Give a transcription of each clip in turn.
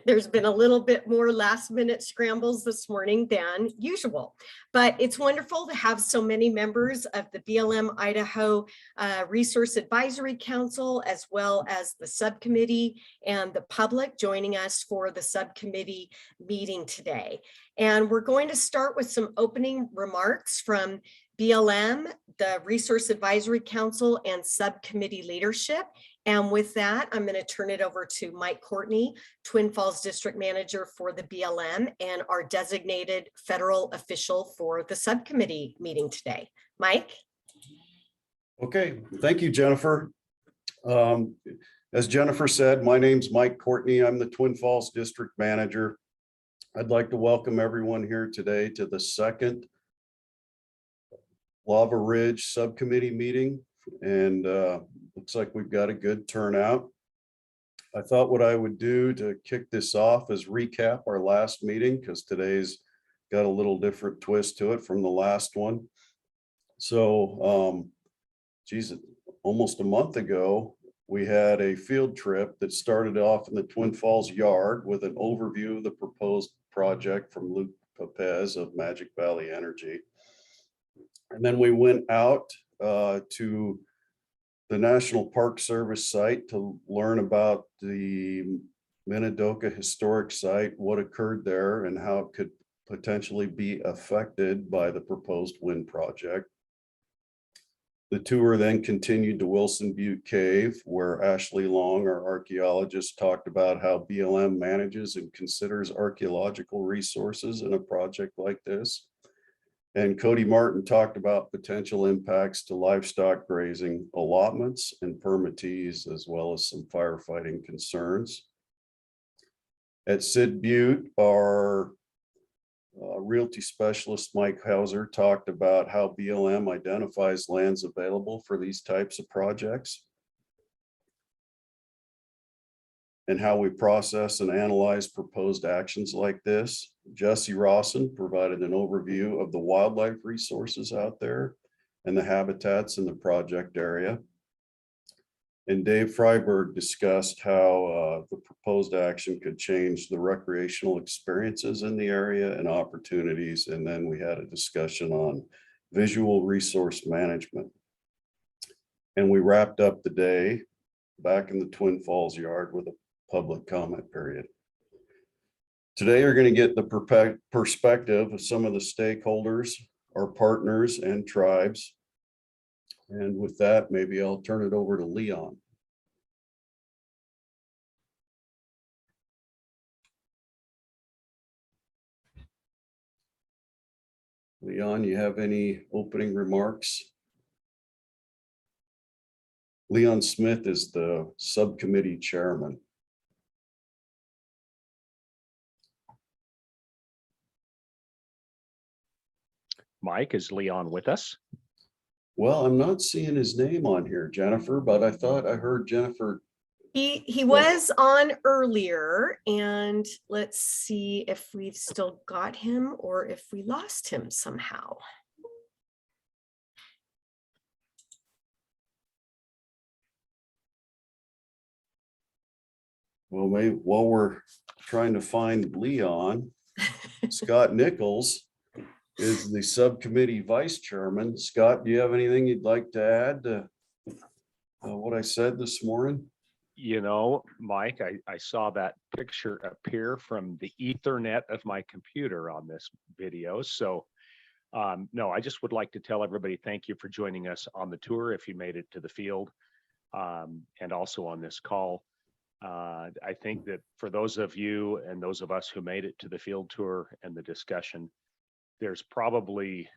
There's been a little bit more last minute scrambles this morning than usual, but it's wonderful to have so many members of the BLM Idaho Resource Advisory Council, as well as the subcommittee and the public joining us for the subcommittee meeting today. And we're going to start with some opening remarks from BLM, the Resource Advisory Council, and subcommittee leadership. And with that, I'm going to turn it over to Mike Courtney, Twin Falls District Manager for the BLM and our designated federal official for the subcommittee meeting today. Mike? Okay, thank you, Jennifer. As Jennifer said, my name's Mike Courtney. I'm the Twin Falls District Manager. I'd like to welcome everyone here today to the second Lava Ridge Subcommittee meeting, and looks like we've got a good turnout. I thought what I would do to kick this off is recap our last meeting, because today's got a little different twist to it from the last one. So, geez, almost a month ago, we had a field trip that started off in the Twin Falls yard with an overview of the proposed project from Luke Pepez of Magic Valley Energy. And then we went out to the National Park Service site to learn about the Minidoka Historic Site, what occurred there, and how it could potentially be affected by the proposed wind project. The tour then continued to Wilson Butte Cave, where Ashley Long, our archaeologist, talked about how BLM manages and considers archaeological resources in a project like this. And Cody Martin talked about potential impacts to livestock grazing allotments and permittees, as well as some firefighting concerns. At Sid Butte, our realty specialist, Mike Hauser, talked about how BLM identifies lands available for these types of projects and how we process and analyze proposed actions like this. Jesse Rawson provided an overview of the wildlife resources out there and the habitats in the project area. And Dave Freiberg discussed how the proposed action could change the recreational experiences in the area and opportunities. And then we had a discussion on visual resource management. And we wrapped up the day back in the Twin Falls yard with a public comment period. Today, you're going to get the perspective of some of the stakeholders, our partners, and tribes. And with that, maybe I'll turn it over to Leon. Leon, you have any opening remarks? Leon Smith is the subcommittee chairman. Mike, is Leon with us? Well, I'm not seeing his name on here, Jennifer, but I thought I heard Jennifer. He was on earlier, and let's see if we've still got him or if we lost him somehow. Well, maybe while we're trying to find Leon, Scott Nichols is the subcommittee vice chairman. Scott, do you have anything you'd like to add to what I said this morning? You know, Mike, I saw that picture appear from the Ethernet of my computer on this video. So no, I just would like to tell everybody thank you for joining us on the tour if you made it to the field, and also on this call. I think that for those of you and those of us who made it to the field tour and the discussion, there's probably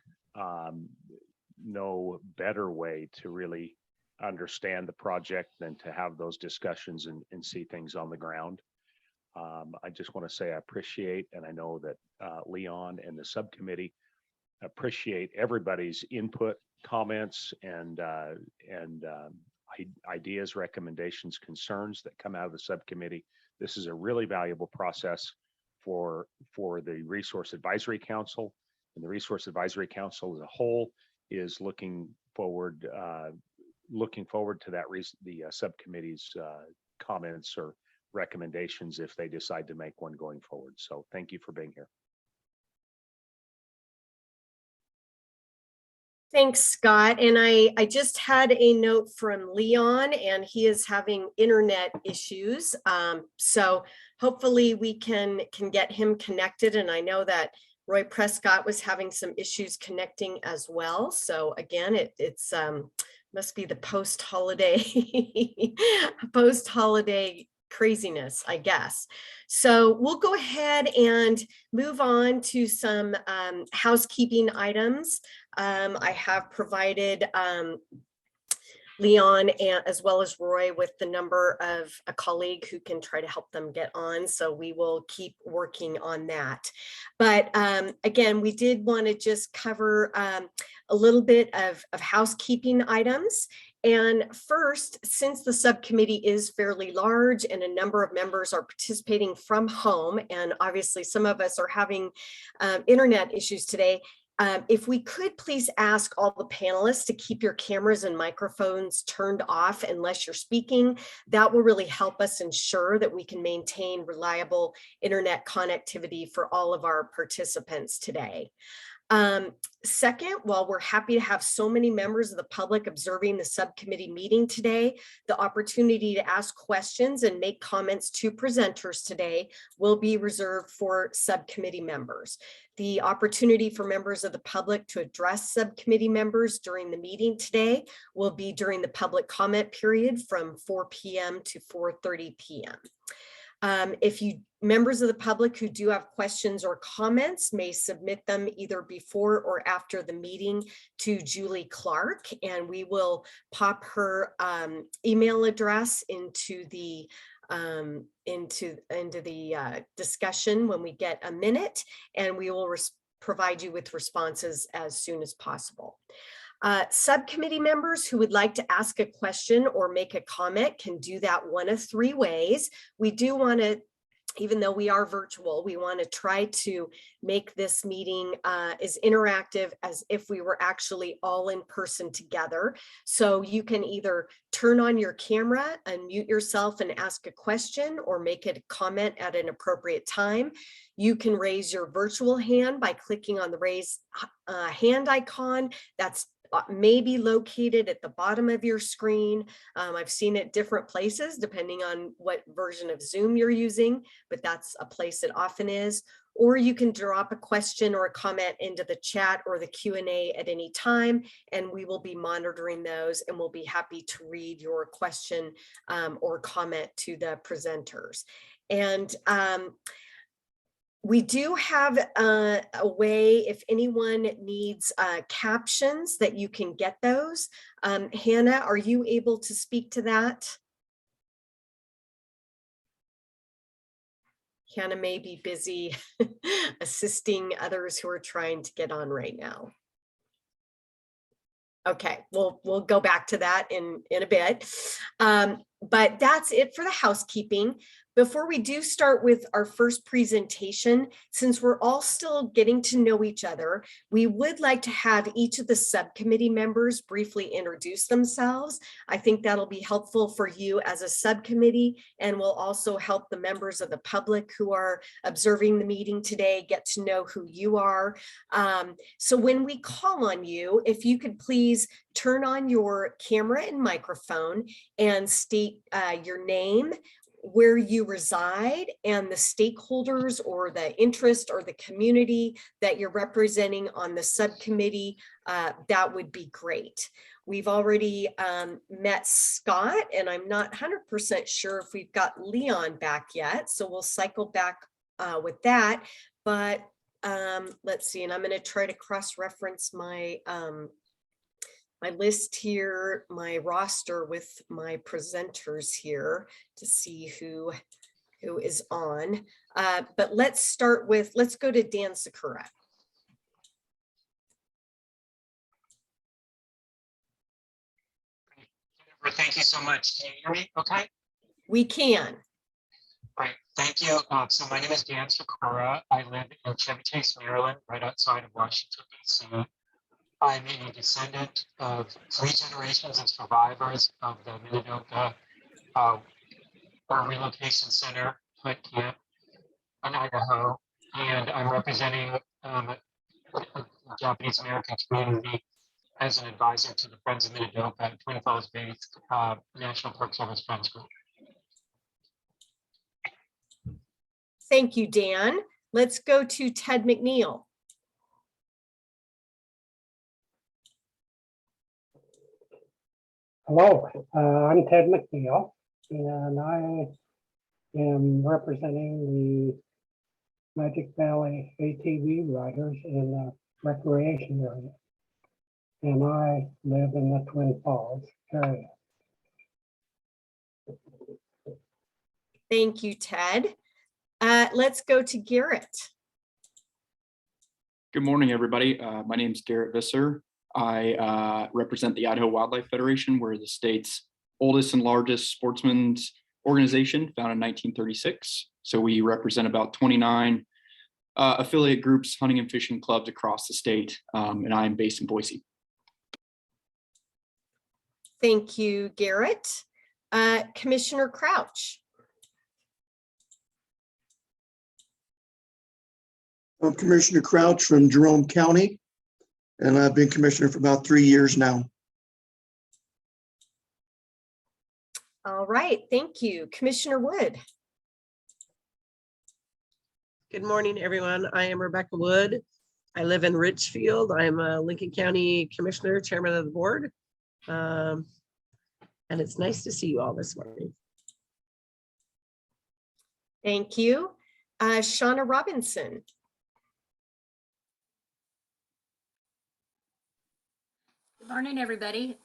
no better way to really understand the project than to have those discussions and see things on the ground. I just want to say I appreciate, and I know that Leon and the subcommittee appreciate everybody's input, comments, and ideas, recommendations, concerns that come out of the subcommittee. This is a really valuable process for the Resource Advisory Council, and the Resource Advisory Council as a whole is looking forward to that the subcommittee's comments or recommendations if they decide to make one going forward. So thank you for being here. Thanks, Scott. And I just had a note from Leon, and he is having internet issues. So hopefully we can get him connected. And I know that Roy Prescott was having some issues connecting as well. So again, it's must be the post-holiday craziness, I guess. So we'll go ahead and move on to some housekeeping items. I have provided Leon as well as Roy with the number of a colleague who can try to help them get on. So we will keep working on that. But again, we did want to just cover a little bit of housekeeping items. And first, since the subcommittee is fairly large and a number of members are participating from home, and obviously some of us are having internet issues today, if we could please ask all the panelists to keep your cameras and microphones turned off unless you're speaking, that will really help us ensure that we can maintain reliable internet connectivity for all of our participants today. Second, while we're happy to have so many members of the public observing the subcommittee meeting today, the opportunity to ask questions and make comments to presenters today will be reserved for subcommittee members. The opportunity for members of the public to address subcommittee members during the meeting today will be during the public comment period from 4 p.m. to 4:30 p.m. If you members of the public who do have questions or comments may submit them either before or after the meeting to Julie Clark, and we will pop her email address into the discussion when we get a minute, and we will provide you with responses as soon as possible. Subcommittee members who would like to ask a question or make a comment can do that one of three ways. We do want to, even though we are virtual, we want to try to make this meeting as interactive as if we were actually all in person together. So you can either turn on your camera, unmute yourself and ask a question or make a comment at an appropriate time. You can raise your virtual hand by clicking on the raise hand icon. That's maybe located at the bottom of your screen. I've seen it different places depending on what version of Zoom you're using, but that's a place it often is. Or you can drop a question or a comment into the chat or the Q&A at any time, and we will be monitoring those, and we'll be happy to read your question or comment to the presenters. And we do have a way, if anyone needs captions, that you can get those. Hannah, are you able to speak to that? Hannah may be busy assisting others who are trying to get on right now. Okay, we'll go back to that in a bit. But that's it for the housekeeping. Before we do start with our first presentation, since we're all still getting to know each other, we would like to have each of the subcommittee members briefly introduce themselves. I think that'll be helpful for you as a subcommittee, and will also help the members of the public who are observing the meeting today get to know who you are. So when we call on you, if you could please turn on your camera and microphone and state your name, where you reside, and the stakeholders or the interest or the community that you're representing on the subcommittee, that would be great. We've already met Scott, and I'm not 100% sure if we've got Leon back yet, so we'll cycle back with that. But let's see, and I'm going to try to cross-reference my my list here, my roster with my presenters here to see who is on. But let's go to Dan Sakura. Thank you so much. Can you hear me okay? We can. Great, thank you. So my name is Dan Sakura. I live in Chevy Chase, Maryland, right outside of Washington, D.C. I'm a descendant of 3 generations of survivors of the Minidoka or relocation center, put camp in Idaho, and I'm representing the Japanese American community as an advisor to the Friends of Minidoka, Twin Falls-based National Park Service Friends Group. Thank you, Dan. Let's go to Ted McNeil. Hello, I'm Ted McNeil, and I am representing the Magic Valley ATV riders in the recreation area. And I live in the Twin Falls area. Thank you, Ted. Let's go to Garrett. Good morning, everybody. My name is Garrett Visser. I represent the Idaho Wildlife Federation. We're the state's oldest and largest sportsman's organization, founded in 1936. So we represent about 29 affiliate groups, hunting and fishing clubs across the state, and I'm based in Boise. Thank you, Garrett. Commissioner Crouch. I'm Commissioner Crouch from Jerome County, and I've been commissioner for about 3 years now. All right, thank you. Commissioner Wood. Good morning, everyone. I am Rebecca Wood. I live in Richfield. I'm a Lincoln County Commissioner, Chairman of the Board. And it's nice to see you all this morning. Thank you. Shauna Robinson. Good morning, everybody.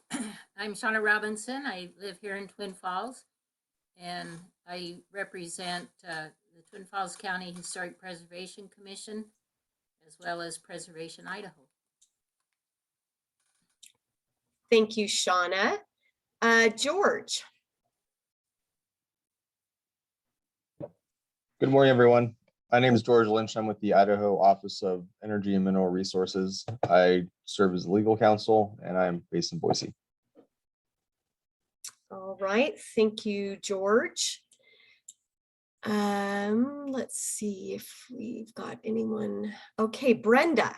I'm Shauna Robinson. I live here in Twin Falls, and I represent the Twin Falls County Historic Preservation Commission, as well as Preservation Idaho. Thank you, Shauna. George. Good morning, everyone. My name is George Lynch. I'm with the Idaho Office of Energy and Mineral Resources. I serve as legal counsel, and I'm based in Boise. All right, thank you, George. Let's see if we've got anyone. Okay, Brenda.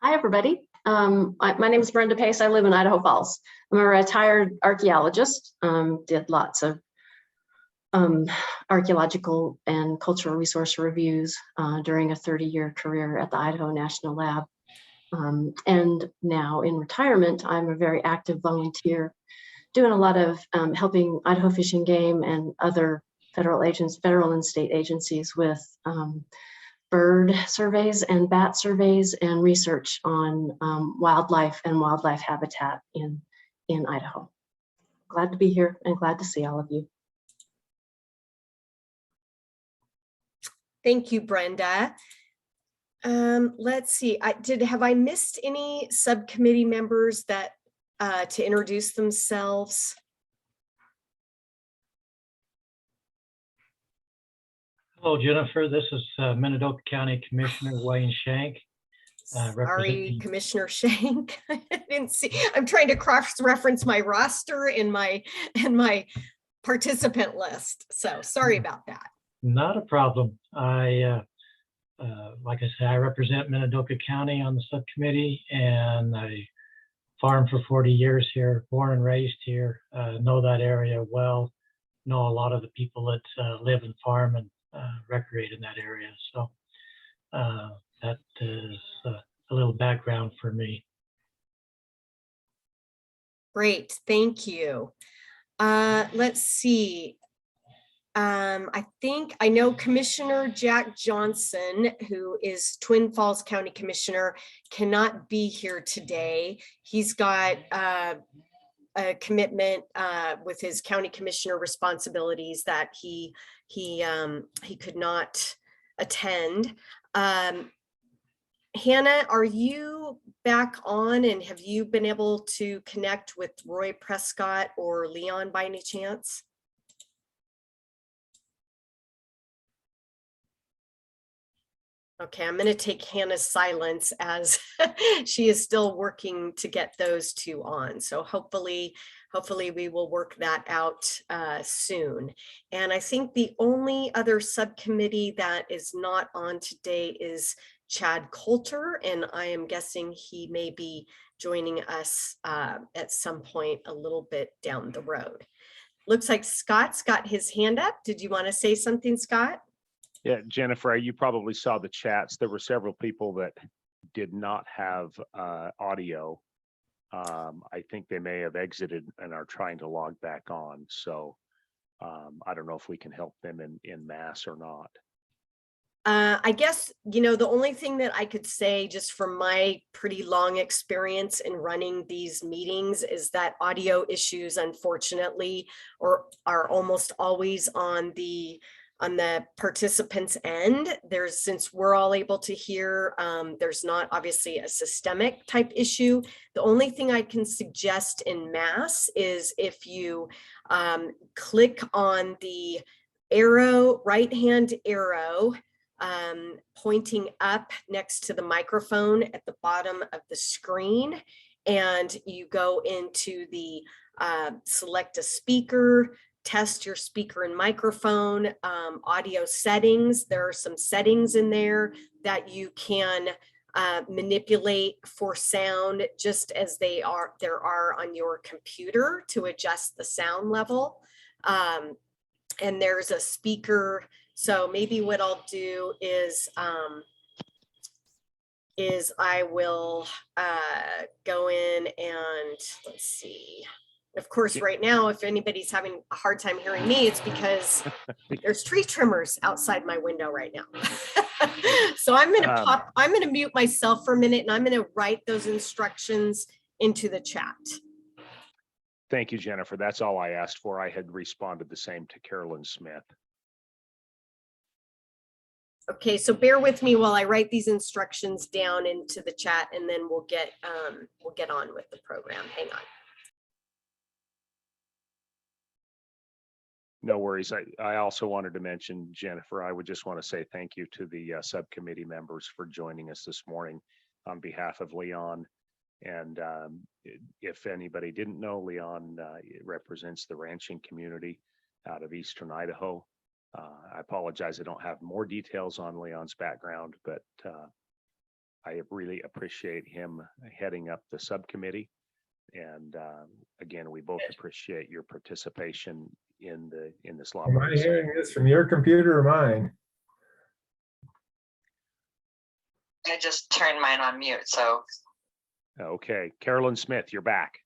Hi, everybody. My name is Brenda Pace. I live in Idaho Falls. I'm a retired archaeologist, did lots of archaeological and cultural resource reviews during a 30-year career at the Idaho National Lab. And now in retirement, I'm a very active volunteer, doing a lot of helping Idaho Fish and Game and other federal and state agencies with bird surveys and bat surveys and research on wildlife and wildlife habitat in Idaho. Glad to be here and glad to see all of you. Thank you, Brenda. Let's see, have I missed any subcommittee members that to introduce themselves? Hello, Jennifer. This is Minidoka County Commissioner Wayne Shank. Sorry, Commissioner Shank. I didn't see. I'm trying to cross-reference my roster and my participant list. So sorry about that. Not a problem. I, like I said, I represent Minidoka County on the subcommittee, and I farmed for 40 years here, born and raised here, know that area well, know a lot of the people that live and farm and recreate in that area. So that is a little background for me. Great, thank you. Let's see. I know Commissioner Jack Johnson, who is Twin Falls County Commissioner, cannot be here today. He's got a commitment with his county commissioner responsibilities that he could not attend. Hannah, are you back on, and have you been able to connect with Roy Prescott or Leon by any chance? Okay, I'm going to take Hannah's silence as she is still working to get those two on. So hopefully we will work that out soon. And I think the only other subcommittee that is not on today is Chad Coulter, and I am guessing he may be joining us at some point a little bit down the road. Looks like Scott's got his hand up. Did you want to say something, Scott? Yeah, Jennifer, you probably saw the chats. There were several people that did not have audio. I think they may have exited and are trying to log back on. So I don't know if we can help them in mass or not. I guess, you know, the only thing that I could say just from my pretty long experience in running these meetings is that audio issues, unfortunately, are almost always on the participants' end. Since we're all able to hear, there's not obviously a systemic type issue. The only thing I can suggest in mass is if you click on the arrow, right-hand arrow, pointing up next to the microphone at the bottom of the screen, and you go into the select a speaker, test your speaker and microphone, audio settings. There are some settings in there that you can manipulate for sound, just as there are on your computer to adjust the sound level. And there's a speaker. So maybe what I'll do is I will go in and let's see. Of course, right now, if anybody's having a hard time hearing me, it's because there's tree trimmers outside my window right now. So I'm going to mute myself for a minute, and I'm going to write those instructions into the chat. Thank you, Jennifer. That's all I asked for. I had responded the same to Carolyn Smith. Okay, so bear with me while I write these instructions down into the chat, and then we'll get on with the program. Hang on. No worries. I also wanted to mention, Jennifer, I would just want to say thank you to the subcommittee members for joining us this morning on behalf of Leon. And if anybody didn't know, Leon represents the ranching community out of Eastern Idaho. I apologize, I don't have more details on Leon's background, but I really appreciate him heading up the subcommittee. And again, we both appreciate your participation in this law. Am I hearing this from your computer or mine? I just turned mine on mute, so. Okay, Carolyn Smith, you're back.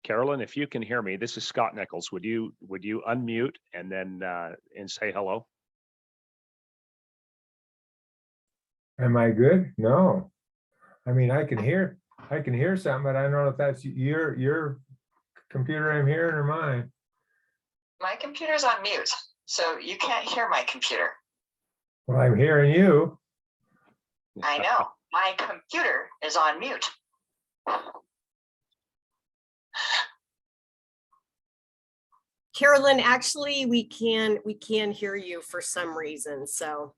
Carolyn, if you can hear me, this is Scott Nichols. Would you unmute and then and say hello? Am I good? No. I mean, I can hear something, but I don't know if that's your computer I'm hearing or mine. My computer's on mute, so you can't hear my computer. Well, I'm hearing you. I know. My computer is on mute. Carolyn, actually, we can hear you for some reason. So,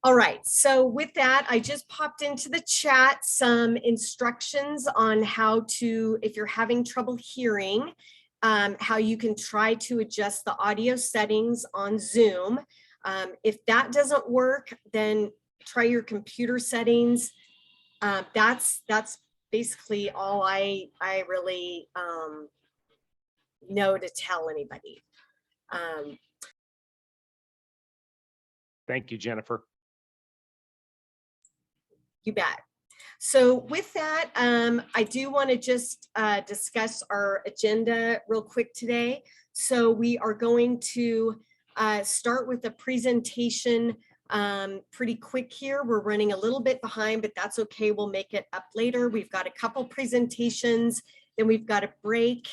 all right. So with that, I just popped into the chat some instructions on how to, if you're having trouble hearing, how you can try to adjust the audio settings on Zoom. If that doesn't work, then try your computer settings. That's basically all I really know to tell anybody. Thank you, Jennifer. You bet. So with that, I do want to just discuss our agenda real quick today. So we are going to start with a presentation pretty quick here. We're running a little bit behind, but that's okay. We'll make it up later. We've got a couple presentations, then we've got a break.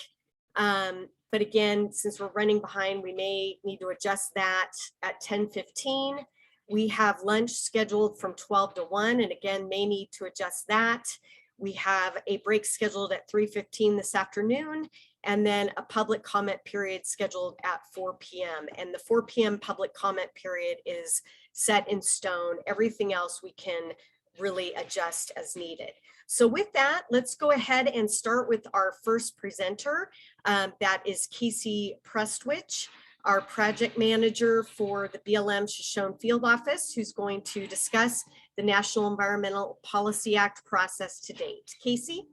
But again, since we're running behind, we may need to adjust that at 10:15. We have lunch scheduled from 12 to 1, and again, may need to adjust that. We have a break scheduled at 3:15 this afternoon, and then a public comment period scheduled at 4 p.m. And the 4 p.m. public comment period is set in stone. Everything else we can really adjust as needed. So with that, let's go ahead and start with our first presenter. That is Casey Prestwich, our project manager for the BLM Shoshone Field Office, who's going to discuss the National Environmental Policy Act process to date. Casey?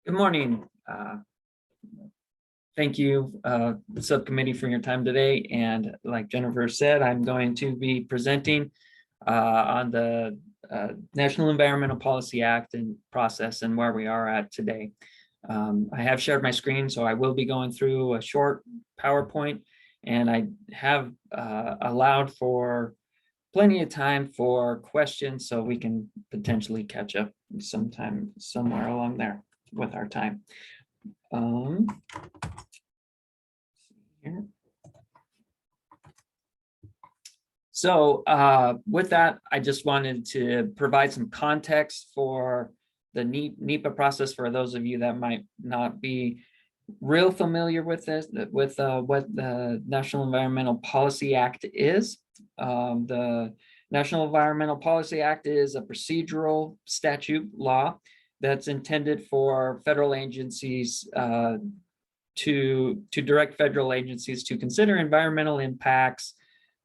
Good morning. Thank you, subcommittee, for your time today. And like Jennifer said, I'm going to be presenting on the National Environmental Policy Act and process and where we are at today. I have shared my screen, so I will be going through a short PowerPoint, and I have allowed for plenty of time for questions, so we can potentially catch up sometime somewhere along there with our time. Here. So with that, I just wanted to provide some context for the NEPA process for those of you that might not be real familiar with this, with what the National Environmental Policy Act is. The National Environmental Policy Act is a procedural statute law that's intended for federal agencies to direct federal agencies to consider environmental impacts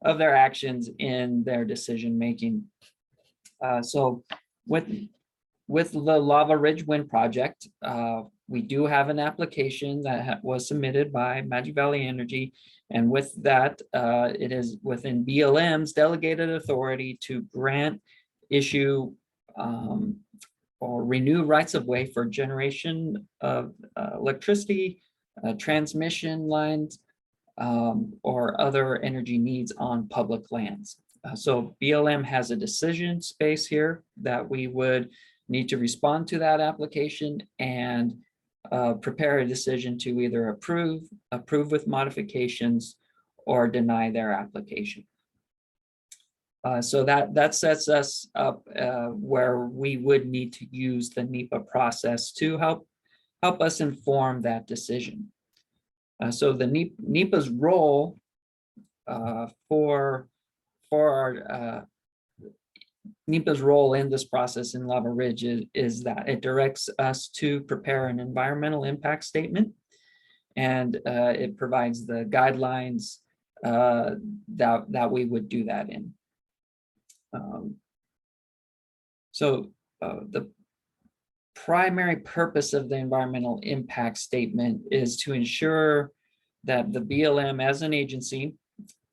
of their actions in their decision making. So with the Lava Ridge Wind Project, we do have an application that was submitted by Magic Valley Energy, and with that, it is within BLM's delegated authority to grant, issue, or renew rights of way for generation of electricity, transmission lines, or other energy needs on public lands. So BLM has a decision space here that we would need to respond to that application and prepare a decision to either approve with modifications, or deny their application. So that sets us up where we would need to use the NEPA process to help us inform that decision. So the NEPA's role for our NEPA's role in this process in Lava Ridge is that it directs us to prepare an environmental impact statement, and it provides the guidelines that we would do that in. So the primary purpose of the environmental impact statement is to ensure that the BLM as an agency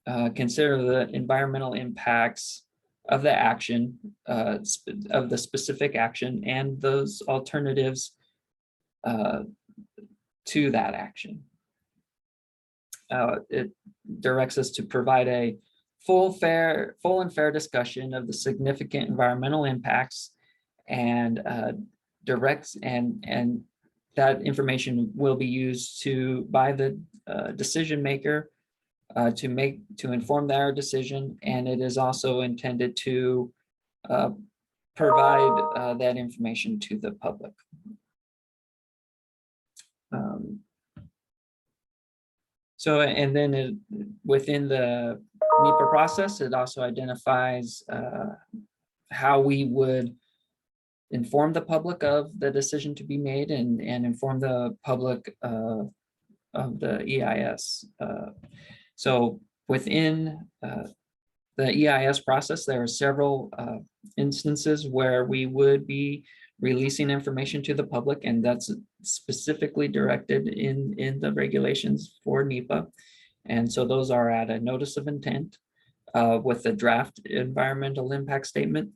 consider the environmental impacts of the action, of the specific action, and those alternatives to that action. It directs us to provide a full and fair discussion of the significant environmental impacts, and directs and that information will be used by the decision maker to inform their decision, and it is also intended to provide that information to the public. So, and then within the NEPA process, it also identifies how we would inform the public of the decision to be made, and inform the public of the EIS. So within the EIS process, there are several instances where we would be releasing information to the public, and that's specifically directed in the regulations for NEPA. And so those are at a notice of intent with the draft environmental impact statement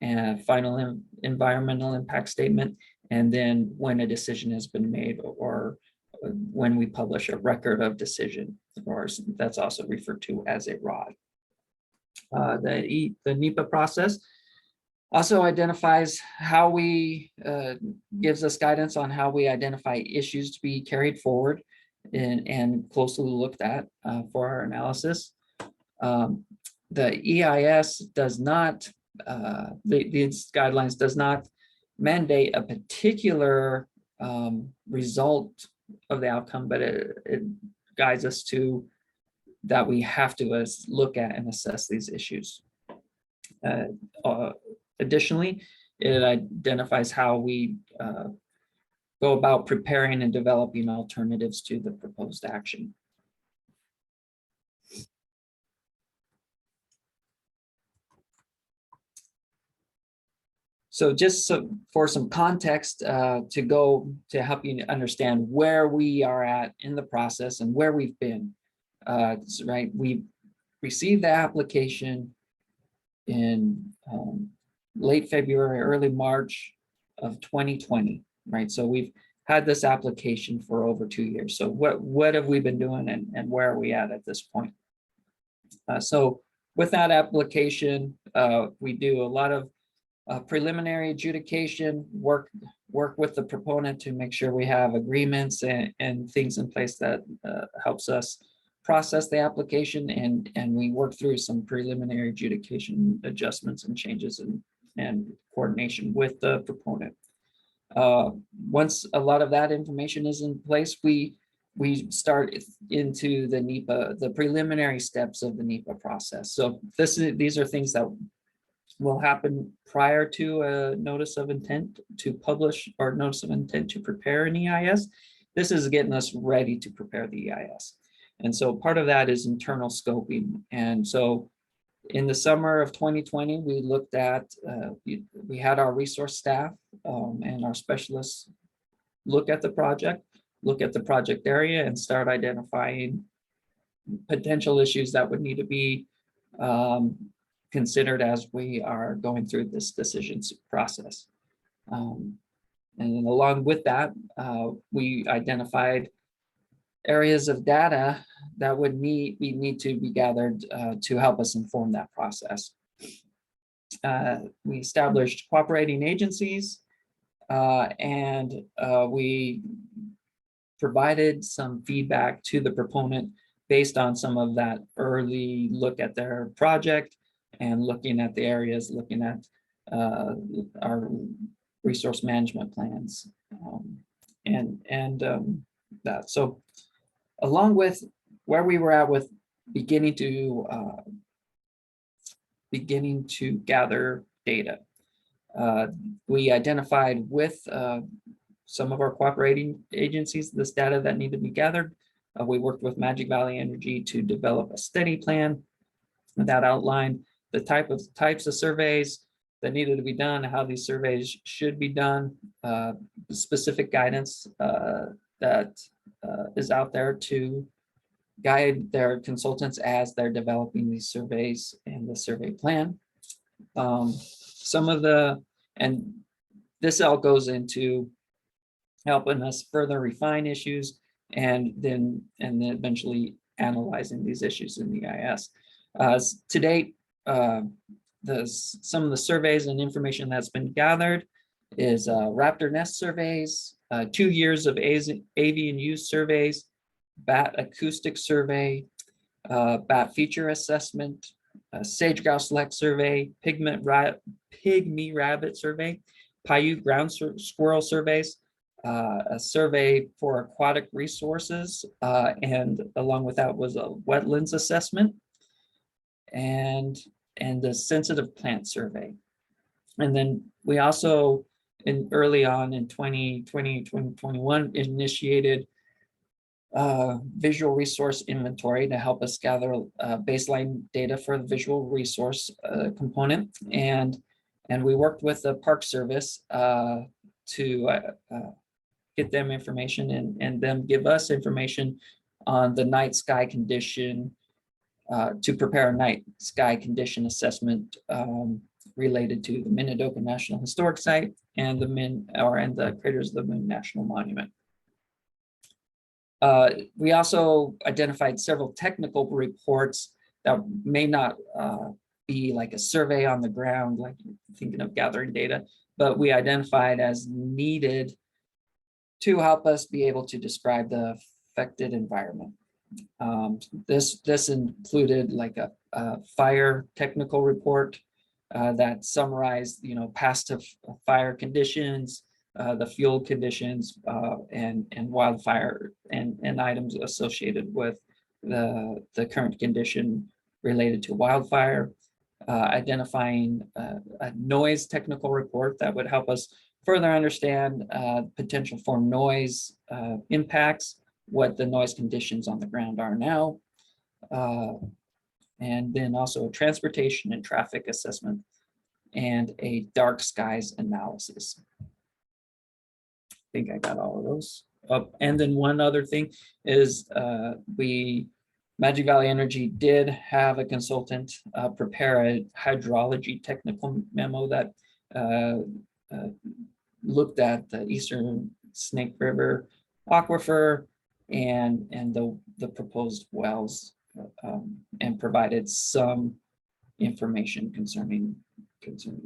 and final environmental impact statement, and then when a decision has been made, or when we publish a record of decision, or that's also referred to as a ROD. The NEPA process also identifies how gives us guidance on how we identify issues to be carried forward and closely looked at for our analysis. The EIS does not these guidelines does not mandate a particular result of the outcome, but it guides us to that we have to look at and assess these issues. Additionally, it identifies how we go about preparing and developing alternatives to the proposed action. So just for some context to help you understand where we are at in the process and where we've been. Right, we received the application in late February, early March of 2020, right? So we've had this application for over 2 years. So what have we been doing and where are we at this point? So with that application, we do a lot of preliminary adjudication, work with the proponent to make sure we have agreements and things in place that helps us process the application, and we work through some preliminary adjudication adjustments and changes and coordination with the proponent. Once a lot of that information is in place, we start into the NEPA, the preliminary steps of the NEPA process. So these are things that will happen prior to a notice of intent to publish or notice of intent to prepare an EIS. This is getting us ready to prepare the EIS. And so part of that is internal scoping. And so in the summer of 2020, we looked at, we had our resource staff and our specialists look at the project area and start identifying potential issues that would need to be considered as we are going through this decisions process. And along with that, we identified areas of data that would need to be gathered to help us inform that process. We established cooperating agencies and we provided some feedback to the proponent based on some of that early look at their project and looking at the areas, looking at our resource management plans and that. So along with where we were at with beginning to gather data, we identified with some of our cooperating agencies this data that needed to be gathered. We worked with Magic Valley Energy to develop a study plan that outlined the types of surveys that needed to be done, how these surveys should be done, specific guidance that is out there to guide their consultants as they're developing these surveys and the survey plan. And this all goes into helping us further refine issues and then eventually analyzing these issues in the EIS. To date, some of the surveys and information that's been gathered is raptor nest surveys, 2 years of avian use surveys, bat acoustic survey, bat feature assessment, sage grouse select survey, pygmy rabbit survey, Paiute ground squirrel surveys, a survey for aquatic resources, and along with that was a wetlands assessment and the sensitive plant survey. And then we also, early on in 2020, 2021, initiated visual resource inventory to help us gather baseline data for the visual resource component. And we worked with the Park Service to get them information and them give us information on the night sky condition to prepare a night sky condition assessment related to the Minidoka National Historic Site and the Craters of the Moon National Monument. We also identified several technical reports that may not be like a survey on the ground, like thinking of gathering data, but we identified as needed to help us be able to describe the affected environment. This included like a fire technical report, that summarized, past fire conditions, the fuel conditions, and wildfire and items associated with the current condition related to wildfire, identifying a noise technical report that would help us further understand potential for noise impacts, what the noise conditions on the ground are now, and then also a transportation and traffic assessment and a dark skies analysis. I think I got all of those. And then one other thing is Magic Valley Energy did have a consultant prepare a hydrology technical memo that looked at the Eastern Snake River aquifer and the proposed wells, and provided some information concerning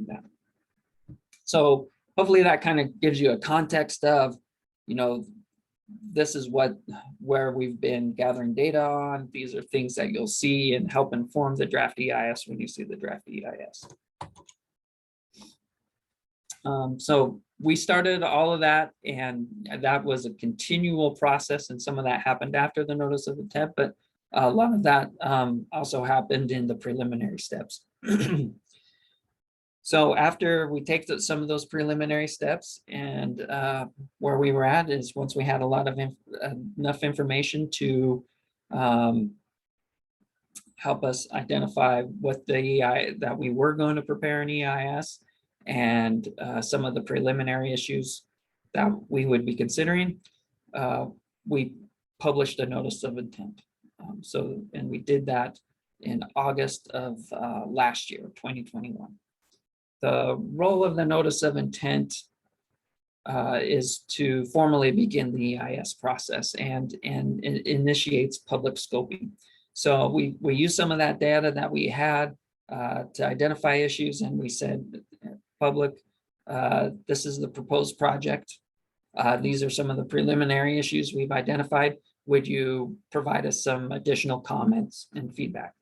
that. So hopefully that kind of gives you a context of, this is where we've been gathering data on. These are things that you'll see and help inform the draft EIS when you see the draft EIS. So we started all of that, and that was a continual process, and some of that happened after the notice of intent, but a lot of that also happened in the preliminary steps. So after we take some of those preliminary steps, and where we were at is once we had a lot of enough information to help us identify what that we were going to prepare an EIS, and some of the preliminary issues that we would be considering, we published a notice of intent. And we did that in August of last year, 2021. The role of the notice of intent is to formally begin the EIS process and it initiates public scoping. So we use some of that data that we had to identify issues, and we said, public, this is the proposed project. These are some of the preliminary issues we've identified. Would you provide us some additional comments and feedback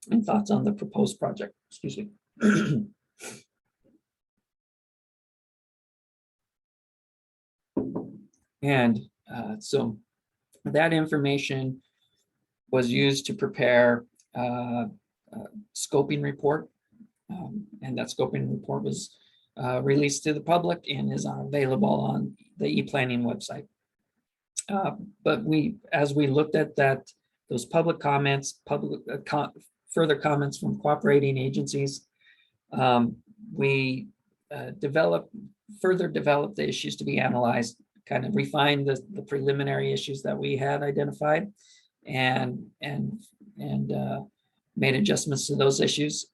and thoughts on the proposed project? Excuse me. And so that information was used to prepare a scoping report. And that scoping report was released to the public and is available on the e-planning website. But as we looked at those public comments, further comments from cooperating agencies, we further developed the issues to be analyzed, kind of refined the preliminary issues that we had identified, and made adjustments to those issues,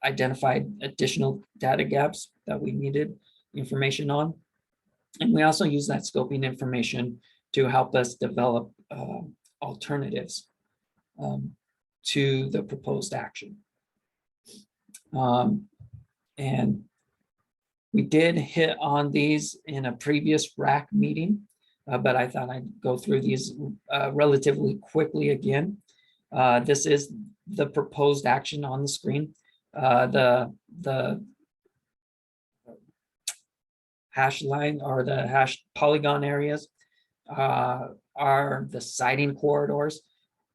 identified additional data gaps that we needed information on. And we also use that scoping information to help us develop alternatives to the proposed action. And we did hit on these in a previous RAC meeting, but I thought I'd go through these relatively quickly again. This is the proposed action on the screen. The hash line or the hash polygon areas are the siting corridors.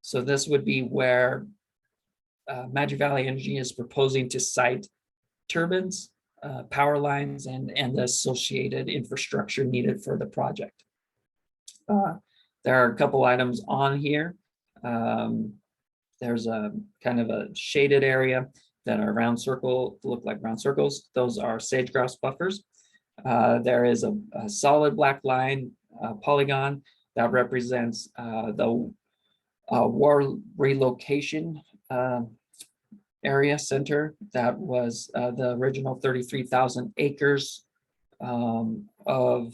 So this would be where Magic Valley Energy is proposing to site turbines, power lines, and the associated infrastructure needed for the project. There are a couple items on here. There's a kind of a shaded area that are look like round circles. Those are sage grouse buffers. There is a solid black line polygon that represents the war relocation area center. That was the original 33,000 acres of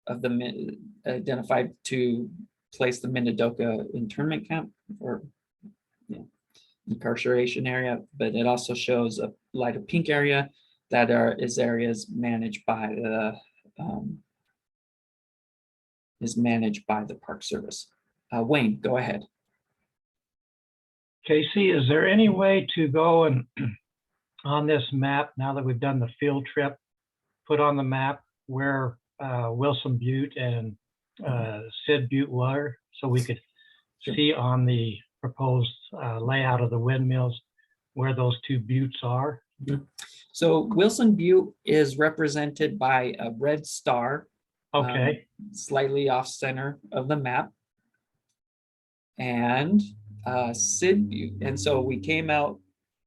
the identified to place the Minidoka internment camp or incarceration area, but it also shows a lighter pink area that is areas managed by the Park Service. Wayne, go ahead. Casey, is there any way to go and on this map, now that we've done the field trip, put on the map where Wilson Butte and Sid Butte were, so we could see on the proposed layout of the windmills where those two buttes are. So Wilson Butte is represented by a red star. Okay. Slightly off center of the map. And Sid Butte. And so we came out,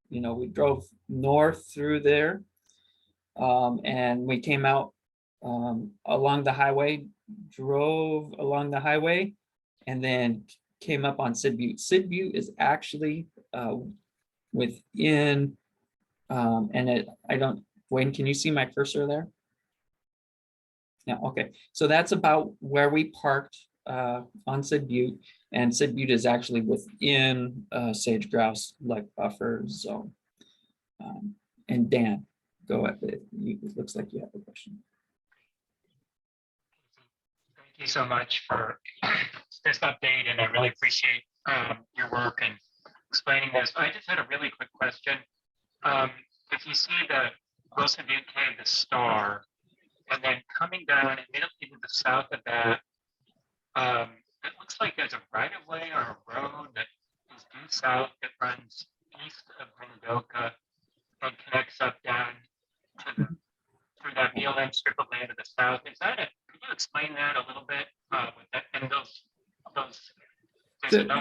we drove north through there. And we came out along the highway, drove along the highway, and then came up on Sid Butte. Sid Butte is actually within, Wayne, can you see my cursor there? Yeah, okay. So that's about where we parked on Sid Butte, and Sid Butte is actually within sage grouse like buffer zone. And Dan, go ahead. It looks like you have a question. Thank you so much for this update, and I really appreciate your work and explaining this. I just had a really quick question. If you see the Wilson Butte Cave, the star, and then coming down immediately to the south of that, it looks like there's a right-of-way or a road that is due south that runs east of Minidoka and connects up down to the through that BLM strip of land to the south. Is that it? Could you explain that a little bit? With that and those.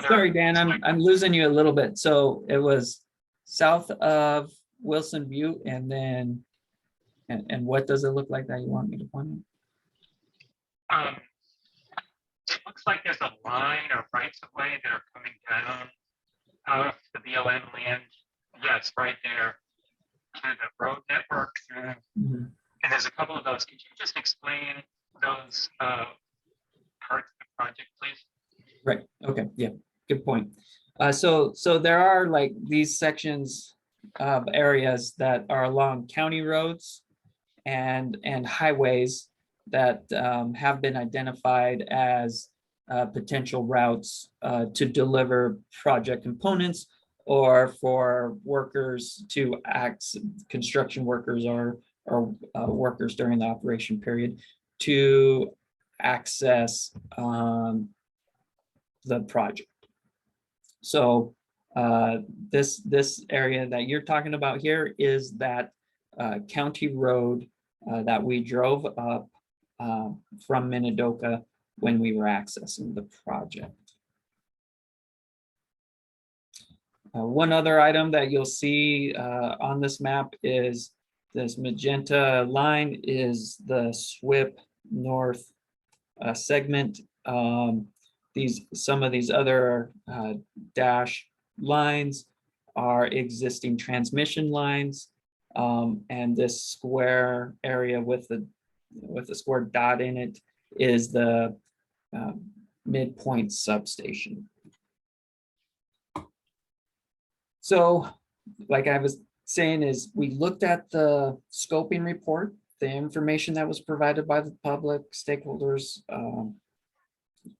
Sorry, Dan, I'm losing you a little bit. So it was south of Wilson Butte, and then. And what does it look like that you want me to point out? It looks like there's a line of rights of way that are coming down out of the BLM land. Yes, right there to the road network. And there's a couple of those. Could you just explain those parts of the project, please? Right. Okay. Yeah. Good point. So there are like these sections of areas that are along county roads and highways that have been identified as potential routes to deliver project components or for workers to act, construction workers or workers during the operation period to access the project. So this area that you're talking about here is that county road that we drove up from Minidoka when we were accessing the project. One other item that you'll see on this map is this magenta line is the SWIP North segment. Some of these other dash lines are existing transmission lines. And this square area with the square dot in it is the Midpoint Substation. So, like I was saying, is we looked at the scoping report, the information that was provided by the public, stakeholders,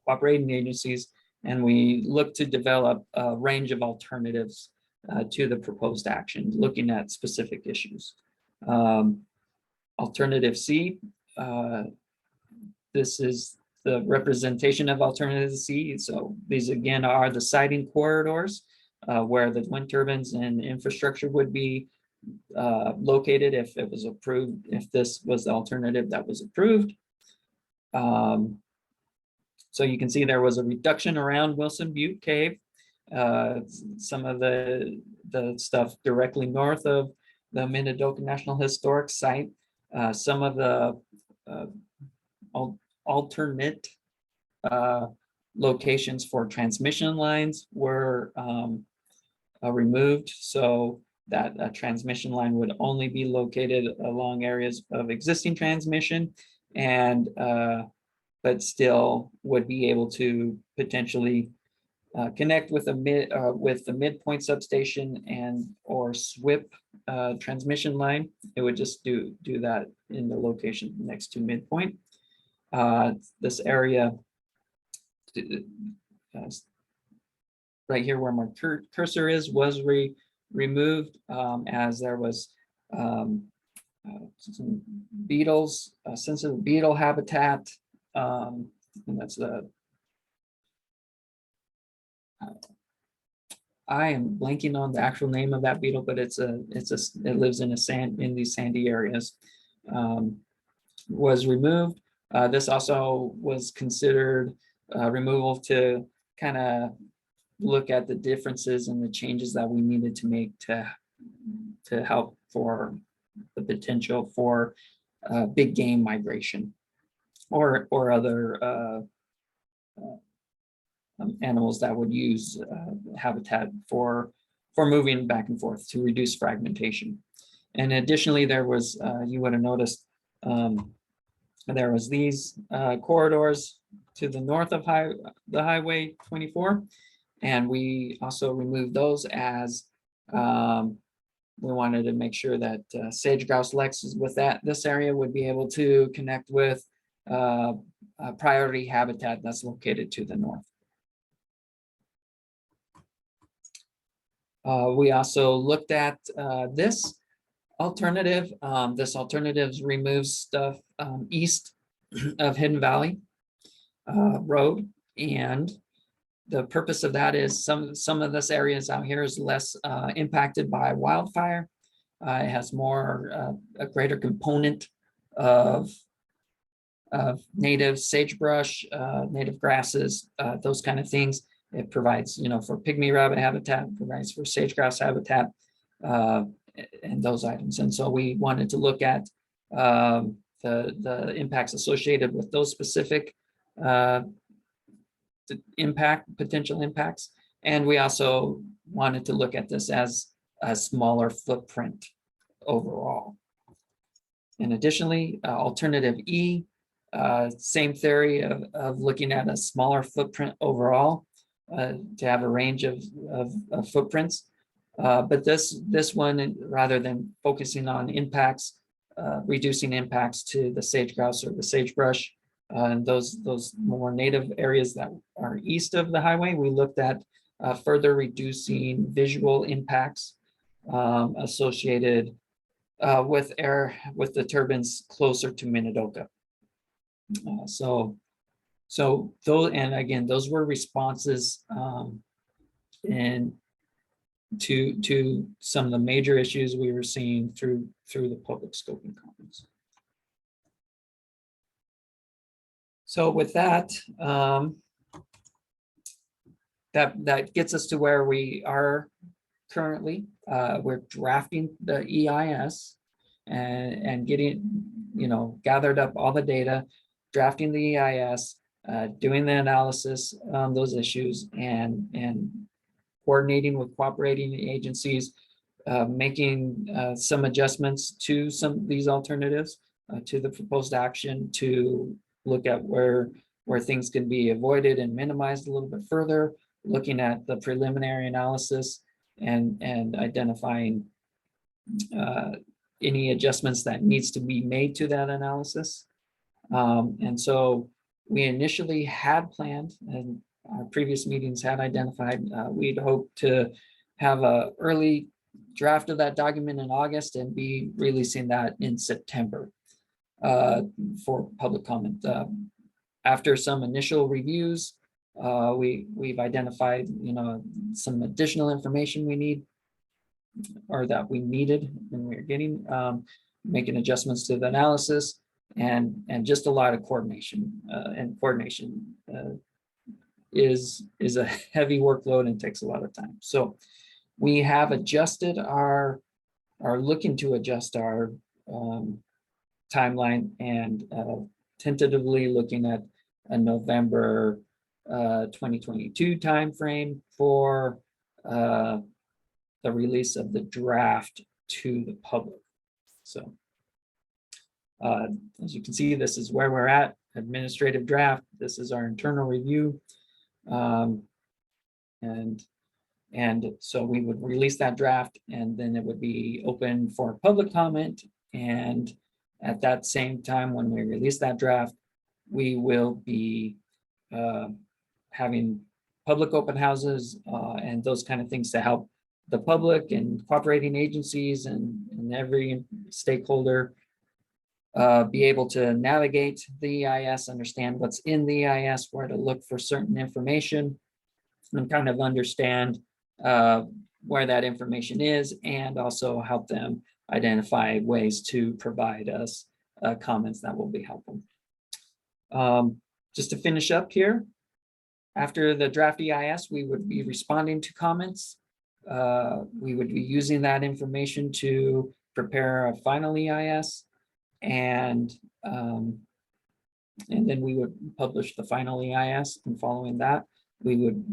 cooperating agencies, and we looked to develop a range of alternatives to the proposed action, looking at specific issues. Alternative C, this is the representation of alternative C. So these again are the siting corridors where the wind turbines and infrastructure would be located if it was approved, if this was the alternative that was approved. So you can see there was a reduction around Wilson Butte Cave. Some of the stuff directly north of the Minidoka National Historic Site. Some of the alternate locations for transmission lines were removed, so that a transmission line would only be located along areas of existing transmission, and but still would be able to potentially connect with the Midpoint Substation and or SWIP transmission line. It would just do that in the location next to Midpoint. This area right here where my cursor is was removed as there was some beetles, sensitive beetle habitat. And that's the I am blanking on the actual name of that beetle, but it lives in these sandy areas. Was removed. This also was considered removal to kind of look at the differences and the changes that we needed to make to help for the potential for big game migration or other animals that would use habitat for moving back and forth to reduce fragmentation. And additionally, there was, you would have noticed, there was these corridors to the north of the Highway 24. And we also removed those as we wanted to make sure that sage grouse leks with this area would be able to connect with a priority habitat that's located to the north. We also looked at this alternative. This alternative removes stuff east of Hidden Valley Road, and the purpose of that is some of this areas out here is less impacted by wildfire. It has more a greater component of native sagebrush, native grasses, those kind of things. It provides, for pygmy rabbit habitat, provides for sage grouse habitat, and those items. And so we wanted to look at the impacts associated with those specific potential impacts. And we also wanted to look at this as a smaller footprint overall. And additionally, alternative E, same theory of looking at a smaller footprint overall to have a range of footprints. But this one, rather than focusing on impacts, reducing impacts to the sage grouse or the sagebrush, and those more native areas that are east of the highway, we looked at further reducing visual impacts associated with the turbines closer to Minidoka. So those, and again, those were responses and to some of the major issues we were seeing through the public scoping conference. So with that, that gets us to where we are currently. We're drafting the EIS and getting, gathered up all the data, drafting the EIS, doing the analysis on those issues, and coordinating with cooperating agencies, making some adjustments to some of these alternatives to the proposed action to look at where things can be avoided and minimized a little bit further, looking at the preliminary analysis and identifying any adjustments that needs to be made to that analysis. And so we initially had planned, and our previous meetings had identified, we'd hoped to have an early draft of that document in August and be releasing that in September for public comment. After some initial reviews, we've identified, some additional information we need, or that we needed, and we're getting, making adjustments to the analysis, and just a lot of coordination. And coordination is a heavy workload and takes a lot of time. So we have adjusted are looking to adjust our timeline, and tentatively looking at a November 2022 timeframe for the release of the draft to the public. So as you can see, this is where we're at, administrative draft. This is our internal review. And so we would release that draft, and then it would be open for public comment. And at that same time, when we release that draft, we will be having public open houses and those kind of things to help the public and cooperating agencies and every stakeholder be able to navigate the EIS, understand what's in the EIS, where to look for certain information, and kind of understand where that information is, and also help them identify ways to provide us comments that will be helpful. Just to finish up here, after the draft EIS, we would be responding to comments. We would be using that information to prepare a final EIS, and then we would publish the final EIS, and following that, we would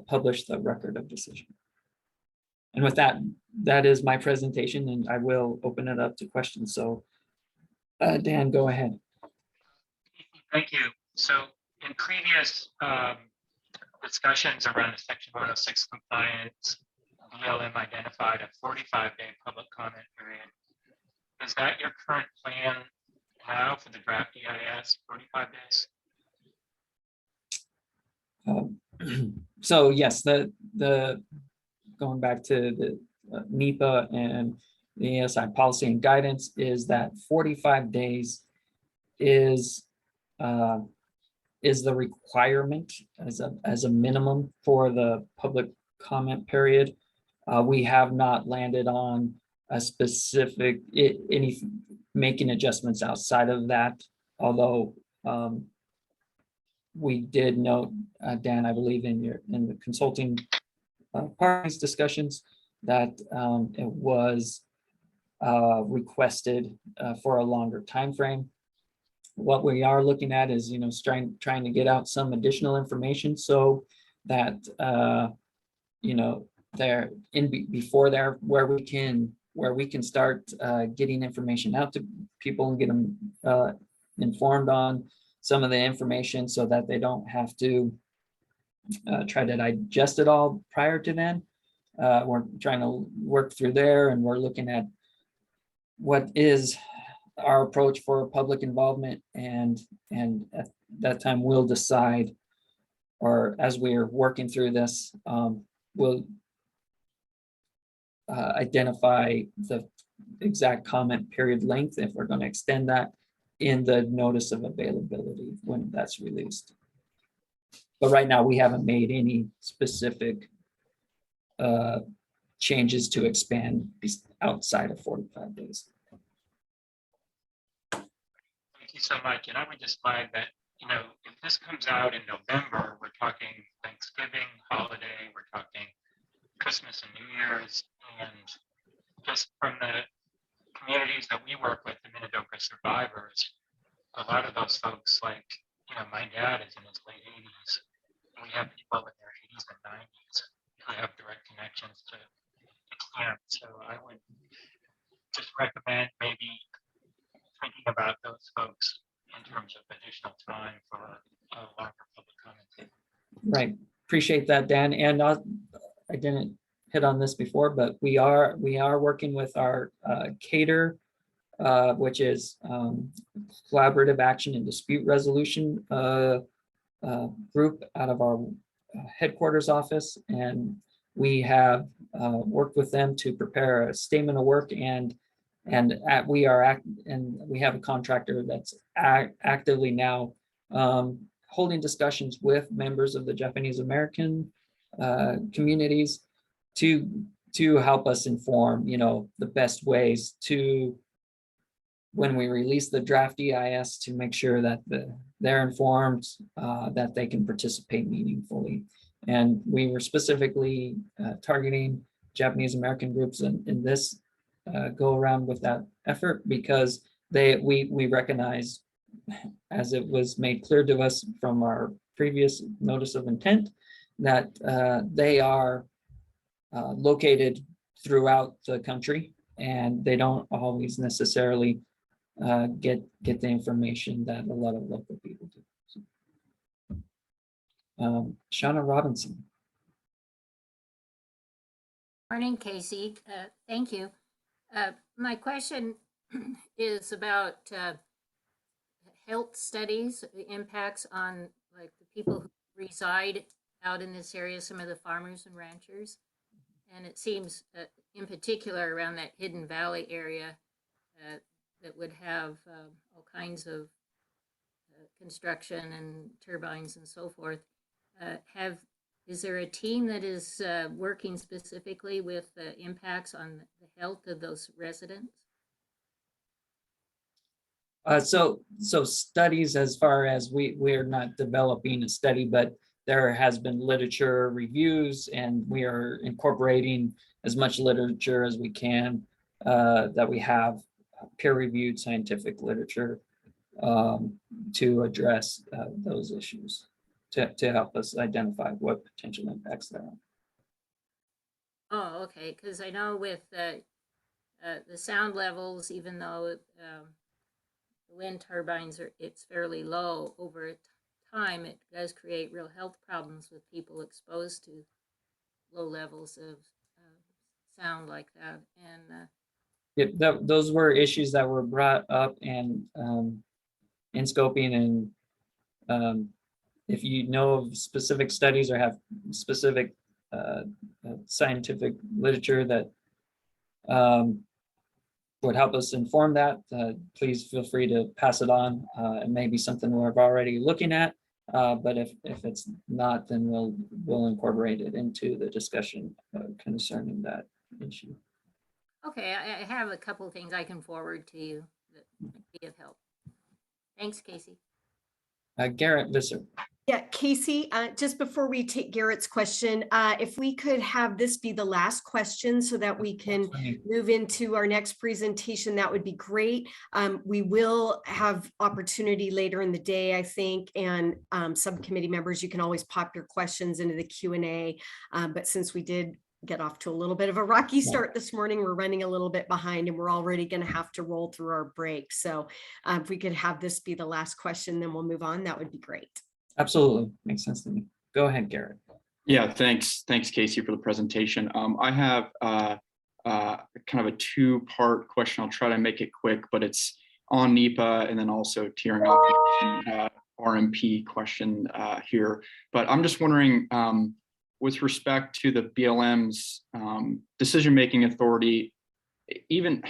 publish the record of decision. And with that, that is my presentation, and I will open it up to questions. So Dan, go ahead. Thank you. So in previous discussions around the Section 106 compliance, BLM identified a 45-day public comment period. Is that your current plan now for the draft EIS, 45 days? So yes, the going back to the NEPA and the ESI policy and guidance is that 45 days is the requirement as a minimum for the public comment period. We have not landed on a specific any making adjustments outside of that, although we did note, Dan, I believe in the consulting parties discussions that it was requested for a longer time frame. What we are looking at is, trying to get out some additional information so that there before there where we can start getting information out to people and get them informed on some of the information so that they don't have to try to digest it all prior to then. We're trying to work through there, and we're looking at what is our approach for public involvement, and at that time we'll decide, or as we're working through this, we'll identify the exact comment period length if we're going to extend that in the notice of availability when that's released. But right now we haven't made any specific changes to expand outside of 45 days. Thank you so much. And I would just flag that, if this comes out in November, we're talking Thanksgiving holiday, we're talking Christmas and New Year's, and just from the communities that we work with, the Minidoka survivors, a lot of those folks, like, my dad is in his late 80s. And we have people in their 80s and 90s who have direct connections to camp. So I would just recommend maybe thinking about those folks in terms of additional time for a longer public comment. Right. Appreciate that, Dan. And I didn't hit on this before, but we are working with our CATER, which is Collaborative Action and Dispute Resolution group out of our headquarters office, and we have worked with them to prepare a statement of work, and we have a contractor that's actively now holding discussions with members of the Japanese American communities to help us inform, the best ways to, when we release the draft EIS, to make sure that they're informed, that they can participate meaningfully. And we were specifically targeting Japanese American groups in this go around with that effort, because we recognize, as it was made clear to us from our previous notice of intent, that they are located throughout the country, and they don't always necessarily get the information that a lot of local people do. Shauna Robinson. Morning, Casey. Thank you. My question is about health studies, the impacts on like the people who reside out in this area, some of the farmers and ranchers. And it seems in particular around that Hidden Valley area that would have all kinds of construction and turbines and so forth. Is there a team that is working specifically with the impacts on the health of those residents? So studies, as far as we're not developing a study, but there has been literature reviews, and we are incorporating as much literature as we can that we have peer-reviewed scientific literature to address those issues, to help us identify what potential impacts there are. Oh, okay, because I know with the sound levels, even though the wind turbines it's fairly low over time, it does create real health problems with people exposed to low levels of sound like that. And those were issues that were brought up and in scoping, and if you know of specific studies or have specific scientific literature that would help us inform that, please feel free to pass it on. It may be something we're already looking at, but if it's not, then we'll incorporate it into the discussion concerning that issue. okay, I have a couple of things I can forward to you that might be of help. Thanks, Casey. Garrett Visser. Yeah, Casey, just before we take Garrett's question, if we could have this be the last question so that we can move into our next presentation, that would be great. We will have opportunity later in the day, I think, and subcommittee members, you can always pop your questions into the Q&A. But since we did get off to a little bit of a rocky start this morning, we're running a little bit behind and we're already going to have to roll through our break. So if we could have this be the last question, then we'll move on. That would be great. Absolutely, makes sense to me. Go ahead, Garrett. Yeah, thanks, Casey, for the presentation. I have kind of a two-part question. I'll try to make it quick, but it's on NEPA and then also tearing off RMP question here. But I'm just wondering, with respect to the BLM's decision-making authority, even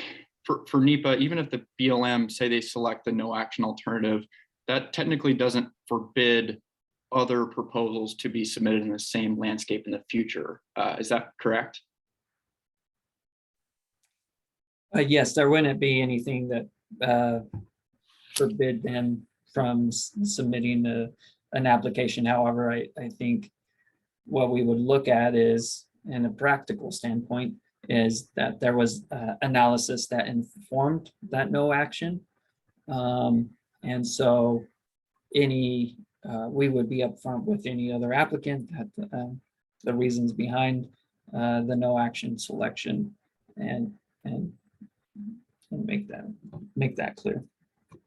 for NEPA, even if the BLM say they select the no action alternative, that technically doesn't forbid other proposals to be submitted in the same landscape in the future. Is that correct? Yes, there wouldn't be anything that forbid them from submitting an application. However, I think what we would look at is, in a practical standpoint, is that there was analysis that informed that no action. And so we would be upfront with any other applicant that the reasons behind the no action selection and make that clear.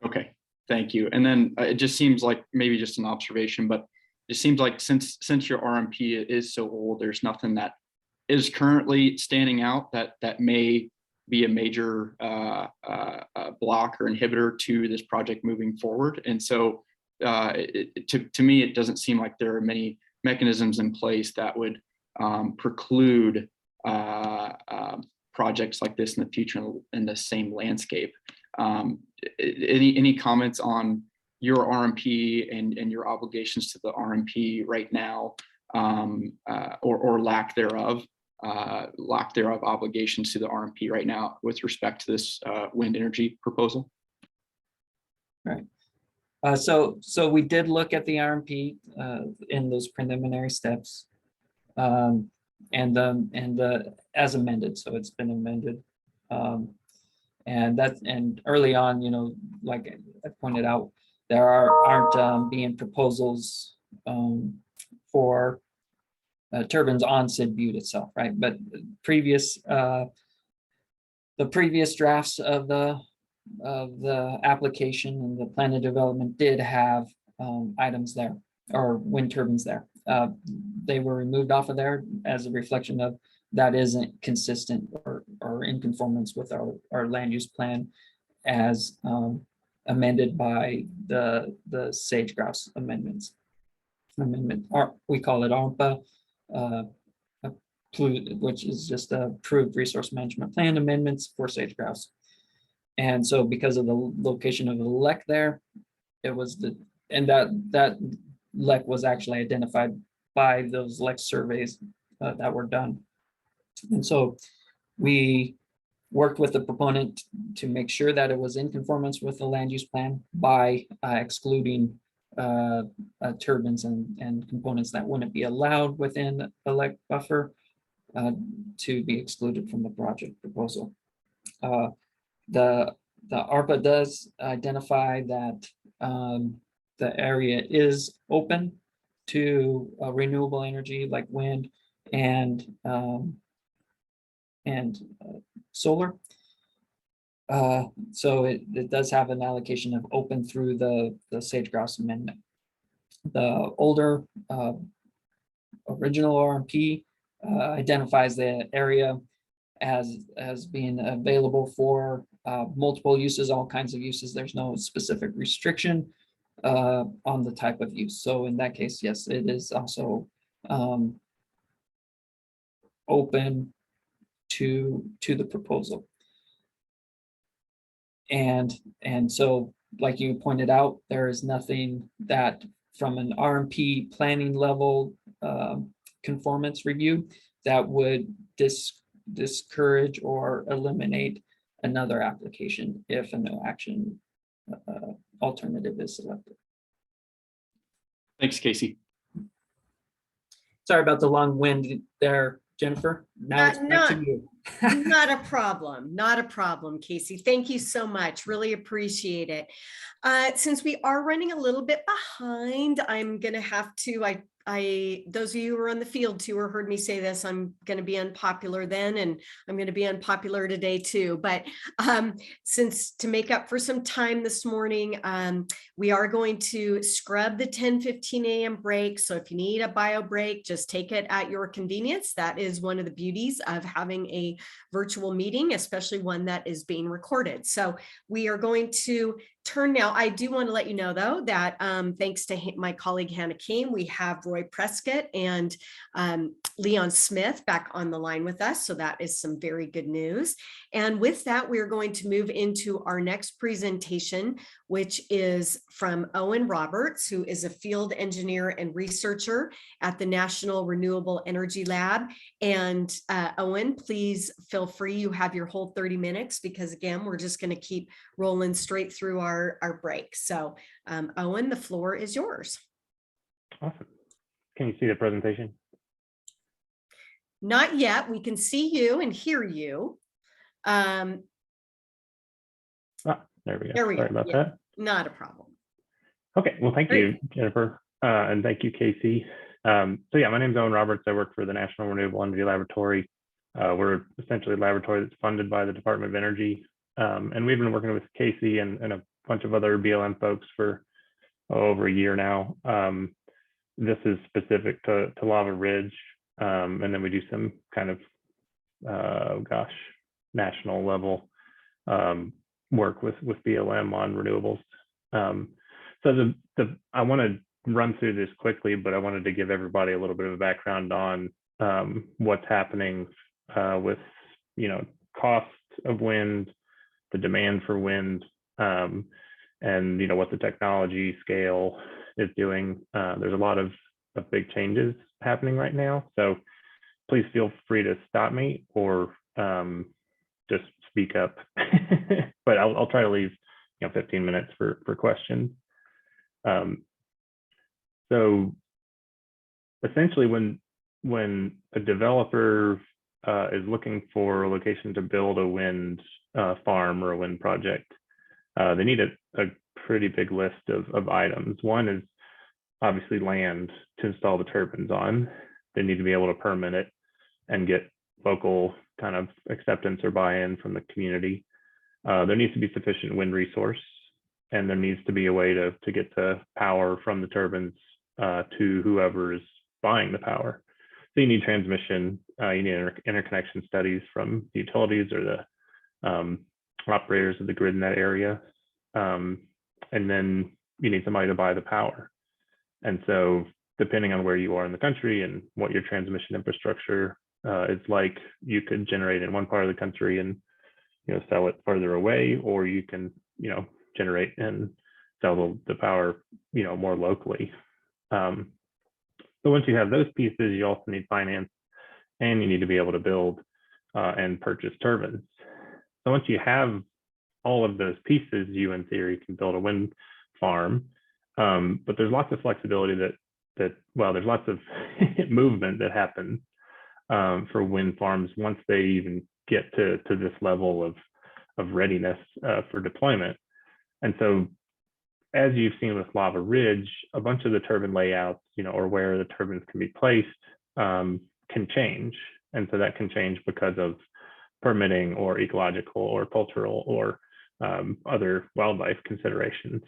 Okay, thank you. And then it just seems like maybe just an observation, but it seems like since your RMP is so old, there's nothing that is currently standing out that may be a major block or inhibitor to this project moving forward. And so to me, it doesn't seem like there are many mechanisms in place that would preclude projects like this in the future in the same landscape. Any comments on your RMP and your obligations to the RMP right now, or lack thereof obligations to the RMP right now with respect to this wind energy proposal? Right. So we did look at the RMP in those preliminary steps, and as amended. So it's been amended, and early on, like I pointed out, there aren't being proposals for turbines on Sid Butte itself, right? But the previous drafts of the application and the plan of development did have items there, or wind turbines there. They were removed off of there as a reflection of that isn't consistent or in conformance with our land use plan as amended by the sage grouse amendment, we call it ARPA which is just approved resource management plan amendments for sage grouse. And so because of the location of the lek there, it was that lek was actually identified by those lek surveys that were done. And so we worked with the proponent to make sure that it was in conformance with the land use plan by excluding turbines and components that wouldn't be allowed within the lek buffer to be excluded from the project proposal. The ARPA does identify that the area is open to renewable energy like wind and solar. So it does have an allocation of open through the sage grouse amendment. The older original RMP identifies the area as being available for multiple uses, all kinds of uses. There's no specific restriction on the type of use. So in that case, yes, it is also open to the proposal. And so, like you pointed out, there is nothing that from an RMP planning level conformance review that would discourage or eliminate another application if a no action alternative is selected. Thanks, Casey. Sorry about the long wind there, Jennifer. Now it's back to you. Not a problem. Not a problem, Casey. Thank you so much. Really appreciate it. Since we are running a little bit behind, I'm going to have to, those of you who are on the field tour heard me say this, I'm going to be unpopular then, and I'm going to be unpopular today too. But since to make up for some time this morning, we are going to scrub the 10:15 a.m. break. So if you need a bio break, just take it at your convenience. That is one of the beauties of having a virtual meeting, especially one that is being recorded. So we are going to turn now. I do want to let you know, though, that thanks to my colleague Hannah King, we have Roy Prescott and Leon Smith back on the line with us. So that is some very good news. And with that, we're going to move into our next presentation, which is from Owen Roberts, who is a field engineer and researcher at the National Renewable Energy Lab. And Owen, please feel free. You have your whole 30 minutes because, again, we're just going to keep rolling straight through our break. So Owen, the floor is yours. Awesome. Can you see the presentation? Not yet. We can see you and hear you. There we go. Sorry about that. Not a problem. Okay. Well, thank you, Jennifer. And thank you, Casey. So yeah, my name is Owen Roberts. I work for the National Renewable Energy Laboratory. We're essentially a laboratory that's funded by the Department of Energy. And we've been working with Casey and a bunch of other BLM folks for over a year now. This is specific to Lava Ridge. And then we do some kind of, national level work with BLM on renewables. So I want to run through this quickly, but I wanted to give everybody a little bit of a background on what's happening with, cost of wind, the demand for wind, and what the technology scale is doing. There's a lot of big changes happening right now, so please feel free to stop me or just speak up. But I'll try to leave 15 minutes for questions. So essentially, when a developer is looking for a location to build a wind farm or a wind project, they need a pretty big list of items. One is obviously land to install the turbines on. They need to be able to permit it and get local kind of acceptance or buy-in from the community. There needs to be sufficient wind resource, and there needs to be a way to get the power from the turbines to whoever is buying the power. So you need transmission, you need interconnection studies from the utilities or the operators of the grid in that area. And then you need somebody to buy the power. And so depending on where you are in the country and what your transmission infrastructure It's like you could generate in one part of the country and sell it further away, or you can generate and sell the power more locally. So once you have those pieces, you also need finance, and you need to be able to build and purchase turbines. So once you have all of those pieces, you in theory can build a wind farm, but there's lots of flexibility there's lots of movement that happens for wind farms once they even get to this level of readiness for deployment. And so as you've seen with Lava Ridge, a bunch of the turbine layouts, or where the turbines can be placed, can change. And so that can change because of permitting or ecological or cultural or other wildlife considerations.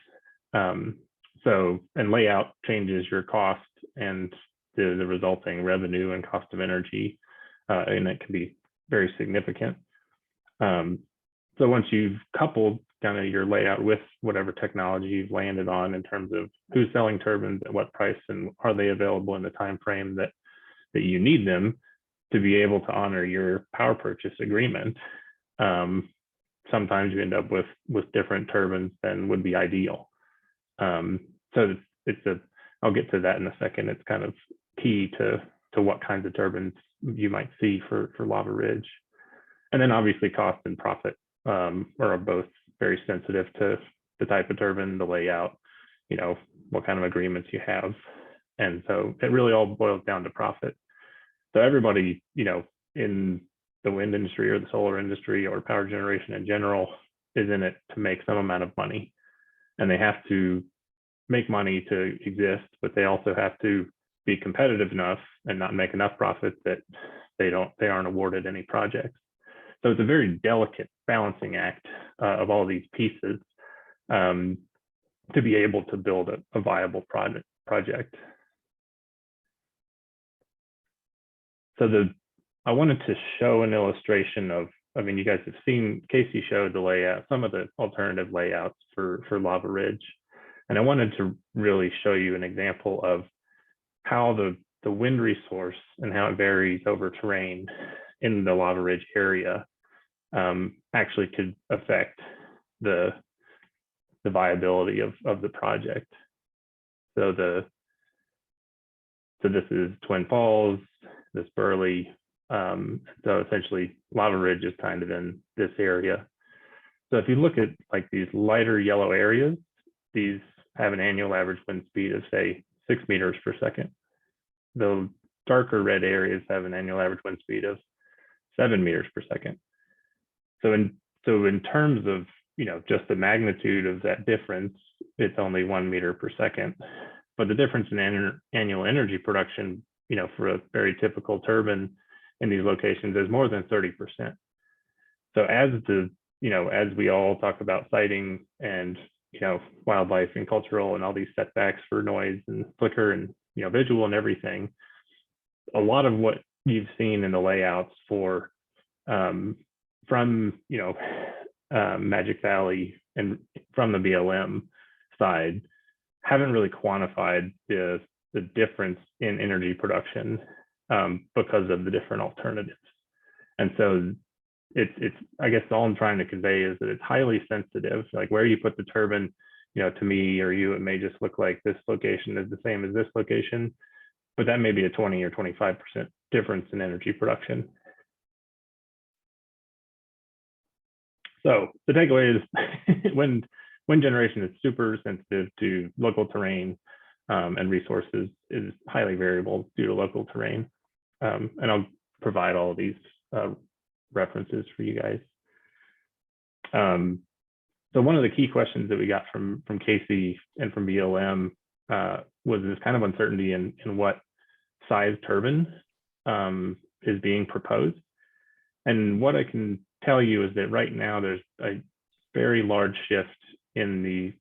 And layout changes your cost and the resulting revenue and cost of energy, and it can be very significant. So once you've coupled kind of your layout with whatever technology you've landed on in terms of who's selling turbines at what price and are they available in the time frame that you need them to be able to honor your power purchase agreement, sometimes you end up with different turbines than would be ideal. So I'll get to that in a second. It's kind of key to what kinds of turbines you might see for Lava Ridge. And then obviously cost and profit are both very sensitive to the type of turbine, the layout, what kind of agreements you have. And so it really all boils down to profit. So everybody, in the wind industry or the solar industry or power generation in general is in it to make some amount of money. And they have to make money to exist, but they also have to be competitive enough and not make enough profit that they aren't awarded any projects. So it's a very delicate balancing act of all these pieces to be able to build a viable project. So I wanted to show an illustration of, you guys have seen, Casey showed the layout, some of the alternative layouts for Lava Ridge. And I wanted to really show you an example of how the wind resource and how it varies over terrain in the Lava Ridge area actually could affect the viability of the project. So this is Twin Falls, this Burley. So essentially Lava Ridge is kind of in this area. So if you look at like these lighter yellow areas, these have an annual average wind speed of say 6 meters per second. The darker red areas have an annual average wind speed of 7 meters per second. So in terms of just the magnitude of that difference, it's only 1 meter per second. But the difference in annual energy production, for a very typical turbine in these locations is more than 30%. So as we all talk about siting and wildlife and cultural and all these setbacks for noise and flicker and visual and everything, a lot of what you've seen in the layouts for from Magic Valley and from the BLM side haven't really quantified the difference in energy production because of the different alternatives. And so it's I guess all I'm trying to convey is that it's highly sensitive. Like where you put the turbine, to me or you, it may just look like this location is the same as this location, but that may be a 20 or 25% difference in energy production. So the takeaway is wind generation is super sensitive to local terrain and resources, is highly variable due to local terrain. And I'll provide all of these references for you guys. So one of the key questions that we got from Casey and from BLM was this kind of uncertainty in what size turbine is being proposed. And what I can tell you is that right now there's a very large shift in the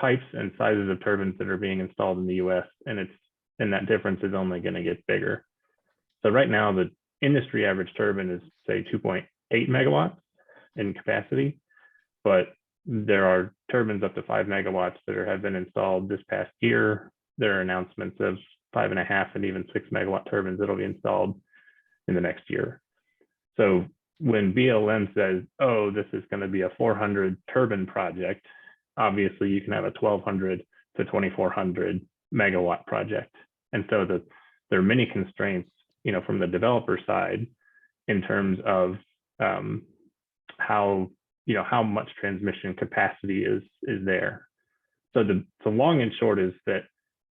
types and sizes of turbines that are being installed in the US, and that difference is only going to get bigger. So right now the industry average turbine is say 2.8 megawatts in capacity, but there are turbines up to 5 megawatts that have been installed this past year. There are announcements of 5.5 and even 6 megawatt turbines that'll be installed in the next year. So when BLM says, oh, this is going to be a 400 turbine project, obviously you can have a 1200 to 2400 megawatt project. And so there are many constraints, from the developer side in terms of how much transmission capacity is there. So the long and short is that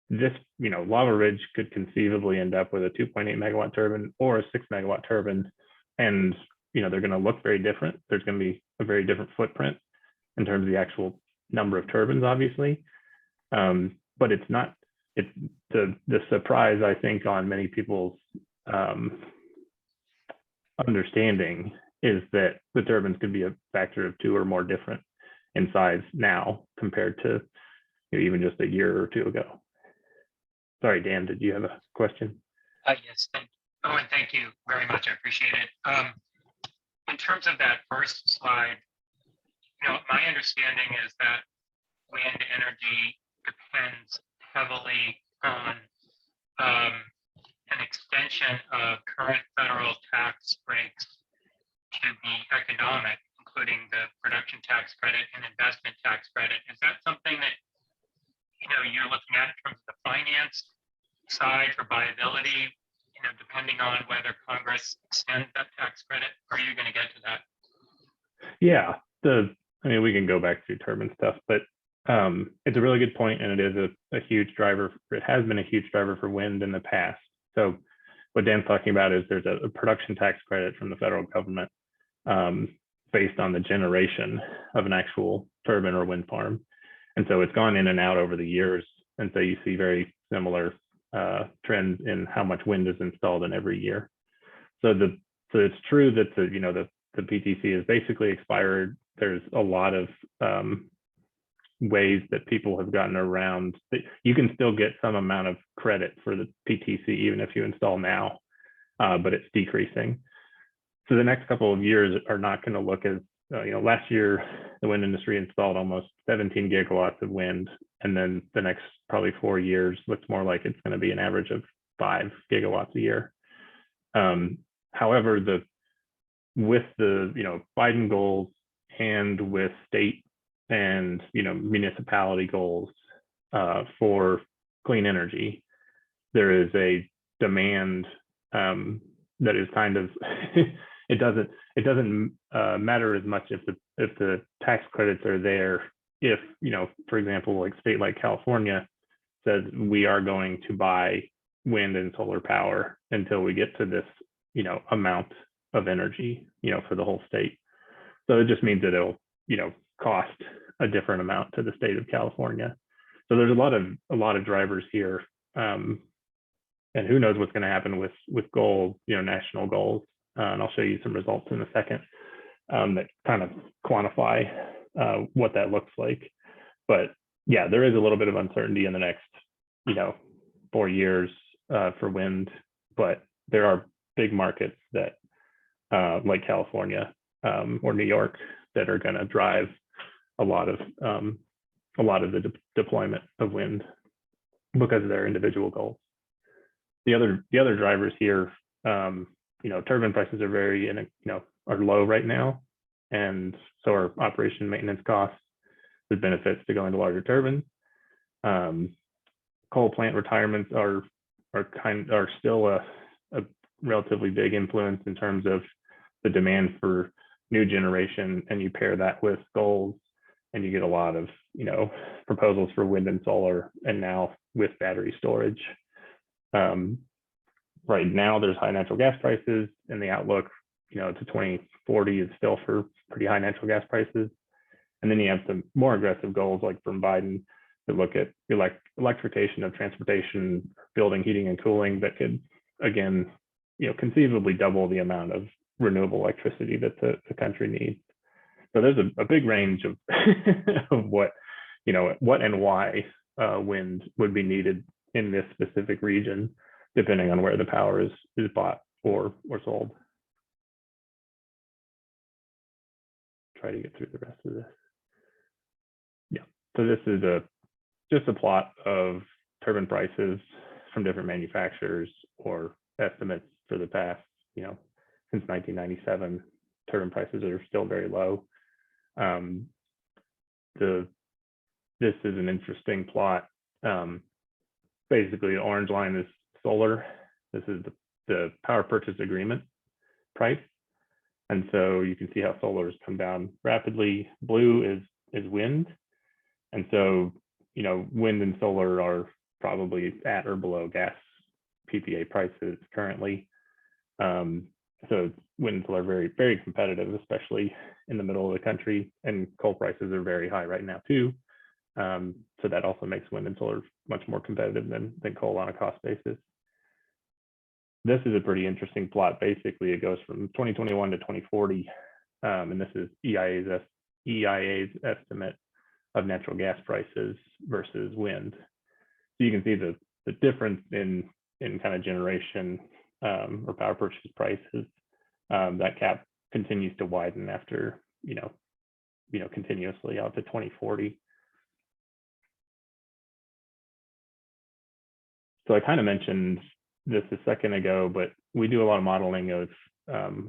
this, Lava Ridge could conceivably end up with a 2.8 megawatt turbine or a 6 megawatt turbine. And, they're going to look very different. There's going to be a very different footprint in terms of the actual number of turbines, obviously. But it's the surprise, I think, on many people's understanding is that the turbines could be a factor of 2 or more different in size now compared to even just a year or 2 ago. Sorry, Dan, did you have a question? Yes, Owen, thank you very much. I appreciate it. In terms of that first slide, my understanding is that wind energy depends heavily on an extension of current federal tax breaks to be economic, including the production tax credit and investment tax credit. Is that something that you're looking at in terms of the finance side for viability, depending on whether Congress extends that tax credit? Or are you going to get to that? Yeah, we can go back to turbine stuff, but it's a really good point, and it is a huge driver. It has been a huge driver for wind in the past. So what Dan's talking about is there's a production tax credit from the federal government based on the generation of an actual turbine or wind farm. And so it's gone in and out over the years. And so you see very similar trends in how much wind is installed in every year. So it's true that the PTC is basically expired. There's a lot of ways that people have gotten around. You can still get some amount of credit for the PTC even if you install now, but it's decreasing. So the next couple of years are not going to look as, last year the wind industry installed almost 17 gigawatts of wind, and then the next probably 4 years looks more like it's going to be an average of 5 gigawatts a year. However, with the Biden goals and with state and municipality goals for clean energy, there is a demand that is kind of it doesn't matter as much if the tax credits are there. If for example, like state like California says we are going to buy wind and solar power until we get to this amount of energy for the whole state. So it just means that it'll cost a different amount to the state of California. So there's a lot of drivers here, and who knows what's going to happen with goals, national goals. And I'll show you some results in a second that kind of quantify what that looks like. But yeah, there is a little bit of uncertainty in the next 4 years for wind, but there are big markets that like California or New York that are going to drive a lot of the deployment of wind because of their individual goals. The other drivers here, turbine prices are low right now, and so are operation and maintenance costs. There's benefits to going to larger turbines. Coal plant retirements are still a relatively big influence in terms of the demand for new generation, and you pair that with goals and you get a lot of proposals for wind and solar, and now with battery storage. Right now there's high natural gas prices, and the outlook to 2040 is still for pretty high natural gas prices. And then you have some more aggressive goals like from Biden that look at electrification of transportation, building, heating and cooling that could again conceivably double the amount of renewable electricity that the country needs. So there's a big range of of what and why wind would be needed in this specific region, depending on where the power is bought or sold. Try to get through the rest of this. Yeah, so this is just a plot of turbine prices from different manufacturers or estimates for the past since 1997, turbine prices are still very low. This is an interesting plot. Basically, the orange line is solar. This is the power purchase agreement price. And so you can see how solar has come down rapidly. Blue is wind. And so, wind and solar are probably at or below gas PPA prices currently. So wind and solar are very, very competitive, especially in the middle of the country, and coal prices are very high right now too. So that also makes wind and solar much more competitive than coal on a cost basis. This is a pretty interesting plot. Basically, it goes from 2021 to 2040, and this is EIA's estimate of natural gas prices versus wind. So you can see the difference in kind of generation or power purchase prices. That gap continues to widen after continuously out to 2040. So I kind of mentioned this a second ago, but we do a lot of modeling of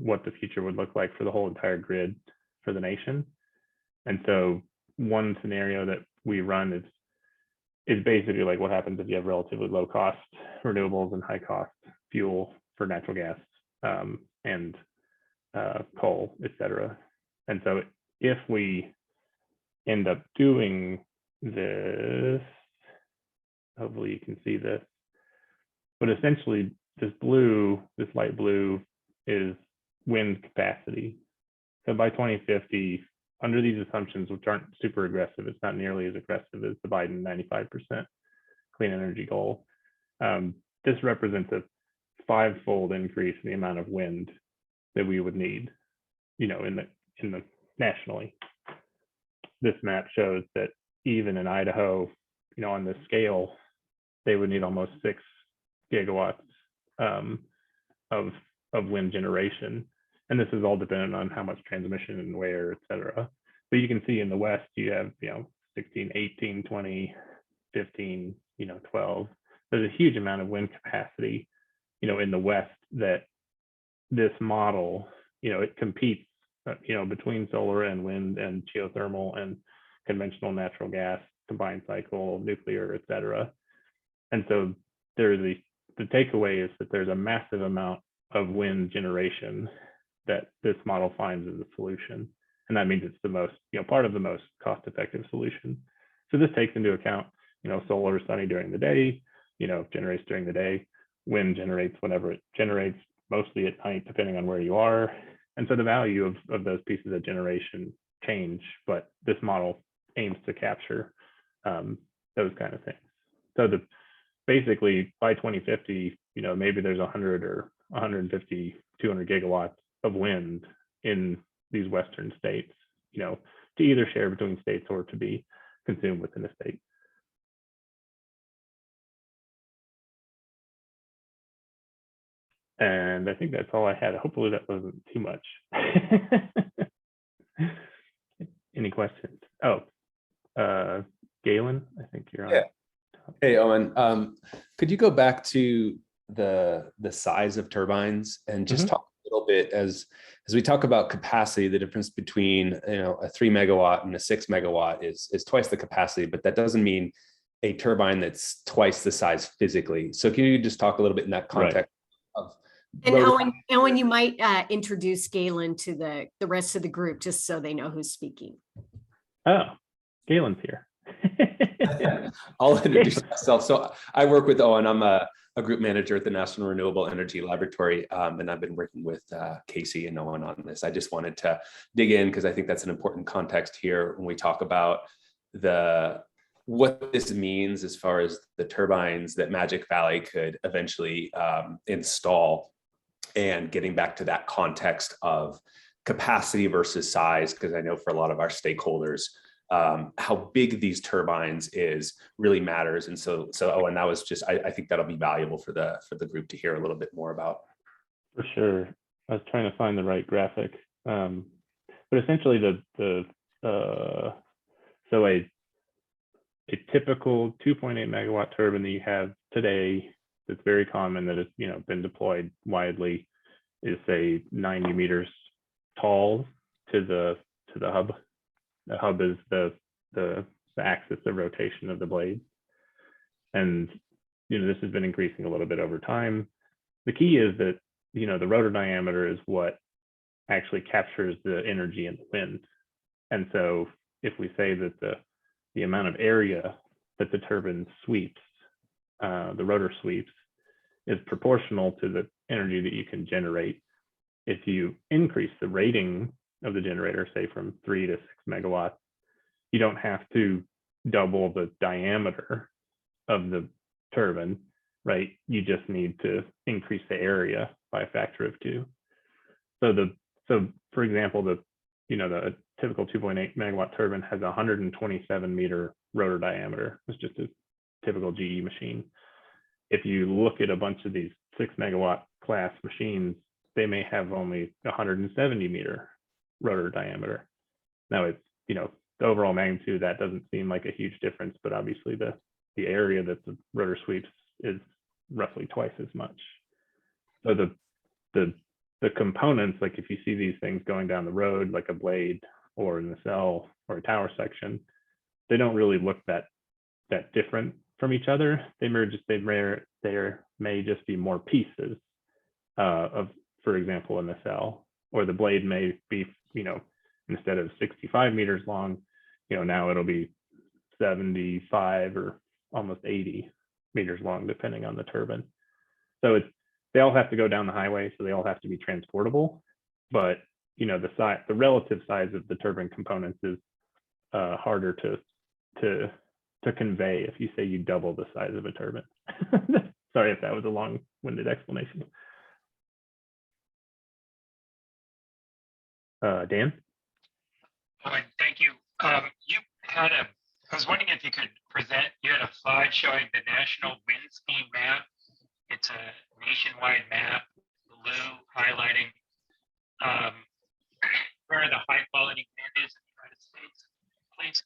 what the future would look like for the whole entire grid for the nation. And so one scenario that we run is basically like what happens if you have relatively low cost renewables and high cost fuel for natural gas and coal, et cetera. And so if we end up doing this, hopefully you can see this, but essentially this light blue is wind capacity. So by 2050, under these assumptions, which aren't super aggressive, it's not nearly as aggressive as the Biden 95% clean energy goal. This represents a 5-fold increase in the amount of wind that we would need, in the nationally. This map shows that even in Idaho, on this scale, they would need almost 6 gigawatts of wind generation. And this is all dependent on how much transmission and where, et cetera. But you can see in the West, you have, 16, 18, 20, 15, 12. There's a huge amount of wind capacity, in the West that this model, it competes, between solar and wind and geothermal and conventional natural gas, combined cycle, nuclear, et cetera. And so the takeaway is that there's a massive amount of wind generation that this model finds as a solution. And that means it's the most, part of the most cost-effective solution. So this takes into account, solar is sunny during the day, generates during the day, wind generates whenever it generates, mostly at night, depending on where you are. And so the value of those pieces of generation change, but this model aims to capture those kind of things. So basically by 2050, maybe there's 100 or 150, 200 gigawatts of wind in these Western states, to either share between states or to be consumed within a state. And I think that's all I had. Hopefully that wasn't too much. Any questions? Oh, Galen, I think you're on. Yeah. Hey, Owen, could you go back to the size of turbines and just talk a little bit as we talk about capacity, the difference between a 3 megawatt and a 6 megawatt is twice the capacity, but that doesn't mean a turbine that's twice the size physically. So can you just talk a little bit in that context of and Owen, you might introduce Galen to the rest of the group just so they know who's speaking. Oh, Galen's here. I'll introduce myself. So I work with Owen. I'm a group manager at the National Renewable Energy Laboratory, and I've been working with Casey and Owen on this. I just wanted to dig in because I think that's an important context here when we talk about what this means as far as the turbines that Magic Valley could eventually install, and getting back to that context of capacity versus size, because I know for a lot of our stakeholders, how big these turbines is really matters. And so Owen, that was just, I think that'll be valuable for the group to hear a little bit more about. For sure. I was trying to find the right graphic. But essentially so a typical 2.8 megawatt turbine that you have today, that's very common, that has been deployed widely, is say 90 meters tall to the hub. The hub is the axis of rotation of the blade. And this has been increasing a little bit over time. The key is that the rotor diameter is what actually captures the energy in the wind. And so if we say that the amount of area that the turbine sweeps, the rotor sweeps, is proportional to the energy that you can generate, if you increase the rating of the generator, say from 3 to 6 megawatts, you don't have to double the diameter of the turbine, right? You just need to increase the area by a factor of 2. So for example, the typical 2.8 megawatt turbine has a 127 meter rotor diameter. It's just a typical GE machine. If you look at a bunch of these 6 megawatt class machines, they may have only 170 meter rotor diameter. Now it's, the overall magnitude of that doesn't seem like a huge difference, but obviously the area that the rotor sweeps is roughly twice as much. So the components, like if you see these things going down the road, like a blade or a nacelle or a tower section, they don't really look that different from each other. There may just be more pieces of, for example, a nacelle, or the blade may be, instead of 65 meters long, now it'll be 75 or almost 80 meters long, depending on the turbine. So they all have to go down the highway, so they all have to be transportable. But the relative size of the turbine components is harder to convey if you say you double the size of a turbine. Sorry if that was a long-winded explanation. Dan? Owen, thank you. I was wondering if you could present, you had a slide showing the National Windscreen Map. It's a nationwide map, blue highlighting where the high quality wind is in the United States, please.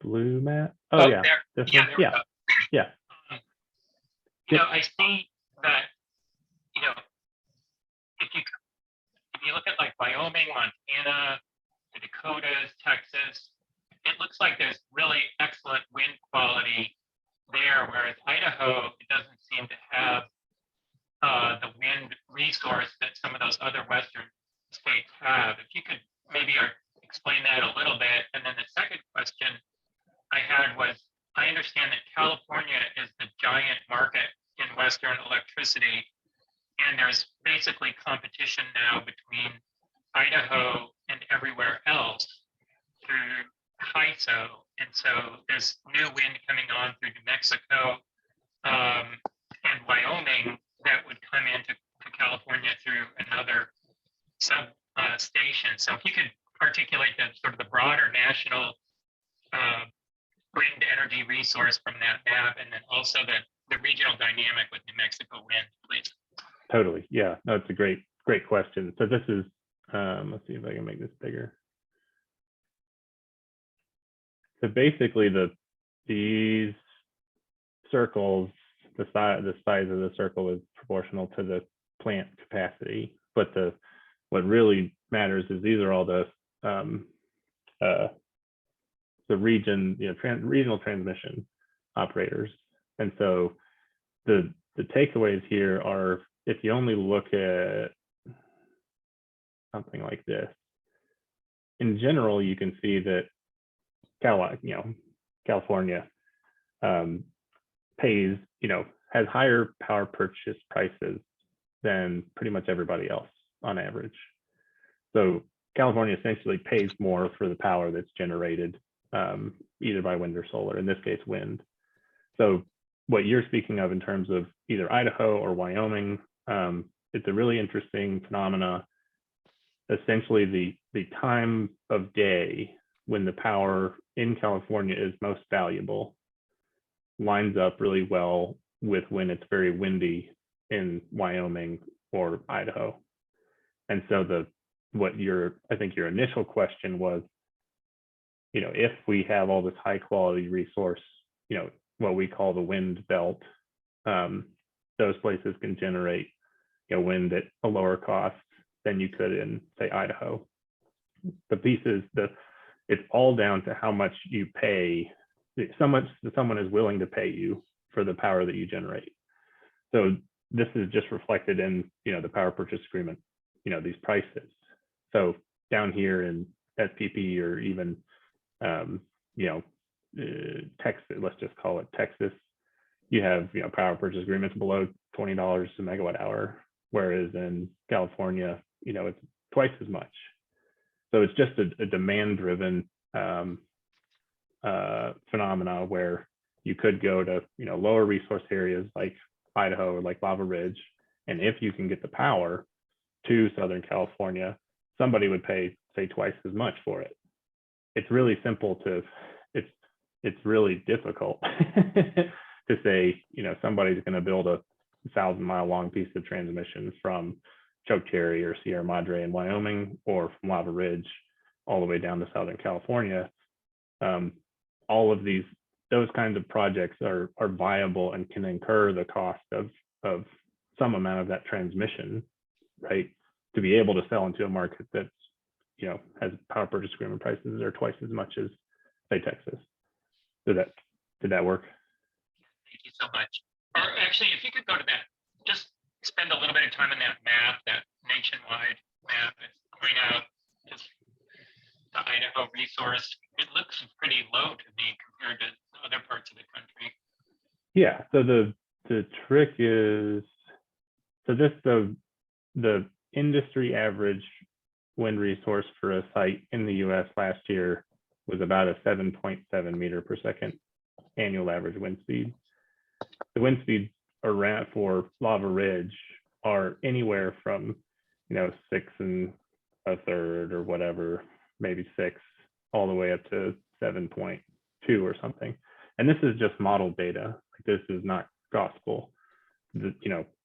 Blue map? Oh yeah. There, yeah, there we go. Yeah. I see that, if you look at like Wyoming, Montana, the Dakotas, Texas, it looks like there's really excellent wind quality there, whereas Idaho, it doesn't seem to have the wind resource that some of those other Western states have. If you could maybe explain that a little bit. And then the second question I had was, I understand that California is the giant market in Western electricity, and there's basically competition now between Idaho and everywhere else through HISO. And so there's new wind coming on through New Mexico and Wyoming that would come into California through another substation. So if you could articulate the sort of the broader national wind energy resource from that map, and then also the regional dynamic with New Mexico wind, please. Totally. Yeah, no, it's a great question. So this is, let's see if I can make this bigger. So basically these circles, the size of the circle is proportional to the plant capacity, but what really matters is these are all the region, regional transmission operators. And so the takeaways here are, if you only look at something like this, in general, you can see that California pays, has higher power purchase prices than pretty much everybody else on average. So California essentially pays more for the power that's generated either by wind or solar, in this case, wind. So what you're speaking of in terms of either Idaho or Wyoming, it's a really interesting phenomena. Essentially, the time of day when the power in California is most valuable lines up really well with when it's very windy in Wyoming or Idaho. And so I think your initial question was, if we have all this high quality resource, what we call the wind belt, those places can generate wind at a lower cost than you could in, say, Idaho. The piece is it's all down to how much you pay, someone is willing to pay you for the power that you generate. So this is just reflected in, the power purchase agreement, these prices. So down here in SPP or even, Texas, let's just call it Texas, you have, power purchase agreements below $20 a megawatt hour, whereas in California, it's twice as much. So it's just a demand-driven phenomena where you could go to, lower resource areas like Idaho or like Lava Ridge, and if you can get the power to Southern California, somebody would pay, say, twice as much for it. It's really simple to, it's really difficult to say, somebody's going to build a 1,000-mile long piece of transmission from Chokecherry or Sierra Madre in Wyoming, or from Lava Ridge all the way down to Southern California. All of those kinds of projects are viable and can incur the cost of some amount of that transmission, right? To be able to sell into a market that's, has power purchase agreement prices that are twice as much as, say, Texas. Did that work? Thank you so much. Or actually, if you could go to that, just spend a little bit of time on that map, that nationwide map. It's going out just the Idaho resource. It looks pretty low to me compared to other parts of the country. Yeah. So the trick is, so this the industry average wind resource for a site in the U.S. last year was about a 7.7 meter per second annual average wind speed. The wind speeds around for Lava Ridge are anywhere from 6 1/3 or whatever, maybe 6, all the way up to 7.2 or something. And this is just model data. Like, this is not gospel.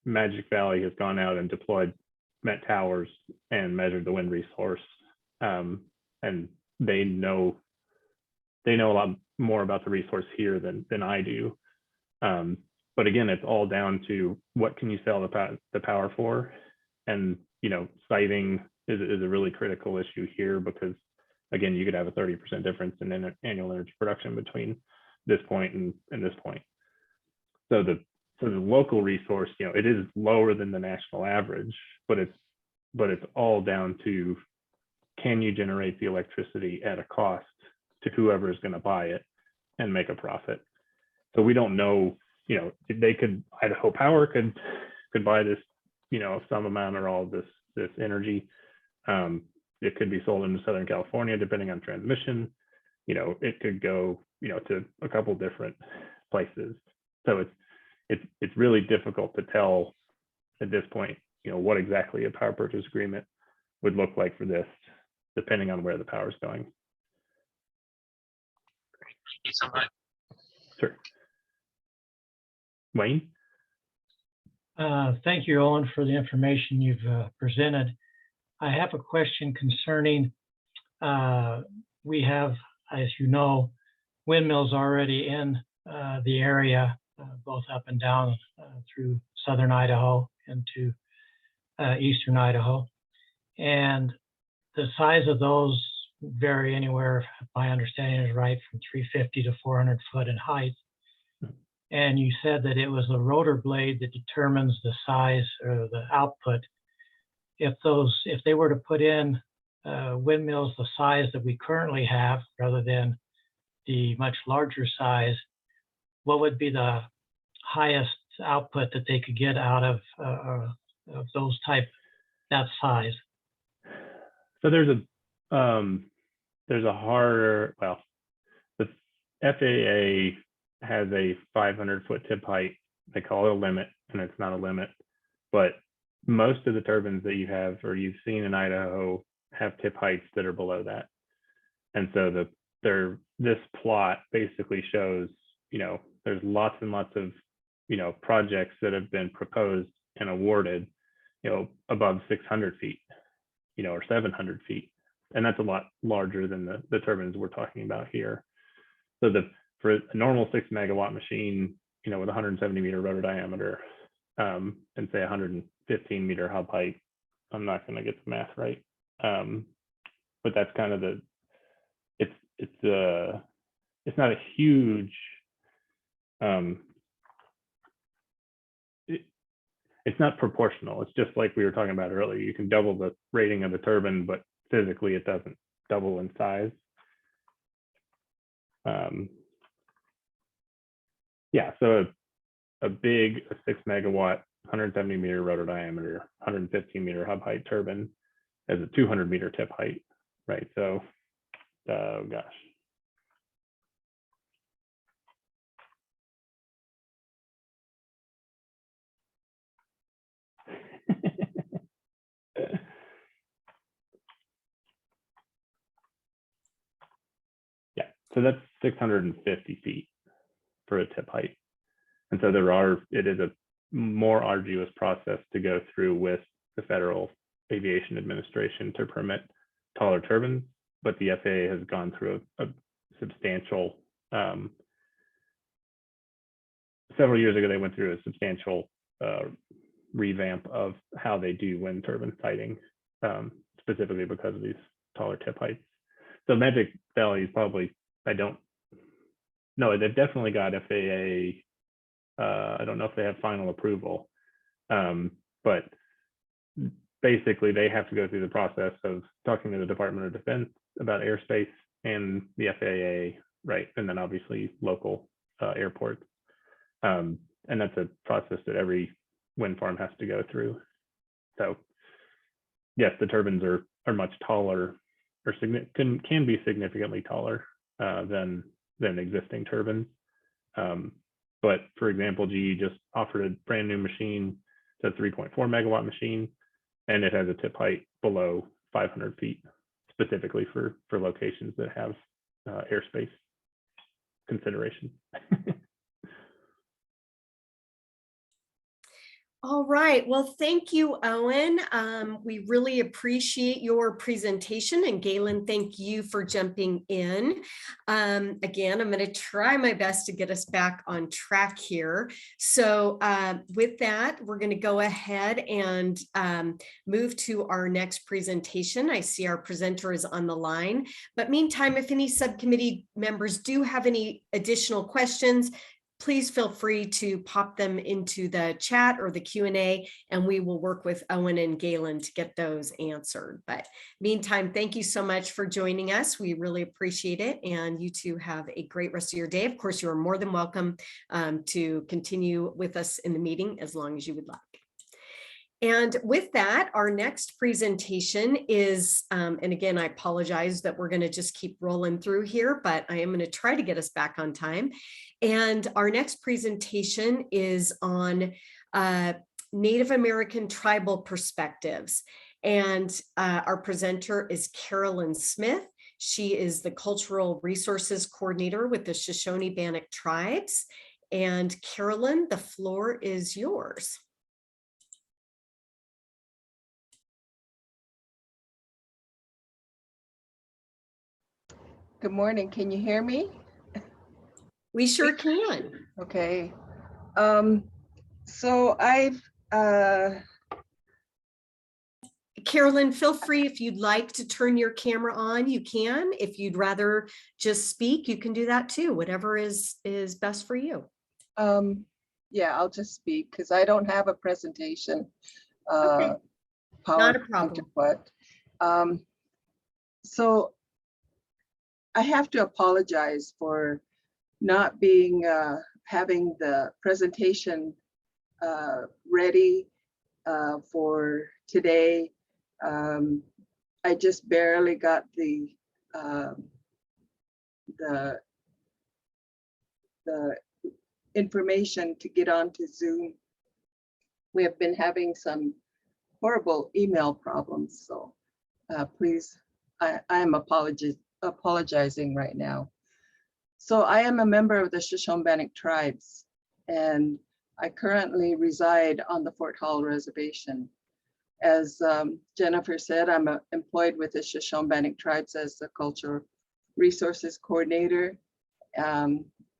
Magic Valley has gone out and deployed Met towers and measured the wind resource, and they know a lot more about the resource here than I do. But again, it's all down to what can you sell the power for, and siting is a really critical issue here, because again, you could have a 30% difference in annual energy production between this point and this point. So the local resource, it is lower than the national average, but it's all down to, can you generate the electricity at a cost to whoever is going to buy it and make a profit? So we don't know, Idaho Power could buy this, some amount or all of this energy. It could be sold into Southern California, depending on transmission. It could go, to a couple different places. So it's really difficult to tell at this point, what exactly a power purchase agreement would look like for this, depending on where the power is going. Great. Thank you so much. Sure. Wayne? Thank you, Owen, for the information you've presented. I have a question concerning, we have, as you know, windmills already in the area, both up and down through southern Idaho into eastern Idaho. And the size of those vary anywhere, if my understanding is right, from 350 to 400 foot in height. And you said that it was the rotor blade that determines the size or the output. If they were to put in windmills the size that we currently have, rather than the much larger size, what would be the highest output that they could get out of those that size? So there's a harder, well, the FAA has a 500-foot tip height. They call it a limit, and it's not a limit. But most of the turbines that you have, or you've seen in Idaho, have tip heights that are below that. And so this plot basically shows, there's lots and lots of, projects that have been proposed and awarded, above 600 feet, or 700 feet. And that's a lot larger than the turbines we're talking about here. So for a normal 6 megawatt machine, with 170 meter rotor diameter, and say 150 15-meter hub height. I'm not going to get the math right, but that's kind of the. It's not a huge. It's not proportional. It's just like we were talking about earlier. You can double the rating of the turbine, but physically it doesn't double in size. Yeah, so a big 6 megawatt, 170 meter rotor diameter, 115 meter hub height turbine has a 200 meter tip height, right? So, oh gosh. Yeah, so that's 650 feet for a tip height. And so it is a more arduous process to go through with the Federal Aviation Administration to permit taller turbines, but the FAA has gone through a substantial, several years ago, they went through a substantial revamp of how they do wind turbine siting, specifically because of these taller tip heights. So Magic Valley is probably, no, they've definitely got FAA, I don't know if they have final approval, but basically they have to go through the process of talking to the Department of Defense about airspace and the FAA, right? And then obviously local airports. And that's a process that every wind farm has to go through. So yes, the turbines are much taller, or can be significantly taller than existing turbines. But for example, GE just offered a brand new machine, it's a 3.4 megawatt machine, and it has a tip height below 500 feet, specifically for locations that have airspace considerations. All right. Well, thank you, Owen. We really appreciate your presentation, and Galen, thank you for jumping in. Again, I'm going to try my best to get us back on track here. So with that, we're going to go ahead and move to our next presentation. I see our presenter is on the line, but meantime, if any subcommittee members do have any additional questions, please feel free to pop them into the chat or the Q&A, and we will work with Owen and Galen to get those answered. But meantime, thank you so much for joining us. We really appreciate it. And you two have a great rest of your day. Of course, you are more than welcome to continue with us in the meeting as long as you would like. And with that, our next presentation is, and again, I apologize that we're going to just keep rolling through here, but I am going to try to get us back on time. And our next presentation is on Native American tribal perspectives. And our presenter is Carolyn Smith. She is the Cultural Resources Coordinator with the Shoshone-Bannock Tribes. And Carolyn, the floor is yours. Good morning. Can you hear me? We sure can. Okay. So I've Carolyn, feel free if you'd like to turn your camera on, you can. If you'd rather just speak, you can do that too. Whatever is best for you. Yeah, I'll just speak because I don't have a presentation. Okay. Not a problem. But so I have to apologize for not being having the presentation ready for today. I just barely got the information to get onto Zoom. We have been having some horrible email problems, so please, I am apologizing right now. So I am a member of the Shoshone-Bannock Tribes, and I currently reside on the Fort Hall Reservation. As Jennifer said, I'm employed with the Shoshone-Bannock Tribes as the Cultural Resources Coordinator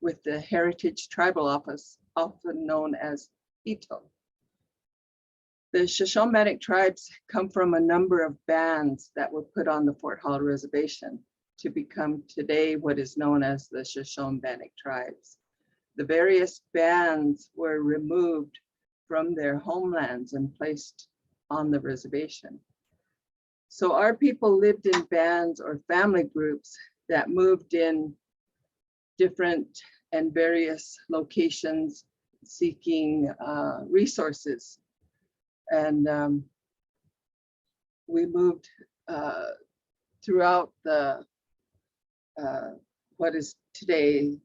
with the Heritage Tribal Office, often known as HITO. The Shoshone tribes come from a number of bands that were put on the Fort Hall Reservation to become today what is known as the Shoshone tribes. The various bands were removed from their homelands and placed on the reservation. So our people lived in bands or family groups that moved in different and various locations seeking resources. And we moved throughout the what is today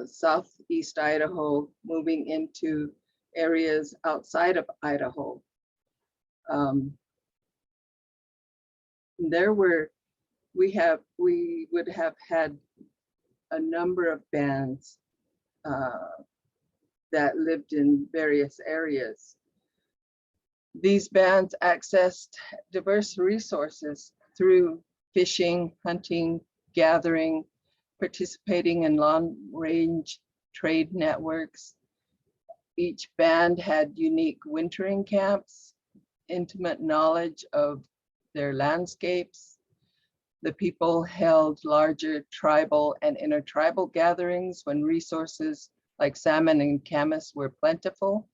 southeast Idaho, moving into areas outside of Idaho. We would have had a number of bands that lived in various areas. These bands accessed diverse resources through fishing, hunting, gathering, participating in long-range trade networks. Each band had unique wintering camps, intimate knowledge of their landscapes. The people held larger tribal and intertribal gatherings when resources like salmon and camas were plentiful.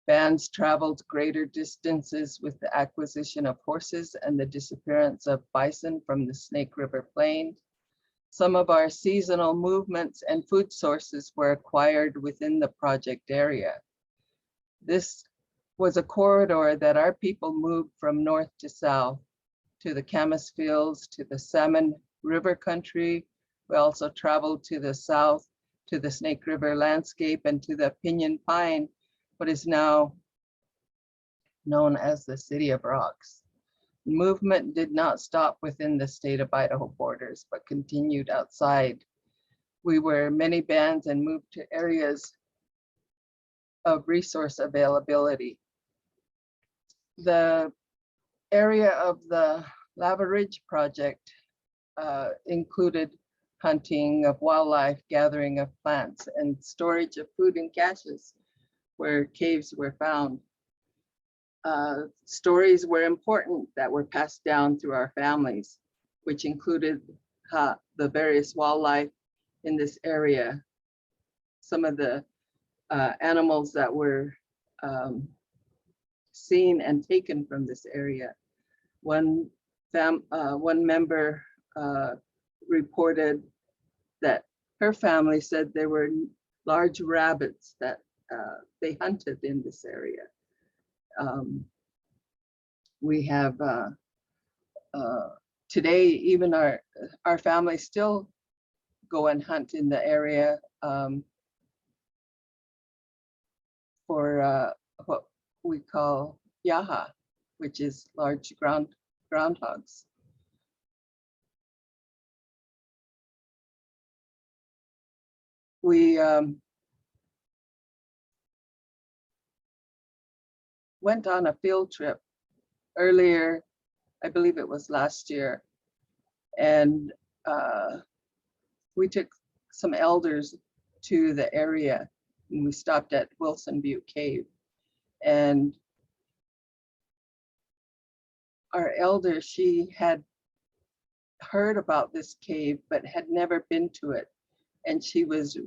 Bands traveled greater distances with the acquisition of horses and the disappearance of bison from the Snake River Plain. Some of our seasonal movements and food sources were acquired within the project area. This was a corridor that our people moved from north to south, to the camas fields, to the Salmon River country. We also traveled to the south, to the Snake River landscape, and to the Pinyon Pine, what is now known as the City of Rocks. Movement did not stop within the state of Idaho borders, but continued outside. We were many bands and moved to areas of resource availability. The area of the Lava Ridge project included hunting of wildlife, gathering of plants, and storage of food in caches where caves were found. Stories were important that were passed down through our families, which included the various wildlife in this area. Some of the animals that were seen and taken from this area. One member reported that her family said there were large rabbits that they hunted in this area. We have today, even our family still go and hunt in the area for what we call yaha, which is large groundhogs. We went on a field trip earlier, I believe it was last year, and we took some elders to the area, and we stopped at Wilson Butte Cave. And our elder, she had heard about this cave, but had never been to it. And she was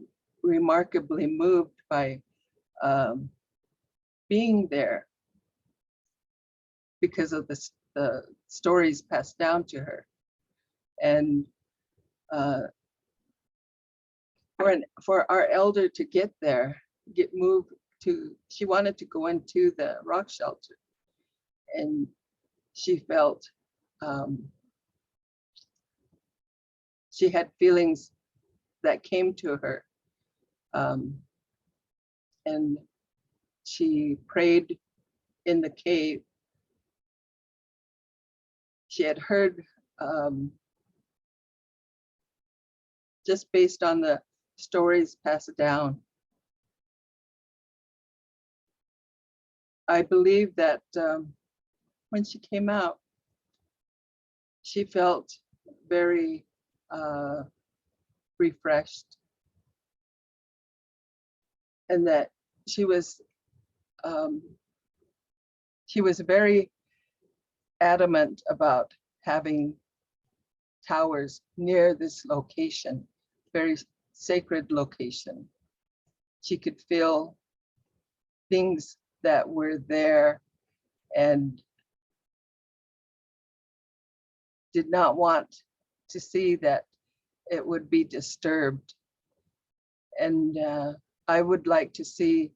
remarkably moved by being there because of the stories passed down to her. And for our elder to get there, moved to, she wanted to go into the rock shelter. And she felt she had feelings that came to her. And she prayed in the cave. She had heard, just based on the stories passed down, I believe that when she came out, she felt very refreshed, and that she was she was very adamant about having towers near this location, very sacred location. She could feel things that were there and did not want to see that it would be disturbed. And I would like to see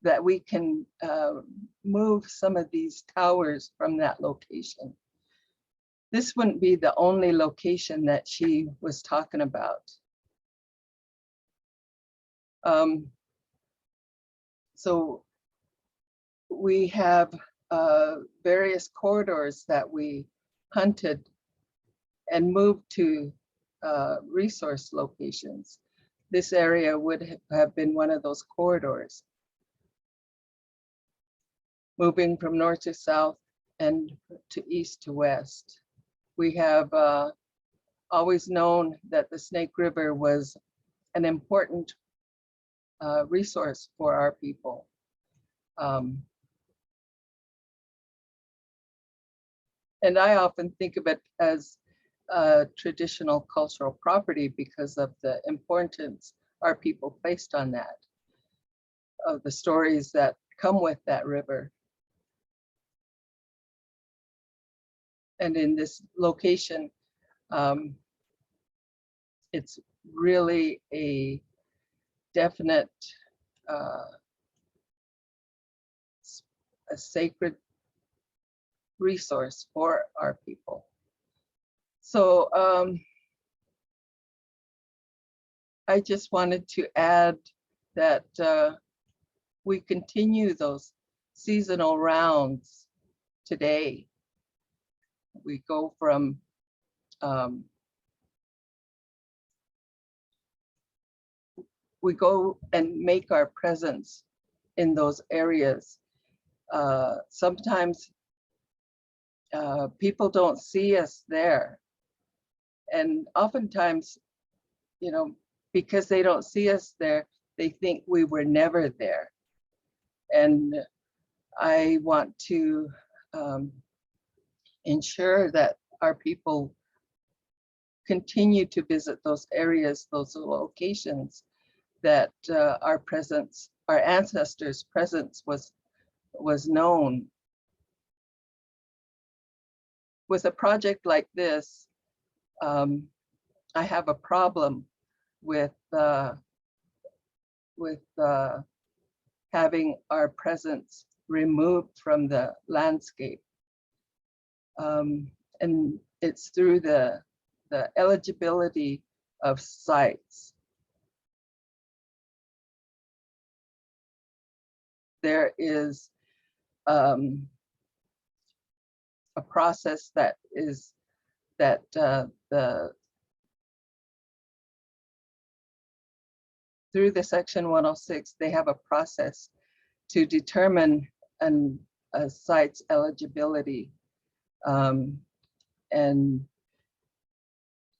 that we can move some of these towers from that location. This wouldn't be the only location that she was talking about. So we have various corridors that we hunted and moved to resource locations. This area would have been one of those corridors, moving from north to south and to east to west. We have always known that the Snake River was an important resource for our people. And I often think of it as traditional cultural property because of the importance our people placed on that, of the stories that come with that river. And in this location, it's really a definite, a sacred resource for our people. So I just wanted to add that we continue those seasonal rounds today. We go from we go and make our presence in those areas. Sometimes people don't see us there. And oftentimes, you know, because they don't see us there, they think we were never there. And I want to ensure that our people continue to visit those areas, those locations that our presence, our ancestors' presence was known. With a project like this, I have a problem with having our presence removed from the landscape. And it's through the eligibility of sites. There is a process that is through the Section 106, they have a process to determine a site's eligibility. And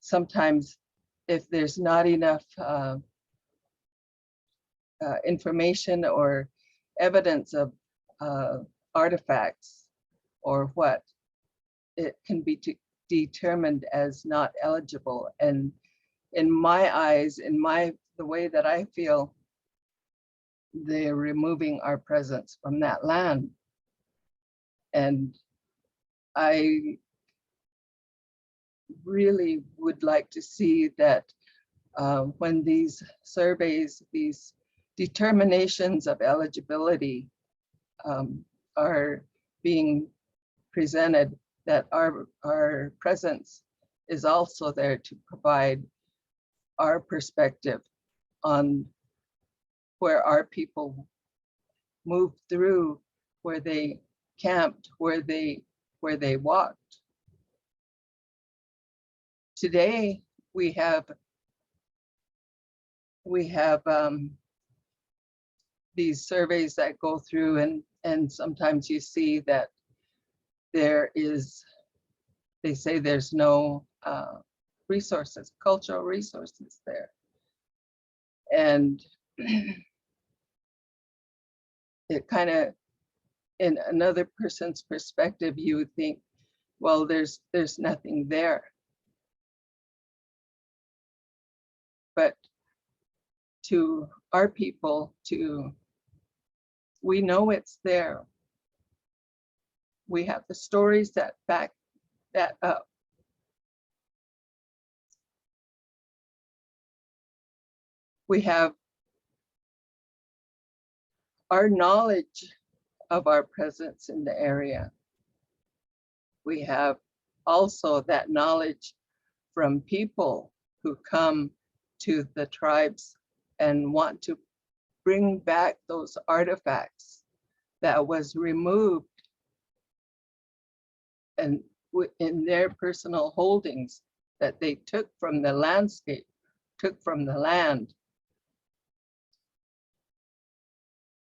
sometimes if there's not enough information or evidence of artifacts or what, it can be determined as not eligible. And in my eyes, the way that I feel, they're removing our presence from that land. And I really would like to see that when these surveys, these determinations of eligibility are being presented, that our presence is also there to provide our perspective on where our people moved through, where they camped, where they walked. Today we have these surveys that go through, and sometimes you see that there is, they say there's no resources, cultural resources there. And it kind of, in another person's perspective, you would think, well, there's nothing there. But to our people, we know it's there. We have the stories that back that up. We have our knowledge of our presence in the area. We have also that knowledge from people who come to the tribes and want to bring back those artifacts that was removed and in their personal holdings that they took from the landscape, took from the land.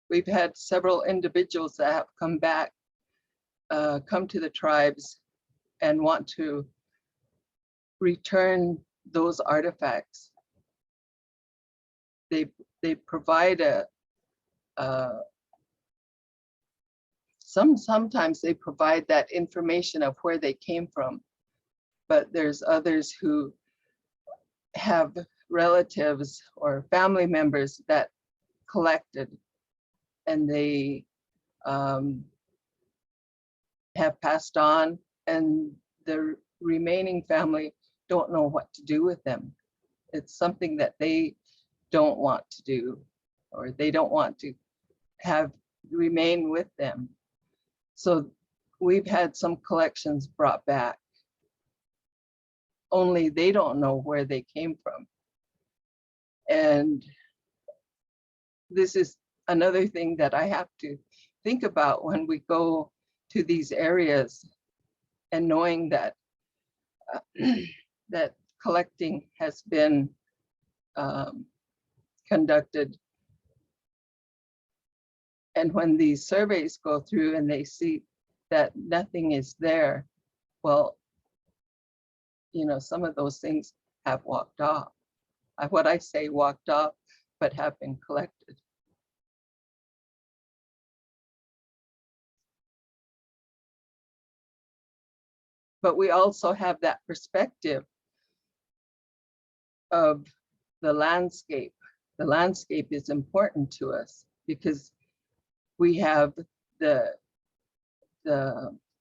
We've had several individuals that have come back, come to the tribes and want to return those artifacts. They provide sometimes they provide that information of where they came from, but there's others who have relatives or family members that collected, and they have passed on, and the remaining family don't know what to do with them. It's something that they don't want to do, or they don't want to have remain with them. So we've had some collections brought back, only they don't know where they came from. And this is another thing that I have to think about when we go to these areas, and knowing that that collecting has been conducted. And when these surveys go through and they see that nothing is there, well, you know, some of those things have walked off. What I say walked off, but have been collected. But we also have that perspective of the landscape. The landscape is important to us because we have the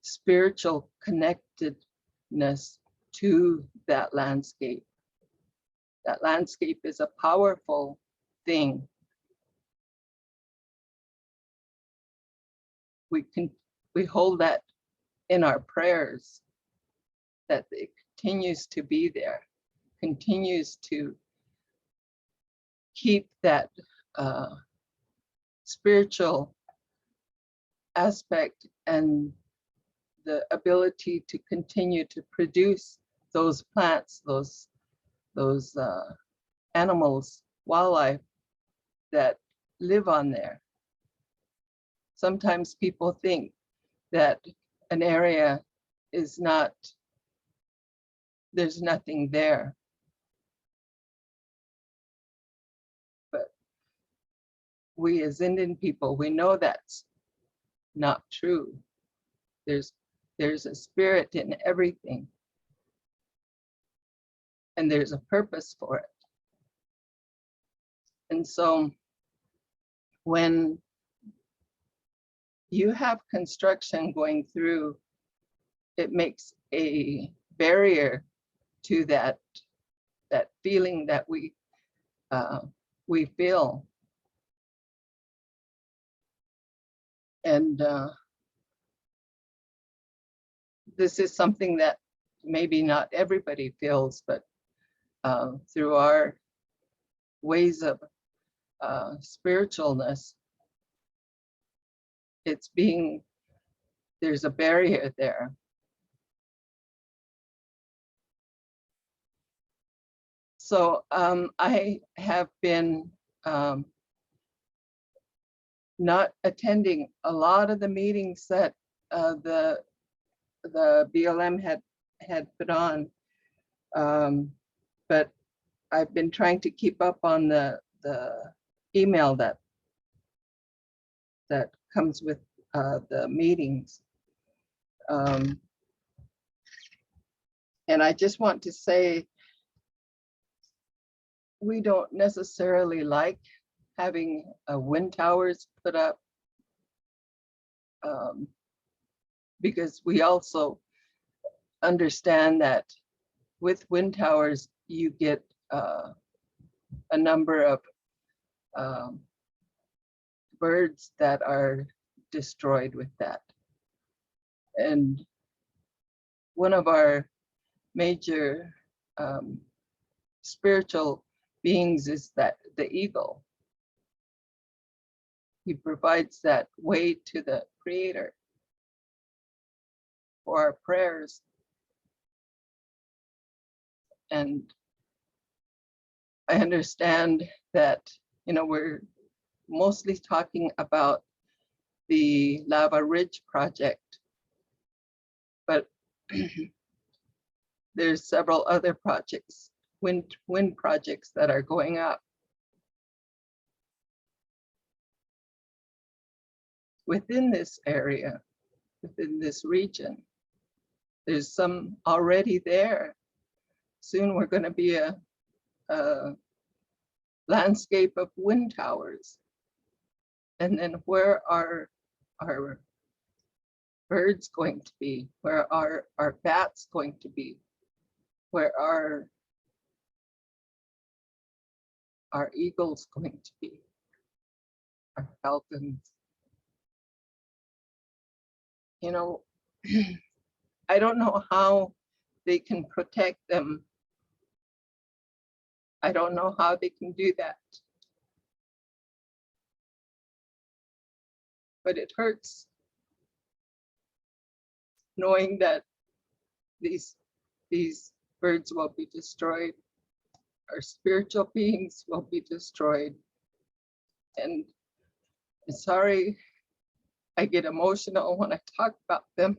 spiritual connectedness to that landscape. That landscape is a powerful thing. We hold that in our prayers, that it continues to be there, continues to keep that spiritual aspect and the ability to continue to produce those plants, those animals, wildlife that live on there. Sometimes people think that an area is not, there's nothing there. But we as Indian people, we know that's not true. There's a spirit in everything. And there's a purpose for it. And so when you have construction going through, it makes a barrier to that feeling that we feel. And this is something that maybe not everybody feels, but through our ways of spiritualness, there's a barrier there. So I have been not attending a lot of the meetings that the BLM had put on, but I've been trying to keep up on the email that that comes with the meetings. And I just want to say, we don't necessarily like having wind towers put up, because we also understand that with wind towers, you get a number of birds that are destroyed with that. And one of our major spiritual beings is that the eagle. He provides that way to the Creator for our prayers. And I understand that, you know, we're mostly talking about the Lava Ridge project, but there's several other projects, wind projects that are going up. Within this area, within this region, there's some already there. Soon we're going to be a landscape of wind towers. And then where are our birds going to be? Where are our bats going to be? Where are our eagles going to be? Our falcons? You know, I don't know how they can protect them. I don't know how they can do that. But it hurts knowing that these birds will be destroyed. Our spiritual beings will be destroyed. And I'm sorry, I get emotional when I talk about them,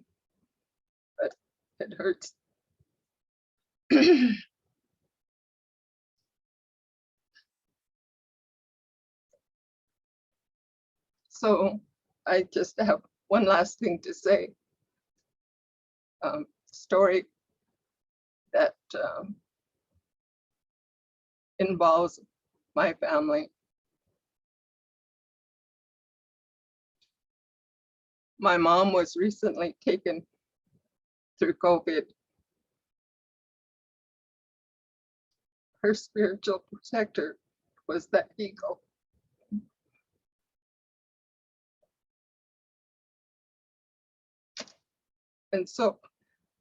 but it hurts. So I just have one last thing to say. Story that involves my family. My mom was recently taken through COVID. Her spiritual protector was that eagle. And so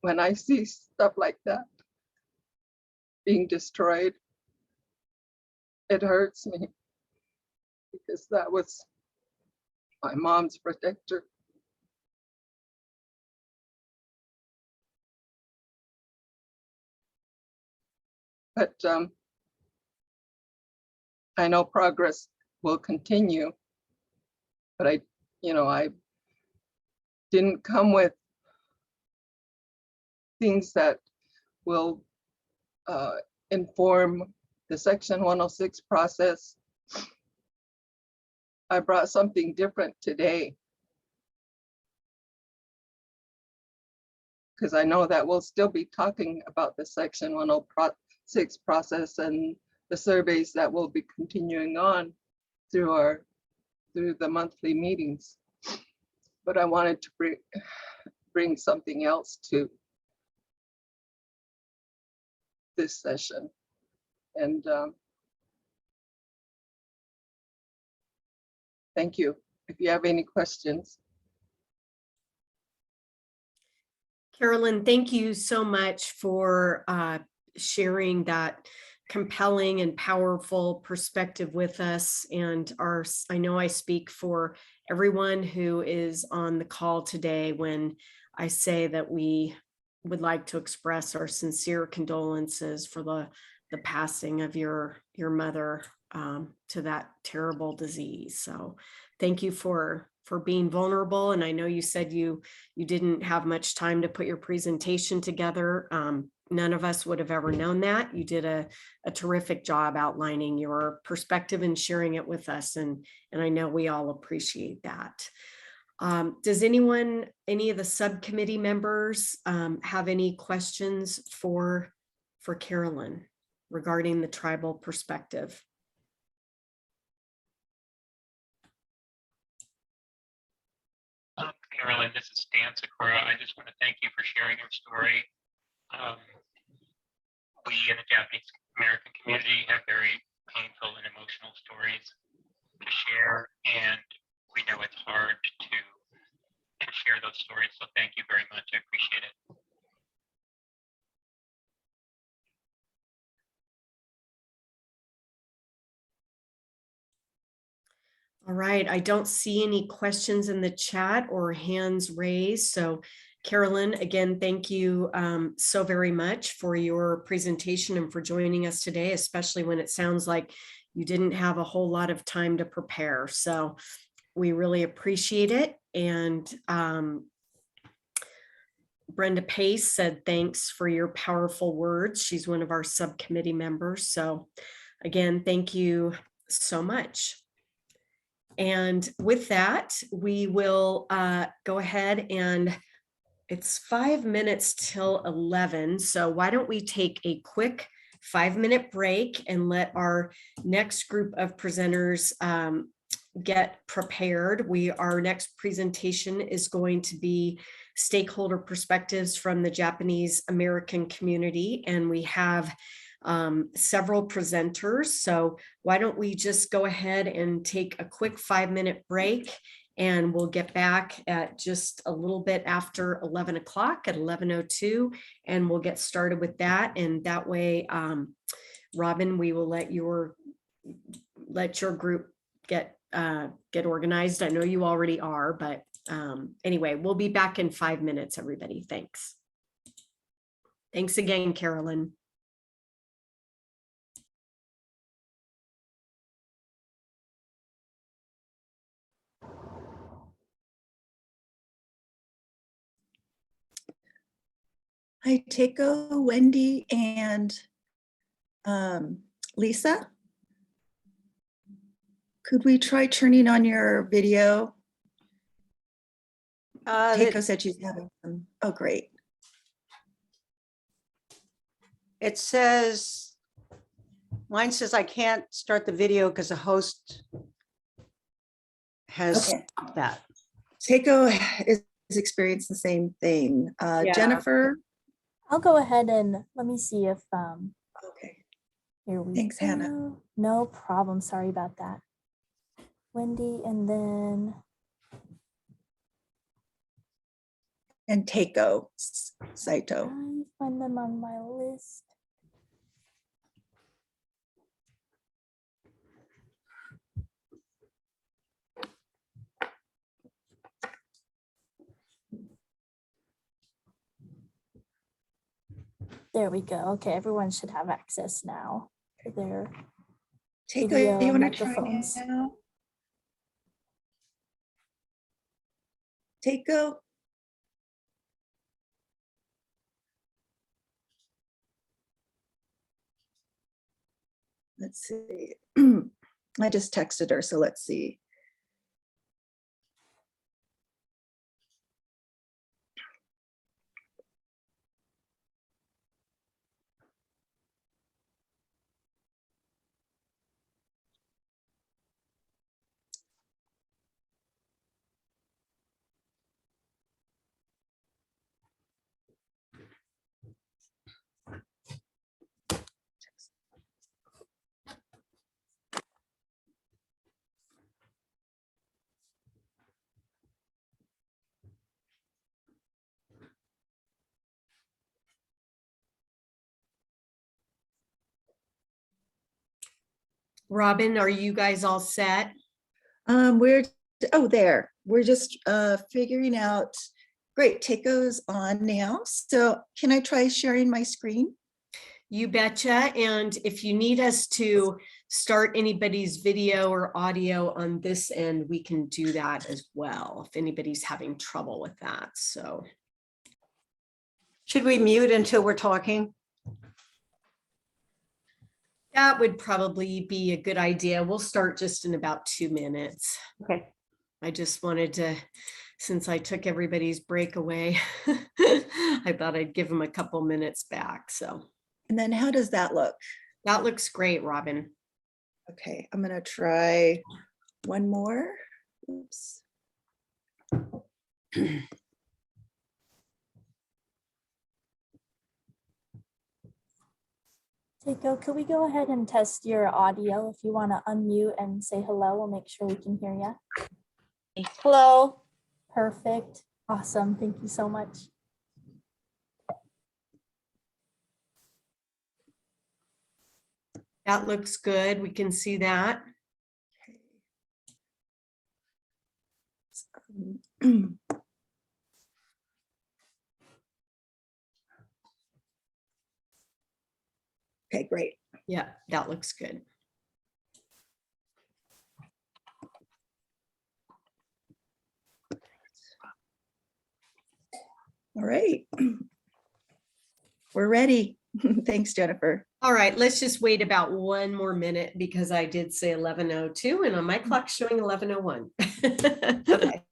when I see stuff like that being destroyed, it hurts me because that was my mom's protector. But I know progress will continue, but I didn't come with things that will inform the Section 106 process. I brought something different today because I know that we'll still be talking about the Section 106 process and the surveys that will be continuing on through the monthly meetings. But I wanted to bring something else to this session. And thank you. If you have any questions. Carolyn, thank you so much for sharing that compelling and powerful perspective with us. And I know I speak for everyone who is on the call today when I say that we would like to express our sincere condolences for the passing of your mother to that terrible disease. So thank you for being vulnerable. And I know you said you didn't have much time to put your presentation together, none of us would have ever known that. You did a terrific job outlining your perspective and sharing it with us. And I know we all appreciate that. Does anyone, any of the subcommittee members have any questions for Carolyn regarding the tribal perspective? Carolyn, this is Stan Sakura. I just want to thank you for sharing your story. We in the Japanese American community have very painful and emotional stories to share, and we know it's hard to share those stories. So thank you very much. I appreciate it. All right, I don't see any questions in the chat or hands raised. So Carolyn, again, thank you so very much for your presentation and for joining us today, especially when it sounds like you didn't have a whole lot of time to prepare. So we really appreciate it. And Brenda Pace said, thanks for your powerful words. She's one of our subcommittee members. So again, thank you so much. And with that, we will go ahead, and it's 5 minutes till 11. So why don't we take a quick 5-minute break and let our next group of presenters get prepared. Our next presentation is going to be stakeholder perspectives from the Japanese American community, and we have several presenters. So why don't we just go ahead and take a quick 5-minute break, and we'll get back at just a little bit after 11 o'clock at 11:02, and we'll get started with that. And that way, Robin, we will let your group get organized. I know you already are, but anyway, we'll be back in 5 minutes, everybody. Thanks. Thanks again, Carolyn. Hi, Takeo, Wendy, and Lisa. Could we try turning on your video? Takeo said she's having some. Oh, great. It says, mine says I can't start the video because the host has stopped that. Takeo is experiencing the same thing. Yeah. Jennifer? I'll go ahead and let me see if okay. Here we Thanks, go. Hannah. No problem. Sorry about that. Wendy, and then Takeo Saito. I find them on my list. There we go. Okay, everyone should have access now to their Takeo, you want to try microphones. now? Takeo? Let's see. I just texted her, so let's see. Robin, are you guys all set? We're there. We're just figuring out. Great, Takeo's on now. So can I try sharing my screen? You betcha. And if you need us to start anybody's video or audio on this end, we can do that as well if anybody's having trouble with that. So should we mute until we're talking? That would probably be a good idea. We'll start just in about 2 minutes. Okay. I just wanted to, since I took everybody's break away, I thought I'd give them a couple minutes back. So. And then how does that look? That looks great, Robin. Okay, I'm gonna try one more. Oops. Takeo, could we go ahead and test your audio? If you want to unmute and say hello, we'll make sure we can hear you. Hello. Perfect. Awesome. Thank you so much. That looks good. We can see that. Okay, great. Yeah, that looks good. All right. We're ready. Thanks, Jennifer. All right, let's just wait about 1 more minute because I did say 11:02 and on my clock showing 11:01. Okay.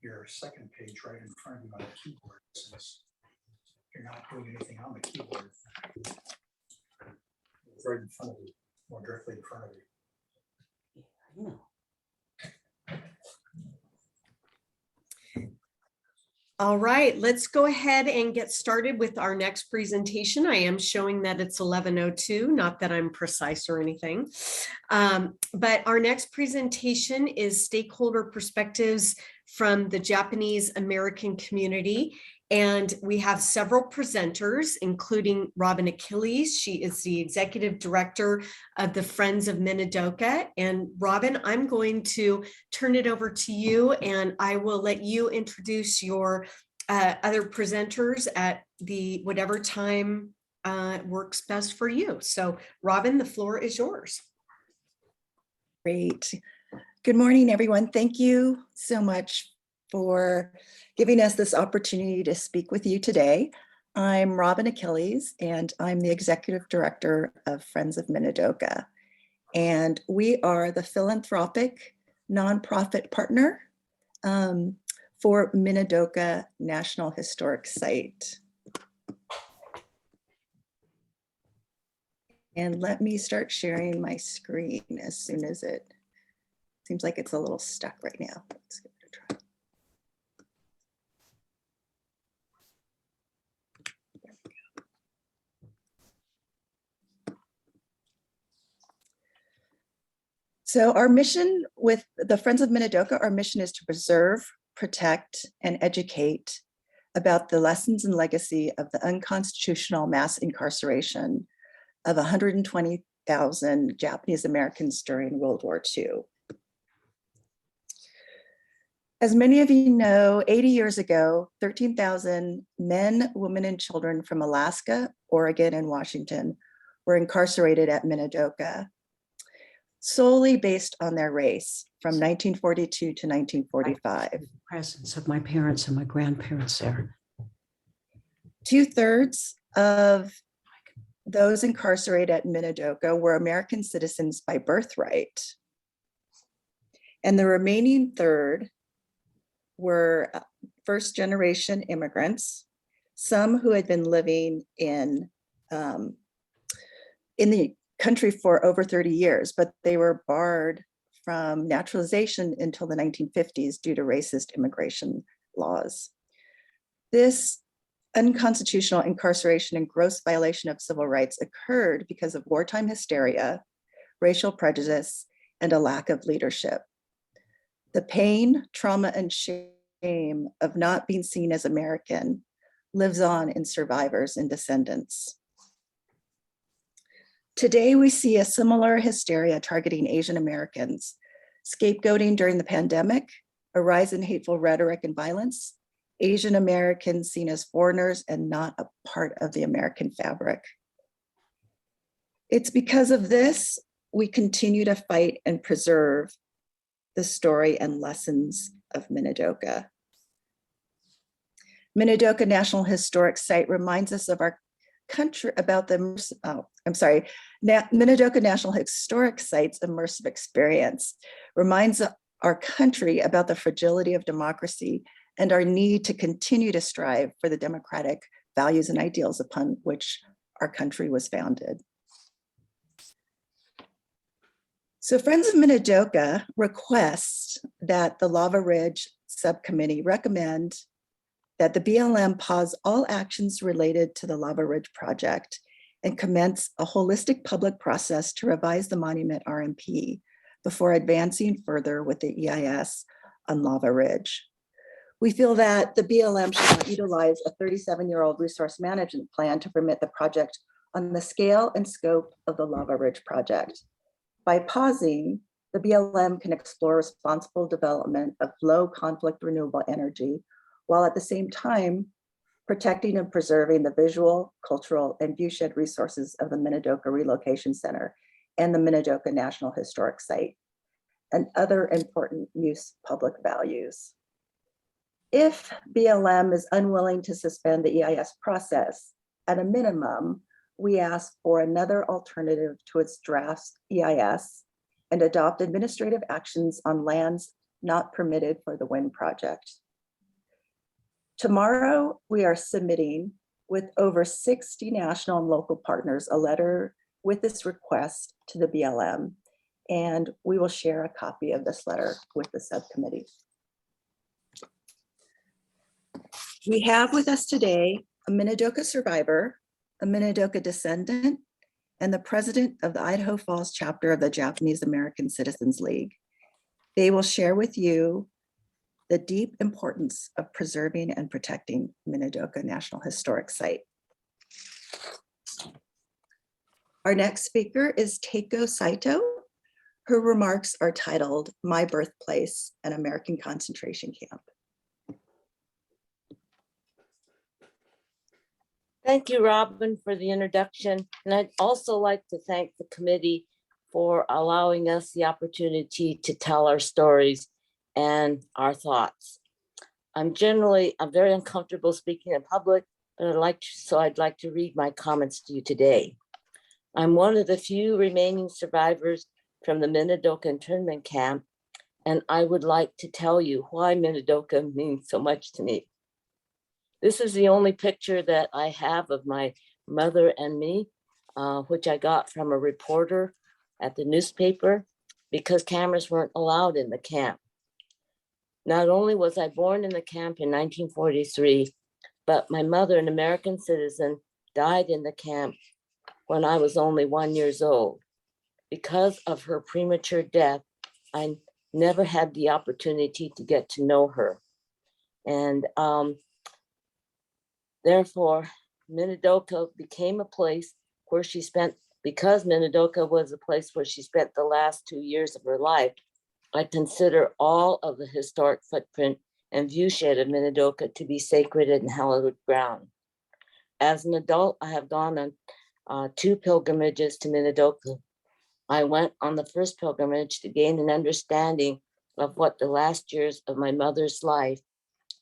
Your second page right in front of you on the keyboard, since you're not doing anything on the keyboard. It's right in front of you, more directly in front of you. All right, let's go ahead and get started with our next presentation. I am showing that it's 11:02, not that I'm precise or anything. But our next presentation is Stakeholder Perspectives from the Japanese American Community. And we have several presenters, including Robin Achilles. She is the Executive Director of the Friends of Minidoka. And Robin, I'm going to turn it over to you and I will let you introduce your other presenters at the whatever time works best for you. So Robin, the floor is yours. Great. Good morning, everyone. Thank you so much for giving us this opportunity to speak with you today. I'm Robin Achilles, and I'm the Executive Director of Friends of Minidoka. And we are the philanthropic nonprofit partner for Minidoka National Historic Site. And let me start sharing my screen as soon as it seems like it's a little stuck right now. Let's give it a try. There we go. So our mission with the Friends of Minidoka, our mission is to preserve, protect, and educate about the lessons and legacy of the unconstitutional mass incarceration of 120,000 Japanese Americans during World War II. As many of you know, 80 years ago, 13,000 men, women, and children from Alaska, Oregon, and Washington were incarcerated at Minidoka, solely based on their race from 1942 to 1945. The presence of my parents and my grandparents there. 2/3 of those incarcerated at Minidoka were American citizens by birthright. And the remaining third were first-generation immigrants, some who had been living in the country for over 30 years, but they were barred from naturalization until the 1950s due to racist immigration laws. This unconstitutional incarceration and gross violation of civil rights occurred because of wartime hysteria, racial prejudice, and a lack of leadership. The pain, trauma, and shame of not being seen as American lives on in survivors and descendants. Today, we see a similar hysteria targeting Asian Americans, scapegoating during the pandemic, a rise in hateful rhetoric and violence, Asian Americans seen as foreigners and not a part of the American fabric. It's because of this we continue to fight and preserve the story and lessons of Minidoka. Minidoka National Historic Site reminds us of our country about the, Minidoka National Historic Site's immersive experience, reminds our country about the fragility of democracy and our need to continue to strive for the democratic values and ideals upon which our country was founded. So Friends of Minidoka requests that the Lava Ridge Subcommittee recommend that the BLM pause all actions related to the Lava Ridge project and commence a holistic public process to revise the monument RMP before advancing further with the EIS on Lava Ridge. We feel that the BLM should not utilize a 37-year-old resource management plan to permit the project on the scale and scope of the Lava Ridge project. By pausing, the BLM can explore responsible development of low conflict renewable energy, while at the same time protecting and preserving the visual, cultural, and viewshed resources of the Minidoka Relocation Center and the Minidoka National Historic Site, and other important use public values. If BLM is unwilling to suspend the EIS process, at a minimum, we ask for another alternative to its draft EIS and adopt administrative actions on lands not permitted for the wind project. Tomorrow, we are submitting with over 60 national and local partners a letter with this request to the BLM, and we will share a copy of this letter with the subcommittee. We have with us today a Minidoka survivor, a Minidoka descendant, and the president of the Idaho Falls chapter of the Japanese American Citizens League. They will share with you the deep importance of preserving and protecting Minidoka National Historic Site. Our next speaker is Teiko Saito. Her remarks are titled, "My Birthplace, an American Concentration Camp." Thank you, Robin, for the introduction. And I'd also like to thank the committee for allowing us the opportunity to tell our stories and our thoughts. I'm very uncomfortable speaking in public, but I'd like to read my comments to you today. I'm one of the few remaining survivors from the Minidoka internment camp, and I would like to tell you why Minidoka means so much to me. This is the only picture that I have of my mother and me, which I got from a reporter at the newspaper because cameras weren't allowed in the camp. Not only was I born in the camp in 1943, but my mother, an American citizen, died in the camp when I was only 1 year old. Because of her premature death, I never had the opportunity to get to know her. And therefore, Minidoka became a place where she spent, because Minidoka was a place where she spent the last 2 years of her life, I consider all of the historic footprint and viewshed of Minidoka to be sacred and hallowed ground. As an adult, I have gone on 2 pilgrimages to Minidoka. I went on the first pilgrimage to gain an understanding of what the last years of my mother's life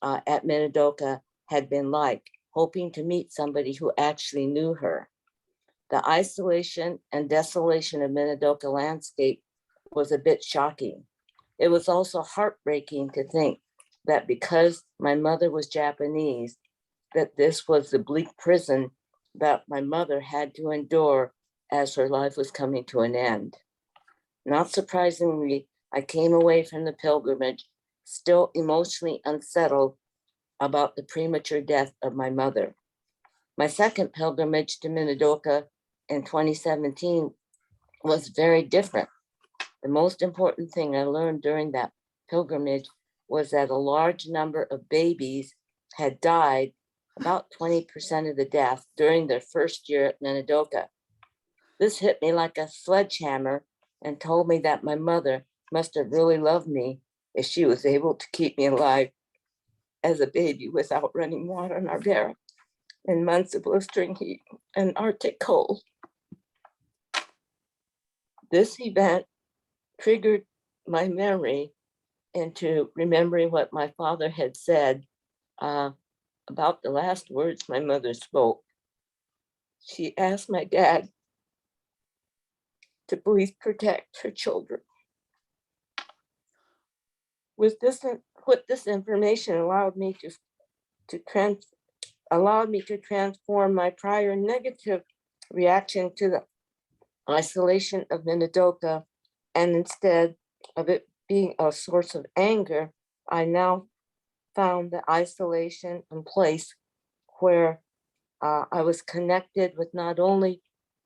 at Minidoka had been like, hoping to meet somebody who actually knew her. The isolation and desolation of Minidoka landscape was a bit shocking. It was also heartbreaking to think that because my mother was Japanese, that this was the bleak prison that my mother had to endure as her life was coming to an end. Not surprisingly, I came away from the pilgrimage still emotionally unsettled about the premature death of my mother. My second pilgrimage to Minidoka in 2017 was very different. The most important thing I learned during that pilgrimage was that a large number of babies had died, about 20% of the death, during their first year at Minidoka. This hit me like a sledgehammer and told me that my mother must have really loved me if she was able to keep me alive as a baby without running water in our barrack in months of blistering heat and Arctic cold. This event triggered my memory into remembering what my father had said about the last words my mother spoke. She asked my dad to please protect her children. With this, what this information allowed me to transform my prior negative reaction to the isolation of Minidoka, and instead of it being a source of anger, I now found the isolation and place where I was connected with not only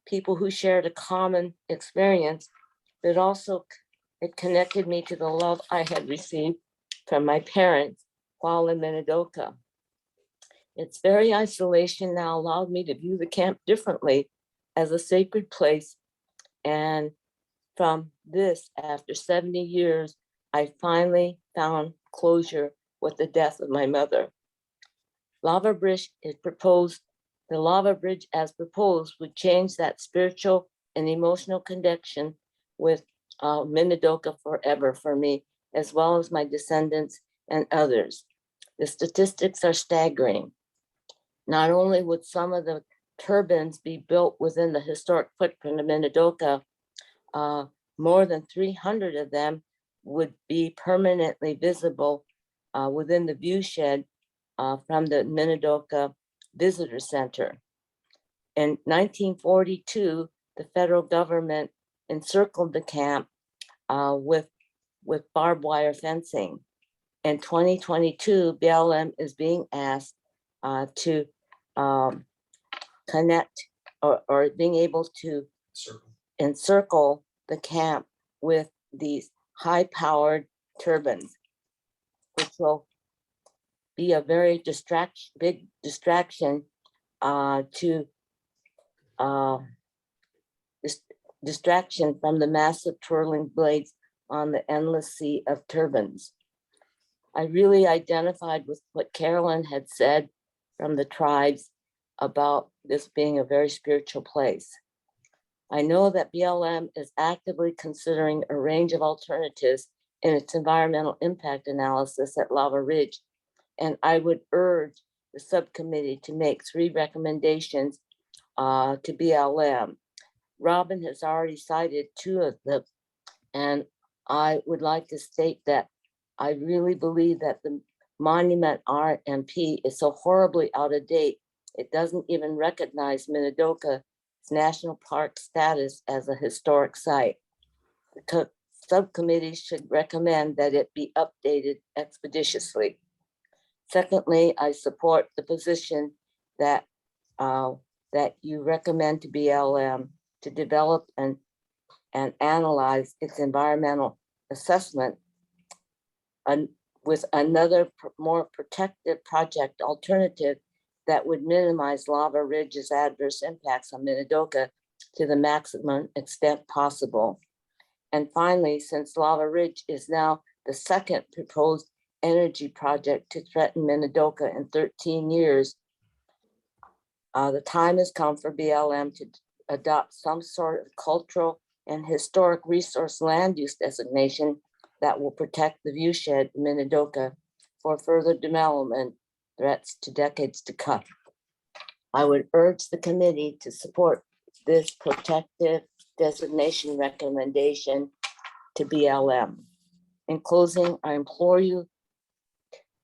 people who shared a common experience, but also it connected me to the love I had received from my parents while in Minidoka. Its very isolation now allowed me to view the camp differently as a sacred place. And from this, after 70 years, I finally found closure with the death of my mother. Lava Bridge is proposed. The lava bridge as proposed would change that spiritual and emotional connection with Minidoka forever for me, as well as my descendants and others. The statistics are staggering. Not only would some of the turbines be built within the historic footprint of Minidoka, more than 300 of them would be permanently visible within the viewshed from the Minidoka Visitor Center. In 1942, the federal government encircled the camp with barbed wire fencing. In 2022, BLM is being asked to connect or being able to encircle the camp with these high-powered turbines, which will be a very big distraction distraction from the massive twirling blades on the endless sea of turbines. I really identified with what Carolyn had said from the tribes about this being a very spiritual place. I know that BLM is actively considering a range of alternatives in its environmental impact analysis at Lava Ridge, and I would urge the subcommittee to make 3 recommendations to BLM. Robin has already cited 2 of them, and I would like to state that I really believe that the monument RMP is so horribly out of date, it doesn't even recognize Minidoka's national park status as a historic site. The subcommittee should recommend that it be updated expeditiously. Secondly, I support the position that that you recommend to BLM to develop and analyze its environmental assessment with another more protective project alternative that would minimize Lava Ridge's adverse impacts on Minidoka to the maximum extent possible. And finally, since Lava Ridge is now the second proposed energy project to threaten Minidoka in 13 years, the time has come for BLM to adopt some sort of cultural and historic resource land use designation that will protect the viewshed in Minidoka for further development threats to decades to come. I would urge the committee to support this protective designation recommendation to BLM. In closing, I implore you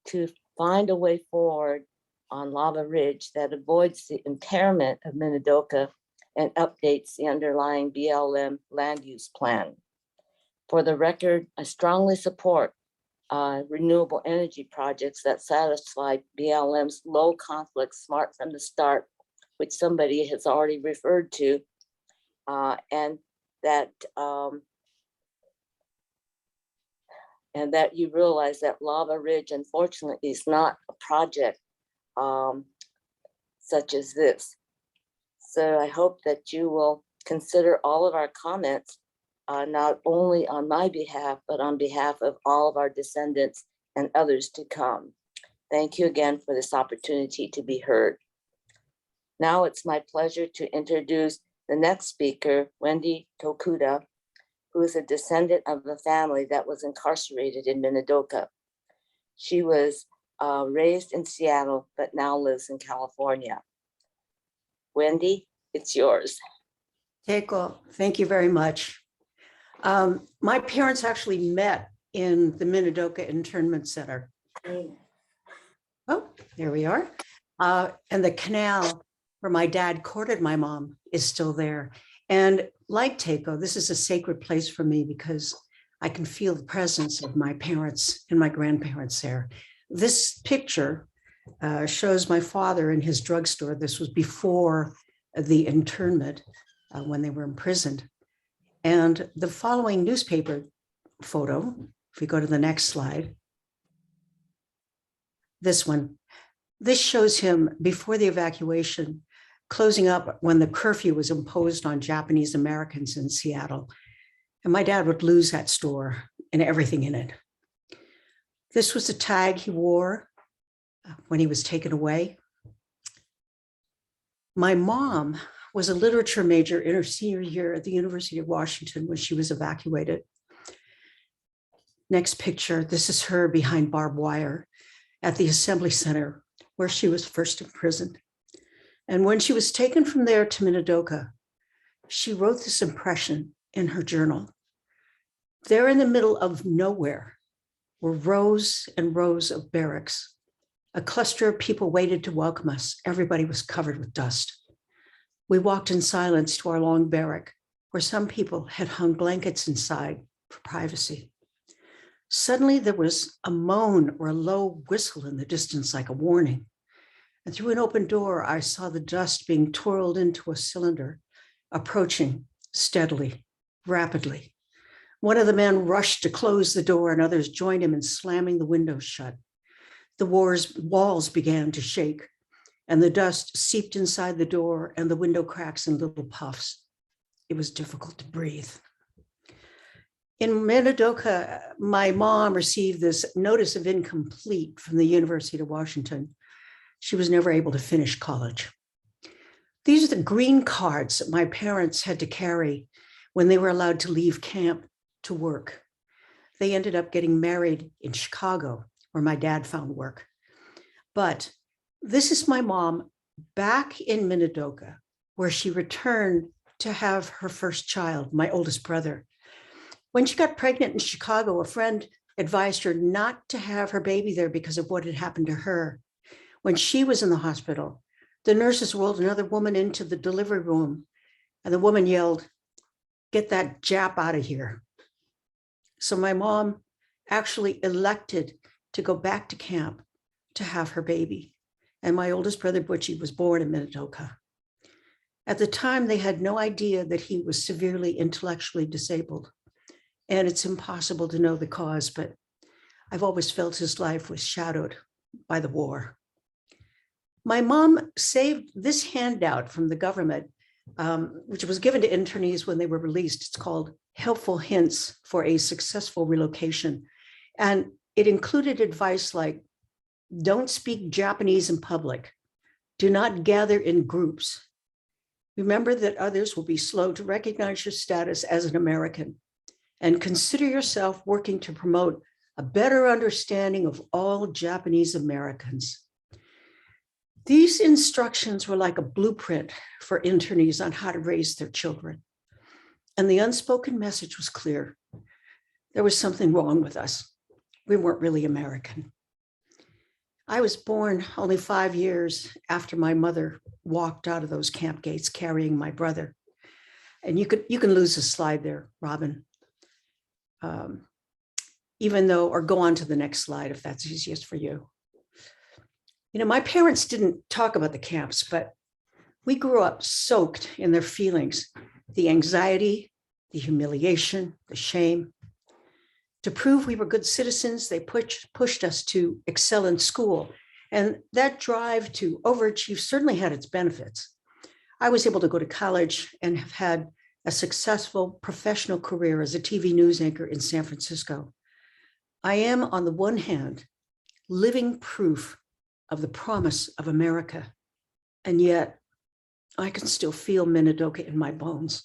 to find a way forward on Lava Ridge that avoids the impairment of Minidoka and updates the underlying BLM land use plan. For the record, I strongly support renewable energy projects that satisfy BLM's low conflict smart from the start, which somebody has already referred to, and that you realize that Lava Ridge, unfortunately, is not a project such as this. So I hope that you will consider all of our comments, not only on my behalf, but on behalf of all of our descendants and others to come. Thank you again for this opportunity to be heard. Now it's my pleasure to introduce the next speaker, Wendy Tokuda, who is a descendant of a family that was incarcerated in Minidoka. She was raised in Seattle, but now lives in California. Wendy, it's yours. Keiko, thank you very much. My parents actually met in the Minidoka Internment Center. Oh, there we are. And the canal where my dad courted my mom is still there. And like Keiko, this is a sacred place for me because I can feel the presence of my parents and my grandparents there. This picture shows my father in his drugstore. This was before the internment when they were imprisoned. And the following newspaper photo, if we go to the next slide, this one, this shows him before the evacuation, closing up when the curfew was imposed on Japanese Americans in Seattle. And my dad would lose that store and everything in it. This was the tag he wore when he was taken away. My mom was a literature major in her senior year at the University of Washington when she was evacuated. Next picture, this is her behind barbed wire at the Assembly Center where she was first imprisoned. And when she was taken from there to Minidoka, she wrote this impression in her journal. There in the middle of nowhere were rows and rows of barracks. A cluster of people waited to welcome us. Everybody was covered with dust. We walked in silence to our long barrack, where some people had hung blankets inside for privacy. Suddenly there was a moan or a low whistle in the distance like a warning. And through an open door, I saw the dust being twirled into a cylinder, approaching steadily, rapidly. One of the men rushed to close the door and others joined him in slamming the windows shut. The walls began to shake and the dust seeped inside the door and the window cracks in little puffs. It was difficult to breathe. In Minidoka, my mom received this notice of incomplete from the University of Washington. She was never able to finish college. These are the green cards that my parents had to carry when they were allowed to leave camp to work. They ended up getting married in Chicago, where my dad found work. But this is my mom back in Minidoka, where she returned to have her first child, my oldest brother. When she got pregnant in Chicago, a friend advised her not to have her baby there because of what had happened to her. When she was in the hospital, the nurses rolled another woman into the delivery room, and the woman yelled, "Get that Jap out of here." So my mom actually elected to go back to camp to have her baby. And my oldest brother, Butchie, was born in Minidoka. At the time, they had no idea that he was severely intellectually disabled. And it's impossible to know the cause, but I've always felt his life was shadowed by the war. My mom saved this handout from the government, which was given to internees when they were released. It's called Helpful Hints for a Successful Relocation. And it included advice like, don't speak Japanese in public. Do not gather in groups. Remember that others will be slow to recognize your status as an American. And consider yourself working to promote a better understanding of all Japanese Americans. These instructions were like a blueprint for internees on how to raise their children. And the unspoken message was clear. There was something wrong with us. We weren't really American. I was born only 5 years after my mother walked out of those camp gates carrying my brother. And you can lose a slide there, Robin. Even though, or go on to the next slide if that's easiest for you. You know, my parents didn't talk about the camps, but we grew up soaked in their feelings, the anxiety, the humiliation, the shame. To prove we were good citizens, they pushed us to excel in school. And that drive to overachieve certainly had its benefits. I was able to go to college and have had a successful professional career as a TV news anchor in San Francisco. I am, on the one hand, living proof of the promise of America. And yet, I can still feel Minidoka in my bones.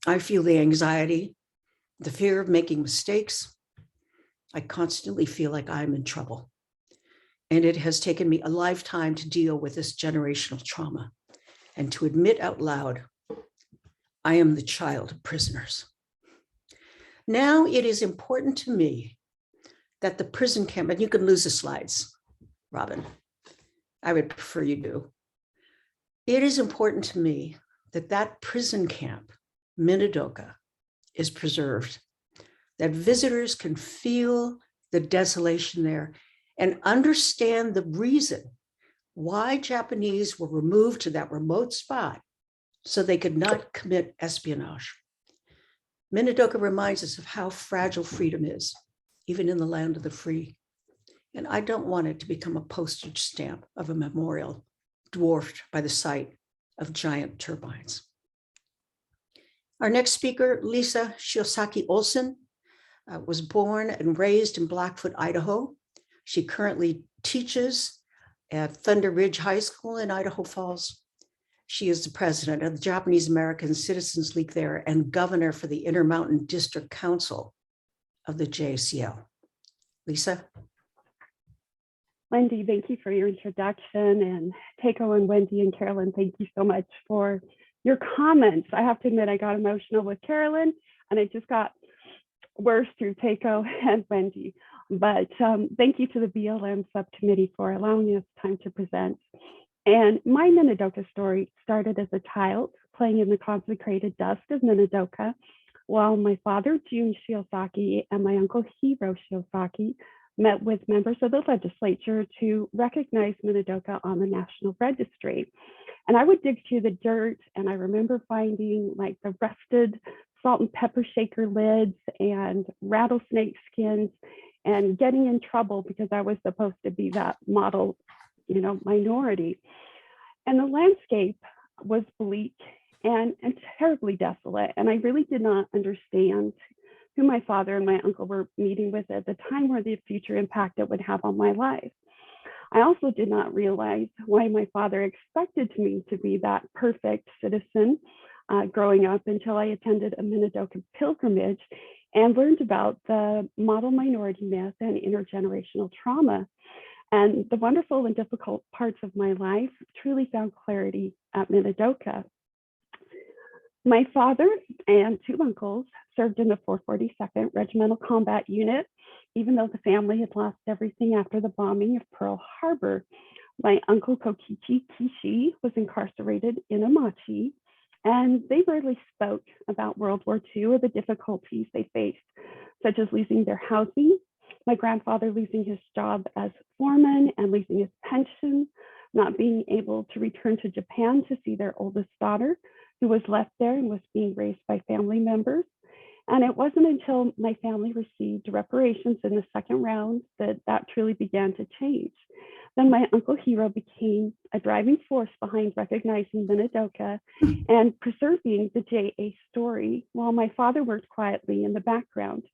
I feel the anxiety, the fear of making mistakes. I constantly feel like I'm in trouble. And it has taken me a lifetime to deal with this generational trauma and to admit out loud, I am the child of prisoners. Now it is important to me that the prison camp, and you can lose the slides, Robin, I would prefer you do. It is important to me that that prison camp, Minidoka, is preserved, that visitors can feel the desolation there and understand the reason why Japanese were removed to that remote spot so they could not commit espionage. Minidoka reminds us of how fragile freedom is, even in the land of the free. And I don't want it to become a postage stamp of a memorial dwarfed by the sight of giant turbines. Our next speaker, Lisa Shiosaki Olsen, was born and raised in Blackfoot, Idaho. She currently teaches at Thunder Ridge High School in Idaho Falls. She is the president of the Japanese American Citizens League there and governor for the Intermountain District Council of the JCL. Lisa? Wendy, thank you for your introduction, and Keiko and Wendy and Carolyn, thank you so much for your comments. I have to admit, I got emotional with Carolyn, and it just got worse through Keiko and Wendy. But thank you to the BLM subcommittee for allowing us time to present. And my Minidoka story started as a child playing in the consecrated dust of Minidoka, while my father, Jun Shiosaki, and my uncle, Hiro Shiosaki, met with members of the legislature to recognize Minidoka on the National Registry. And I would dig through the dirt, and I remember finding like the rusted salt and pepper shaker lids and rattlesnake skins, and getting in trouble because I was supposed to be that model, minority. And the landscape was bleak and terribly desolate. And I really did not understand who my father and my uncle were meeting with at the time, or the future impact it would have on my life. I also did not realize why my father expected me to be that perfect citizen growing up, until I attended a Minidoka pilgrimage and learned about the model minority myth and intergenerational trauma. And the wonderful and difficult parts of my life truly found clarity at Minidoka. My father and two uncles served in the 442nd Regimental Combat Unit, even though the family had lost everything after the bombing of Pearl Harbor. My uncle Kokichi Kishi was incarcerated in Amachi, and they rarely spoke about World War II or the difficulties they faced, such as losing their housing, my grandfather losing his job as foreman and losing his pension, not being able to return to Japan to see their oldest daughter, who was left there and was being raised by family members. And it wasn't until my family received reparations in the second round that truly began to change. Then my uncle Hiro became a driving force behind recognizing Minidoka and preserving the JA story, while my father worked quietly in the background.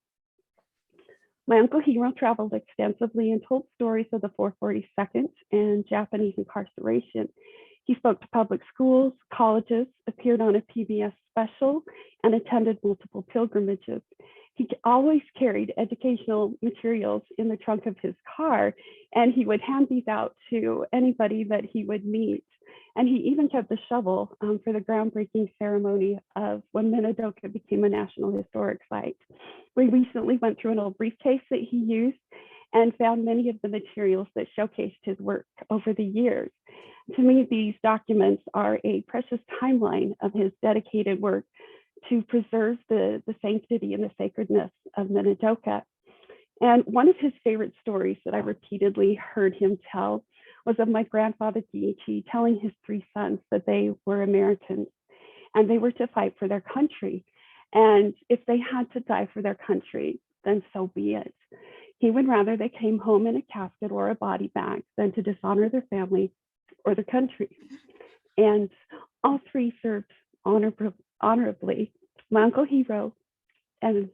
My uncle Hiro traveled extensively and told stories of the 442nd and Japanese incarceration. He spoke to public schools, colleges, appeared on a PBS special, and attended multiple pilgrimages. He always carried educational materials in the trunk of his car, and he would hand these out to anybody that he would meet. And he even kept the shovel for the groundbreaking ceremony of when Minidoka became a National Historic Site. We recently went through an old briefcase that he used and found many of the materials that showcased his work over the years. To me, these documents are a precious timeline of his dedicated work to preserve the sanctity and the sacredness of Minidoka. And one of his favorite stories that I repeatedly heard him tell was of my grandfather Kiichi telling his three sons that they were Americans and they were to fight for their country. And if they had to die for their country, then so be it. He would rather they came home in a casket or a body bag than to dishonor their family or the country. And all three served honorably. My Uncle Hiro, and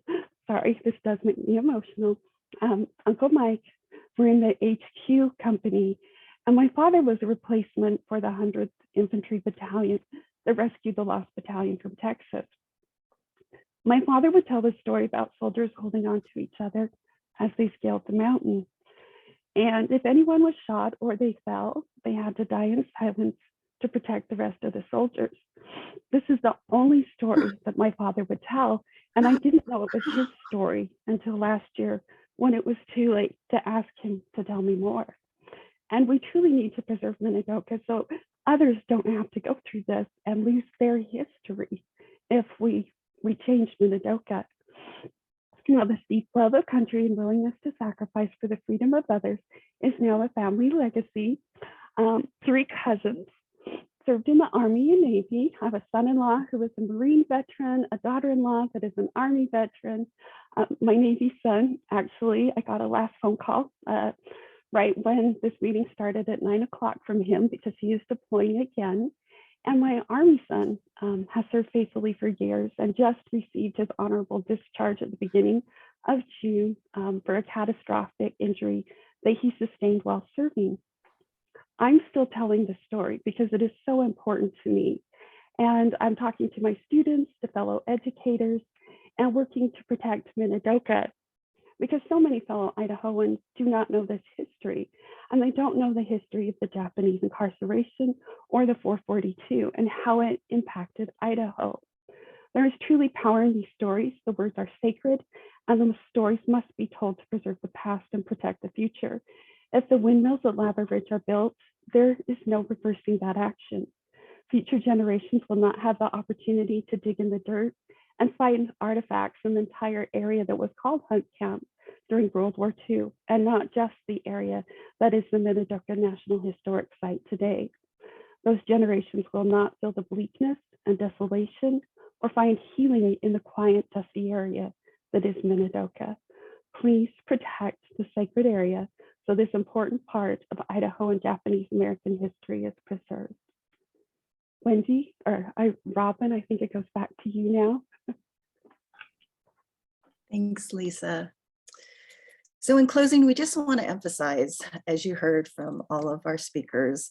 sorry, this does make me emotional, Uncle Mike were in the HQ company, and my father was a replacement for the 100th Infantry Battalion that rescued the Lost Battalion from Texas. My father would tell the story about soldiers holding on to each other as they scaled the mountain. And if anyone was shot or they fell, they had to die in silence to protect the rest of the soldiers. This is the only story that my father would tell, and I didn't know it was his story until last year when it was too late to ask him to tell me more. And we truly need to preserve Minidoka so others don't have to go through this and lose their history if we change Minidoka. Now, the steep love of country and willingness to sacrifice for the freedom of others is now a family legacy. 3 cousins served in the Army and Navy. I have a son-in-law who was a Marine veteran, a daughter-in-law that is an Army veteran. My Navy son, actually, I got a last phone call right when this meeting started at 9 o'clock from him because he is deploying again. And my Army son has served faithfully for years and just received his honorable discharge at the beginning of June for a catastrophic injury that he sustained while serving. I'm still telling the story because it is so important to me. And I'm talking to my students, to fellow educators, and working to protect Minidoka because so many fellow Idahoans do not know this history, and they don't know the history of the Japanese incarceration or the 442 and how it impacted Idaho. There is truly power in these stories. The words are sacred, and the stories must be told to preserve the past and protect the future. If the windmills at Lava Ridge are built, there is no reversing that action. Future generations will not have the opportunity to dig in the dirt and find artifacts in the entire area that was called Hunt Camp during World War II, and not just the area that is the Minidoka National Historic Site today. Those generations will not feel the bleakness and desolation or find healing in the quiet, dusty area that is Minidoka. Please protect the sacred area so this important part of Idaho and Japanese American history is preserved. Wendy, Robin, I think it goes back to you now. Thanks, Lisa. So in closing, we just want to emphasize, as you heard from all of our speakers,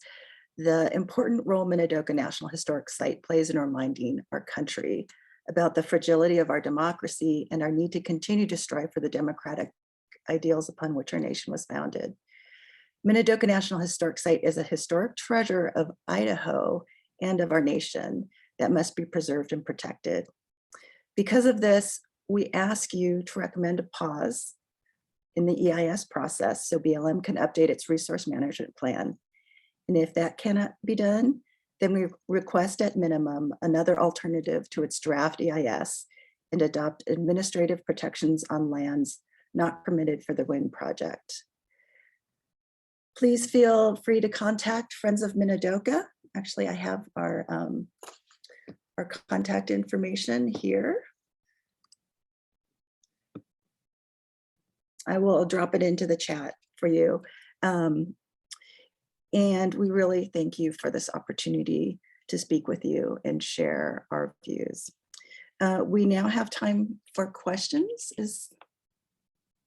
the important role Minidoka National Historic Site plays in reminding our country about the fragility of our democracy and our need to continue to strive for the democratic ideals upon which our nation was founded. Minidoka National Historic Site is a historic treasure of Idaho and of our nation that must be preserved and protected. Because of this, we ask you to recommend a pause in the EIS process so BLM can update its resource management plan. And if that cannot be done, then we request at minimum another alternative to its draft EIS and adopt administrative protections on lands not permitted for the wind project. Please feel free to contact Friends of Minidoka. Actually, I have our contact information here. I will drop it into the chat for you. And we really thank you for this opportunity to speak with you and share our views. We now have time for questions. Is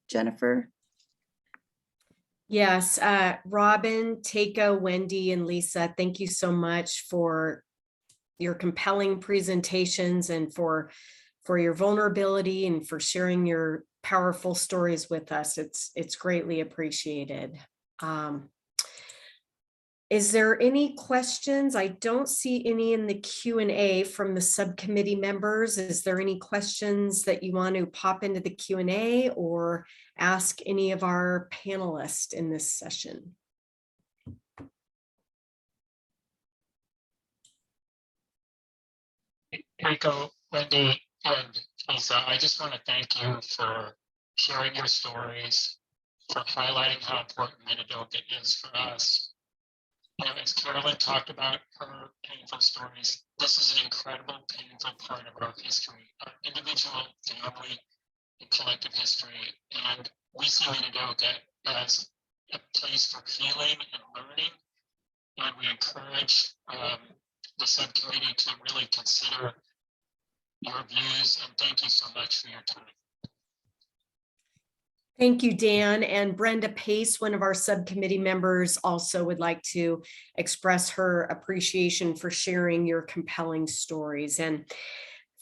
Jennifer? Yes, Robin, Teiko, Wendy, and Lisa, thank you so much for your compelling presentations and for your vulnerability and for sharing your powerful stories with us. It's greatly appreciated. Is there any questions? I don't see any in the Q&A from the subcommittee members. Is there any questions that you want to pop into the Q&A or ask any of our panelists in this session? Rico, Wendy, and Lisa, I just want to thank you for sharing your stories, for highlighting how important Minidoka is for us. And as Carolyn talked about her painful stories, this is an incredible, painful part of our history, our individual, family, and collective history. And we see Minidoka as a place for healing and learning. And we encourage the subcommittee to really consider your views. And thank you so much for your time. Thank you, Dan. And Brenda Pace, one of our subcommittee members, also would like to express her appreciation for sharing your compelling stories. And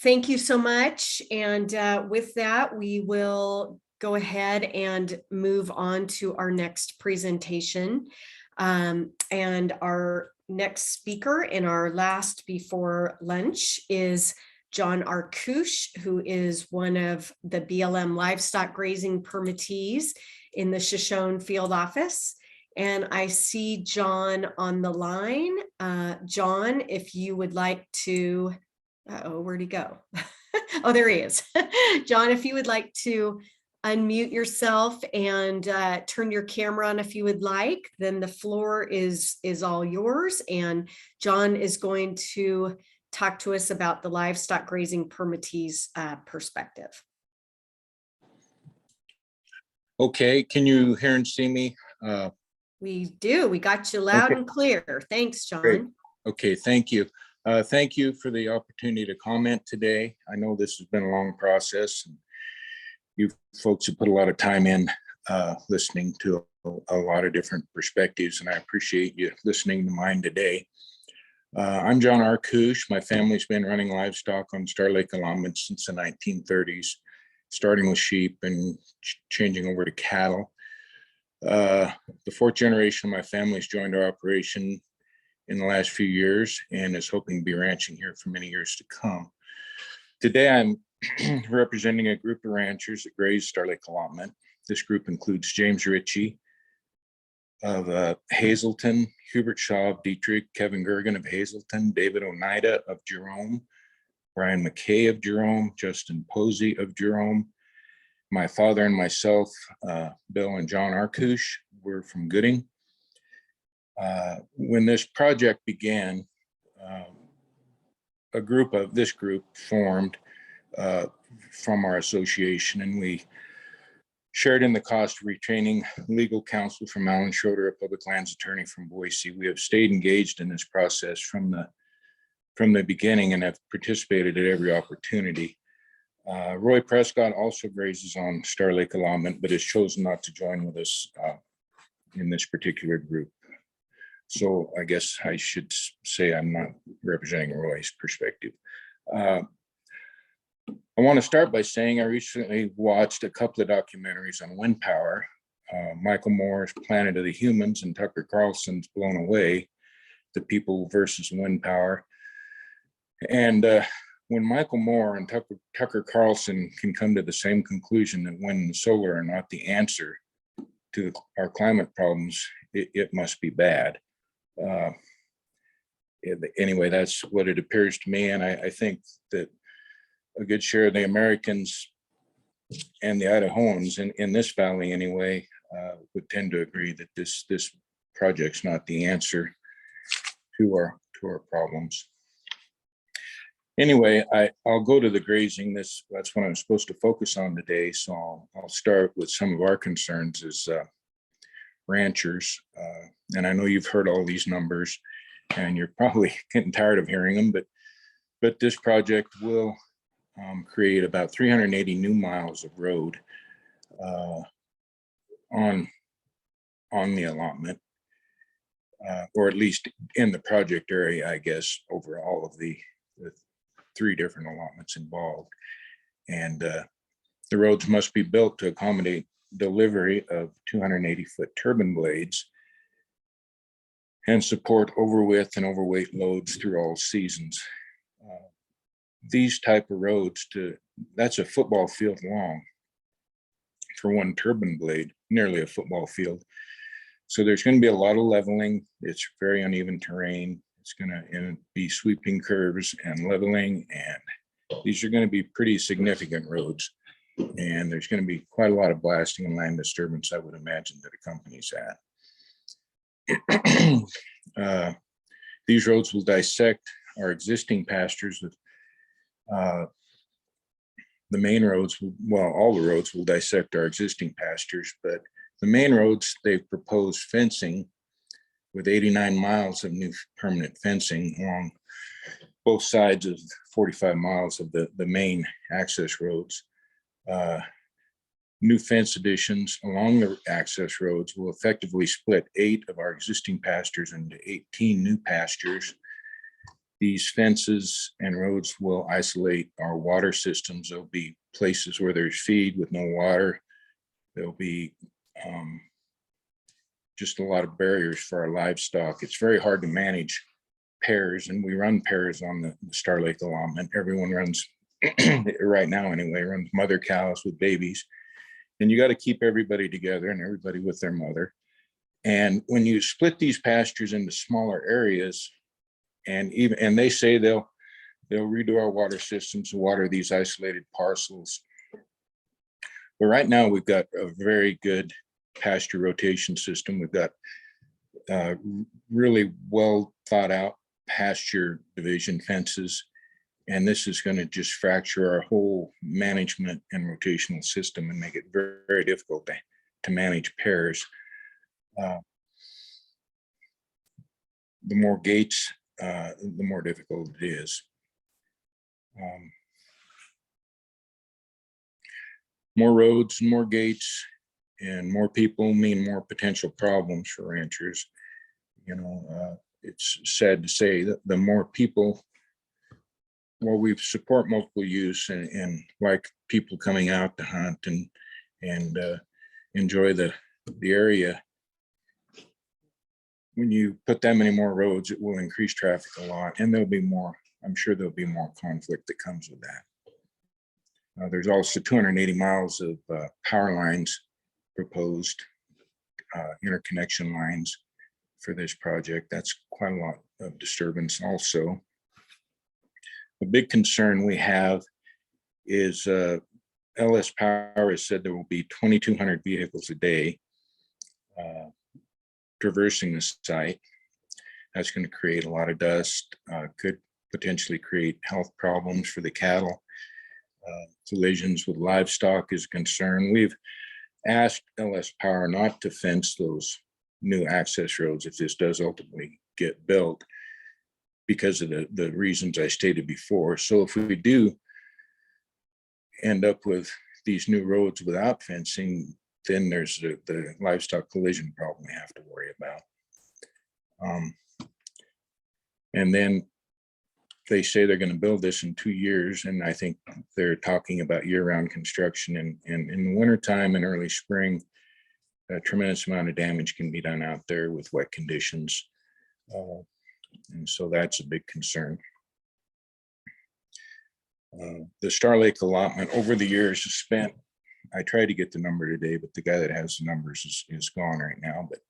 Thank you so much. And with that, we will go ahead and move on to our next presentation. And our next speaker and our last before lunch is John Arkush, who is one of the BLM livestock grazing permittees in the Shoshone field office. And I see John on the line. John, if you would like to, where'd he go? Oh, there he is. John, if you would like to unmute yourself and turn your camera on if you would like, then the floor is all yours. And John is going to talk to us about the livestock grazing permittees perspective. Okay, can you hear and see me? We do. We got you loud Okay. and clear. Thanks, John. Great. Okay, thank you. Thank you for the opportunity to comment today. I know this has been a long process. And you folks have put a lot of time in listening to a lot of different perspectives, and I appreciate you listening to mine today. I'm John Arkush. My family's been running livestock on Star Lake allotment since the 1930s, starting with sheep and changing over to cattle. The fourth generation of my family's joined our operation in the last few years and is hoping to be ranching here for many years to come. Today, I'm representing a group of ranchers that graze Star Lake allotment. This group includes James Ritchie of Hazelton, Hubert Shaw of Dietrich, Kevin Gergen of Hazelton, David Oneida of Jerome, Brian McKay of Jerome, Justin Posey of Jerome. My father and myself, Bill and John Arkush, were from Gooding. When this project began, this group formed from our association, and we shared in the cost of retaining legal counsel from Alan Schroeder, a public lands attorney from Boise. We have stayed engaged in this process from the beginning and have participated at every opportunity. Roy Prescott also grazes on Star Lake allotment, but has chosen not to join with us in this particular group. So I guess I should say I'm not representing Roy's perspective. I want to start by saying I recently watched a couple of documentaries on wind power. Michael Moore's Planet of the Humans and Tucker Carlson's Blown Away, The People versus Wind Power. And when Michael Moore and Tucker Carlson can come to the same conclusion that wind and solar are not the answer to our climate problems, it must be bad. Anyway, that's what it appears to me. And I think that a good share of the Americans and the Idahoans in this valley anyway would tend to agree that this project's not the answer to our problems. Anyway, I'll go to the grazing. That's what I'm supposed to focus on today. So I'll start with some of our concerns as ranchers. And I know you've heard all these numbers and you're probably getting tired of hearing them, but this project will create about 380 new miles of road on the allotment, or at least in the project area, I guess, over all of the 3 different allotments involved. And the roads must be built to accommodate delivery of 280-foot turbine blades and support overwidth and overweight loads through all seasons. These type of roads, that's a football field long for one turbine blade, nearly a football field. So there's going to be a lot of leveling. It's very uneven terrain. It's going to be sweeping curves and leveling, and these are going to be pretty significant roads. And there's going to be quite a lot of blasting and land disturbance, I would imagine, that accompanies that. These roads will dissect our existing pastures with the main roads, all the roads will dissect our existing pastures, but the main roads, they've proposed fencing with 89 miles of new permanent fencing along both sides of 45 miles of the main access roads. New fence additions along the access roads will effectively split 8 of our existing pastures into 18 new pastures. These fences and roads will isolate our water systems. There'll be places where there's feed with no water. There'll be just a lot of barriers for our livestock. It's very hard to manage pairs, and we run pairs on the Star Lake allotment. Everyone runs, right now anyway, runs mother cows with babies. And you got to keep everybody together and everybody with their mother. And when you split these pastures into smaller areas, and they say they'll redo our water systems to water these isolated parcels. But right now we've got a very good pasture rotation system. We've got really well thought out pasture division fences. And this is going to just fracture our whole management and rotational system and make it very, very difficult to manage pairs. The more gates, the more difficult it is. More roads and more gates and more people mean more potential problems for ranchers. You know, it's sad to say that the more people, well, we support multiple use and like people coming out to hunt and enjoy the area. When you put that many more roads, it will increase traffic a lot, and there'll be more, I'm sure there'll be more conflict that comes with that. There's also 280 miles of power lines proposed, interconnection lines for this project. That's quite a lot of disturbance also. A big concern we have is LS Power has said there will be 2,200 vehicles a day traversing the site. That's going to create a lot of dust, could potentially create health problems for the cattle. Collisions with livestock is a concern. We've asked LS Power not to fence those new access roads if this does ultimately get built, because of the reasons I stated before. So if we do end up with these new roads without fencing, then there's the livestock collision problem we have to worry about. And then they say they're going to build this in 2 years, and I think they're talking about year-round construction. And in the wintertime and early spring, a tremendous amount of damage can be done out there with wet conditions. And so that's a big concern. The Star Lake allotment over the years has spent, I tried to get the number today, but the guy that has the numbers is gone right now, but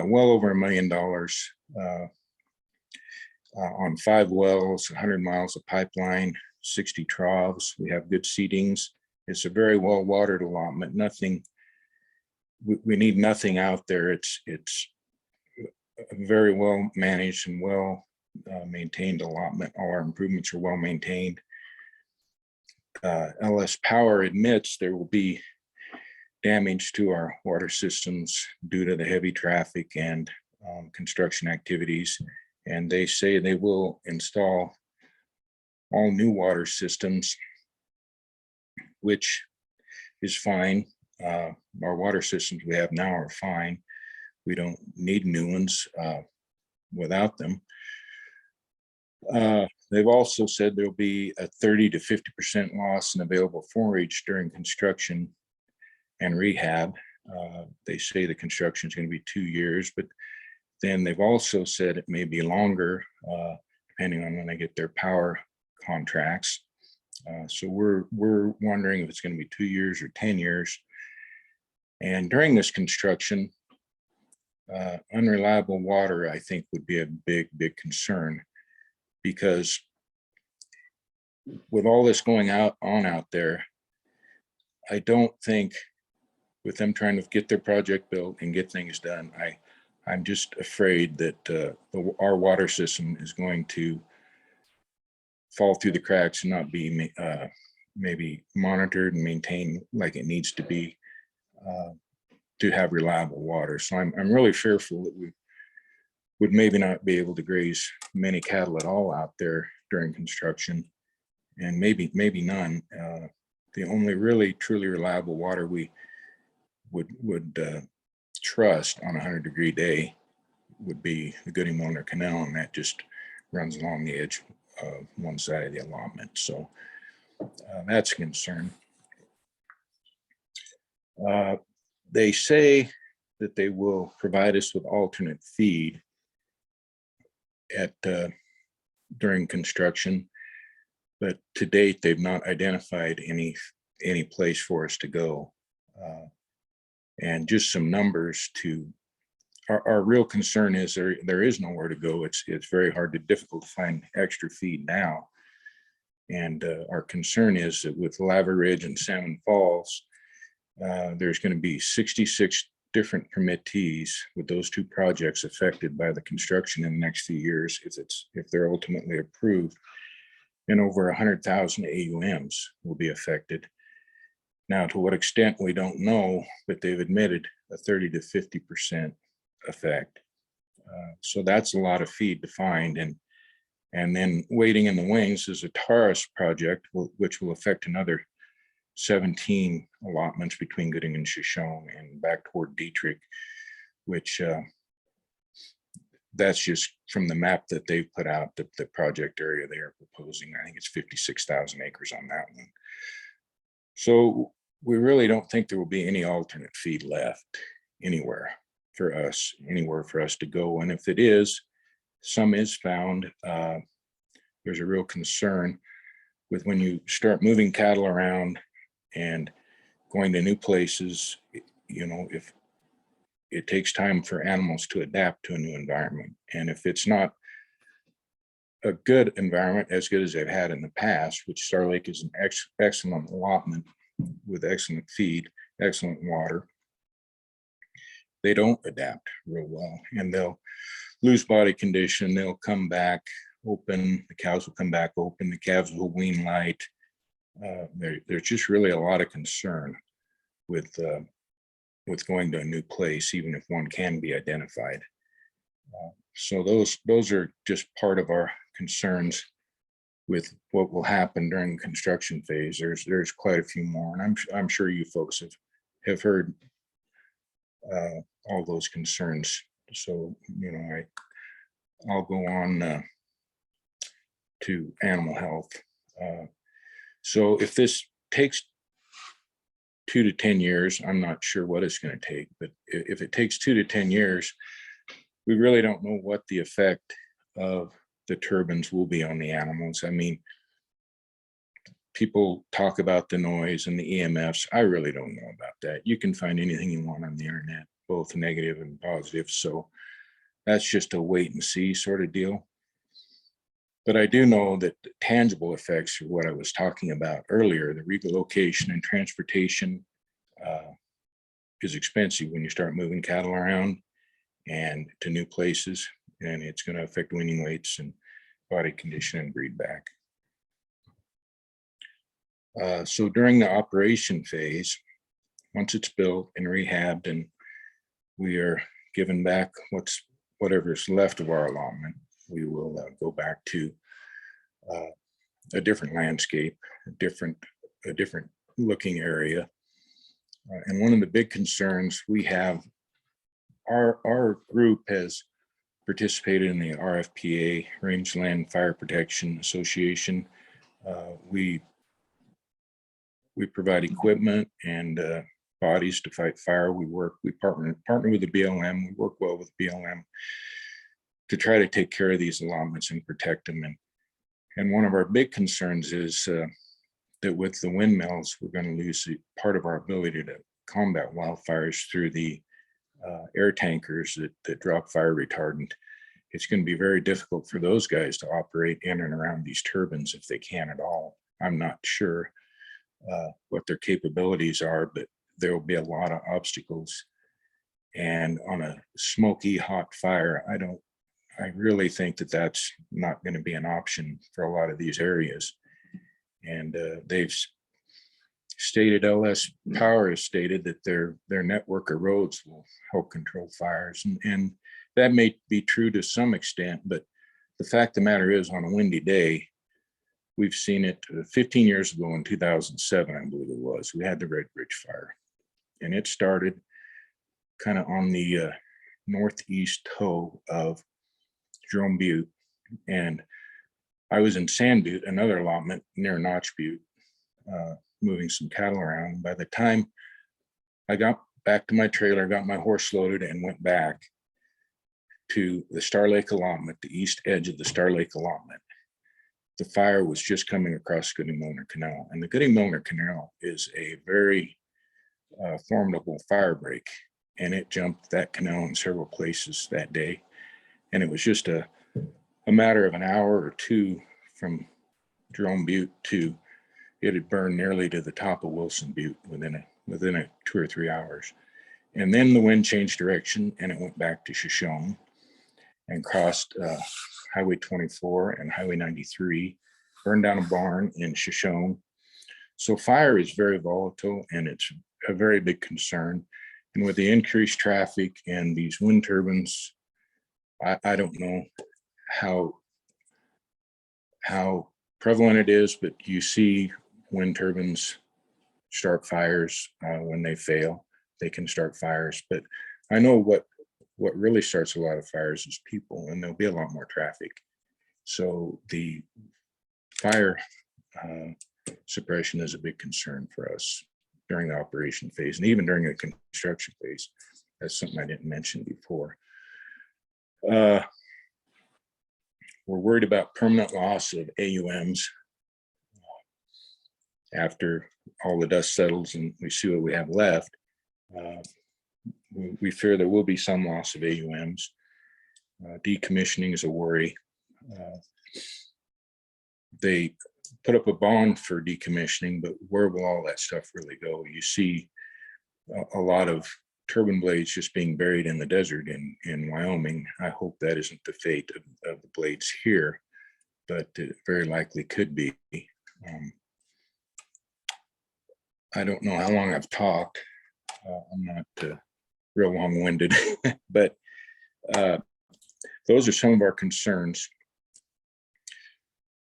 well over $1 million on 5 wells, 100 miles of pipeline, 60 troughs. We have good seedings. It's a very well watered allotment. Nothing, we need nothing out there. It's a very well managed and well maintained allotment. All our improvements are well maintained. LS Power admits there will be damage to our water systems due to the heavy traffic and construction activities. And they say they will install all new water systems, which is fine. Our water systems we have now are fine. We don't need new ones without them. They've also said there'll be a 30 to 50% loss in available forage during construction and rehab. They say the construction is going to be 2 years, but then they've also said it may be longer, depending on when they get their power contracts. So we're wondering if it's going to be 2 years or 10 years. And during this construction, unreliable water, I think, would be a big, big concern, because with all this going on out there, I don't think, with them trying to get their project built and get things done, I'm just afraid that our water system is going to fall through the cracks and not be maybe monitored and maintained like it needs to be to have reliable water. So I'm really fearful that we would maybe not be able to graze many cattle at all out there during construction, and maybe none. The only really truly reliable water we would trust on a 100-degree day would be the Gooding Wilner Canal, and that just runs along the edge of one side of the allotment. So that's a concern. They say that they will provide us with alternate feed at during construction, but to date they've not identified any place for us to go. And just some numbers to our real concern is there is nowhere to go. It's very difficult to find extra feed now. And our concern is that with Lava Ridge and Salmon Falls, there's going to be 66 different permittees with those two projects affected by the construction in the next few years if they're ultimately approved, and over 100,000 AUMs will be affected. Now, to what extent we don't know, but they've admitted a 30 to 50% effect. So that's a lot of feed to find, and then waiting in the wings is a Taurus project, which will affect another 17 allotments between Gooding and Shoshone and back toward Dietrich, which that's just from the map that they've put out, the project area they are proposing. I think it's 56,000 acres on that one. So we really don't think there will be any alternate feed left anywhere for us to go. And if it is, some is found, there's a real concern with when you start moving cattle around and going to new places, if it takes time for animals to adapt to a new environment. And if it's not a good environment, as good as they've had in the past, which Star Lake is an excellent allotment with excellent feed, excellent water, they don't adapt real well, and they'll lose body condition. They'll come back open. The cows will come back open. The calves will wean light. There's just really a lot of concern with going to a new place, even if one can be identified. So those are just part of our concerns with what will happen during the construction phase. There's quite a few more, and I'm sure you folks have heard all those concerns. So I'll go on to animal health. So if this takes 2 to 10 years, I'm not sure what it's going to take, but if it takes 2 to 10 years, we really don't know what the effect of the turbines will be on the animals. I mean, people talk about the noise and the EMFs. I really don't know about that. You can find anything you want on the internet, both negative and positive. So that's just a wait and see sort of deal. But I do know that the tangible effects are what I was talking about earlier. The relocation and transportation is expensive when you start moving cattle around and to new places, and it's going to affect weaning weights and body condition and breed back. So during the operation phase, once it's built and rehabbed and we are given back whatever's left of our allotment, we will go back to a different landscape, a different looking area. And one of the big concerns we have, our group has participated in the RFPA, Rangeland Fire Protection Association. We provide equipment and bodies to fight fire. We partner with the BLM. We work well with BLM to try to take care of these allotments and protect them. And one of our big concerns is that with the windmills, we're going to lose part of our ability to combat wildfires through the air tankers that drop fire retardant. It's going to be very difficult for those guys to operate in and around these turbines if they can at all. I'm not sure what their capabilities are, but there will be a lot of obstacles. And on a smoky, hot fire, I really think that that's not going to be an option for a lot of these areas. And they've stated, LS Power has stated that their network of roads will help control fires. And that may be true to some extent, but the fact of the matter is, on a windy day, we've seen it 15 years ago in 2007, I believe it was, we had the Red Ridge Fire. And it started kind of on the northeast toe of Jerome Butte, And I was in Sand Butte, another allotment near Notch Butte, moving some cattle around. By the time I got back to my trailer, got my horse loaded, and went back to the Star Lake allotment, the east edge of the Star Lake allotment, the fire was just coming across Gooding-Milner Canal. And the Gooding-Milner Canal is a very formidable fire break. And it jumped that canal in several places that day. And it was just a matter of an hour or two from Jerome Butte to it had burned nearly to the top of Wilson Butte within a 2 or 3 hours. And then the wind changed direction and it went back to Shoshone and crossed Highway 24 and Highway 93, burned down a barn in Shoshone. So fire is very volatile and it's a very big concern. And with the increased traffic and these wind turbines, I don't know how prevalent it is, but you see wind turbines start fires when they fail. They can start fires, but I know what really starts a lot of fires is people, and there'll be a lot more traffic. So the fire suppression is a big concern for us during the operation phase and even during the construction phase. That's something I didn't mention before. We're worried about permanent loss of AUMs after all the dust settles and we see what we have left. We fear there will be some loss of AUMs. Decommissioning is a worry. They put up a bond for decommissioning, but where will all that stuff really go? You see a lot of turbine blades just being buried in the desert in Wyoming. I hope that isn't the fate of the blades here, but it very likely could be. I don't know how long I've talked. I'm not real long-winded, but those are some of our concerns.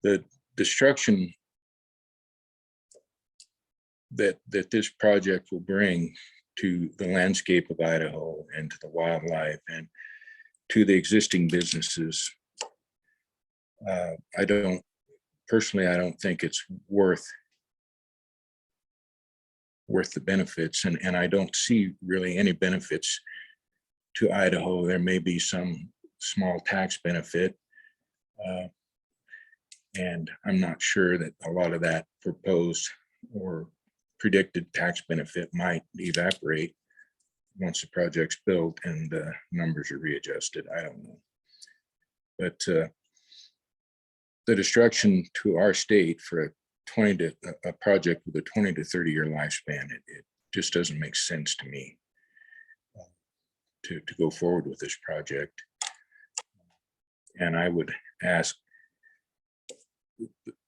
The destruction that this project will bring to the landscape of Idaho and to the wildlife and to the existing businesses, I don't think it's worth the benefits, and I don't see really any benefits to Idaho. There may be some small tax benefit, and I'm not sure that a lot of that proposed or predicted tax benefit might evaporate once the project's built and the numbers are readjusted. I don't know. But the destruction to our state for a project with a 20 to 30 year lifespan, it just doesn't make sense to me to go forward with this project. And I would ask,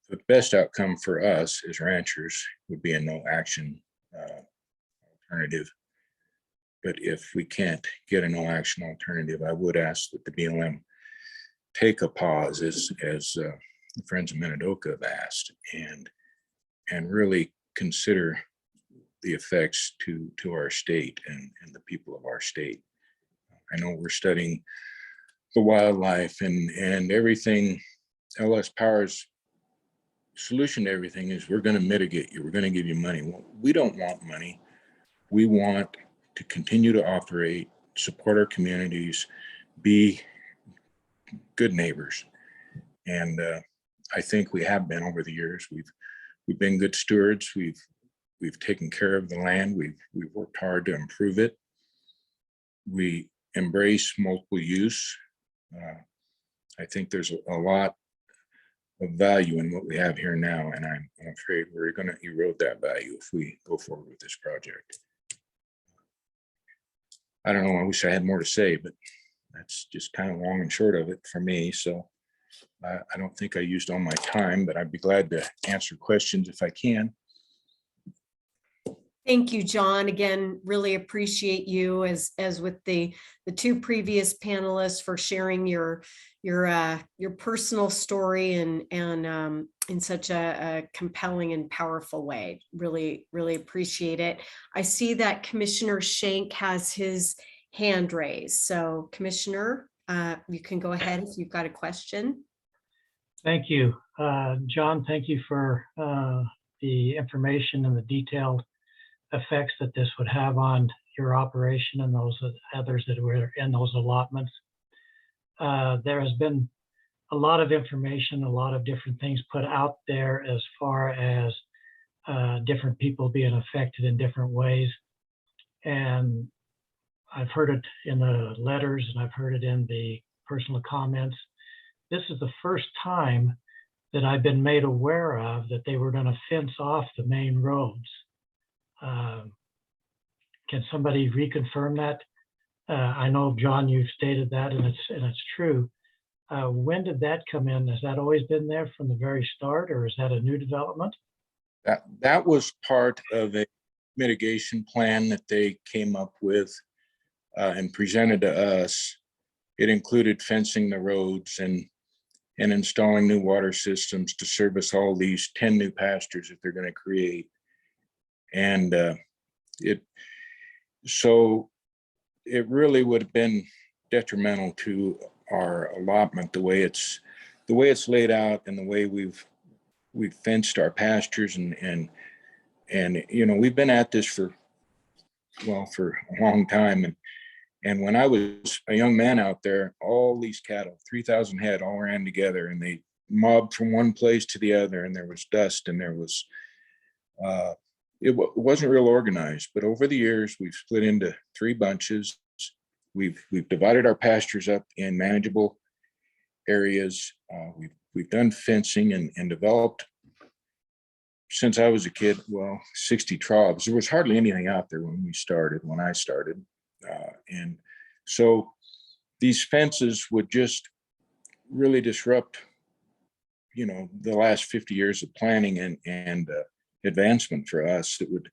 the best outcome for us as ranchers would be a no action alternative. But if we can't get a no action alternative, I would ask that the BLM take a pause as the Friends of Minidoka have asked, and really consider the effects to our state and the people of our state. I know we're studying the wildlife and everything. LS Power's solution to everything is we're going to mitigate you. We're going to give you money. Well, we don't want money. We want to continue to operate, support our communities, be good neighbors. And I think we have been over the years. We've been good stewards. We've taken care of the land. We've worked hard to improve it. We embrace multiple use. I think there's a lot of value in what we have here now, and I'm afraid we're going to erode that value if we go forward with this project. I don't know, I wish I had more to say, but that's just kind of long and short of it for me. So I don't think I used all my time, but I'd be glad to answer questions if I can. Thank you, John. Again, really appreciate you as with the two previous panelists for sharing your personal story and in such a compelling and powerful way. Really, really appreciate it. I see that Commissioner Schenk has his hand raised. So Commissioner, you can go ahead if you've got a question. Thank you. John, thank you for the information and the detailed effects that this would have on your operation and those others that were in those allotments. There has been a lot of information, a lot of different things put out there as far as different people being affected in different ways. And I've heard it in the letters and I've heard it in the personal comments. This is the first time that I've been made aware of that they were going to fence off the main roads. Can somebody reconfirm that? I know, John, you've stated that, and it's true. When did that come in? Has that always been there from the very start, or is that a new development? That was part of a mitigation plan that they came up with and presented to us. It included fencing the roads and installing new water systems to service all these 10 new pastures that they're going to create. And so it really would have been detrimental to our allotment, the way it's laid out and the way we've fenced our pastures and you know, we've been at this for a long time. And when I was a young man out there, all these cattle, 3,000 head, all ran together and they mobbed from one place to the other, and there was dust and there was, it wasn't real organized. But over the years, we've split into 3 bunches. We've divided our pastures up in manageable areas. We've done fencing and developed, since I was a kid, 60 troughs. There was hardly anything out there when I started. And so these fences would just really disrupt, you know, the last 50 years of planning and advancement for us. It would,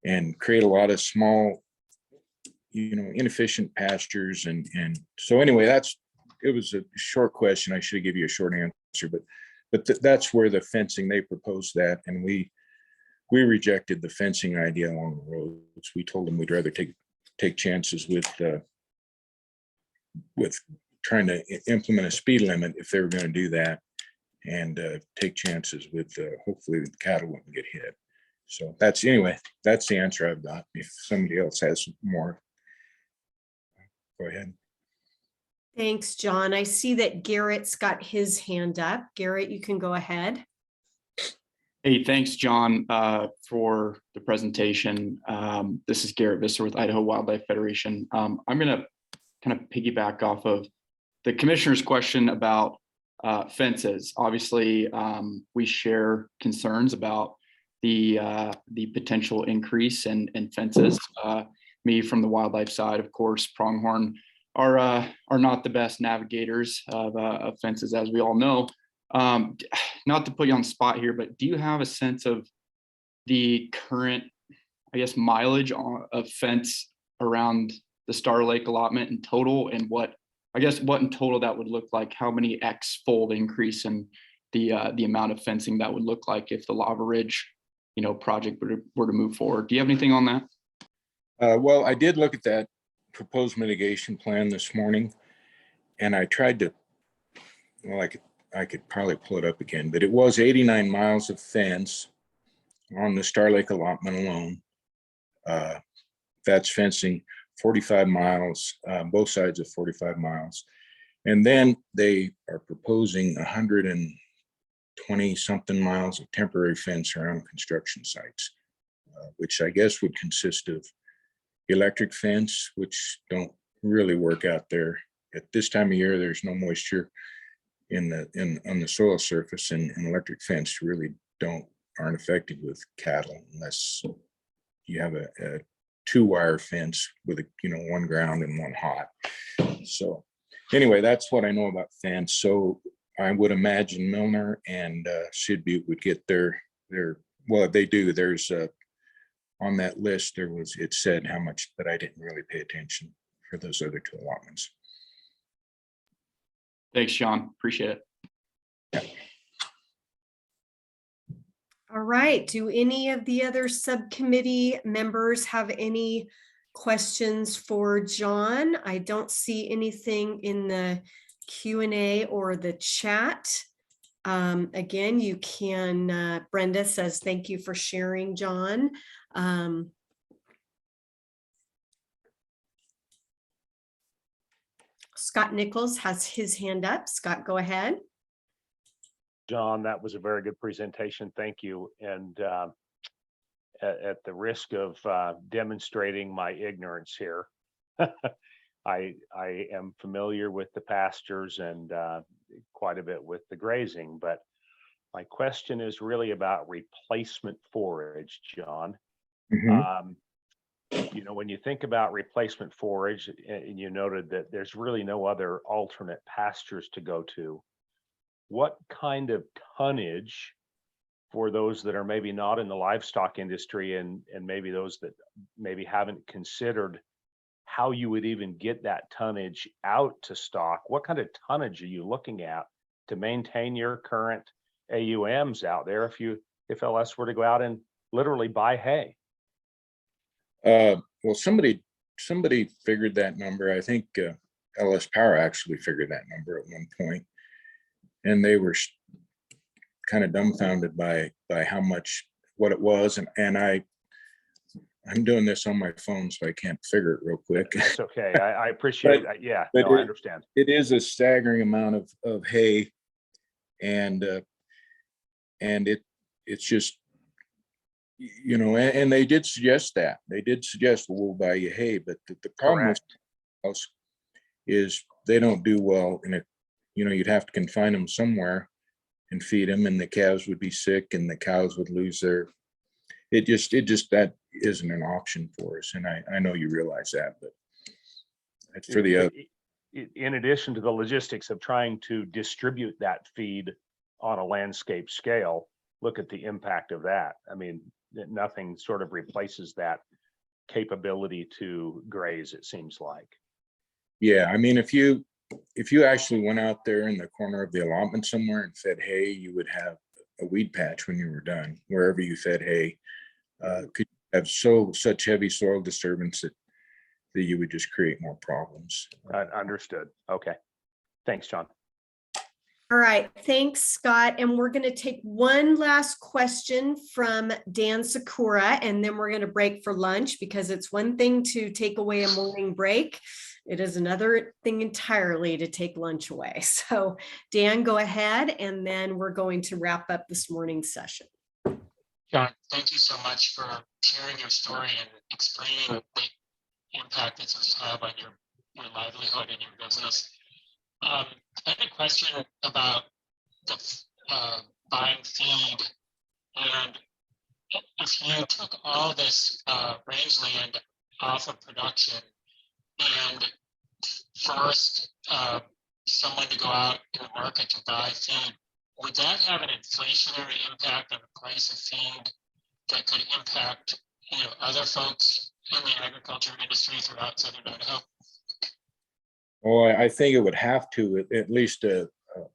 and create a lot of small, you know, inefficient pastures. And so anyway, it was a short question. I should give you a short answer, but that's where the fencing, they proposed that. And we rejected the fencing idea along the roads. We told them we'd rather take chances with trying to implement a speed limit if they were going to do that, and take chances with hopefully the cattle wouldn't get hit. So that's the answer I've got. If somebody else has more, go ahead. Thanks, John. I see that Garrett's got his hand up. Garrett, you can go ahead. Hey, thanks, John, for the presentation. This is Garrett Visser with Idaho Wildlife Federation. I'm going to kind of piggyback off of the commissioner's question about fences. Obviously, we share concerns about the potential increase in fences. Me, from the wildlife side, of course, pronghorn are not the best navigators of fences, as we all know. Not to put you on the spot here, but do you have a sense of the current, I guess, mileage of fence around the Star Lake allotment in total, and what in total that would look like? How many X-fold increase in the amount of fencing that would look like if the Lava Ridge, you know, project were to move forward? Do you have anything on that? Well, I did look at that proposed mitigation plan this morning, and I tried to, I could probably pull it up again, but it was 89 miles of fence on the Star Lake allotment alone. That's fencing 45 miles, both sides of 45 miles. And then they are proposing 120 something miles of temporary fence around construction sites, which I guess would consist of electric fence, which don't really work out there. At this time of year, there's no moisture on the soil surface, and electric fence really aren't effective with cattle unless you have a 2-wire fence with one ground and one hot. So anyway, that's what I know about fence. So I would imagine Milner and Sid Butte would get their well, they do. There's on that list, it said how much, but I didn't really pay attention for those other 2 allotments. Thanks, John. Appreciate it. Yeah. All right. Do any of the other subcommittee members have any questions for John? I don't see anything in the Q&A or the chat. Again, you can, Brenda says, thank you for sharing, John. Scott Nichols has his hand up. Scott, go ahead. John, that was a very good presentation. Thank you. And at the risk of demonstrating my ignorance here, I am familiar with the pastures and quite a bit with the grazing, but my question is really about replacement forage, John. You know, when you think about replacement forage, and you noted that there's really no other alternate pastures to go to, what kind of tonnage for those that are maybe not in the livestock industry and maybe those that maybe haven't considered how you would even get that tonnage out to stock, what kind of tonnage are you looking at to maintain your current AUMs out there if LS were to go out and literally buy hay? Well, somebody figured that number. I think LS Power actually figured that number at one point, and they were kind of dumbfounded by how much, what it was. And I'm doing this on my phone, so I can't figure it real quick. That's okay. I appreciate that. Yeah, no, I understand. It is a staggering amount of hay, and it's just, you know, and they did suggest that. They did suggest, well, we'll buy you hay, but the problem with is they don't do well in it. You know, you'd have to confine them somewhere and feed them, and the calves would be sick and the cows would lose their, it just that isn't an option for us. And I know you realize that, but it's for the other. In addition to the logistics of trying to distribute that feed on a landscape scale, look at the impact of that. I mean, nothing sort of replaces that capability to graze, it seems like. Yeah, I mean, if you actually went out there in the corner of the allotment somewhere and fed hay, you would have a weed patch when you were done. Wherever you fed hay, could have such heavy soil disturbance that you would just create more problems. Understood. Okay. Thanks, John. All right, thanks, Scott. And we're going to take one last question from Dan Sakura, and then we're going to break for lunch, because it's one thing to take away a morning break. It is another thing entirely to take lunch away. So Dan, go ahead, and then we're going to wrap up this morning's session. John, thank you so much for sharing your story and explaining the impact that it's have on your livelihood and your business. I have a question about the buying feed, and if you took all this rangeland off of production and forced someone to go out in the market to buy feed, would that have an inflationary impact on the price of feed that could impact, you know, other folks in the agriculture industry throughout southern Idaho? Well, I think it would have to, at least a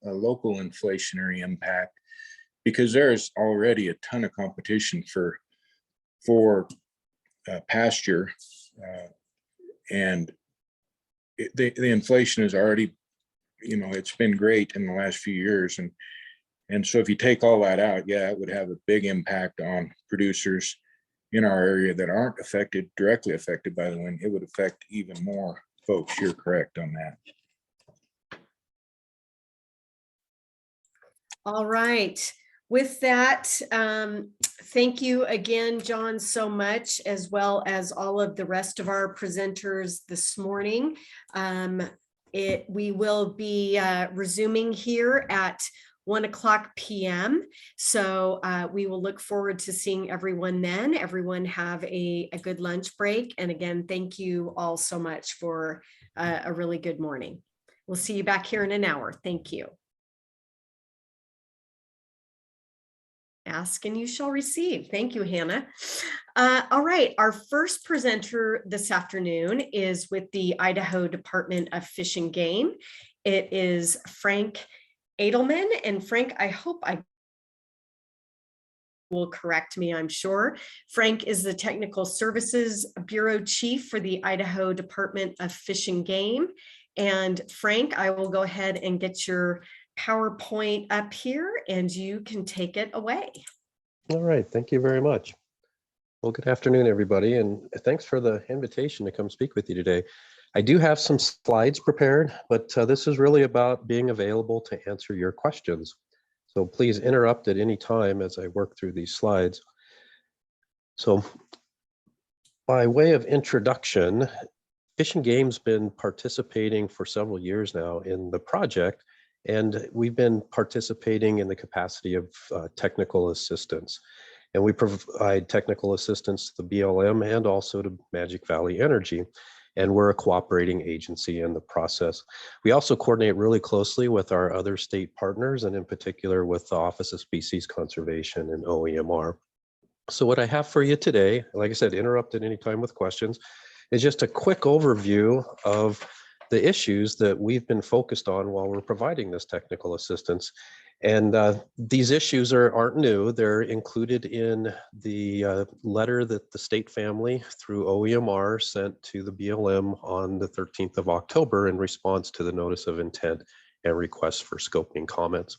local inflationary impact, because there's already a ton of competition for pasture, and the inflation is already, you know, it's been great in the last few years, and so if you take all that out, yeah, it would have a big impact on producers in our area that aren't directly affected by the wind. It would affect even more folks. You're correct on that. All right. With that, thank you again, John, so much, as well as all of the rest of our presenters this morning. We will be resuming here at 1:00 p.m. So we will look forward to seeing everyone then. Everyone have a good lunch break. And again, thank you all so much for a really good morning. We'll see you back here in an hour. Thank you. Ask and you shall receive. Thank you, Hannah. All right, our first presenter this afternoon is with the Idaho Department of Fish and Game. It is Frank Edelman. And Frank, I hope I will correct me, I'm sure. Frank is the Technical Services Bureau Chief for the Idaho Department of Fish and Game. And Frank, I will go ahead and get your PowerPoint up here and you can take it away. All right, thank you very much. Well, good afternoon, everybody, and thanks for the invitation to come speak with you today. I do have some slides prepared, but this is really about being available to answer your questions. So please interrupt at any time as I work through these slides. So by way of introduction, Fish and Game's been participating for several years now in the project, and we've been participating in the capacity of technical assistance. And we provide technical assistance to the BLM and also to Magic Valley Energy. And we're a cooperating agency in the process. We also coordinate really closely with our other state partners, and in particular with the Office of Species Conservation and OEMR. So what I have for you today, like I said, interrupt at any time with questions, is just a quick overview of the issues that we've been focused on while we're providing this technical assistance. And these issues aren't new. They're included in the letter that the state family through OEMR sent to the BLM on the 13th of October in response to the notice of intent and requests for scoping comments.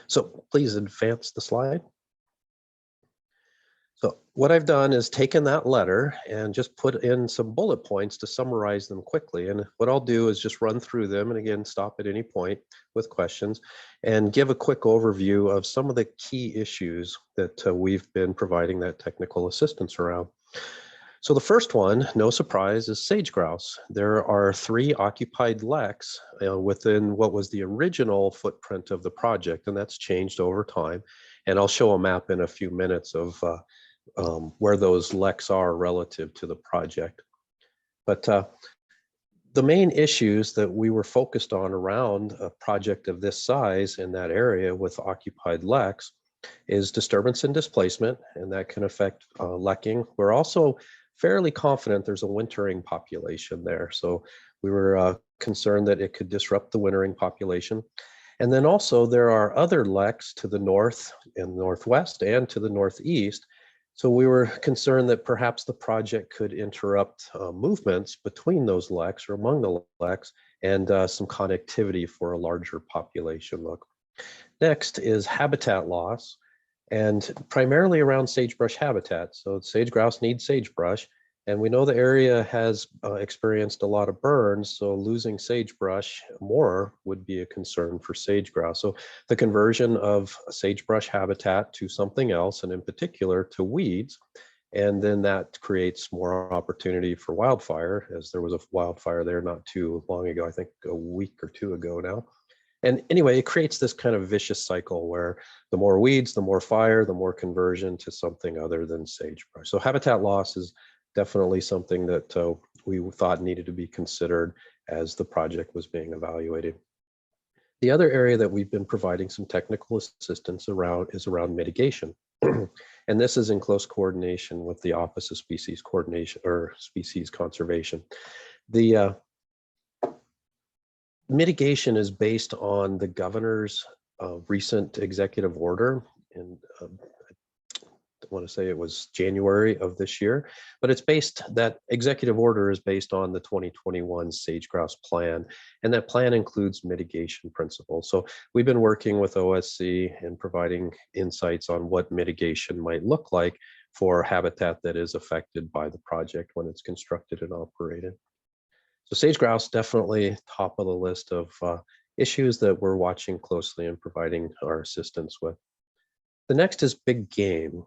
So please advance the slide. So what I've done is taken that letter and just put in some bullet points to summarize them quickly. And what I'll do is just run through them, and again, stop at any point with questions and give a quick overview of some of the key issues that we've been providing that technical assistance around. So the first one, no surprise, is sage grouse. There are 3 occupied leks within what was the original footprint of the project, and that's changed over time. And I'll show a map in a few minutes of where those leks are relative to the project. But the main issues that we were focused on around a project of this size in that area with occupied leks is disturbance and displacement, and that can affect lekking. We're also fairly confident there's a wintering population there. So we were concerned that it could disrupt the wintering population. And then also there are other leks to the north and northwest and to the northeast. So we were concerned that perhaps the project could interrupt movements between those leks or among the leks and some connectivity for a larger population look. Next is habitat loss, and primarily around sagebrush habitat. So sage grouse need sagebrush, and we know the area has experienced a lot of burns, so losing sagebrush more would be a concern for sage grouse. So the conversion of sagebrush habitat to something else, and in particular to weeds, and then that creates more opportunity for wildfire, as there was a wildfire there not too long ago, I think a week or 2 ago now. And anyway, it creates this kind of vicious cycle where the more weeds, the more fire, the more conversion to something other than sagebrush. So habitat loss is definitely something that we thought needed to be considered as the project was being evaluated. The other area that we've been providing some technical assistance around is around mitigation. And this is in close coordination with the Office of Species Coordination or Species Conservation. The mitigation is based on the governor's recent executive order, and I want to say it was January of this year, but it's based, that executive order is based on the 2021 sage grouse plan, and that plan includes mitigation principles. So we've been working with OSC and providing insights on what mitigation might look like for habitat that is affected by the project when it's constructed and operated. So sage grouse definitely top of the list of issues that we're watching closely and providing our assistance with. The next is big game,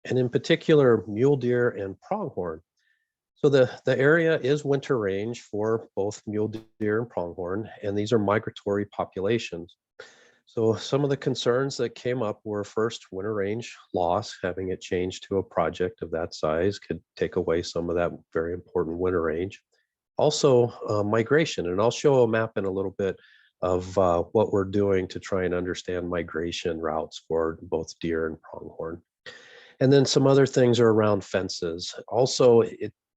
and in particular mule deer and pronghorn. So the area is winter range for both mule deer and pronghorn, and these are migratory populations. So some of the concerns that came up were, first, winter range loss. Having it changed to a project of that size could take away some of that very important winter range. Also migration, and I'll show a map in a little bit of what we're doing to try and understand migration routes for both deer and pronghorn. And then some other things are around fences. Also,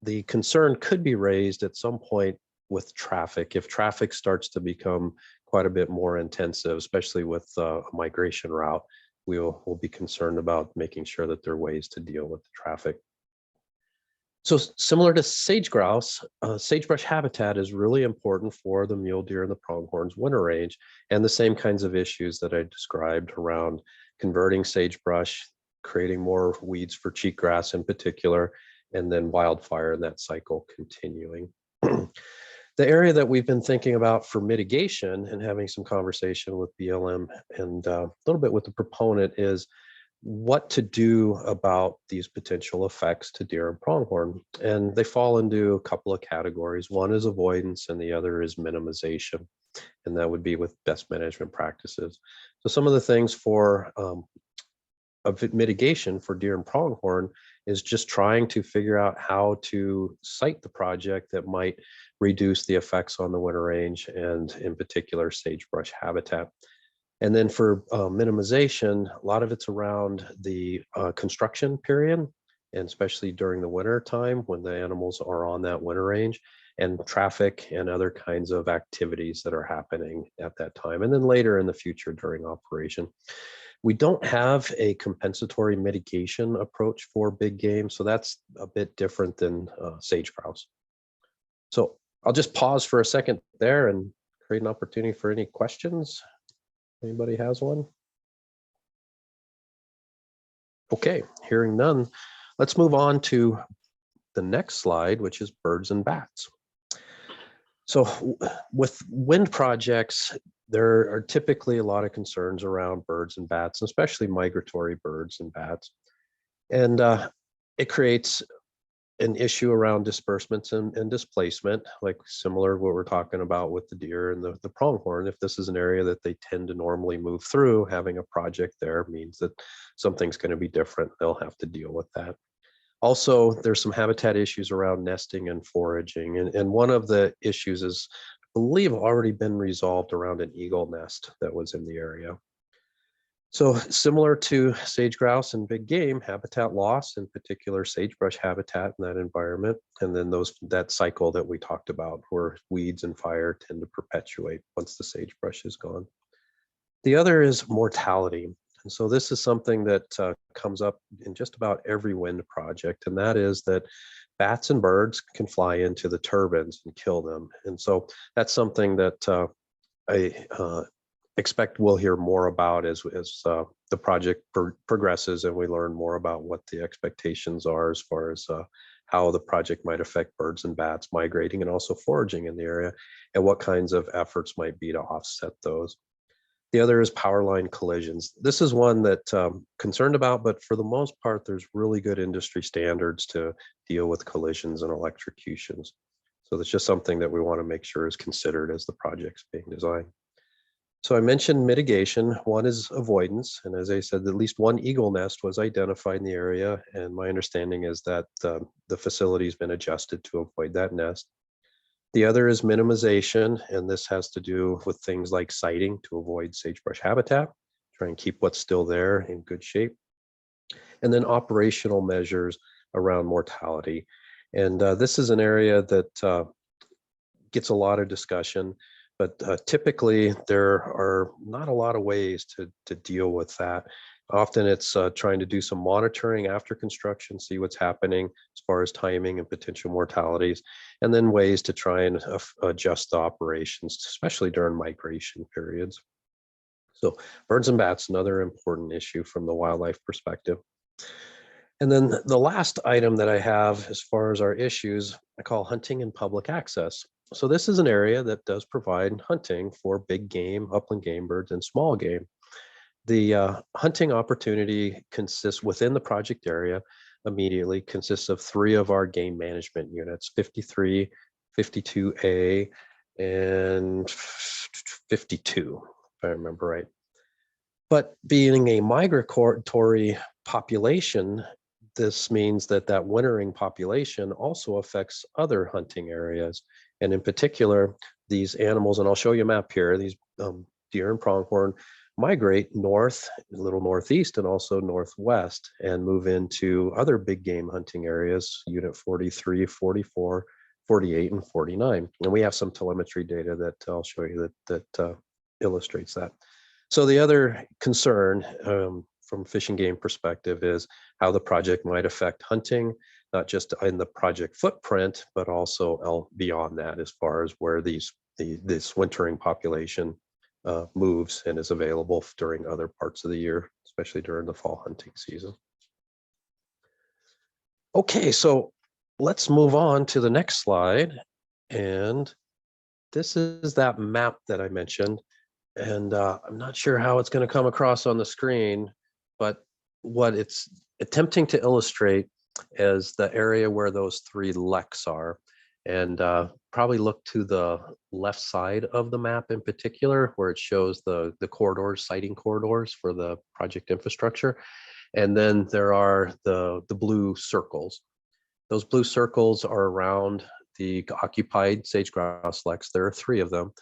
the concern could be raised at some point with traffic. If traffic starts to become quite a bit more intensive, especially with a migration route, we'll be concerned about making sure that there are ways to deal with the traffic. So similar to sage grouse, sagebrush habitat is really important for the mule deer and the pronghorn's winter range, and the same kinds of issues that I described around converting sagebrush, creating more weeds for cheatgrass in particular, and then wildfire and that cycle continuing. The area that we've been thinking about for mitigation and having some conversation with BLM and a little bit with the proponent is what to do about these potential effects to deer and pronghorn. And they fall into a couple of categories. One is avoidance and the other is minimization. And that would be with best management practices. So some of the things for mitigation for deer and pronghorn is just trying to figure out how to site the project that might reduce the effects on the winter range and in particular sagebrush habitat. And then for minimization, a lot of it's around the construction period, and especially during the winter time when the animals are on that winter range, and traffic and other kinds of activities that are happening at that time. And then later in the future during operation. We don't have a compensatory mitigation approach for big game, so that's a bit different than sage grouse. So I'll just pause for a second there and create an opportunity for any questions. Anybody has one? Okay, hearing none, let's move on to the next slide, which is birds and bats. So with wind projects, there are typically a lot of concerns around birds and bats, especially migratory birds and bats. And it creates an issue around disbursements and displacement, like similar to what we're talking about with the deer and the pronghorn. If this is an area that they tend to normally move through, having a project there means that something's going to be different. They'll have to deal with that. Also, there's some habitat issues around nesting and foraging. And one of the issues is, I believe, already been resolved around an eagle nest that was in the area. So similar to sage grouse and big game, habitat loss, in particular sagebrush habitat in that environment, and then that cycle that we talked about where weeds and fire tend to perpetuate once the sagebrush is gone. The other is mortality. And so this is something that comes up in just about every wind project, and that is that bats and birds can fly into the turbines and kill them. And so that's something that I expect we'll hear more about as the project progresses and we learn more about what the expectations are as far as how the project might affect birds and bats migrating and also foraging in the area, and what kinds of efforts might be to offset those. The other is power line collisions. This is one that I'm concerned about, but for the most part, there's really good industry standards to deal with collisions and electrocutions. So that's just something that we want to make sure is considered as the project's being designed. So I mentioned mitigation. One is avoidance. And as I said, at least one eagle nest was identified in the area. And my understanding is that the facility has been adjusted to avoid that nest. The other is minimization, and this has to do with things like siting to avoid sagebrush habitat, try and keep what's still there in good shape. And then operational measures around mortality. And this is an area that gets a lot of discussion, but typically there are not a lot of ways to deal with that. Often it's trying to do some monitoring after construction, see what's happening as far as timing and potential mortalities, and then ways to try and adjust the operations, especially during migration periods. So birds and bats, another important issue from the wildlife perspective. And then the last item that I have as far as our issues, I call hunting and public access. So this is an area that does provide hunting for big game, upland game birds, and small game. The hunting opportunity consists within the project area immediately consists of 3 of our game management units, 53, 52A, and 52, if I remember right. But being a migratory population, this means that wintering population also affects other hunting areas. And in particular, these animals, and I'll show you a map here, these deer and pronghorn migrate north, a little northeast, and also northwest, and move into other big game hunting areas, unit 43, 44, 48, and 49. And we have some telemetry data that I'll show you that illustrates that. So the other concern from fish and game perspective is how the project might affect hunting, not just in the project footprint, but also beyond that, as far as where this wintering population moves and is available during other parts of the year, especially during the fall hunting season. Okay, so let's move on to the next slide. And this is that map that I mentioned. And I'm not sure how it's going to come across on the screen, but what it's attempting to illustrate is the area where those 3 leks are. And probably look to the left side of the map in particular, where it shows the corridors, siting corridors for the project infrastructure. And then there are the blue circles. Those blue circles are around the occupied sage grouse leks. There are 3 of them.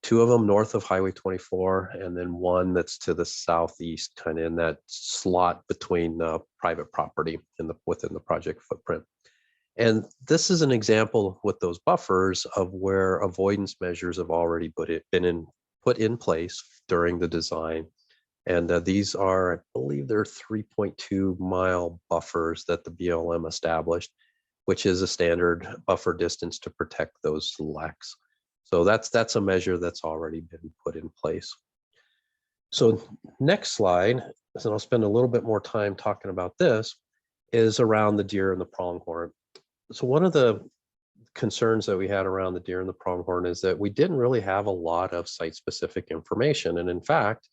2 of them north of Highway 24, and then 1 that's to the southeast, kind of in that slot between private property within the project footprint. And this is an example with those buffers of where avoidance measures have already been put in place during the design. And these are, I believe they're 3.2 mile buffers that the BLM established, which is a standard buffer distance to protect those leks. So that's a measure that's already been put in place. So next slide, and I'll spend a little bit more time talking about this, is around the deer and the pronghorn. So one of the concerns that we had around the deer and the pronghorn is that we didn't really have a lot of site-specific information. And in fact,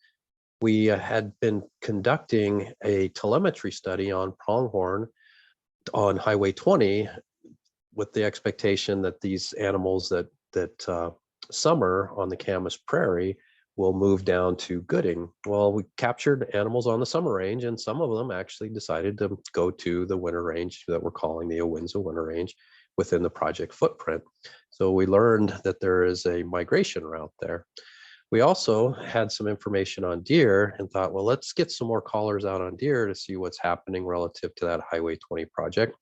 we had been conducting a telemetry study on pronghorn on Highway 20 with the expectation that these animals that summer on the Camas Prairie will move down to Gooding. Well, we captured animals on the summer range, and some of them actually decided to go to the winter range that we're calling the Owinza winter range within the project footprint. So we learned that there is a migration route there. We also had some information on deer and thought, well, let's get some more callers out on deer to see what's happening relative to that Highway 20 project.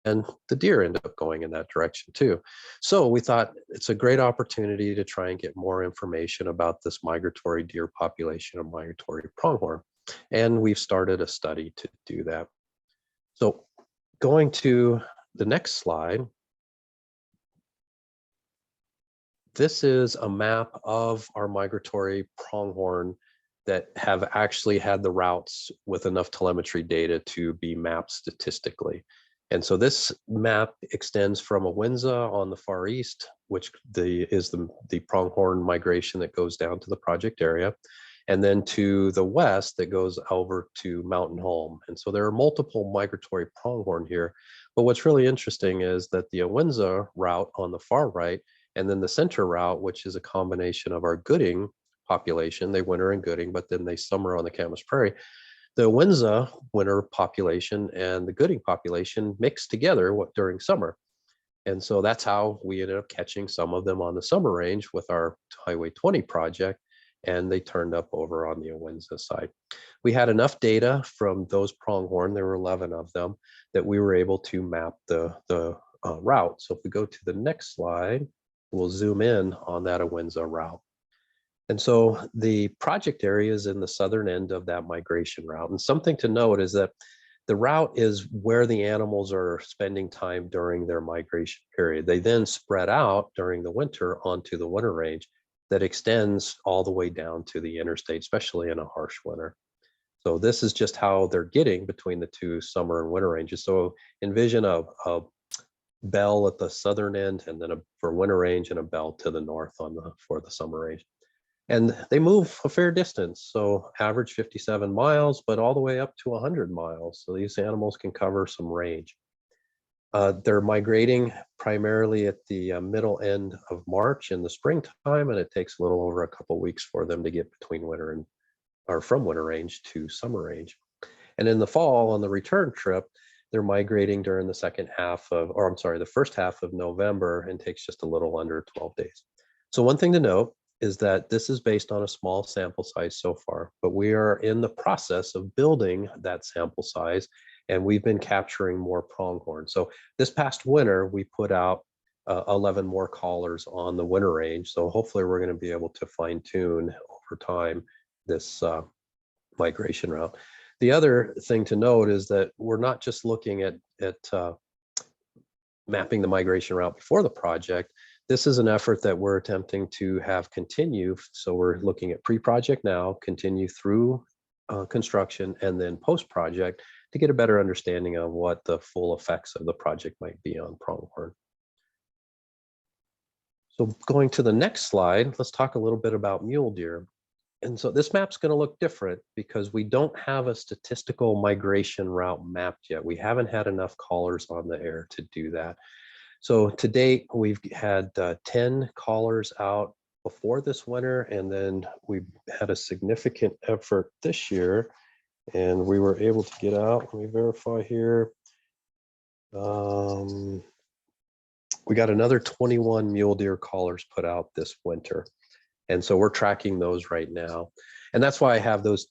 And the deer ended up going in that direction too. So we thought it's a great opportunity to try and get more information about this migratory deer population of migratory pronghorn. And we've started a study to do that. So going to the next slide. This is a map of our migratory pronghorn that have actually had the routes with enough telemetry data to be mapped statistically. And so this map extends from Owinza on the far east, which is the pronghorn migration that goes down to the project area, and then to the west that goes over to Mountain Home. And so there are multiple migratory pronghorn here. But what's really interesting is that the Owinza route on the far right, and then the center route, which is a combination of our Gooding population, they winter in Gooding, but then they summer on the Camas Prairie. The Owinza winter population and the Gooding population mixed together during summer. And so that's how we ended up catching some of them on the summer range with our Highway 20 project, and they turned up over on the Owinza side. We had enough data from those pronghorn, there were 11 of them, that we were able to map the route. So if we go to the next slide, we'll zoom in on that Owinza route. And so the project area is in the southern end of that migration route. And something to note is that the route is where the animals are spending time during their migration period. They then spread out during the winter onto the winter range that extends all the way down to the interstate, especially in a harsh winter. So this is just how they're getting between the 2 summer and winter ranges. So envision a bell at the southern end, and then for winter range, and a bell to the north for the summer range. And they move a fair distance, so average 57 miles, but all the way up to 100 miles. So these animals can cover some range. They're migrating primarily at the middle end of March in the springtime, and it takes a little over a couple of weeks for them to get between from winter range to summer range. And in the fall, on the return trip, they're migrating during the first half of November, and takes just a little under 12 days. So one thing to note is that this is based on a small sample size so far, but we are in the process of building that sample size, and we've been capturing more pronghorn. So this past winter, we put out 11 more callers on the winter range. So hopefully we're going to be able to fine tune over time this migration route. The other thing to note is that we're not just looking at mapping the migration route before the project. This is an effort that we're attempting to have continue. So we're looking at pre-project now, continue through construction, and then post-project to get a better understanding of what the full effects of the project might be on pronghorn. So going to the next slide, let's talk a little bit about mule deer. And so this map's going to look different because we don't have a statistical migration route mapped yet. We haven't had enough callers on the air to do that. So to date, we've had 10 callers out before this winter, and then we had a significant effort this year, and we were able to get out. Let me verify here. We got another 21 mule deer callers put out this winter. And so we're tracking those right now. And that's why I have those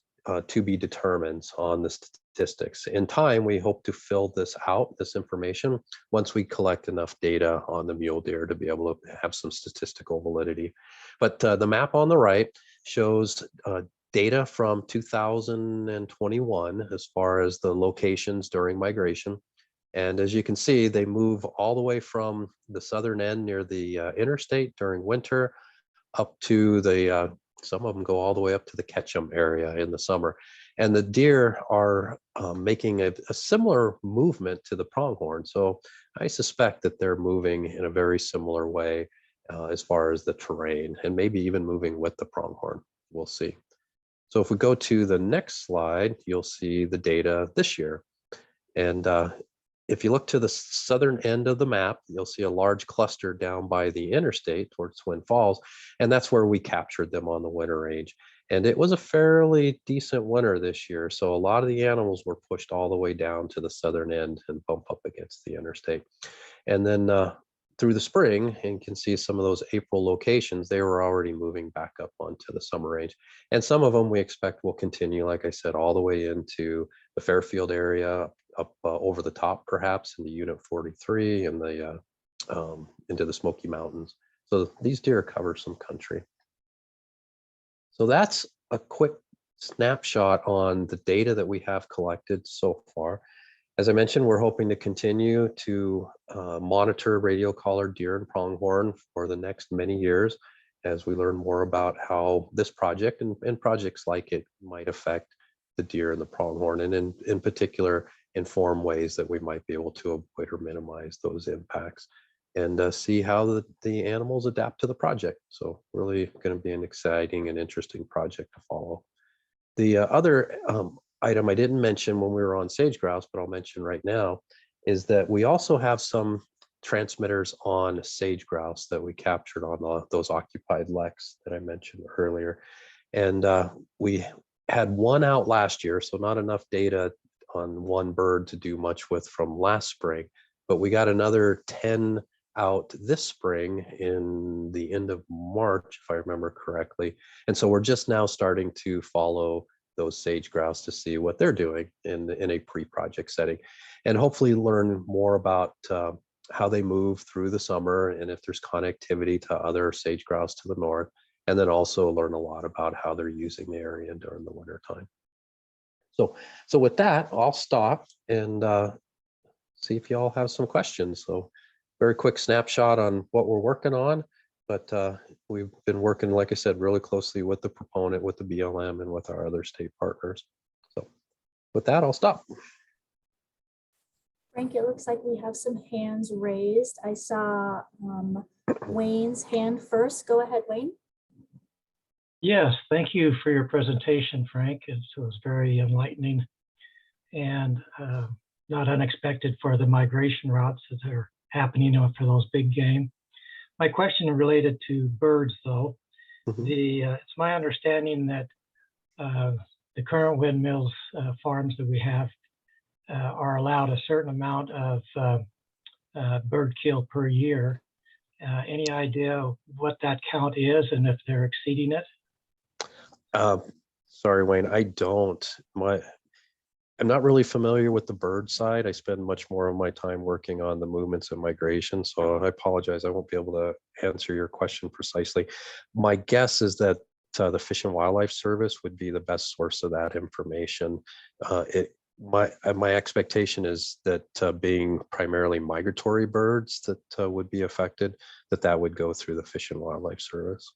to be determined on the statistics. In time, we hope to fill this out, this information, once we collect enough data on the mule deer to be able to have some statistical validity. But the map on the right shows data from 2021 as far as the locations during migration. And as you can see, they move all the way from the southern end near the interstate during winter up to the, some of them go all the way up to the Ketchum area in the summer. And the deer are making a similar movement to the pronghorn. So I suspect that they're moving in a very similar way as far as the terrain, and maybe even moving with the pronghorn. We'll see. So if we go to the next slide, you'll see the data this year. And if you look to the southern end of the map, you'll see a large cluster down by the interstate towards Twin Falls, and that's where we captured them on the winter range. And it was a fairly decent winter this year, so a lot of the animals were pushed all the way down to the southern end and bump up against the interstate. And then through the spring, and you can see some of those April locations, they were already moving back up onto the summer range. And some of them we expect will continue, like I said, all the way into the Fairfield area, up over the top, perhaps into Unit 43 and the into the Smoky Mountains. So these deer cover some country. So that's a quick snapshot on the data that we have collected so far. As I mentioned, we're hoping to continue to monitor radio collared deer and pronghorn for the next many years as we learn more about how this project and projects like it might affect the deer and the pronghorn, and in particular, inform ways that we might be able to avoid or minimize those impacts, and see how the animals adapt to the project. So really going to be an exciting and interesting project to follow. The other item I didn't mention when we were on sage grouse, but I'll mention right now, is that we also have some transmitters on sage grouse that we captured on those occupied leks that I mentioned earlier. And we had one out last year, so not enough data on one bird to do much with from last spring, but we got another 10 out this spring in the end of March, if I remember correctly. And so we're just now starting to follow those sage grouse to see what they're doing in a pre-project setting, and hopefully learn more about how they move through the summer and if there's connectivity to other sage grouse to the north, and then also learn a lot about how they're using the area during the winter time. So with that, I'll stop and see if you all have some questions. So very quick snapshot on what we're working on, but we've been working, like I said, really closely with the proponent, with the BLM, and with our other state partners. So with that, I'll stop. Frank, it looks like we have some hands raised. I saw Wayne's hand first. Go ahead, Wayne. Yes, thank you for your presentation, Frank. It was very enlightening and not unexpected for the migration routes that are happening for those big game. My question related to birds, though. It's my understanding that the current windmills farms that we have are allowed a certain amount of bird kill per year. Any idea what that count is and if they're exceeding it? Sorry, Wayne, I don't. I'm not really familiar with the bird side. I spend much more of my time working on the movements and migration, so I apologize. I won't be able to answer your question precisely. My guess is that the Fish and Wildlife Service would be the best source of that information. my expectation is that being primarily migratory birds that would be affected, that would go through the Fish and Wildlife Service.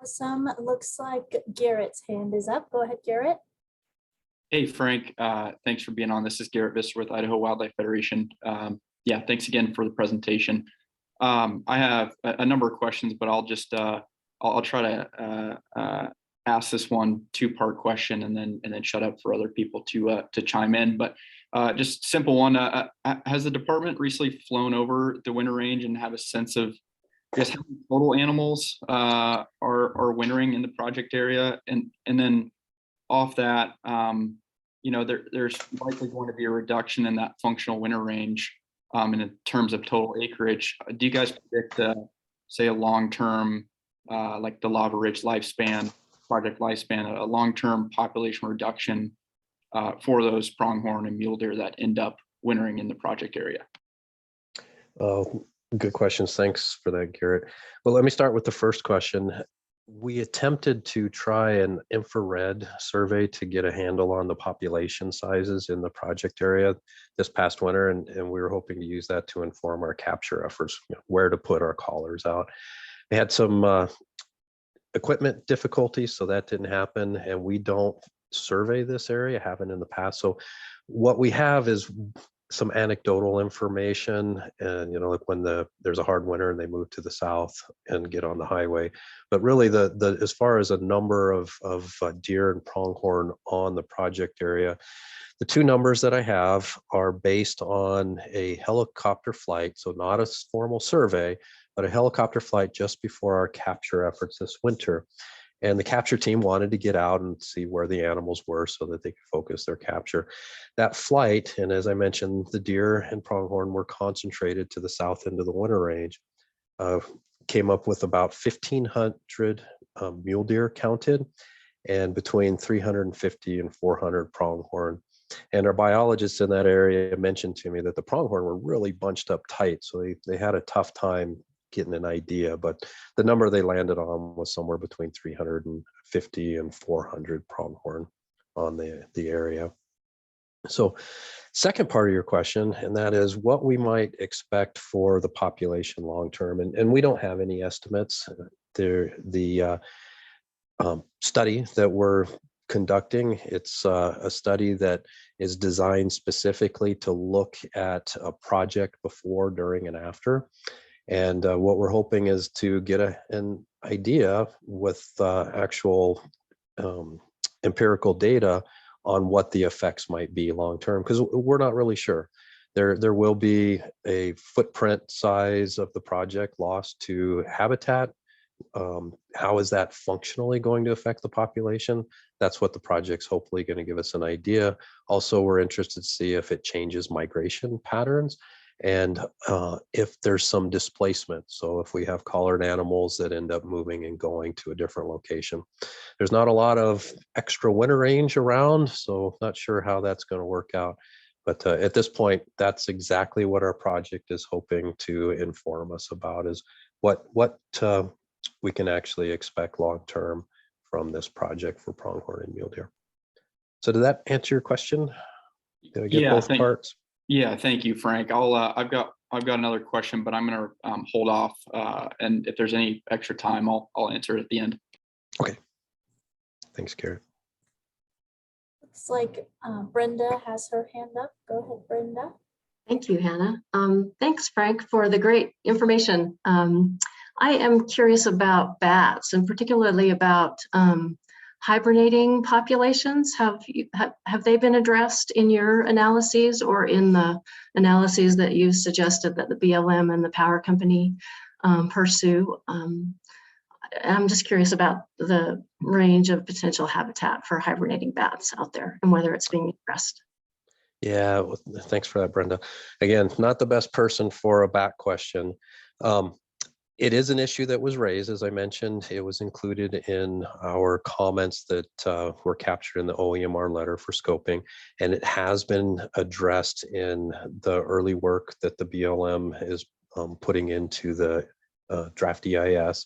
Awesome. It looks like Garrett's hand is up. Go ahead, Garrett. Hey, Frank, thanks for being on. This is Garrett Visser with Idaho Wildlife Federation. Yeah, thanks again for the presentation. I have a number of questions, but I'll just I'll try to ask this one two-part question and then shut up for other people to chime in. But just simple one: has the department recently flown over the winter range and have a sense of, I guess, how many total animals are wintering in the project area? And then off that, you know, there's likely going to be a reduction in that functional winter range in terms of total acreage. Do you guys predict, say, a long-term, like the Lava Ridge lifespan, project lifespan, a long-term population reduction for those pronghorn and mule deer that end up wintering in the project area? Good questions. Thanks for that, Garrett. Well, let me start with the first question. We attempted to try an infrared survey to get a handle on the population sizes in the project area this past winter, and we were hoping to use that to inform our capture efforts, where to put our collars out. We had some equipment difficulties, so that didn't happen, and we don't survey this area, haven't in the past. So what we have is some anecdotal information, and like when there's a hard winter and they move to the south and get on the highway. But really, the as far as a number of deer and pronghorn on the project area, the two numbers that I have are based on a helicopter flight, so not a formal survey, but a helicopter flight just before our capture efforts this winter. And the capture team wanted to get out and see where the animals were so that they could focus their capture. That flight, and as I mentioned, the deer and pronghorn were concentrated to the south end of the winter range, came up with about 1,500 mule deer counted and between 350 and 400 pronghorn. And our biologists in that area mentioned to me that the pronghorn were really bunched up tight, so they had a tough time getting an idea, but the number they landed on was somewhere between 350 and 400 pronghorn on the area. So second part of your question, and that is what we might expect for the population long term, and we don't have any estimates. The study that we're conducting, it's a study that is designed specifically to look at a project before, during, and after. And what we're hoping is to get an idea with actual empirical data on what the effects might be long term, because we're not really sure. There will be a footprint size of the project lost to habitat. How is that functionally going to affect the population? That's what the project's hopefully going to give us an idea. Also, we're interested to see if it changes migration patterns, and if there's some displacement. So if we have collared animals that end up moving and going to a different location. There's not a lot of extra winter range around, so not sure how that's going to work out. But at this point, that's exactly what our project is hoping to inform us about, is what we can actually expect long-term from this project for pronghorn and mule deer. So did that answer your question? Did I get both parts? Yeah, thank you, Frank. I've got another question, but I'm going to hold off. And if there's any extra time, I'll answer it at the end. Okay. Thanks, Garrett. Looks like Brenda has her hand up. Go ahead, Brenda. Thank you, Hannah. Thanks, Frank, for the great information. I am curious about bats, and particularly about hibernating populations. Have they been addressed in your analyses or in the analyses that you suggested that the BLM and the power company pursue? I'm just curious about the range of potential habitat for hibernating bats out there and whether it's being addressed. Yeah, well, thanks for that, Brenda. Again, not the best person for a bat question. It is an issue that was raised, as I mentioned. It was included in our comments that were captured in the OEMR letter for scoping, and it has been addressed in the early work that the BLM is putting into the draft EIS.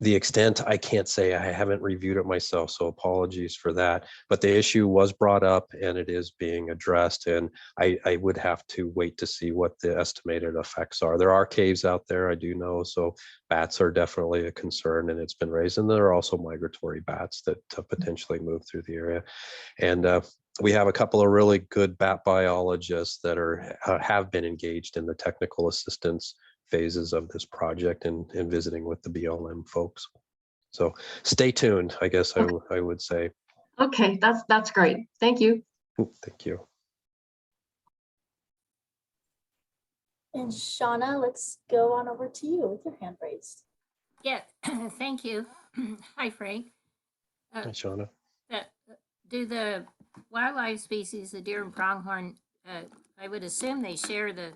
The extent I can't say, I haven't reviewed it myself, so apologies for that. But the issue was brought up and it is being addressed. And I would have to wait to see what the estimated effects are. There are caves out there, I do know, so bats are definitely a concern and it's been raised. And there are also migratory bats that potentially move through the area. And we have a couple of really good bat biologists that have been engaged in the technical assistance phases of this project and visiting with the BLM folks. So stay tuned, I guess I would say. Okay, that's great. Thank you. Thank you. And Shauna, let's go on over to you with your hand raised. Yeah, thank you. Hi, Frank. Hi, Shauna. Do the wildlife species, the deer and pronghorn, I would assume they share the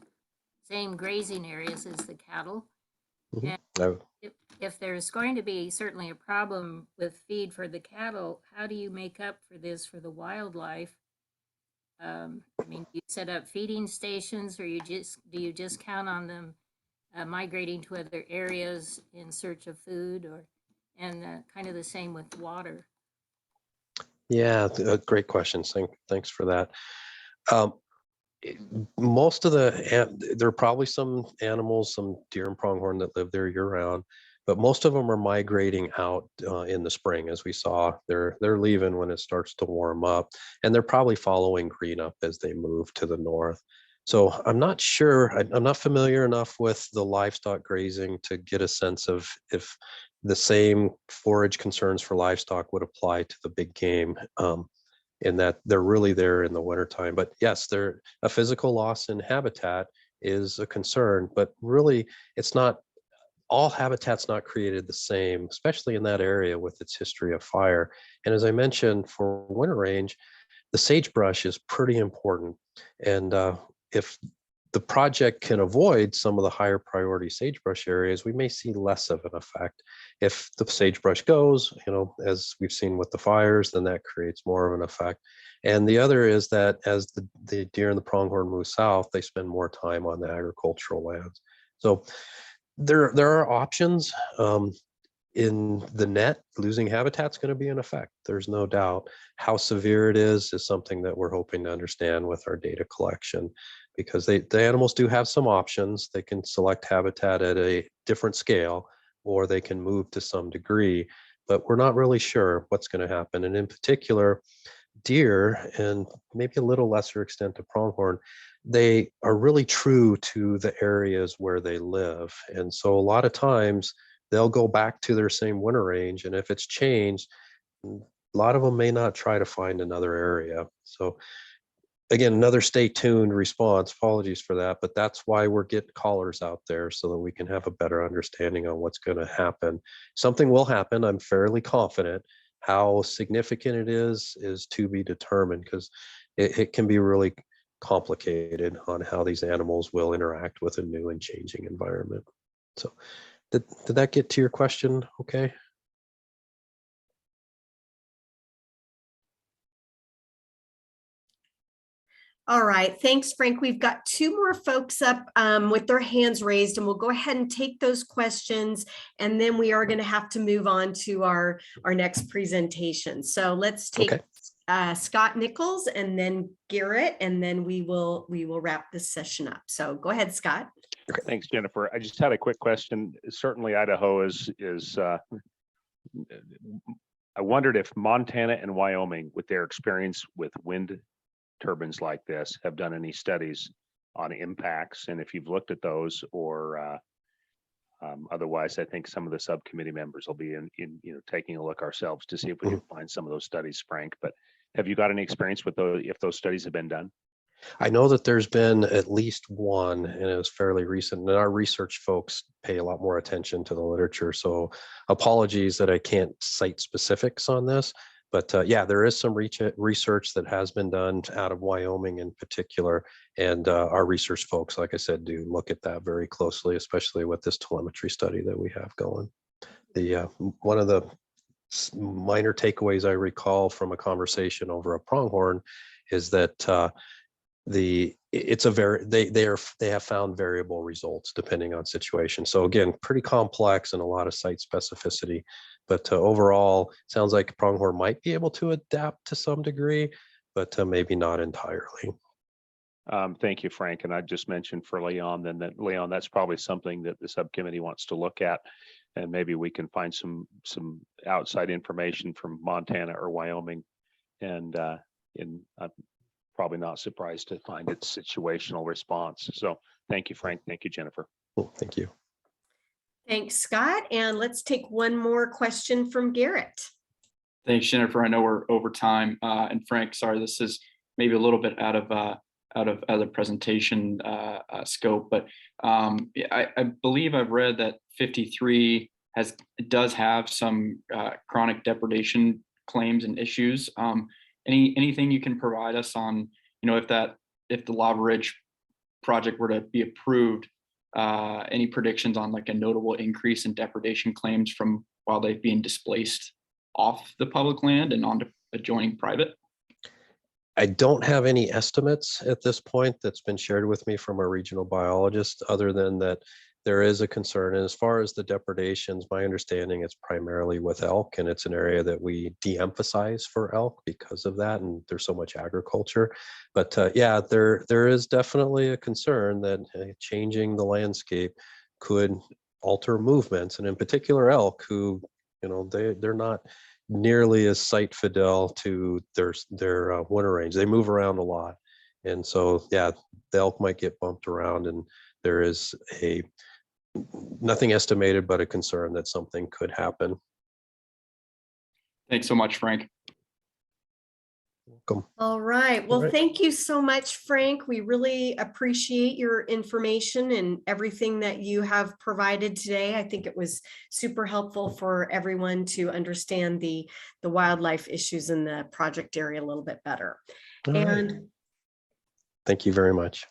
same grazing areas as the cattle. And if there's going to be certainly a problem with feed for the cattle, how do you make up for this for the wildlife? I mean, you set up feeding stations, or do you just count on them migrating to other areas in search of food, and kind of the same with water? Yeah, great questions. Thanks for that. Most of there are probably some animals, some deer and pronghorn that live there year round, but most of them are migrating out in the spring. As we saw, they're leaving when it starts to warm up, and they're probably following green up as they move to the north. So I'm not sure, I'm not familiar enough with the livestock grazing to get a sense of if the same forage concerns for livestock would apply to the big game. In that they're really there in the wintertime. But yes, a physical loss in habitat is a concern, but really it's not, all habitat's not created the same, especially in that area with its history of fire. And as I mentioned, for winter range, the sagebrush is pretty important. And if the project can avoid some of the higher priority sagebrush areas, we may see less of an effect. If the sagebrush goes, as we've seen with the fires, then that creates more of an effect. And the other is that as the deer and the pronghorn move south, they spend more time on the agricultural lands. So there are options. In the net, losing habitat's going to be an effect. There's no doubt. How severe it is something that we're hoping to understand with our data collection, because the animals do have some options. They can select habitat at a different scale, or they can move to some degree, but we're not really sure what's going to happen. And in particular, deer, and maybe a little lesser extent to pronghorn, they are really true to the areas where they live. And so a lot of times, they'll go back to their same winter range. And if it's changed, a lot of them may not try to find another area. So again, another stay tuned response. Apologies for that, but that's why we're getting callers out there so that we can have a better understanding on what's going to happen. Something will happen, I'm fairly confident. How significant it is to be determined, because it can be really complicated on how these animals will interact with a new and changing environment. So did that get to your question okay? All right, thanks, Frank. We've got two more folks up with their hands raised, and we'll go ahead and take those questions, and then we are going to have to move on to our next presentation. So let's take Scott Nichols and then Garrett, and then we will wrap this session up. So go ahead, Scott. Thanks, Jennifer. I just had a quick question. Certainly Idaho is I wondered if Montana and Wyoming, with their experience with wind turbines like this, have done any studies on impacts, and if you've looked at those, or otherwise, I think some of the subcommittee members will be in taking a look ourselves to see if we can find some of those studies, Frank. But have you got any experience with those, if those studies have been done? I know that there's been at least one, and it was fairly recent, and our research folks pay a lot more attention to the literature. So apologies that I can't cite specifics on this, but yeah, there is some research that has been done out of Wyoming in particular. And our research folks, like I said, do look at that very closely, especially with this telemetry study that we have going. One of the minor takeaways I recall from a conversation over a pronghorn is that it's a very, they have found variable results depending on situation. So again, pretty complex and a lot of site specificity, but overall, sounds like pronghorn might be able to adapt to some degree, but maybe not entirely. Thank you, Frank. And I just mentioned for Leon, then that Leon, that's probably something that the subcommittee wants to look at. And maybe we can find some outside information from Montana or Wyoming. And I'm probably not surprised to find its situational response. So thank you, Frank. Thank you, Jennifer. Cool. Thank you. Thanks, Scott. And let's take one more question from Garrett. Thanks, Jennifer. I know we're over time. And Frank, sorry, this is maybe a little bit out of the presentation scope, but I believe I've read that 53 does have some chronic depredation claims and issues. Anything you can provide us on, if the Lava Ridge project were to be approved, any predictions on like a notable increase in depredation claims from wildlife being displaced off the public land and onto adjoining private? I don't have any estimates at this point that's been shared with me from a regional biologist, other than that there is a concern. And as far as the depredations, my understanding it's primarily with elk, and it's an area that we de-emphasize for elk because of that, and there's so much agriculture. But yeah, there is definitely a concern that changing the landscape could alter movements, and in particular elk, who, they're not nearly as site fidel to their winter range. They move around a lot, and so yeah, the elk might get bumped around, and there is nothing estimated, but a concern that something could happen. Thanks so much, Frank. Welcome. All right. Well, All right. Thank you so much, Frank. We really appreciate your information and everything that you have provided today. I think it was super helpful for everyone to understand the wildlife issues in the project area a little bit better. All right. And Thank you very much.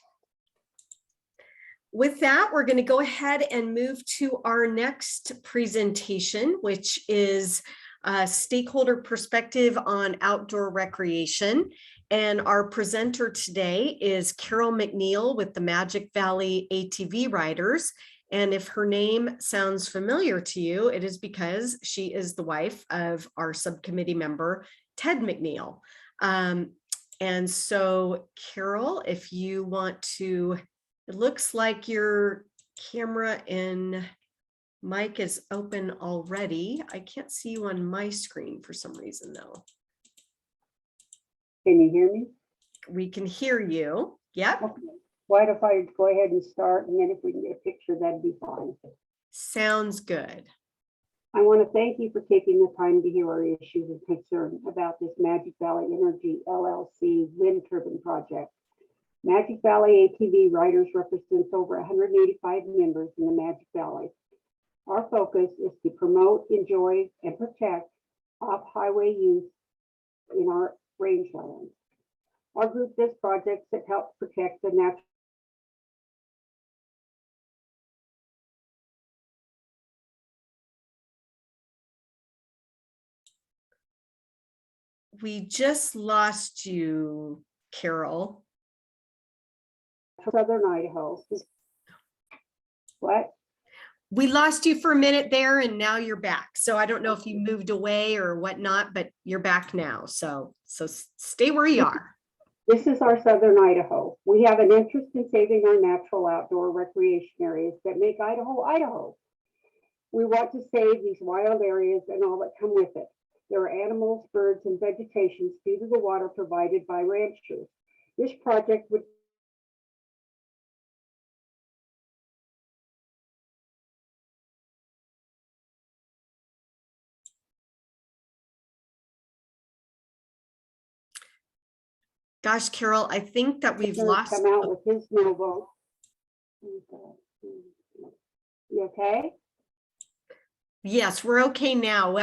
with that, we're going to go ahead and move to our next presentation, which is a stakeholder perspective on outdoor recreation. And our presenter today is Carol McNeil with the Magic Valley ATV Riders. And if her name sounds familiar to you, it is because she is the wife of our subcommittee member, Ted McNeil. And so, Carol, if you want to, it looks like your camera and mic is open already. I can't see you on my screen for some reason, though. Can you hear me? We can hear you. Yep. Okay. Why if I go ahead and start, and then if we can get a picture, that'd be fine. Sounds good. I want to thank you for taking the time to hear our issues and concern about this Magic Valley Energy LLC wind turbine project. Magic Valley ATV Riders represents over 185 members in the Magic Valley. Our focus is to promote, enjoy, and protect off-highway use in our rangelands. Our group does projects that help protect the natural We just lost you, Carol. Southern Idaho. What? We lost you for a minute there, and now you're back. So I don't know if you moved away or whatnot, but you're back now. So stay where you are. This is our Southern Idaho. We have an interest in saving our natural outdoor recreation areas that make Idaho, Idaho. We want to save these wild areas and all that come with it. There are animals, birds, and vegetation due to the water provided by ranchers. This project would Gosh, Carol, I think that we've lost. come out with his no vote. You okay? Yes, we're okay now.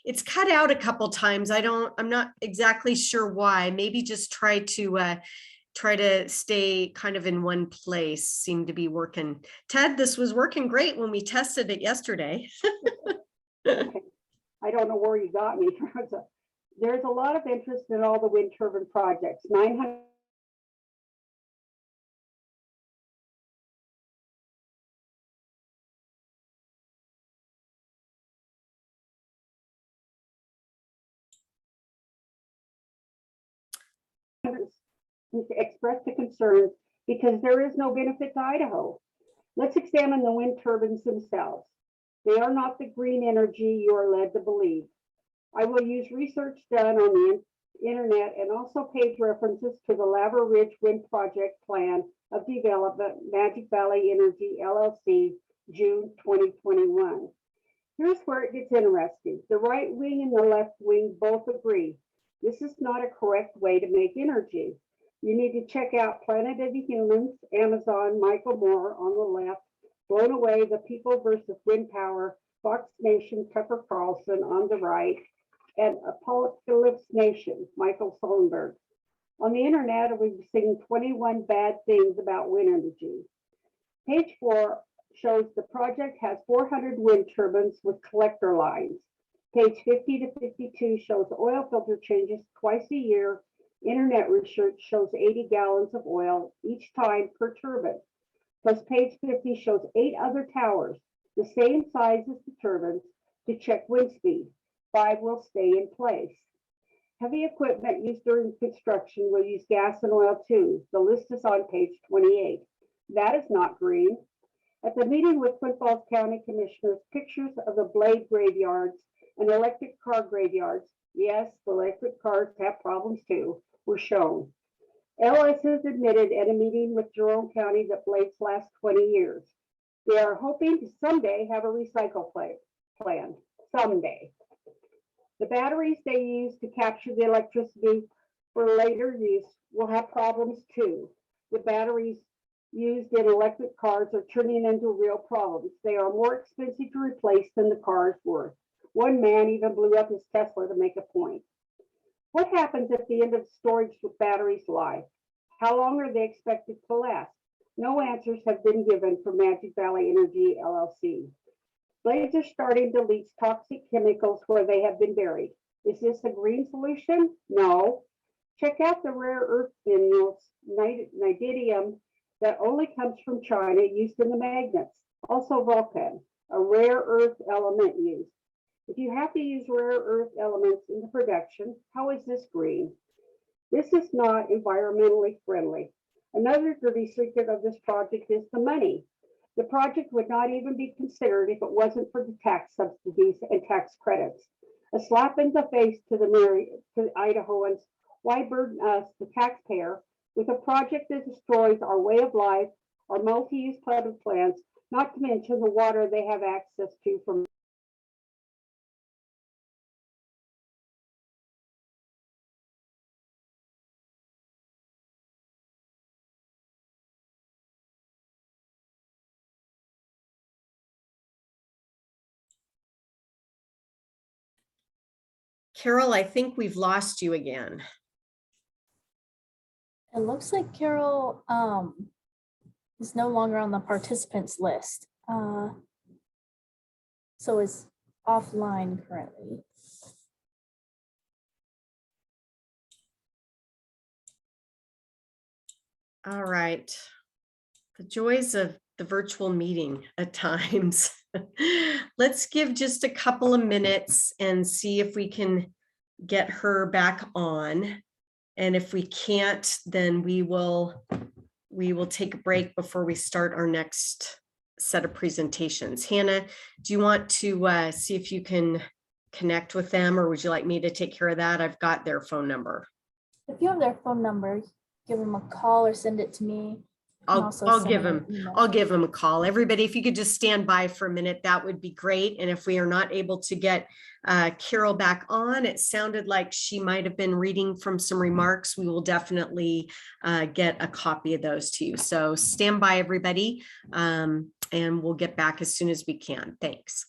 It's cut out a couple times. I'm not exactly sure why. Maybe just try to stay kind of in one place. Seemed to be working. Ted, this was working great when we tested it yesterday. Okay. I don't know where you got me from. There's a lot of interest in all the wind turbine projects. 900 expressed the concerns because there is no benefit to Idaho. Let's examine the wind turbines themselves. They are not the green energy you are led to believe. I will use research done on the internet and also page references to the Lava Ridge Wind Project Plan of Development, Magic Valley Energy LLC, June 2021. Here's where it gets interesting. The right wing and the left wing both agree. This is not a correct way to make energy. You need to check out Planet of the Humans, Amazon, Michael Moore on the left, Blown Away, The People versus Wind Power, Fox Nation, Tucker Carlson on the right, and Apocalypse Nation, Michael Sonenberg. On the internet, we've seen 21 bad things about wind energy. Page 4 shows the project has 400 wind turbines with collector lines. Page 50 to 52 shows oil filter changes twice a year. Internet research shows 80 gallons of oil each time per turbine. Plus page 50 shows 8 other towers, the same size as the turbines, to check wind speed. 5 will stay in place. Heavy equipment used during construction will use gas and oil too. The list is on page 28. That is not green. At the meeting with Twin Falls County Commissioners, pictures of the blade graveyards and electric car graveyards, yes, the electric cars have problems too, were shown. LS has admitted at a meeting with Jerome County that blades last 20 years. They are hoping to someday have a recycle plan, someday. The batteries they use to capture the electricity for later use will have problems too. The batteries used in electric cars are turning into real problems. They are more expensive to replace than the car's worth. One man even blew up his Tesla to make a point. What happens at the end of storage with batteries' life? How long are they expected to last? No answers have been given for Magic Valley Energy LLC. Blades are starting to leach toxic chemicals where they have been buried. Is this a green solution? No. Check out the rare earth minerals, niobium, that only comes from China, used in the magnets. Also Vulcan, a rare earth element used. If you have to use rare earth elements in the production, how is this green? This is not environmentally friendly. Another dirty secret of this project is the money. The project would not even be considered if it wasn't for the tax subsidies and tax credits. A slap in the face to the Idahoans. Why burden us, the taxpayer, with a project that destroys our way of life, our multi-use public lands, not to mention the water they have access to from Carol, I think we've lost you again. It looks like Carol is no longer on the participants list. So is offline currently. All right. The joys of the virtual meeting at times. Let's give just a couple of minutes and see if we can get her back on. And if we can't, then we will take a break before we start our next set of presentations. Hannah, do you want to see if you can connect with them, or would you like me to take care of that? I've got their phone number. If you have their phone number, give them a call or send it to me. I'll give them a call. Everybody, if you could just stand by for a minute, that would be great. And if we are not able to get Carol back on, it sounded like she might have been reading from some remarks. We will definitely get a copy of those to you. So stand by, everybody, and we'll get back as soon as we can. Thanks.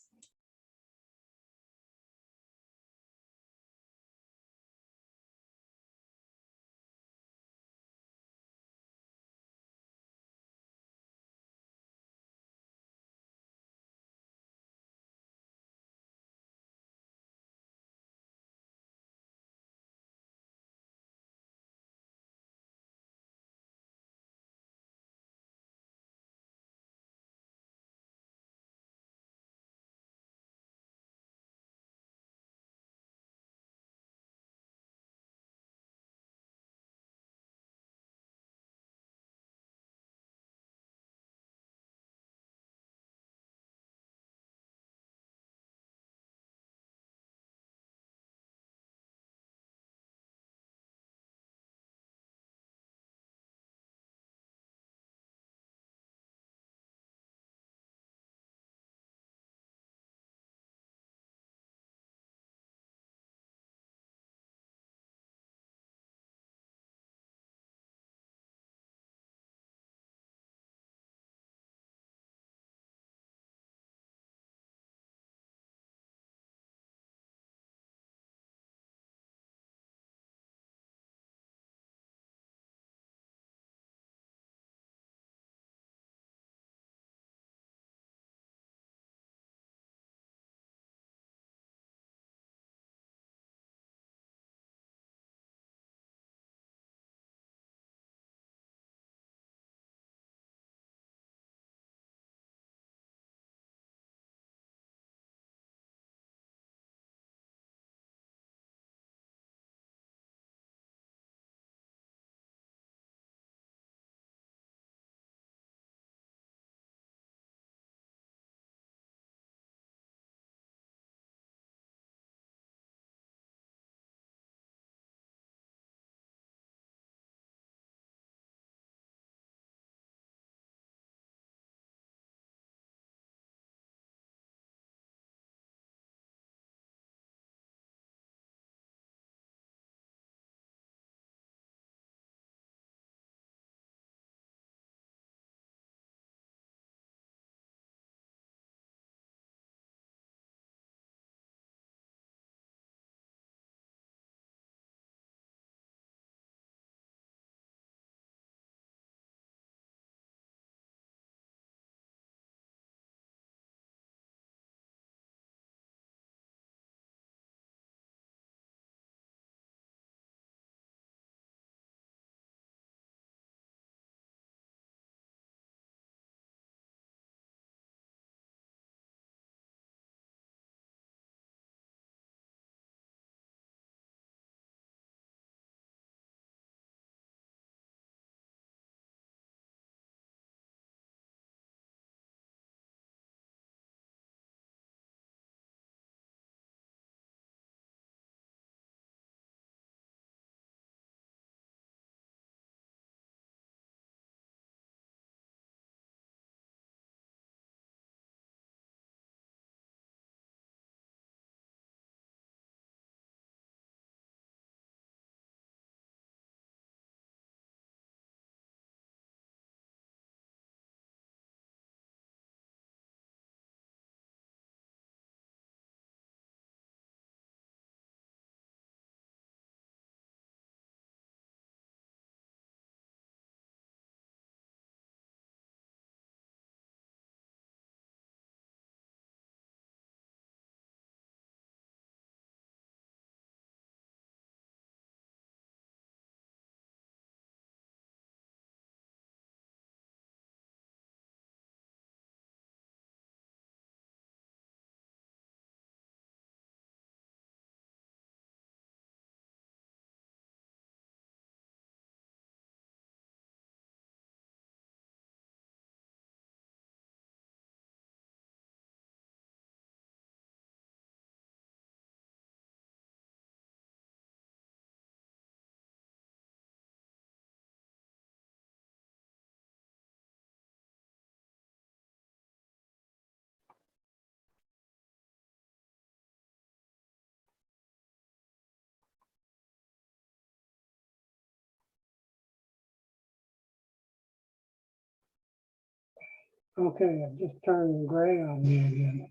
Okay, I've just turned gray on me again.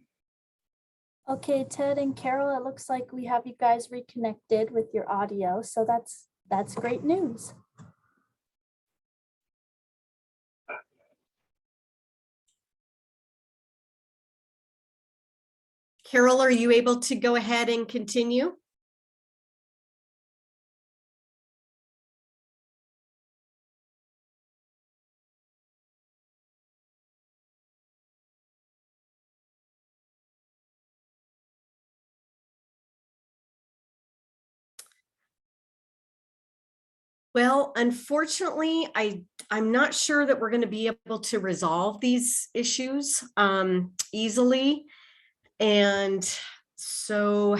Okay, Ted and Carol, it looks like we have you guys reconnected with your audio, so that's great news. Carol, are you able to go ahead and continue? Well, unfortunately, I'm not sure that we're going to be able to resolve these issues easily. And so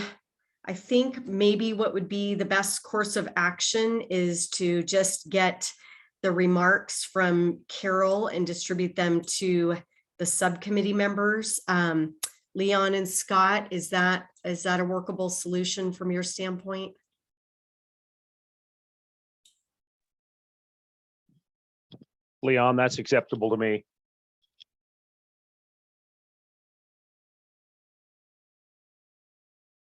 I think maybe what would be the best course of action is to just get the remarks from Carol and distribute them to the subcommittee members. Leon and Scott, is that a workable solution from your standpoint? Leon, that's acceptable to me.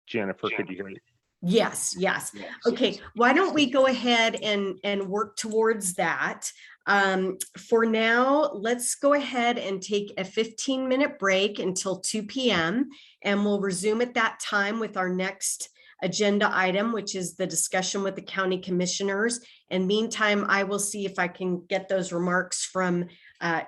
Jennifer, could you hear me? Yes, yes. Okay, why don't we go ahead and work towards that? For now, let's go ahead and take a 15-minute break until 2 p.m. and we'll resume at that time with our next agenda item, which is the discussion with the county commissioners. And meantime, I will see if I can get those remarks from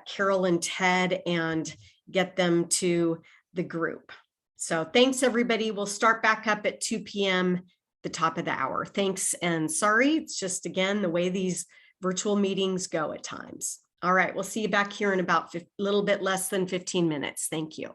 Carol and Ted and get them to the group. So thanks, everybody. We'll start back up at 2 p.m. the top of the hour. Thanks and sorry. It's just, again, the way these virtual meetings go at times. All right, we'll see you back here in about a little bit less than 15 minutes. Thank you.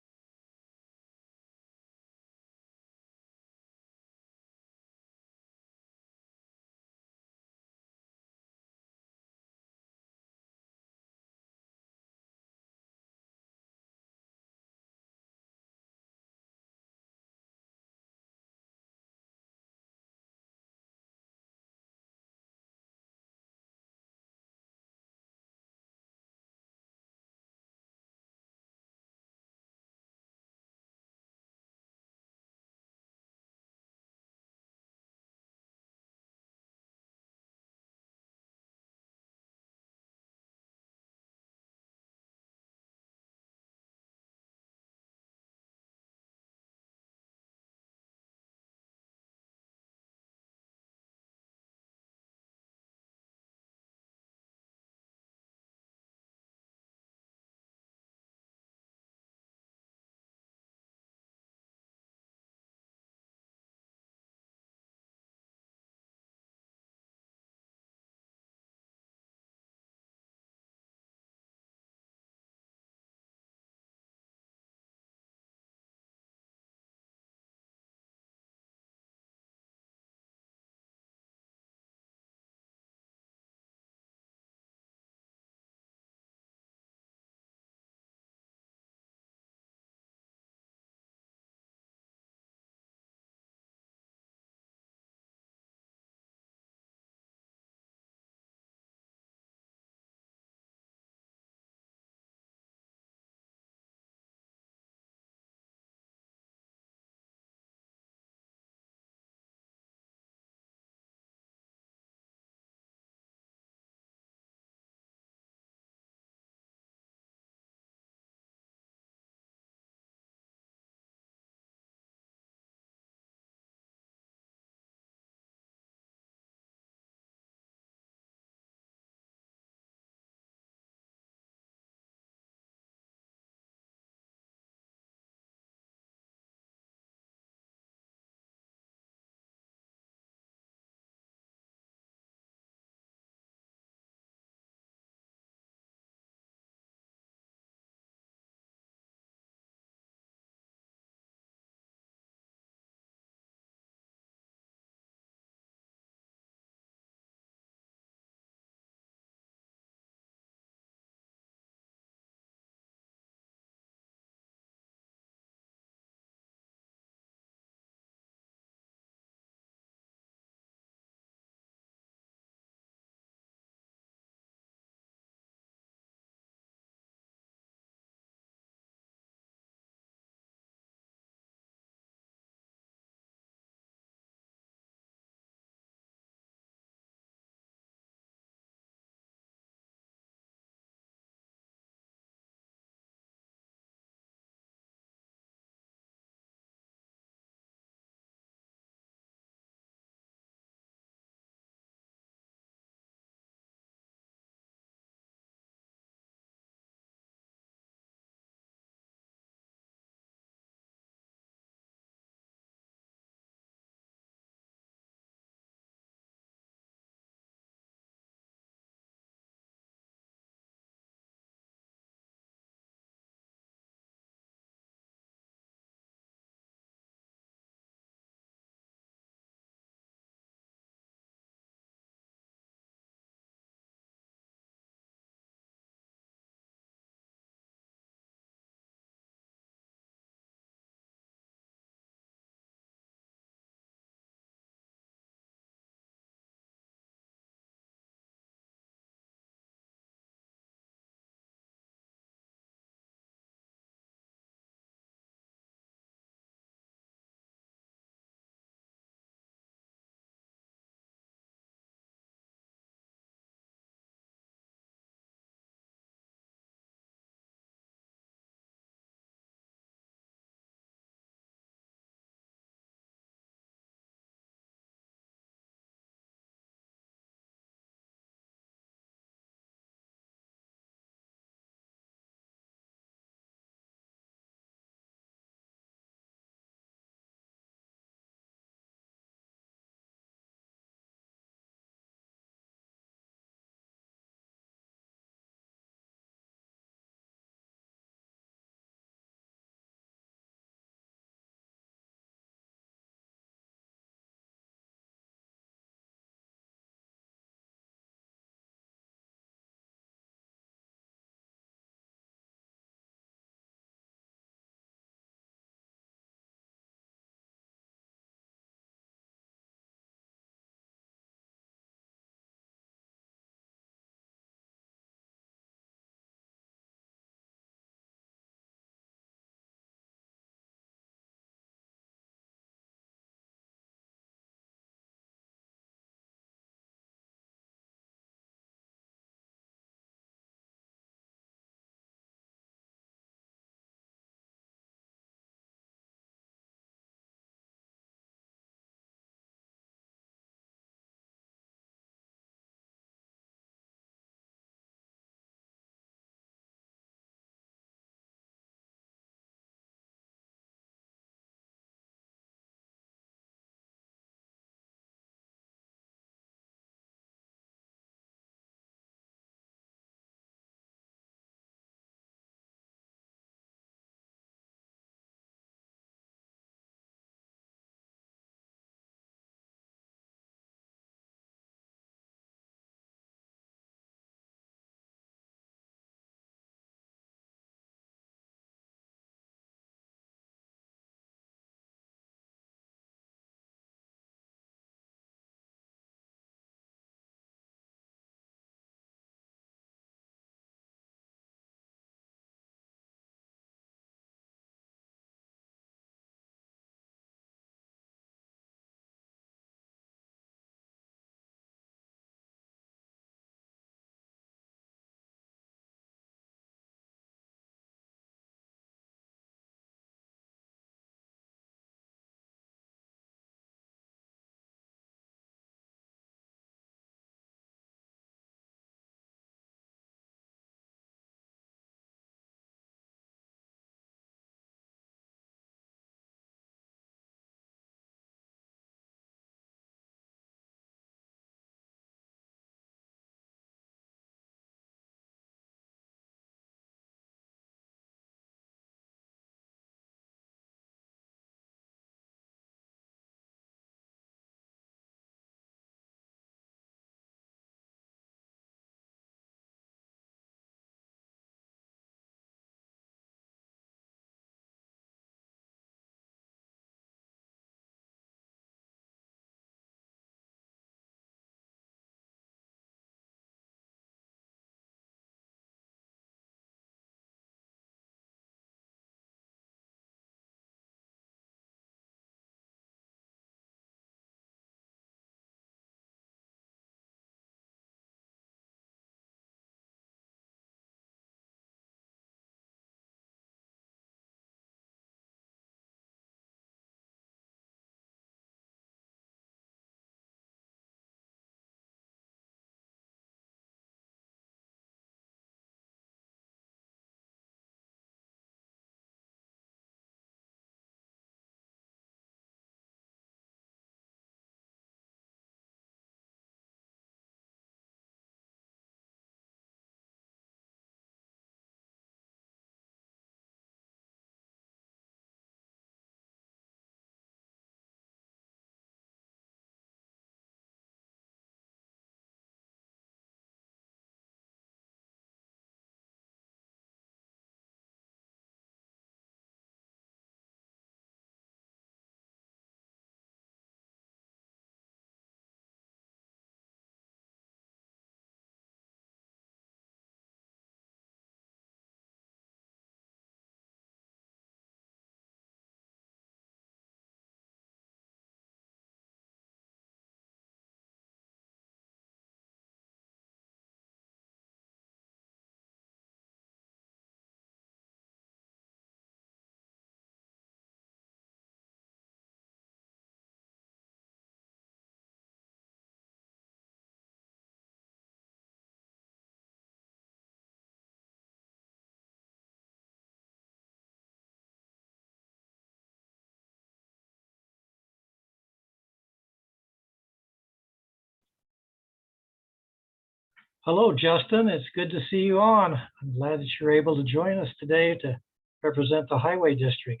Hello, Justin. It's good to see you on. I'm glad that you're able to join us today to represent the Highway District.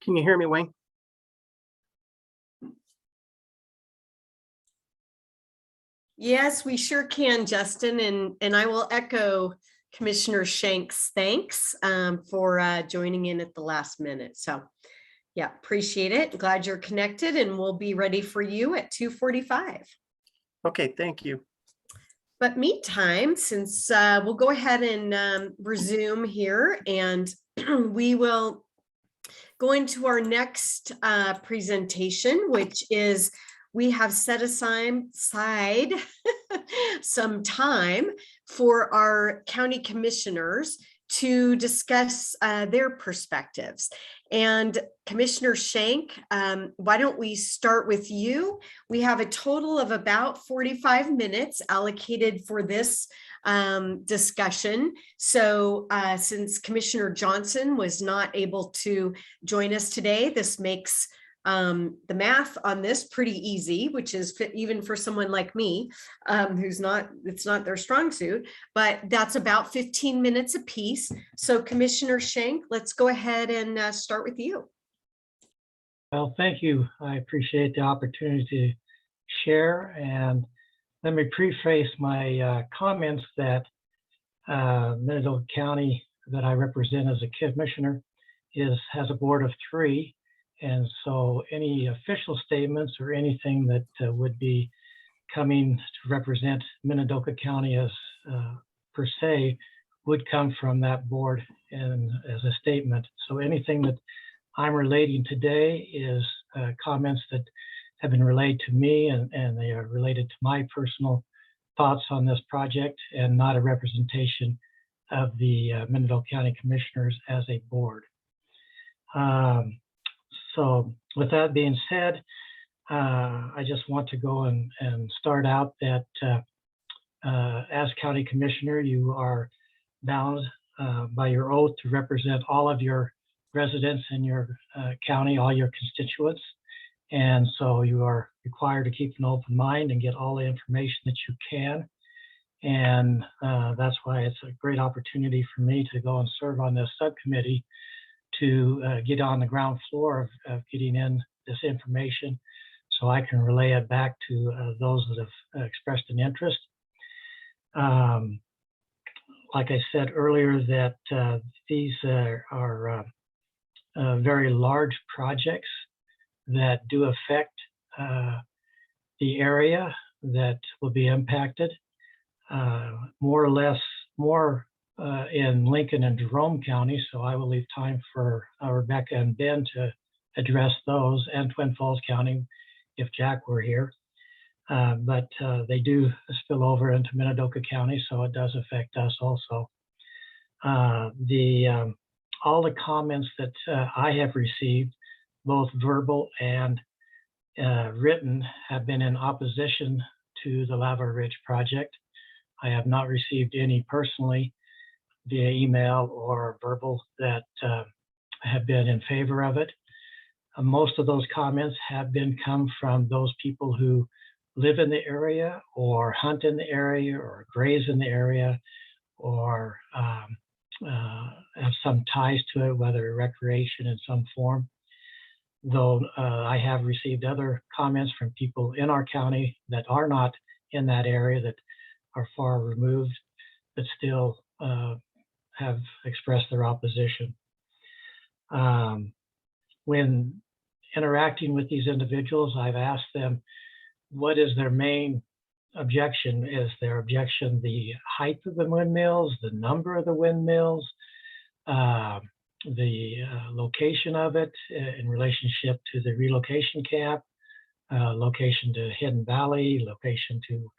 Can you hear me, Wayne? Yes, we sure can, Justin, and I will echo Commissioner Shank's thanks for joining in at the last minute. So yeah, appreciate it. Glad you're connected, and we'll be ready for you at 2:45. Okay, thank you. But meantime, since we'll go ahead and resume here, and we will go into our next presentation, which is we have set aside some time for our county commissioners to discuss their perspectives. And Commissioner Shank, why don't we start with you? We have a total of about 45 minutes allocated for this discussion. So since Commissioner Johnson was not able to join us today, this makes the math on this pretty easy, which is even for someone like me, it's not their strong suit, but that's about 15 minutes apiece. So Commissioner Shank, let's go ahead and start with you. Well, thank you. I appreciate the opportunity to share, and let me preface my comments that Minidoka County that I represent as a commissioner has a board of 3. And so any official statements or anything that would be coming to represent Minidoka County as per se would come from that board and as a statement. So anything that I'm relating today is comments that have been relayed to me, and they are related to my personal thoughts on this project and not a representation of the Minidoka County Commissioners as a board. So with that being said, I just want to go and start out that as county commissioner, you are bound by your oath to represent all of your residents in your county, all your constituents. And so you are required to keep an open mind and get all the information that you can. And that's why it's a great opportunity for me to go and serve on this subcommittee to get on the ground floor of getting in this information so I can relay it back to those that have expressed an interest. Like I said earlier, that these are very large projects that do affect the area that will be impacted, more or less, more in Lincoln and Jerome County. So I will leave time for Rebecca and Ben to address those, and Twin Falls County if Jack were here. But they do spill over into Minidoka County, so it does affect us also. All the comments that I have received, both verbal and written, have been in opposition to the Lava Ridge project. I have not received any personally via email or verbal that have been in favor of it. Most of those comments have come from those people who live in the area or hunt in the area or graze in the area or have some ties to it, whether recreation in some form. Though I have received other comments from people in our county that are not in that area, that are far removed, but still have expressed their opposition. When interacting with these individuals, I've asked them, what is their main objection? Is their objection the height of the windmills, the number of the windmills, the location of it in relationship to the relocation cap, location to Hidden Valley, location to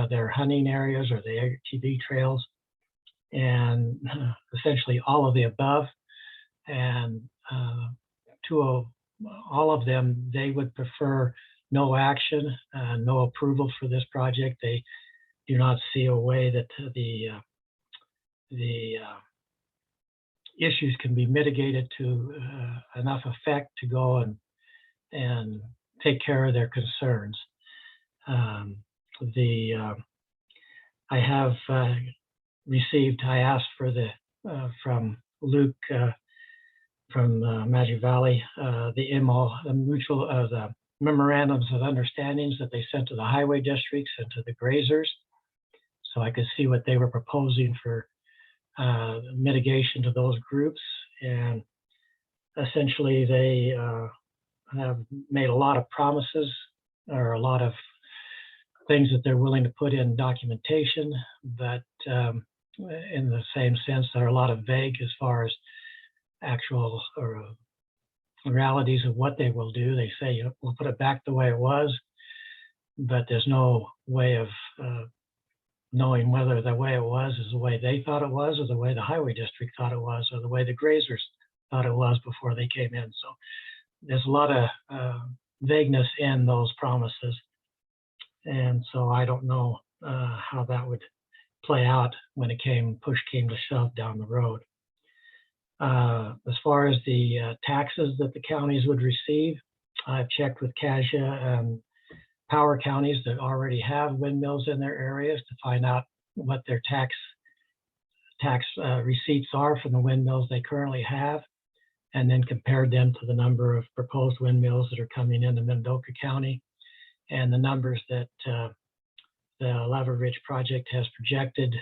their hunting areas or the ATV trails, and essentially all of the above. And all of them, they would prefer no action, no approval for this project. They do not see a way that the issues can be mitigated to enough effect to go and take care of their concerns. I have received, I asked for from Luke from Magic Valley, the the memorandums of understandings that they sent to the highway districts and to the grazers, so I could see what they were proposing for mitigation to those groups. And essentially they have made a lot of promises, or a lot of things that they're willing to put in documentation, but in the same sense, they're a lot of vague as far as actual or realities of what they will do. They say, we'll put it back the way it was, but there's no way of knowing whether the way it was is the way they thought it was, or the way the highway district thought it was, or the way the grazers thought it was before they came in. So there's a lot of vagueness in those promises. And so I don't know how that would play out when push came to shove down the road. As far as the taxes that the counties would receive, I've checked with CASA and power counties that already have windmills in their areas to find out what their tax receipts are from the windmills they currently have, and then compared them to the number of proposed windmills that are coming into Minidoka County, and the numbers that the Lava Ridge project has projected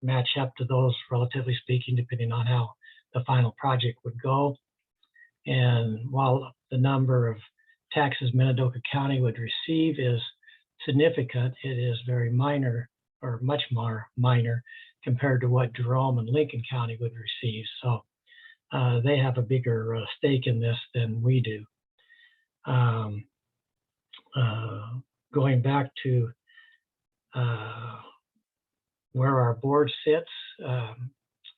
match up to those, relatively speaking, depending on how the final project would go. And while the number of taxes Minidoka County would receive is significant, it is very minor, or much more minor, compared to what Jerome and Lincoln County would receive. So they have a bigger stake in this than we do. Going back to where our board sits,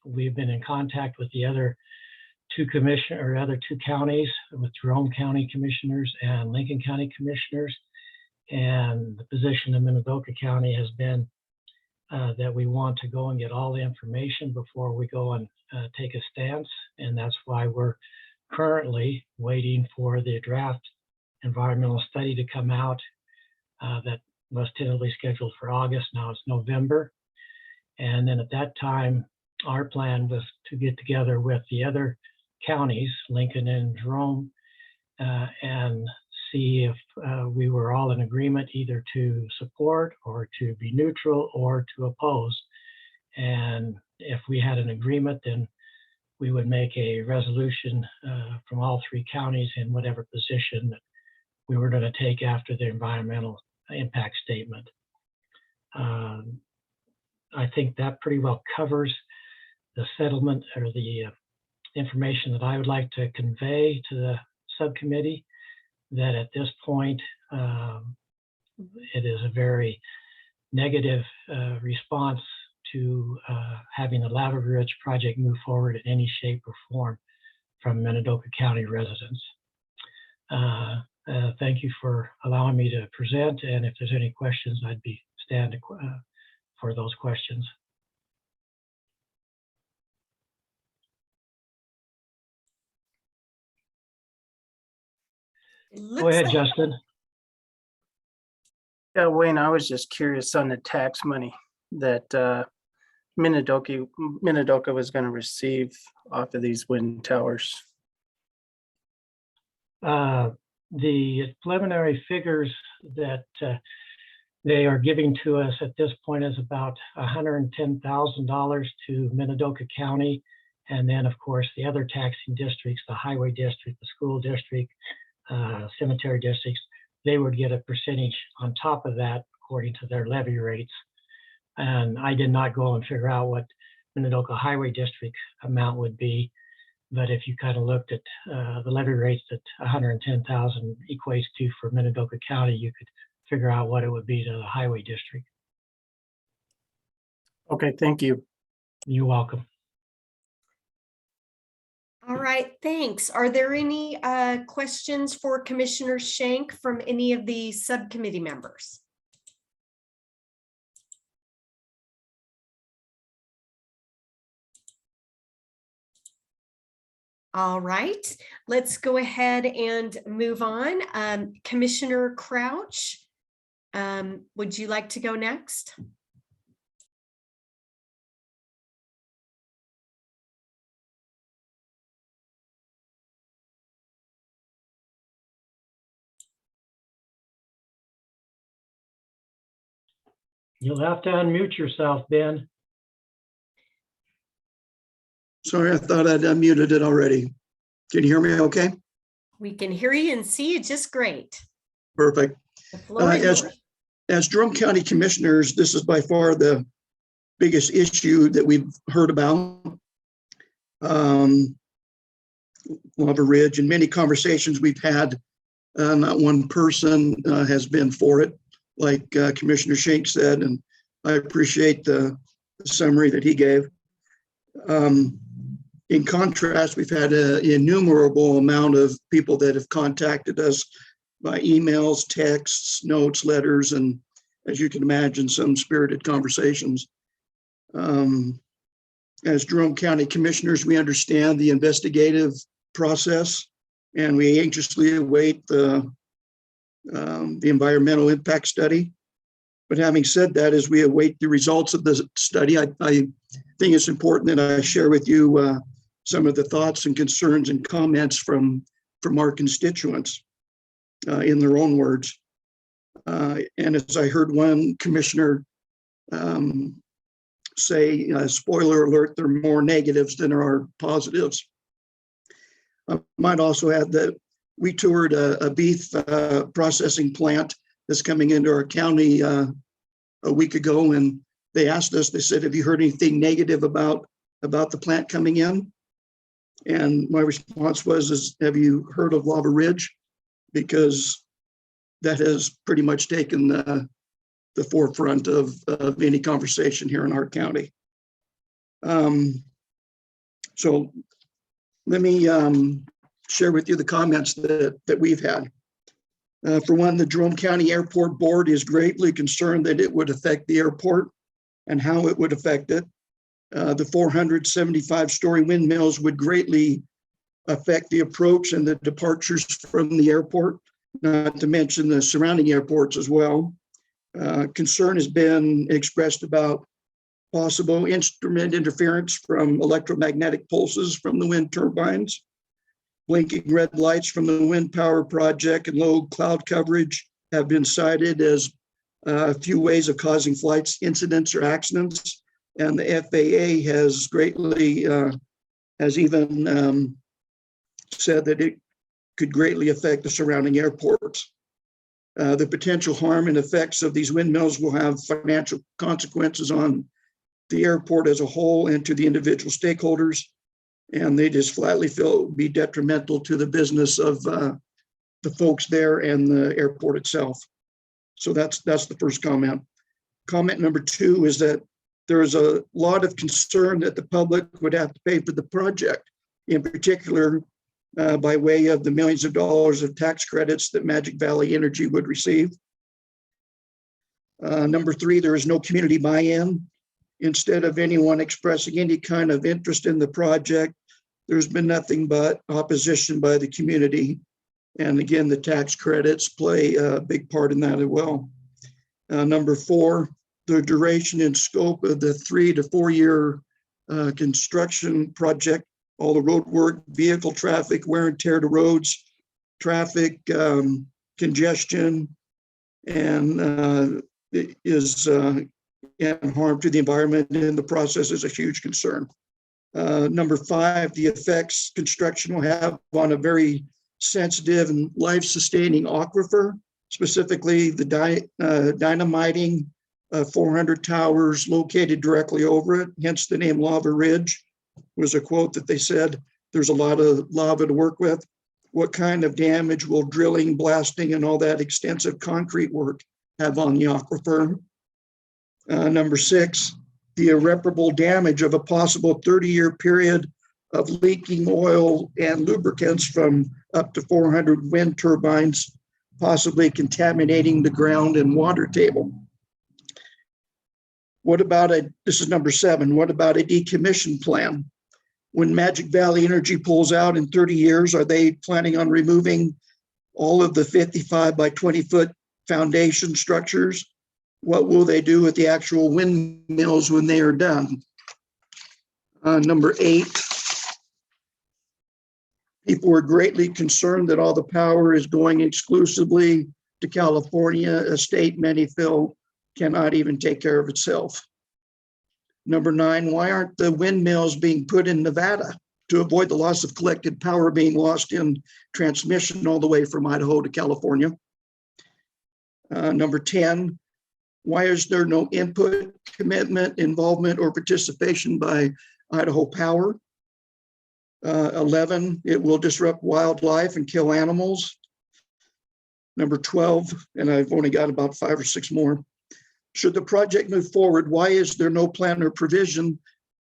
we've been in contact with the other two counties, with Jerome County commissioners and Lincoln County commissioners. And the position of Minidoka County has been that we want to go and get all the information before we go and take a stance. And that's why we're currently waiting for the draft environmental study to come out that was tentatively scheduled for August. Now it's November. And then at that time, our plan was to get together with the other counties, Lincoln and Jerome, and see if we were all in agreement either to support or to be neutral or to oppose. And if we had an agreement, then we would make a resolution from all three counties in whatever position that we were going to take after the environmental impact statement. I think that pretty well covers the settlement, or the information that I would like to convey to the subcommittee, that at this point, it is a very negative response to having the Lava Ridge project move forward in any shape or form from Minidoka County residents. Thank you for allowing me to present, and if there's any questions, I'd be standing for those questions. Go ahead, Justin. Yeah, Wayne, I was just curious on the tax money that Minidoka was going to receive off of these wind towers. The preliminary figures that they are giving to us at this point is about $110,000 to Minidoka County. And then, of course, the other taxing districts, the highway district, the school district, cemetery districts, they would get a percentage on top of that according to their levy rates. And I did not go and figure out what Minidoka Highway District amount would be, but if you kind of looked at the levy rates that 110,000 equates to for Minidoka County, you could figure out what it would be to the highway district. Okay, thank you. You're welcome. All right, thanks. Are there any questions for Commissioner Schenk from any of the subcommittee members? All right, let's go ahead and move on. Commissioner Crouch, Would you like to go next? You'll have to unmute yourself, Ben. Sorry, I thought I'd unmuted it already. Can you hear me okay? We can hear you and see you just great. Perfect. The floor is yours. As Jerome County Commissioners, this is by far the biggest issue that we've heard about. Lava Ridge, and many conversations we've had, not one person has been for it, like Commissioner Schenck said, and I appreciate the summary that he gave. In contrast, we've had an innumerable amount of people that have contacted us by emails, texts, notes, letters, and as you can imagine, some spirited conversations. As Jerome County Commissioners, we understand the investigative process, and we anxiously await the environmental impact study. But having said that, as we await the results of the study, I think it's important that I share with you some of the thoughts and concerns and comments from our constituents in their own words. And as I heard one commissioner say, spoiler alert, there are more negatives than there are positives. I might also add that we toured a beef processing plant that's coming into our county a week ago, and they asked us, they said, have you heard anything negative about the plant coming in? And my response was, have you heard of Lava Ridge? Because that has pretty much taken the forefront of any conversation here in our county. So let me share with you the comments that we've had. For one, the Jerome County Airport Board is greatly concerned that it would affect the airport and how it would affect it. The 475-story windmills would greatly affect the approach and the departures from the airport, not to mention the surrounding airports as well. Concern has been expressed about possible instrument interference from electromagnetic pulses from the wind turbines, blinking red lights from the wind power project, and low cloud coverage have been cited as a few ways of causing flight incidents or accidents. And the FAA has greatly, has even said that it could greatly affect the surrounding airports. The potential harm and effects of these windmills will have financial consequences on the airport as a whole and to the individual stakeholders. And they just flatly feel it would be detrimental to the business of the folks there and the airport itself. So that's the first comment. Comment number two is that there is a lot of concern that the public would have to pay for the project, in particular by way of the millions of dollars of tax credits that Magic Valley Energy would receive. Number three, there is no community buy-in. Instead of anyone expressing any kind of interest in the project, there's been nothing but opposition by the community. And again, the tax credits play a big part in that as well. Number four, the duration and scope of the 3 to 4 year construction project, all the road work, vehicle traffic, wear and tear to roads, traffic congestion, and is and harm to the environment in the process is a huge concern. Number five, the effects construction will have on a very sensitive and life-sustaining aquifer, specifically the dynamiting 400 towers located directly over it, hence the name Lava Ridge. Was a quote that they said, there's a lot of lava to work with. What kind of damage will drilling, blasting, and all that extensive concrete work have on the aquifer? Number six, the irreparable damage of a possible 30-year period of leaking oil and lubricants from up to 400 wind turbines, possibly contaminating the ground and water table. What about this is number seven, what about a decommission plan? When Magic Valley Energy pulls out in 30 years, are they planning on removing all of the 55 by 20 foot foundation structures. What will they do with the actual windmills when they are done? Number 8, people were greatly concerned that all the power is going exclusively to California, a state many feel cannot even take care of itself. Number 9, why aren't the windmills being put in Nevada to avoid the loss of collected power being lost in transmission all the way from Idaho to California? Number 10, why is there no input, commitment, involvement, or participation by Idaho Power? 11, it will disrupt wildlife and kill animals. Number 12, and I've only got about 5 or 6 more. Should the project move forward, why is there no plan or provision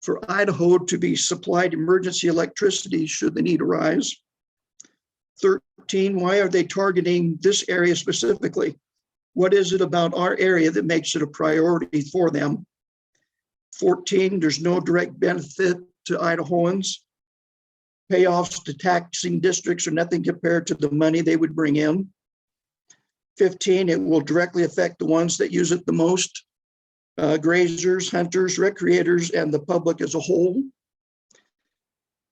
for Idaho to be supplied emergency electricity should the need arise? 13, why are they targeting this area specifically? What is it about our area that makes it a priority for them? 14, there's no direct benefit to Idahoans. Payoffs to taxing districts are nothing compared to the money they would bring in. 15, it will directly affect the ones that use it the most, grazers, hunters, recreators, and the public as a whole.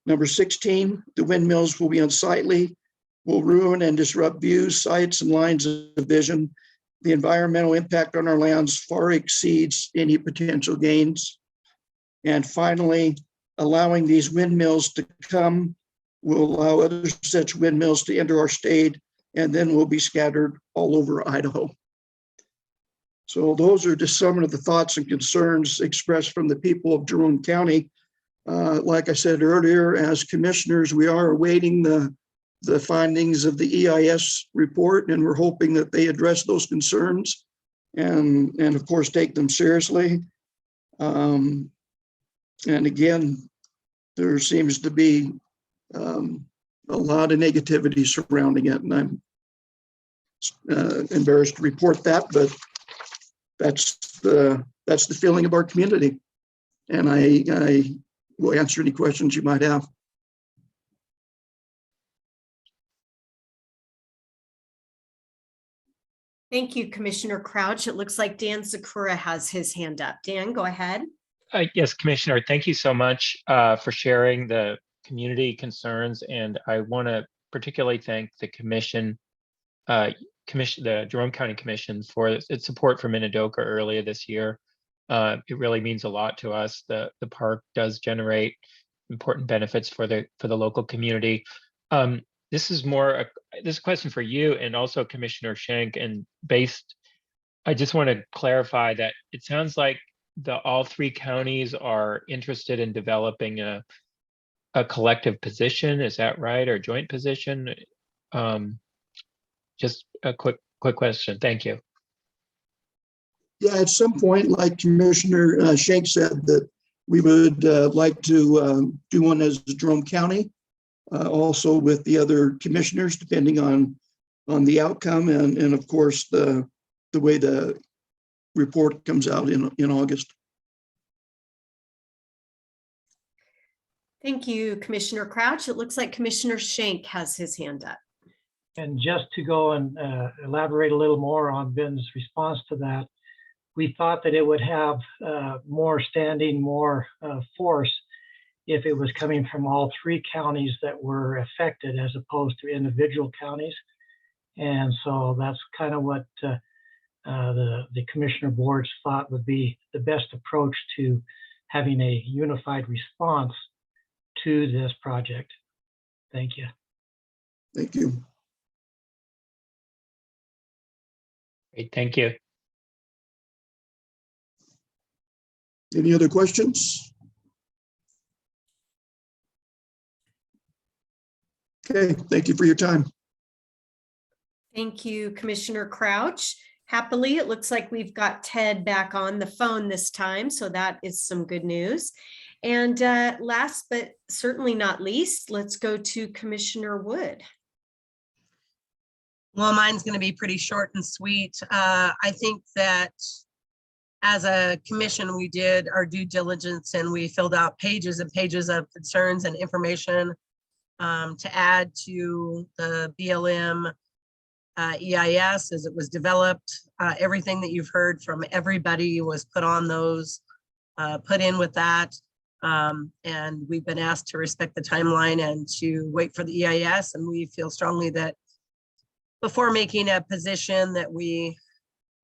Number 16, the windmills will be unsightly, will ruin and disrupt views, sights, and lines of vision. The environmental impact on our lands far exceeds any potential gains. And finally, allowing these windmills to come will allow other such windmills to enter our state, and then will be scattered all over Idaho. So those are just some of the thoughts and concerns expressed from the people of Jerome County. Like I said earlier, as commissioners, we are awaiting the findings of the EIS report, and we're hoping that they address those concerns and of course take them seriously. And again, there seems to be a lot of negativity surrounding it, and I'm embarrassed to report that, but that's the feeling of our community. And I will answer any questions you might have. Thank you, Commissioner Crouch. It looks like Dan Sakura has his hand up. Dan, go ahead. Yes, Commissioner, thank you so much for sharing the community concerns. And I want to particularly thank the the Jerome County Commission for its support for Minidoka earlier this year. It really means a lot to us. The park does generate important benefits for the local community. This is this is a question for you and also Commissioner Schenk. And I just want to clarify that it sounds like all 3 counties are interested in developing a collective position. Is that right? Or joint position? Just a quick question. Thank you. Yeah, at some point, like Commissioner Schenk said, that we would like to do one as Jerome County, also with the other commissioners, depending on the outcome and of course the way the report comes out in August. Thank you, Commissioner Crouch. It looks like Commissioner Schenk has his hand up. And just to go and elaborate a little more on Ben's response to that, we thought that it would have more standing, more force if it was coming from all 3 counties that were affected as opposed to individual counties. And so that's kind of what the commissioner boards thought would be the best approach to having a unified response to this project. Thank you. Thank you. Great, thank you. Any other questions? Okay, thank you for your time. Thank you, Commissioner Crouch. Happily, it looks like we've got Ted back on the phone this time, so that is some good news. And last but certainly not least, let's go to Commissioner Wood. Well, mine's going to be pretty short and sweet. I think that as a commission, we did our due diligence and we filled out pages and pages of concerns and information to add to the BLM EIS as it was developed. Everything that you've heard from everybody was put on those, put in with that. And we've been asked to respect the timeline and to wait for the EIS. And we feel strongly that before making a position that we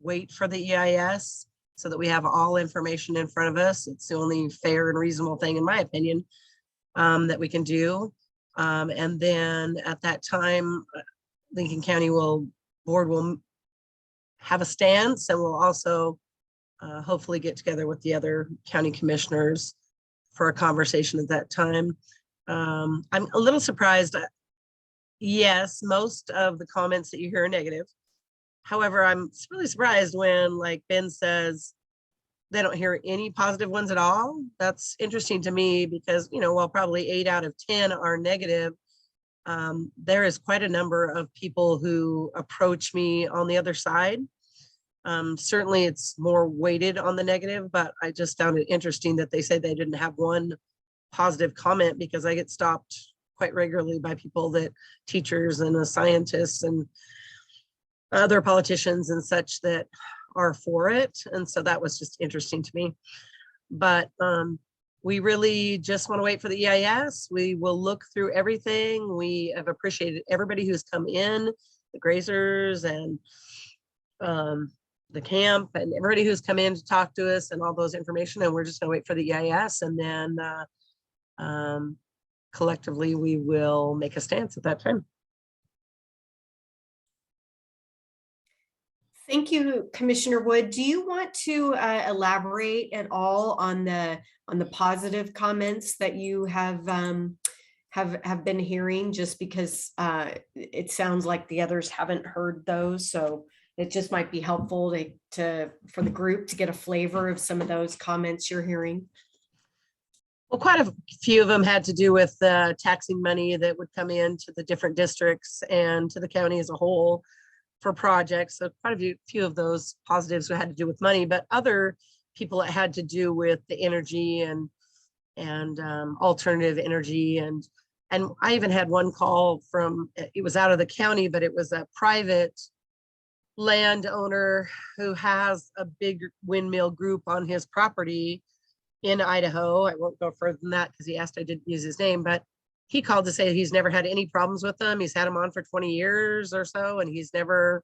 wait for the EIS so that we have all information in front of us. It's the only fair and reasonable thing, in my opinion, that we can do. And then at that time, Lincoln County board will have a stance, and we'll also hopefully get together with the other county commissioners for a conversation at that time. I'm a little surprised. Yes, most of the comments that you hear are negative. However, I'm really surprised when, like Ben says, they don't hear any positive ones at all. That's interesting to me because, you know, while probably 8 out of 10 are negative, there is quite a number of people who approach me on the other side. Certainly it's more weighted on the negative, but I just found it interesting that they say they didn't have one positive comment, because I get stopped quite regularly by people, that teachers and scientists and other politicians and such, that are for it. And so that was just interesting to me. But we really just want to wait for the EIS. We will look through everything. We have appreciated everybody who's come in, the grazers and the camp, and everybody who's come in to talk to us and all those information. And we're just going to wait for the EIS, and then collectively we will make a stance at that time. Thank you, Commissioner Wood. Do you want to elaborate at all on the positive comments that you have been hearing? Just because it sounds like the others haven't heard those, so it just might be helpful for the group to get a flavor of some of those comments you're hearing. Well, quite a few of them had to do with taxing money that would come into the different districts and to the county as a whole for projects. So quite a few of those positives had to do with money, but other people, it had to do with the energy and alternative energy. And I even had one call from, it was out of the county, but it was a private landowner who has a big windmill group on his property in Idaho. I won't go further than that because he asked, I didn't use his name, but he called to say he's never had any problems with them. He's had them on for 20 years or so, and he's never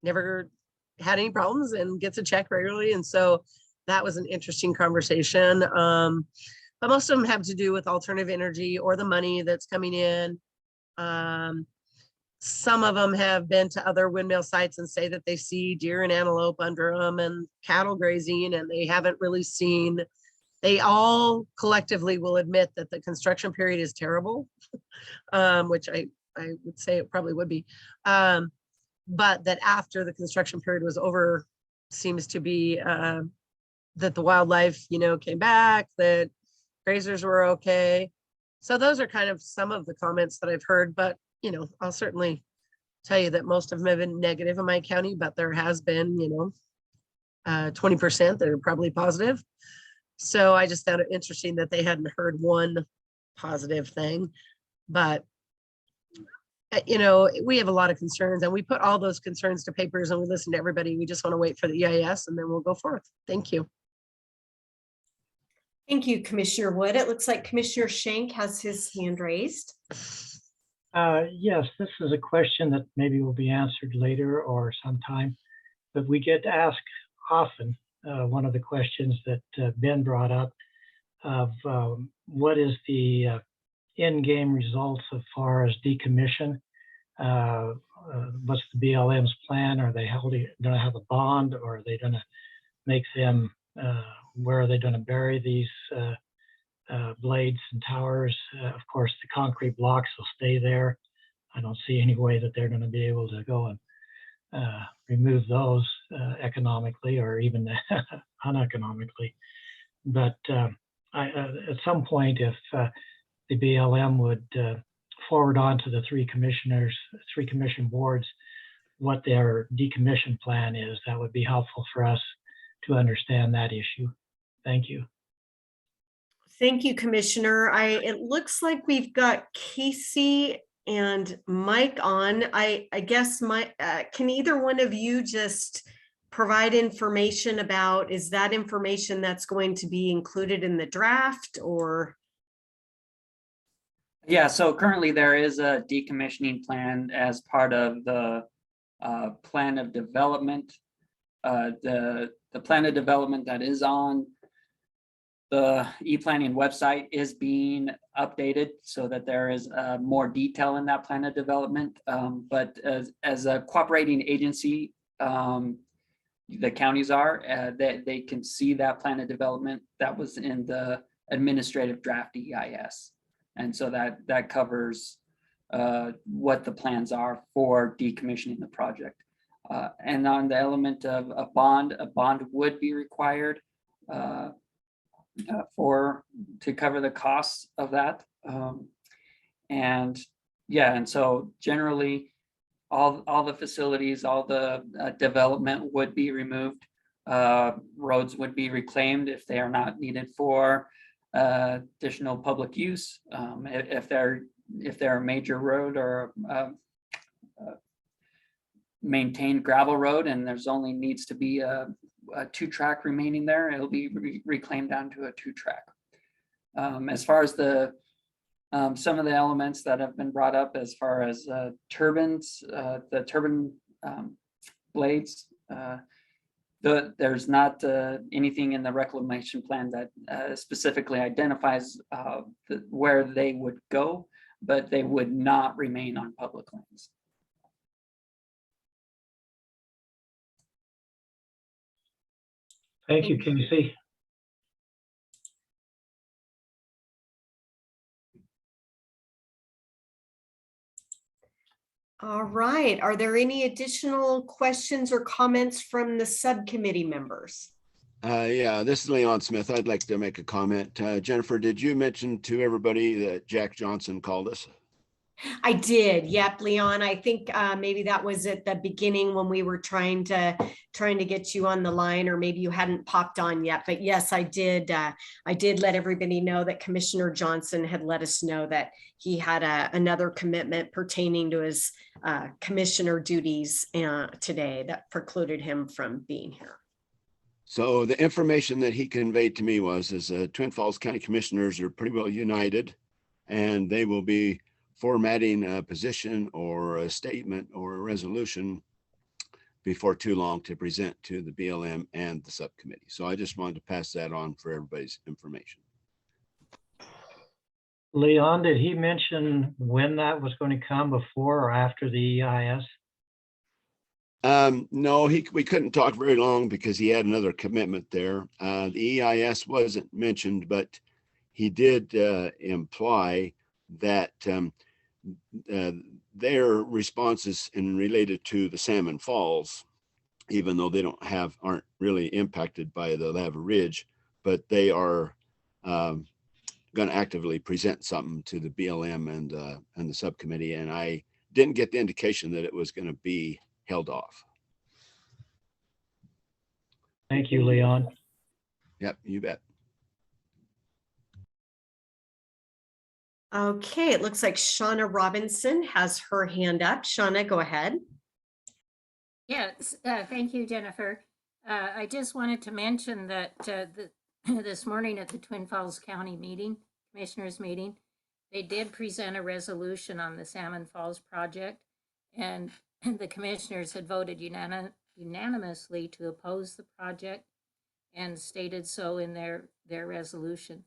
had any problems and gets a check regularly. And so that was an interesting conversation. But most of them have to do with alternative energy or the money that's coming in. Some of them have been to other windmill sites and say that they see deer and antelope under them and cattle grazing, and they haven't really seen. They all collectively will admit that the construction period is terrible, which I would say it probably would be. But that after the construction period was over, seems to be that the wildlife, came back, that grazers were okay. So those are kind of some of the comments that I've heard, but I'll certainly tell you that most of them have been negative in my county, but there has been, 20% that are probably positive. So I just found it interesting that they hadn't heard one positive thing, but we have a lot of concerns, and we put all those concerns to papers, and we listen to everybody. We just want to wait for the EIS, and then we'll go forth. Thank you. Thank you, Commissioner Wood. It looks like Commissioner Schenk has his hand raised. Yes, this is a question that maybe will be answered later or sometime, but we get asked often, one of the questions that Ben brought up of what is the in-game results as far as decommission? What's the BLM's plan? Are they going to have a bond, or are they going to make them, where are they going to bury these blades and towers? Of course, the concrete blocks will stay there. I don't see any way that they're going to be able to go and remove those economically or even uneconomically. But at some point, if the BLM would forward on to the three commission boards what their decommission plan is, that would be helpful for us to understand that issue. Thank you. Thank you, Commissioner. It looks like we've got Casey and Mike on. I guess can either one of you just provide information about, is that information that's going to be included in the draft or? Yeah, so currently there is a decommissioning plan as part of the plan of development. The plan of development that is on the e-planning website is being updated so that there is more detail in that plan of development. But as a cooperating agency, the counties are, that they can see that plan of development that was in the administrative draft EIS. And so that covers what the plans are for decommissioning the project. And on the element of a bond would be required to cover the costs of that. And so generally all the facilities, all the development would be removed. Roads would be reclaimed if they are not needed for additional public use. If they're a major road or maintained gravel road and there's only needs to be a 2-track remaining there, it'll be reclaimed down to a 2-track. As far as some of the elements that have been brought up as far as turbines, the turbine blades, there's not anything in the reclamation plan that specifically identifies where they would go, but they would not remain on public lands. Thank you, Casey. All right. Are there any additional questions or comments from the subcommittee members? Yeah, this is Leon Smith. I'd like to make a comment. Jennifer, did you mention to everybody that Jack Johnson called us? I did. Yep, Leon. I think maybe that was at the beginning when we were trying to get you on the line, or maybe you hadn't popped on yet. But yes, I did. I did let everybody know that Commissioner Johnson had let us know that he had another commitment pertaining to his commissioner duties today that precluded him from being here. So the information that he conveyed to me was Twin Falls County Commissioners are pretty well united, and they will be formatting a position or a statement or a resolution before too long to present to the BLM and the subcommittee. So I just wanted to pass that on for everybody's information. Leon, did he mention when that was going to come, before or after the EIS? No, we couldn't talk very long because he had another commitment there. The EIS wasn't mentioned, but he did imply that their responses in related to the Salmon Falls, even though they aren't really impacted by the Lava Ridge, but they are going to actively present something to the BLM and the subcommittee. And I didn't get the indication that it was going to be held off. Thank you, Leon. Yep, you bet. Okay, it looks like Shauna Robinson has her hand up. Shauna, go ahead. Yes, thank you, Jennifer. I just wanted to mention that this morning at the Twin Falls County meeting, Commissioners meeting, they did present a resolution on the Salmon Falls project, and the commissioners had voted unanimously to oppose the project and stated so in their resolution.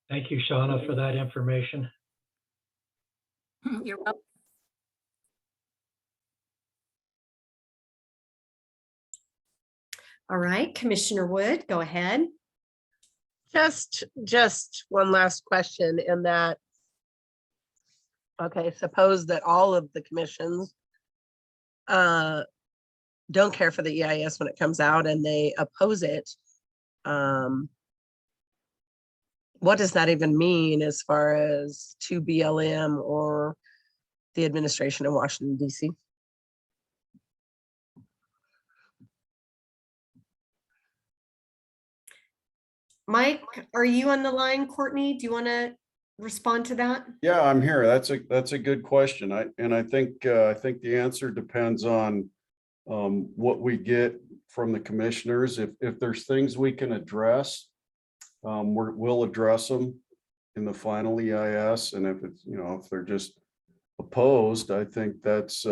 Thank you, Shauna, for that information. You're welcome. All right, Commissioner Wood, go ahead. Just one last question in that, okay, suppose that all of the commissions don't care for the EIS when it comes out and they oppose it. What does that even mean as far as to BLM or the administration in Washington, D.C.? Mike, are you on the line? Courtney, do you want to respond to that? Yeah, I'm here. That's a good question. I think the answer depends on what we get from the commissioners. If there's things we can address, we'll address them in the final EIS. And if it's, if they're just opposed, I think that's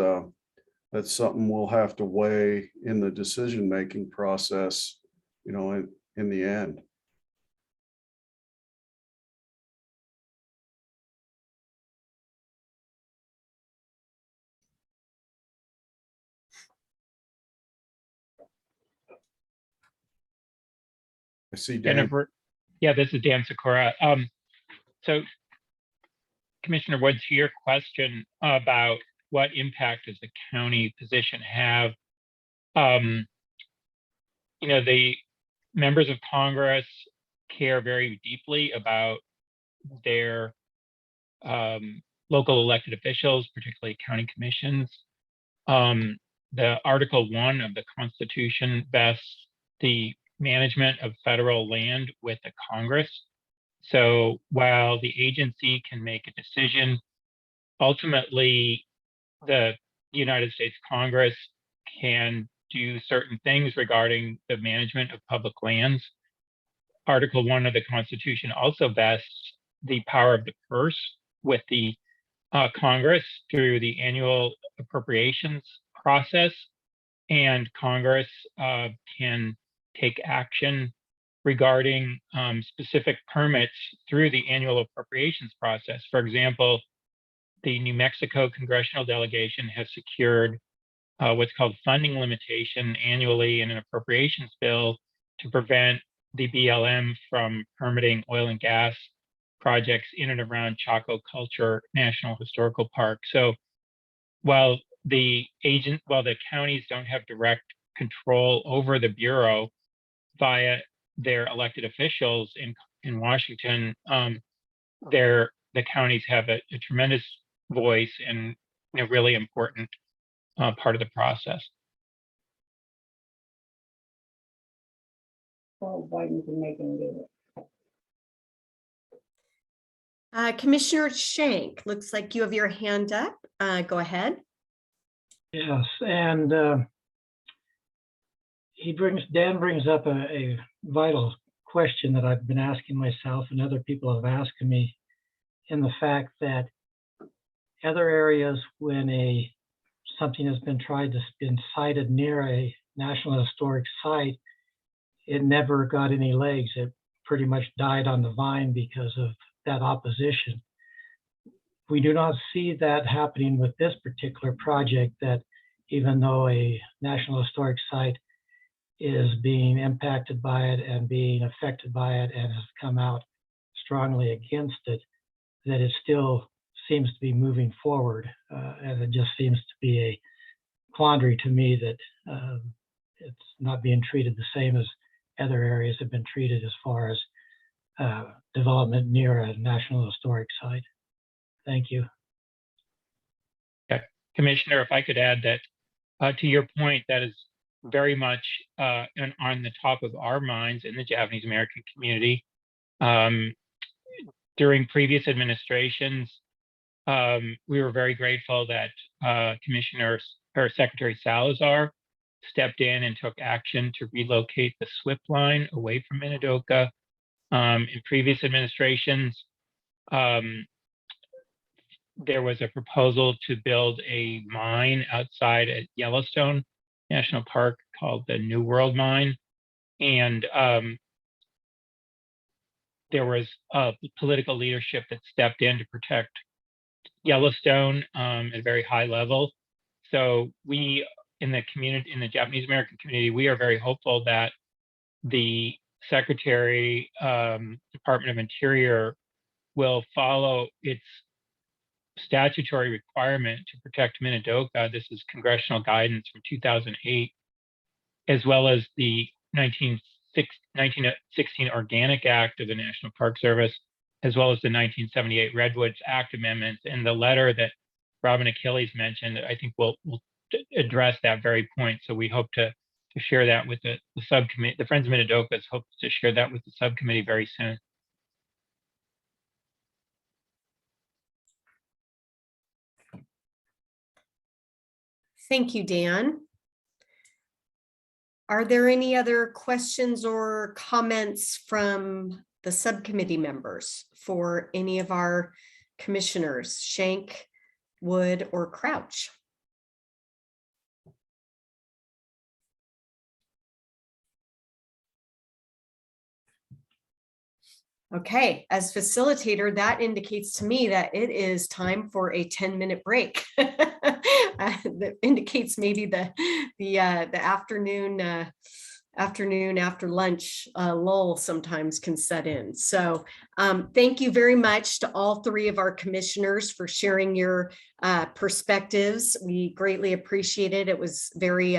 something we'll have to weigh in the decision-making process, in the end. I see Dan. Jennifer, yeah, this is Dan Sikora. So Commissioner Woods, to your question about what impact does the county position have? The members of Congress care very deeply about their local elected officials, particularly county commissions. The Article 1 of the Constitution vests the management of federal land with the Congress. So while the agency can make a decision, ultimately the United States Congress can do certain things regarding the management of public lands. Article 1 of the Constitution also vests the power of the purse with the Congress through the annual appropriations process, and Congress can take action regarding specific permits through the annual appropriations process. For example, the New Mexico congressional delegation has secured what's called funding limitation annually in an appropriations bill to prevent the BLM from permitting oil and gas projects in and around Chaco Culture National Historical Park. So while the counties don't have direct control over the Bureau via their elected officials in Washington, the counties have a tremendous voice and a really important part of the process. Commissioner Shank, looks like you have your hand up. Go ahead. Yes, and Dan brings up a vital question that I've been asking myself and other people have asked me, in the fact that other areas, when something has been been cited near a National Historic Site, it never got any legs. It pretty much died on the vine because of that opposition. We do not see that happening with this particular project, that even though a National Historic Site is being impacted by it and being affected by it and has come out strongly against it, that it still seems to be moving forward. And it just seems to be a quandary to me that it's not being treated the same as other areas have been treated as far as development near a National Historic Site. Thank you. Okay. Commissioner, if I could add that to your point, that is very much on the top of our minds in the Japanese American community. During previous administrations, we were very grateful that Secretary Salazar stepped in and took action to relocate the SWIP line away from Minidoka. In previous administrations, there was a proposal to build a mine outside at Yellowstone National Park called the New World Mine. And there was political leadership that stepped in to protect Yellowstone at a very high level. So we in the community, in the Japanese American community, we are very hopeful that the Secretary, Department of Interior, will follow its statutory requirement to protect Minidoka. This is congressional guidance from 2008, as well as the 1916 Organic Act of the National Park Service, as well as the 1978 Redwoods Act amendments. And the letter that Robin Achilles mentioned, I think will address that very point. So we hope to to share that with the subcommittee. The Friends of Minidokas hopes to share that with the subcommittee very soon. Thank you, Dan. Are there any other questions or comments from the subcommittee members for any of our commissioners, Schenk, Wood, or Crouch? Okay, as facilitator, that indicates to me that it is time for a 10-minute break. That indicates maybe the afternoon after lunch lull sometimes can set in. So thank you very much to all three of our commissioners for sharing your perspectives. We greatly appreciate it. It was very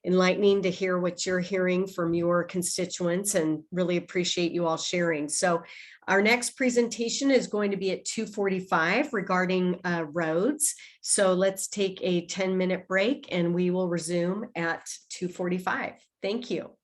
enlightening to hear what you're hearing from your constituents, and really appreciate you all sharing. So our next presentation is going to be at 2:45 regarding roads. So let's take a 10-minute break and we will resume at 2:45. Thank you.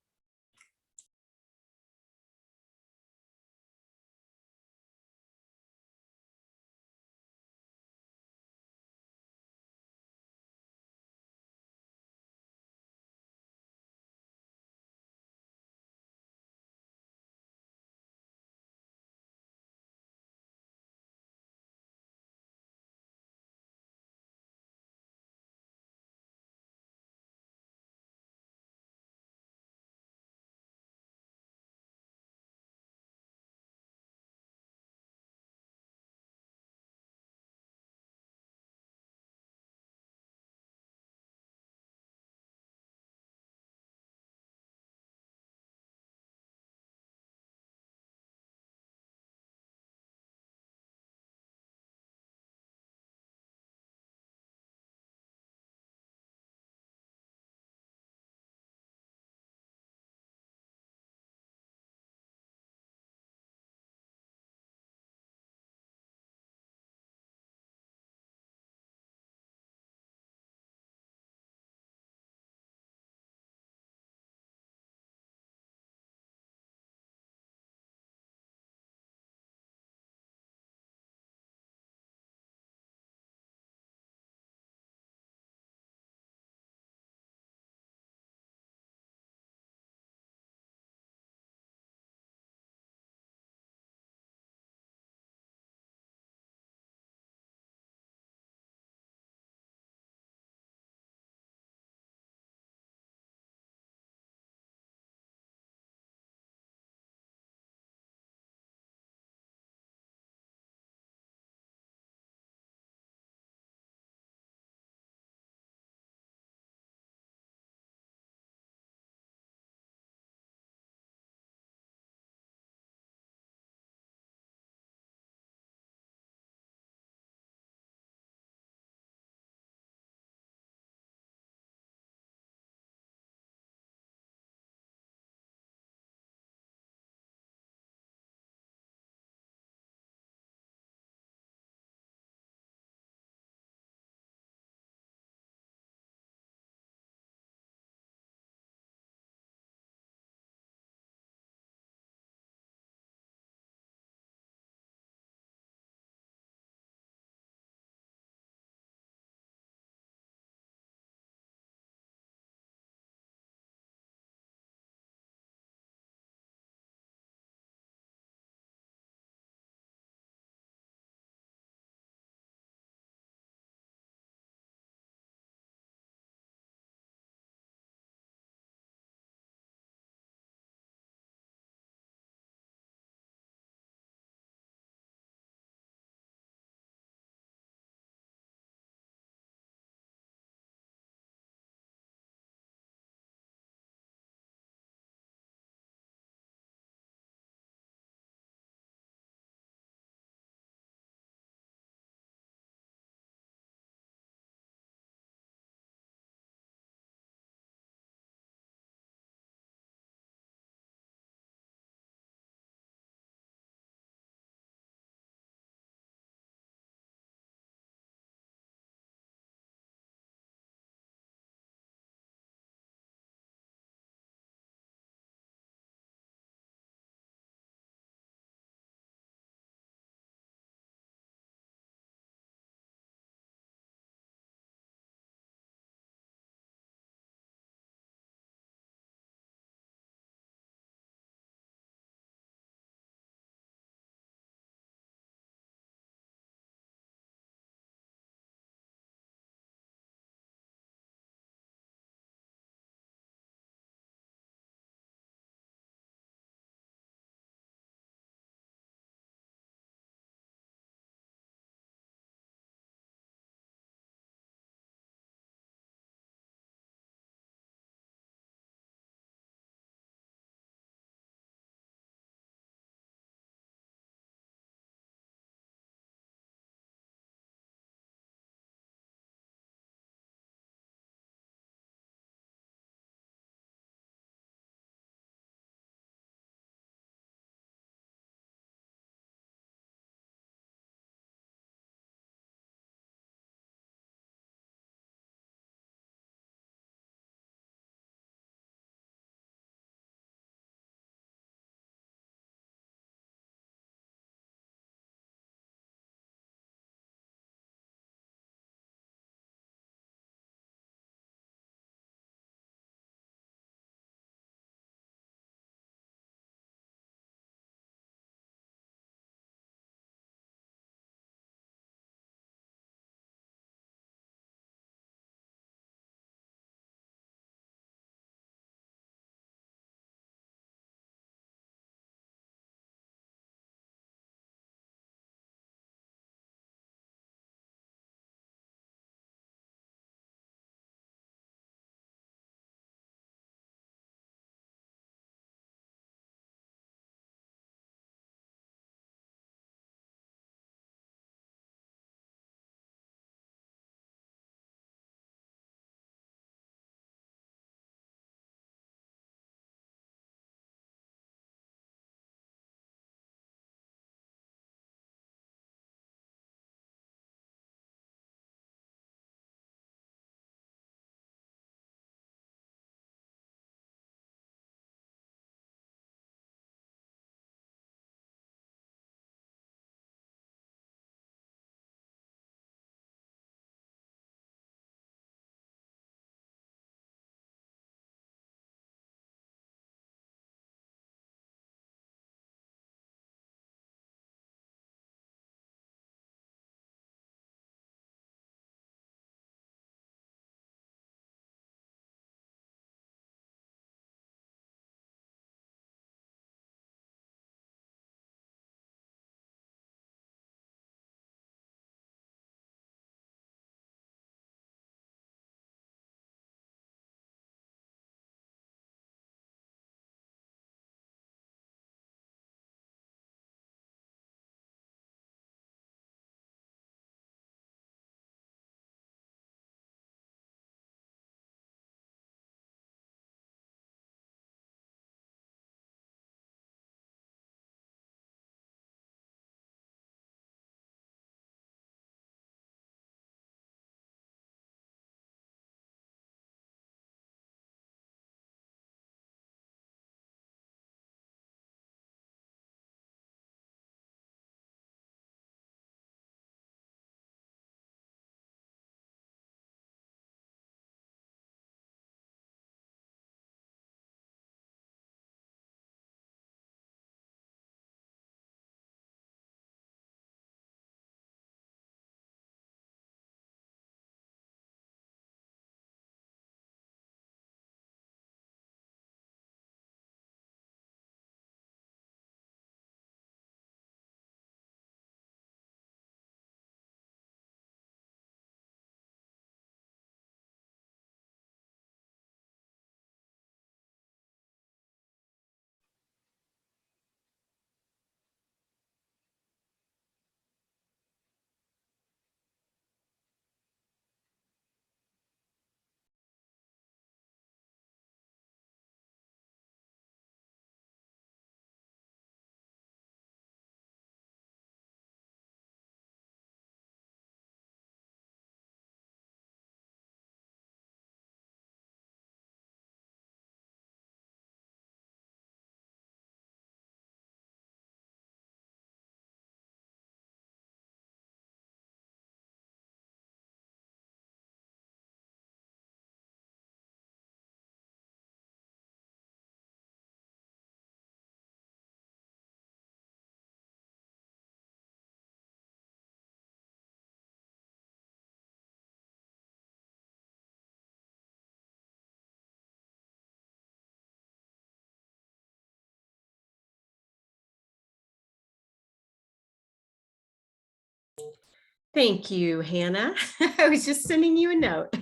Thank you, Hannah. I was just sending you a note.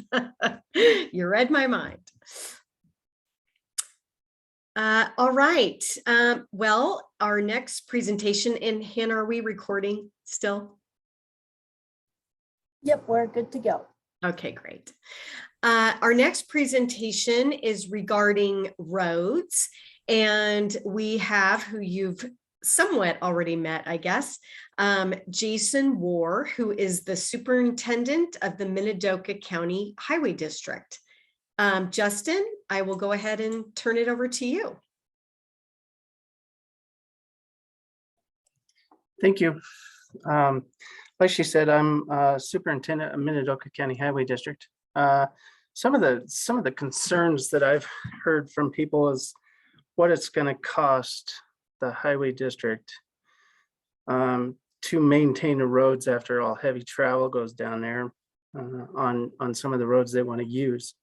You read my mind. All right. Well, our next presentation, and Hannah, are we recording still? Yep, we're good to go. Okay, great. Our next presentation is regarding roads, and we have, who you've somewhat already met, I guess, Jason War, who is the superintendent of the Minidoka County Highway District. Justin, I will go ahead and turn it over to you. Thank you. Like she said, I'm superintendent of Minidoka County Highway District. Some of the concerns that I've heard from people is what it's going to cost the highway district to maintain the roads after all heavy travel goes down there on some of the roads they want to use.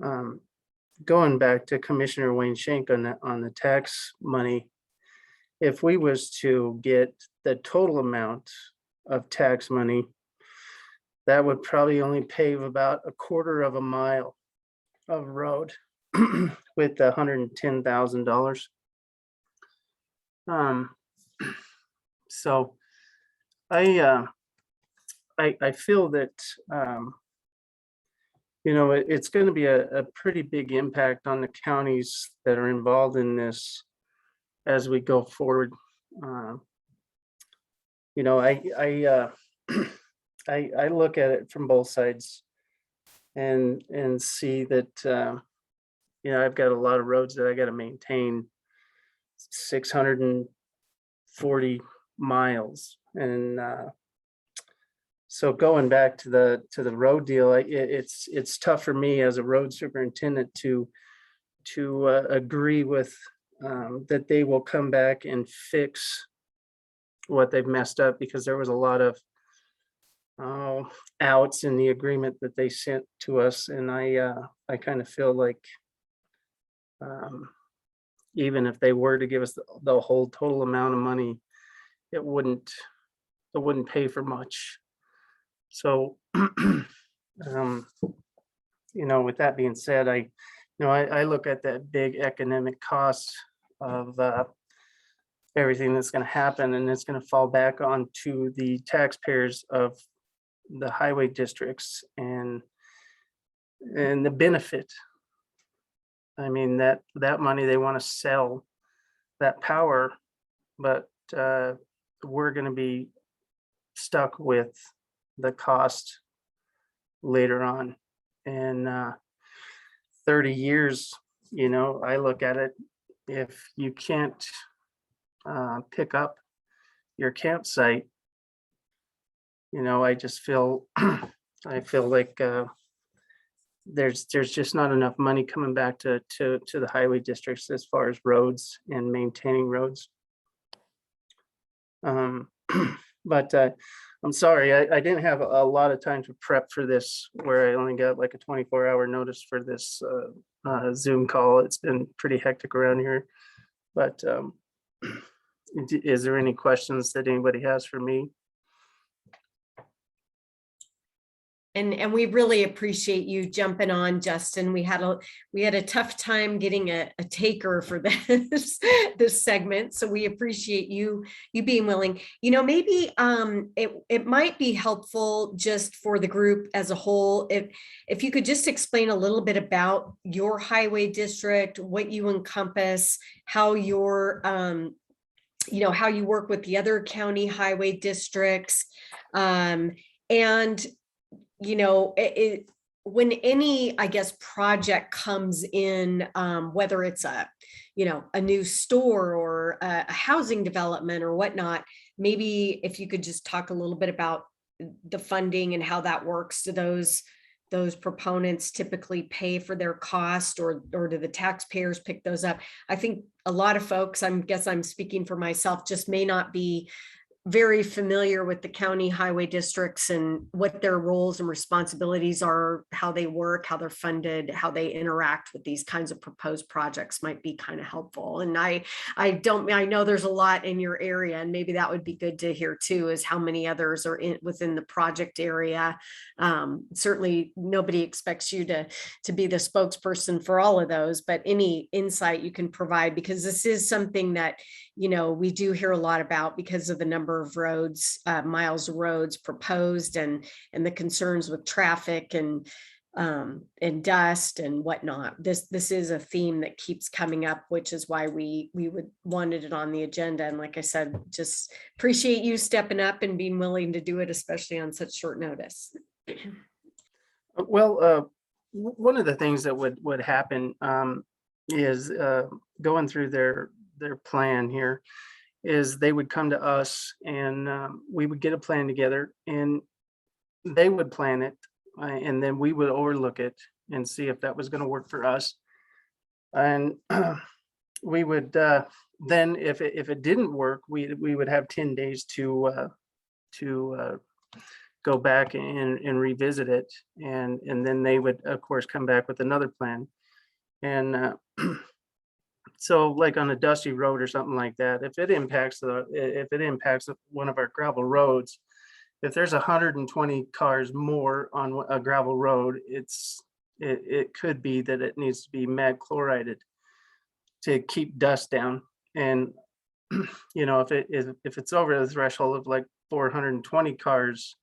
Going back to Commissioner Wayne Shank on the tax money, if we was to get the total amount of tax money, that would probably only pave about 1/4 of a mile of road with $110,000. So I feel that you know, it's going to be a pretty big impact on the counties that are involved in this as we go forward. You know, I look at it from both sides and see that you know, I've got a lot of roads that I got to maintain 640 miles, and so going back to the road deal, it's tough for me as a road superintendent to agree with that they will come back and fix what they've messed up, because there was a lot of outs in the agreement that they sent to us, and I kind of feel like even if they were to give us the whole total amount of money, it wouldn't pay for much. So, you know, with that being said, I look at that big economic cost of everything that's going to happen, and it's going to fall back onto the taxpayers of the highway districts and the benefit. I mean, that money, they want to sell that power, but we're going to be stuck with the cost later on. And 30 years, you know, I look at it, if you can't pick up your campsite, you know, I just feel I feel like there's just not enough money coming back to the highway districts as far as roads and maintaining roads. But I'm sorry, I didn't have a lot of time to prep for this, where I only got like a 24-hour notice for this Zoom call. It's been pretty hectic around here. But is there any questions that anybody has for me? And we really appreciate you jumping on, Justin. We had a tough time getting a taker for this segment, so we appreciate you being willing. You know, maybe it might be helpful just for the group as a whole if you could just explain a little bit about your highway district, what you encompass, how you're you know, how you work with the other county highway districts, and you know, when any, I guess, project comes in, whether it's a new store or a housing development or whatnot, maybe if you could just talk a little bit about the funding and how that works. Do those proponents typically pay for their cost, or do the taxpayers pick those up? I think a lot of folks, I guess I'm speaking for myself, just may not be very familiar with the county highway districts and what their roles and responsibilities are, how they work, how they're funded, how they interact with these kinds of proposed projects might be kind of helpful. And I know there's a lot in your area, and maybe that would be good to hear too, is how many others are within the project area. Certainly nobody expects you to be the spokesperson for all of those, but any insight you can provide, because this is something that, you know, we do hear a lot about because of the number of roads, miles of roads proposed, and the concerns with traffic and dust and whatnot. This is a theme that keeps coming up, which is why we wanted it on the agenda. And like I said, just appreciate you stepping up and being willing to do it, especially on such short notice. Well, one of the things that would happen is going through their plan here is they would come to us, and we would get a plan together, and they would plan it, and then we would overlook it and see if that was going to work for us. And we would then, if it didn't work, we would have 10 days to go back and revisit it, and then they would of course come back with another plan. And so like on a dusty road or something like that, if it impacts one of our gravel roads, if there's 120 cars more on a gravel road, it could be that it needs to be mag chlorided to keep dust down. And you know, if it's over the threshold of like 420 cars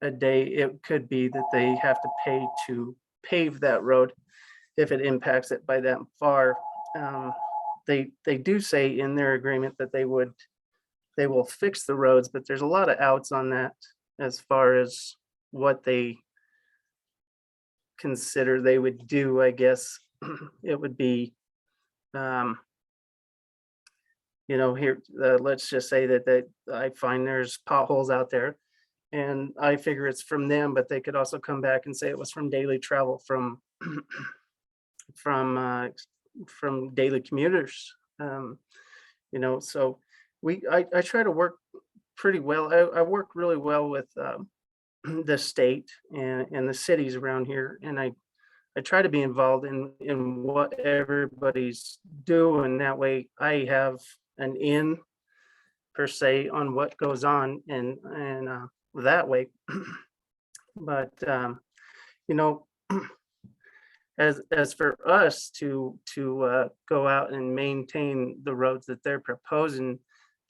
a day, it could be that they have to pay to pave that road if it impacts it by that far. They do say in their agreement that they will fix the roads, but there's a lot of outs on that as far as what they consider they would do. I guess it would be, you know, here, let's just say that I find there's potholes out there, and I figure it's from them, but they could also come back and say it was from daily travel from daily commuters. You know, so I try to work pretty well. I work really well with the state and the cities around here, and I try to be involved in what everybody's doing. That way I have an in per se on what goes on, and that way. But you know, as for us to go out and maintain the roads that they're proposing,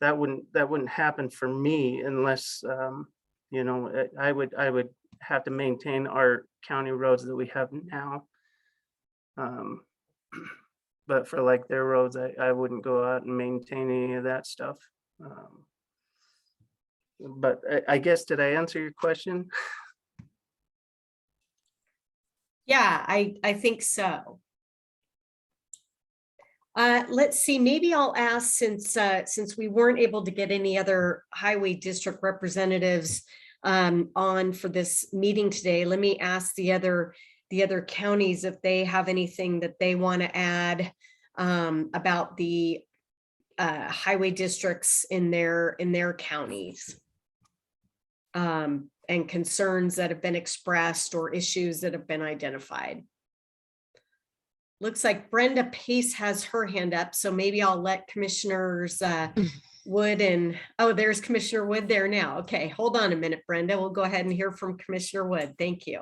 that wouldn't happen for me unless you know, I would have to maintain our county roads that we have now. But for like their roads, I wouldn't go out and maintain any of that stuff. But I guess, did I answer your question? Yeah, I think so. Let's see, maybe I'll ask, since we weren't able to get any other highway district representatives on for this meeting today, let me ask the other counties if they have anything that they want to add about the highway districts in their counties. And concerns that have been expressed or issues that have been identified. Looks like Brenda Pace has her hand up, so maybe I'll let Commissioners Wood and, oh, there's Commissioner Wood there now. Okay, hold on a minute, Brenda. We'll go ahead and hear from Commissioner Wood. Thank you.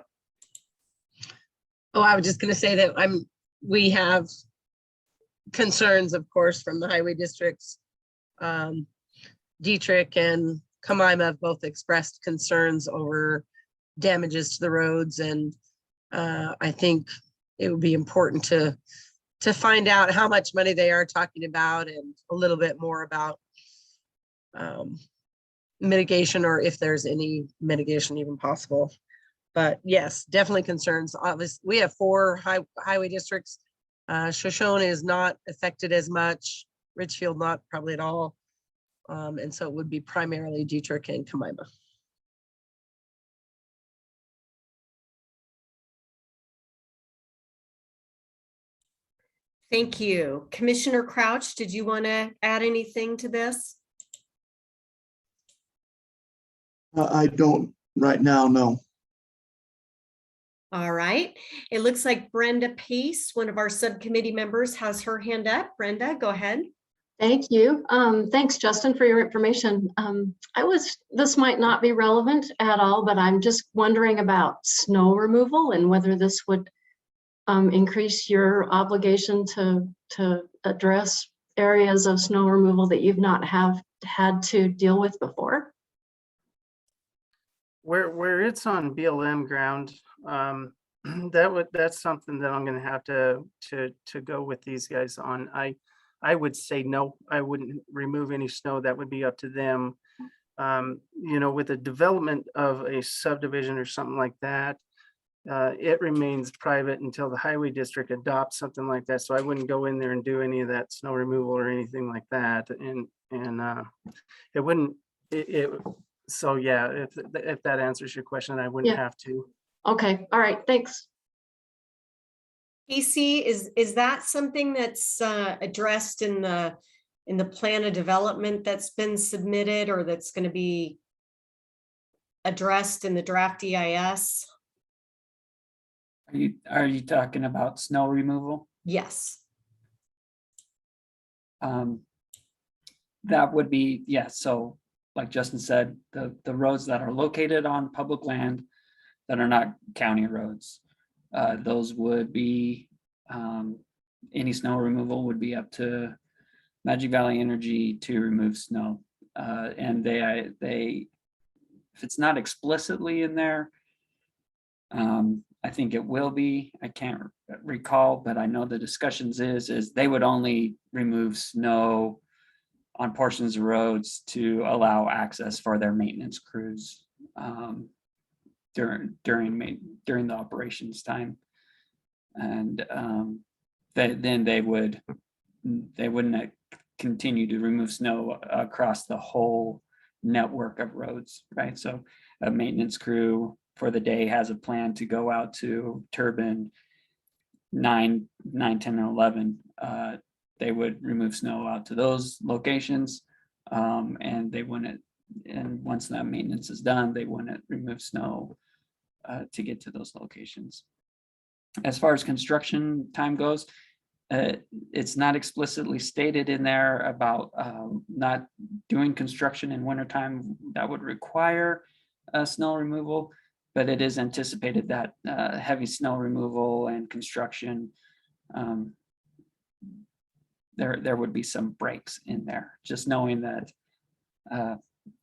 Oh, I was just going to say that we have concerns, of course, from the highway districts. Dietrich and Kaimai have both expressed concerns over damages to the roads, and I think it would be important to find out how much money they are talking about and a little bit more about mitigation, or if there's any mitigation even possible. But yes, definitely concerns. Obviously, we have 4 highway districts. Shoshone is not affected as much. Richfield not probably at all. And so it would be primarily Dietrich and Kaimai. Thank you. Commissioner Crouch, did you want to add anything to this? I don't right now, no. All right. It looks like Brenda Peace, one of our subcommittee members, has her hand up. Brenda, go ahead. Thank you. Thanks, Justin, for your information. This might not be relevant at all, but I'm just wondering about snow removal and whether this would increase your obligation to address areas of snow removal that you've not had to deal with before. Where it's on BLM ground, that's something that I'm going to have to go with these guys on. I would say no, I wouldn't remove any snow. That would be up to them. You know, with the development of a subdivision or something like that, it remains private until the highway district adopts something like that. So I wouldn't go in there and do any of that snow removal or anything like that. And it wouldn't. So yeah, if that answers your question, I wouldn't have to. Okay. All right. Thanks. Casey, is that something that's addressed in the plan of development that's been submitted, or that's going to be addressed in the draft EIS? Are you talking about snow removal? Yes. That would be, yes. So like Justin said, the roads that are located on public land that are not county roads, those would be, any snow removal would be up to Magic Valley Energy to remove snow. And they, if it's not explicitly in there, I think it will be. I can't recall, but I know the discussions is they would only remove snow on portions of roads to allow access for their maintenance crews during the operations time. And then they wouldn't continue to remove snow across the whole network of roads, right? So a maintenance crew for the day has a plan to go out to turbine 9, 10, and 11. They would remove snow out to those locations, and they wouldn't. And once that maintenance is done, they wouldn't remove snow to get to those locations. As far as construction time goes, it's not explicitly stated in there about not doing construction in wintertime that would require snow removal, but it is anticipated that heavy snow removal and construction, there would be some breaks in there, just knowing that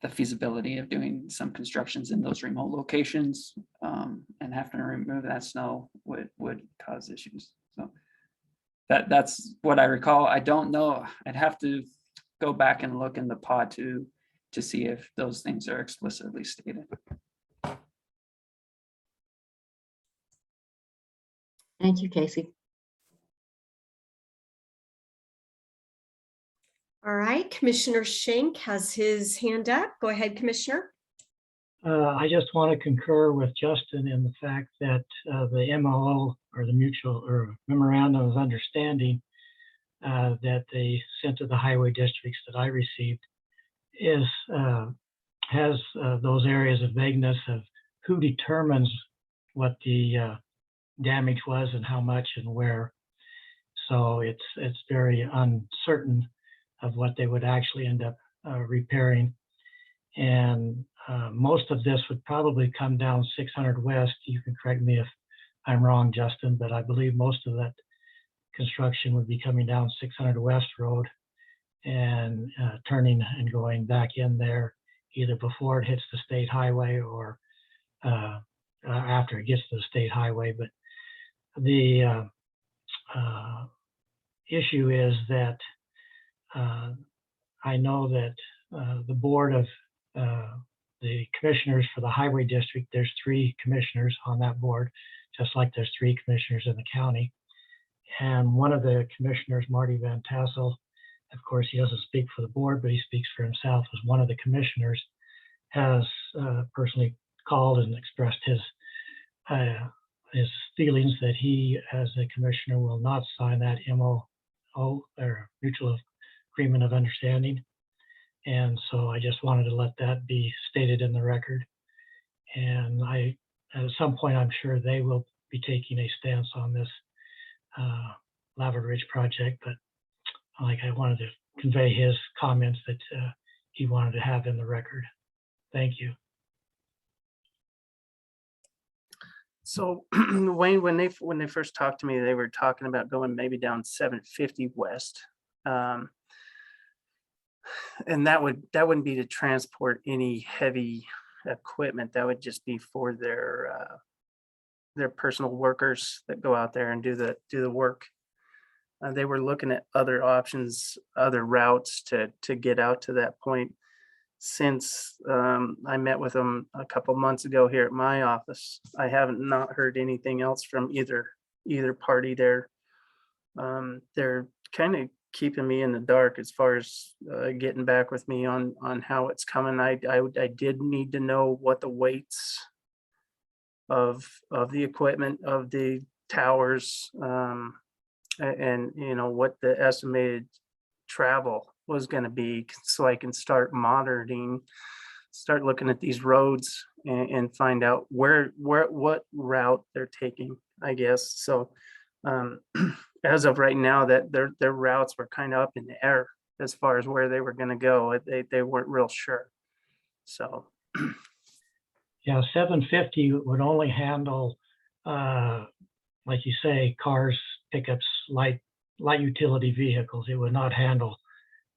the feasibility of doing some constructions in those remote locations and having to remove that snow would cause issues. So that's what I recall. I don't know. I'd have to go back and look in the pod to see if those things are explicitly stated. Thank you, Casey. All right, Commissioner Schenk has his hand up. Go ahead, Commissioner. I just want to concur with Justin in the fact that the MOO, or the mutual or memorandum of understanding that they sent to the highway districts that I received has those areas of vagueness of who determines what the damage was and how much and where. So it's very uncertain of what they would actually end up repairing. And most of this would probably come down 600 West. You can correct me if I'm wrong, Justin, but I believe most of that construction would be coming down 600 West Road and turning and going back in there either before it hits the state highway or after it gets to the state highway. But the issue is that I know that the board of the commissioners for the highway district, there's 3 commissioners on that board, just like there's 3 commissioners in the county. And one of the commissioners, Marty Van Tassel, of course, he doesn't speak for the board, but he speaks for himself as one of the commissioners, has personally called and expressed his feelings that he, as a commissioner, will not sign that MOO, or mutual agreement of understanding. And so I just wanted to let that be stated in the record. And at some point, I'm sure they will be taking a stance on this Lava Ridge project, but like I wanted to convey his comments that he wanted to have in the record. Thank you. So Wayne, when they first talked to me, they were talking about going maybe down 750 west. And that wouldn't be to transport any heavy equipment. That would just be for their personal workers that go out there and do the work. They were looking at other options, other routes to get out to that point. Since I met with them a couple months ago here at my office, I haven't not heard anything else from either party there. They're kind of keeping me in the dark as far as getting back with me on how it's coming. I did need to know what the weights of the equipment, of the towers, and what the estimated travel was going to be, so I can start monitoring, start looking at these roads and find out what route they're taking, I guess. So as of right now, that their routes were kind of up in the air as far as where they were going to go. They weren't real sure. So yeah, 750 would only handle, like you say, cars, pickups, light utility vehicles. It would not handle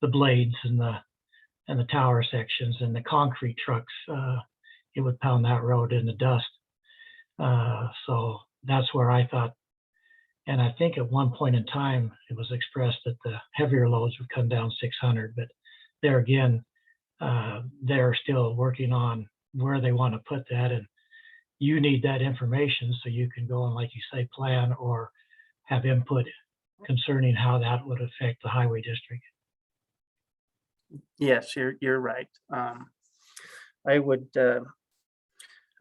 the blades and the tower sections and the concrete trucks. It would pound that road in the dust. So that's where I thought, and I think at one point in time, it was expressed that the heavier loads would come down 600, but there again, they're still working on where they want to put that. And you need that information so you can go and, like you say, plan or have input concerning how that would affect the highway district. yes, you're right. I would,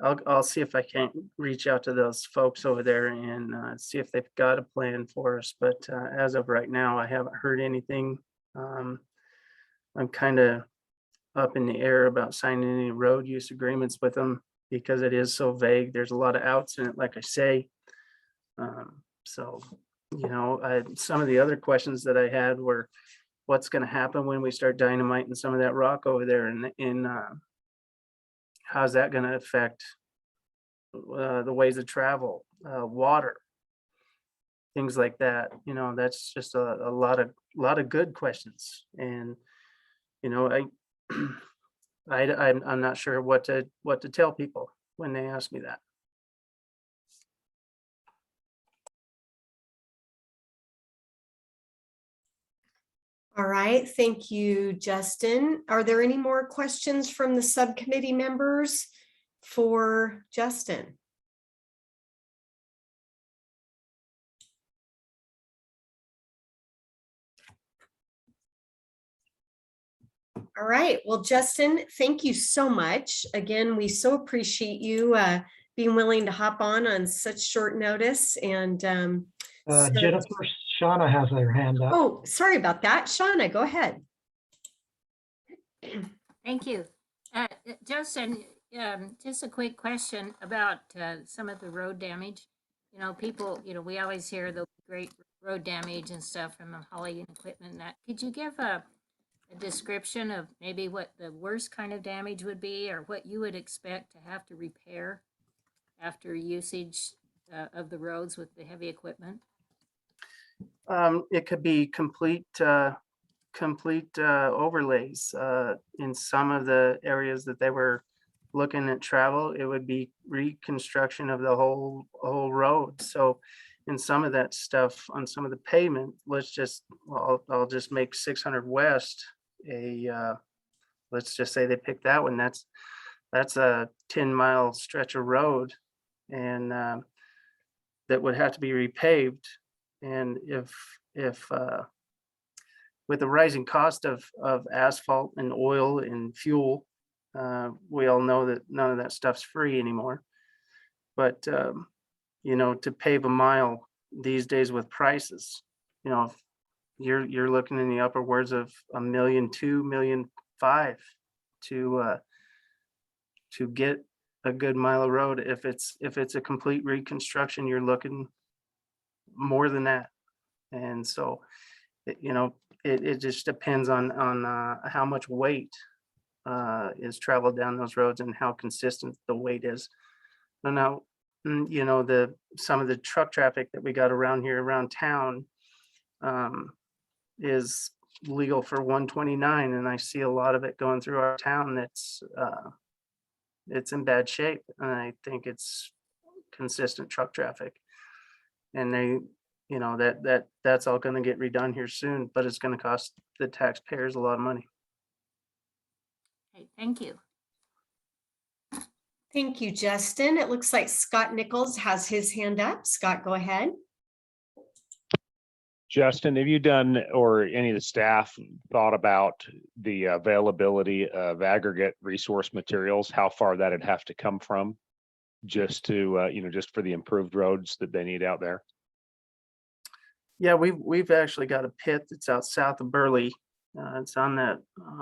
I'll see if I can't reach out to those folks over there and see if they've got a plan for us. But as of right now, I haven't heard anything. I'm kind of up in the air about signing any road use agreements with them because it is so vague. There's a lot of outs in it, like I say. So, some of the other questions that I had were, what's going to happen when we start dynamiting some of that rock over there, and how's that going to affect the ways of travel, water, things like that. That's just a lot of good questions. And I'm not sure what to tell people when they ask me that. All right, thank you, Justin. Are there any more questions from the subcommittee members for Justin? All right, well, Justin, thank you so much. Again, we so appreciate you being willing to hop on such short notice. And Jennifer, Shauna has her hand up. Oh, sorry about that. Shauna, go ahead. Thank you. Justin, just a quick question about some of the road damage. People, we always hear the great road damage and stuff from the hauling equipment and that. Could you give a description of maybe what the worst kind of damage would be, or what you would expect to have to repair after usage of the roads with the heavy equipment? It could be complete overlays in some of the areas that they were looking at travel. It would be reconstruction of the whole road. So in some of that stuff, on some of the pavement, I'll just make 600 West let's just say they picked that one. That's a 10-mile stretch of road, and that would have to be repaved. And if with the rising cost of asphalt and oil and fuel, we all know that none of that stuff's free anymore. But to pave a mile these days with prices, you're looking in the upper words of $1.2 million, 5 to get a good mile of road. If it's a complete reconstruction, you're looking more than that. And so, it just depends on how much weight is traveled down those roads and how consistent the weight is. So now, some of the truck traffic that we got around here around town is legal for 129, and I see a lot of it going through our town that's it's in bad shape, and I think it's consistent truck traffic. And that's all going to get redone here soon, but it's going to cost the taxpayers a lot of money. Okay, thank you. Thank you, Justin. It looks like Scott Nichols has his hand up. Scott, go ahead. Justin, have you done, or any of the staff thought about the availability of aggregate resource materials, how far that'd have to come from just to, just for the improved roads that they need out there? Yeah, we've actually got a pit that's out south of Burley. It's on that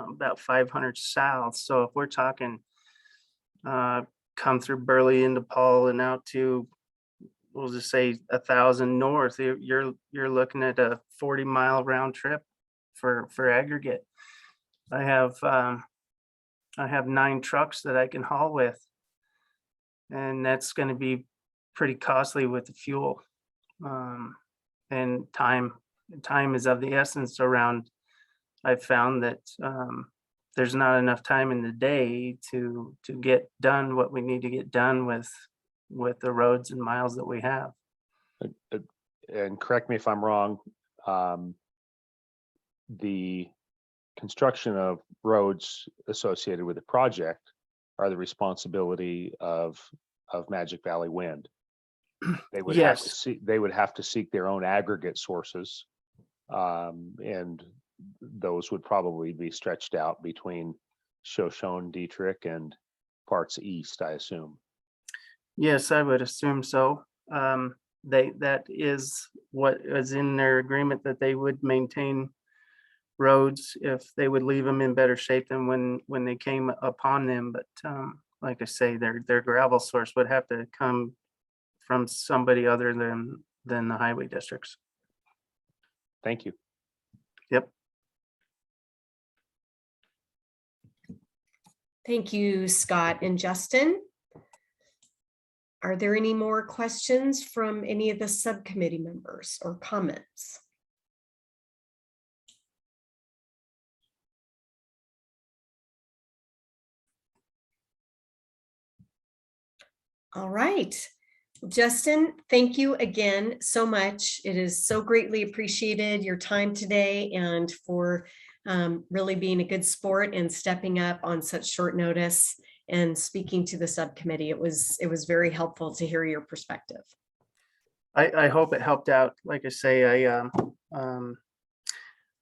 about 500 south. So if we're talking come through Burley into Paul and out to, we'll just say 1,000 north, you're looking at a 40-mile round trip for aggregate. I have 9 trucks that I can haul with, and that's going to be pretty costly with the fuel. And time is of the essence around. I've found that there's not enough time in the day to get done what we need to get done with the roads and miles that we have. And correct me if I'm wrong, the construction of roads associated with the project are the responsibility of Magic Valley Wind. They would have to see, they would have to seek their own aggregate sources, and those would probably be stretched out between Shoshone, Dietrich, and parts east, I assume. Yes, I would assume so. That is what is in their agreement, that they would maintain roads if they would leave them in better shape than when they came upon them. But like I say, their gravel source would have to come from somebody other than the highway districts. Thank you. Yep. Thank you, Scott and Justin. Are there any more questions from any of the subcommittee members or comments? All right. Justin, thank you again so much. It is so greatly appreciated, your time today, and for really being a good sport and stepping up on such short notice and speaking to the subcommittee. It was very helpful to hear your perspective. I hope it helped out. Like I say,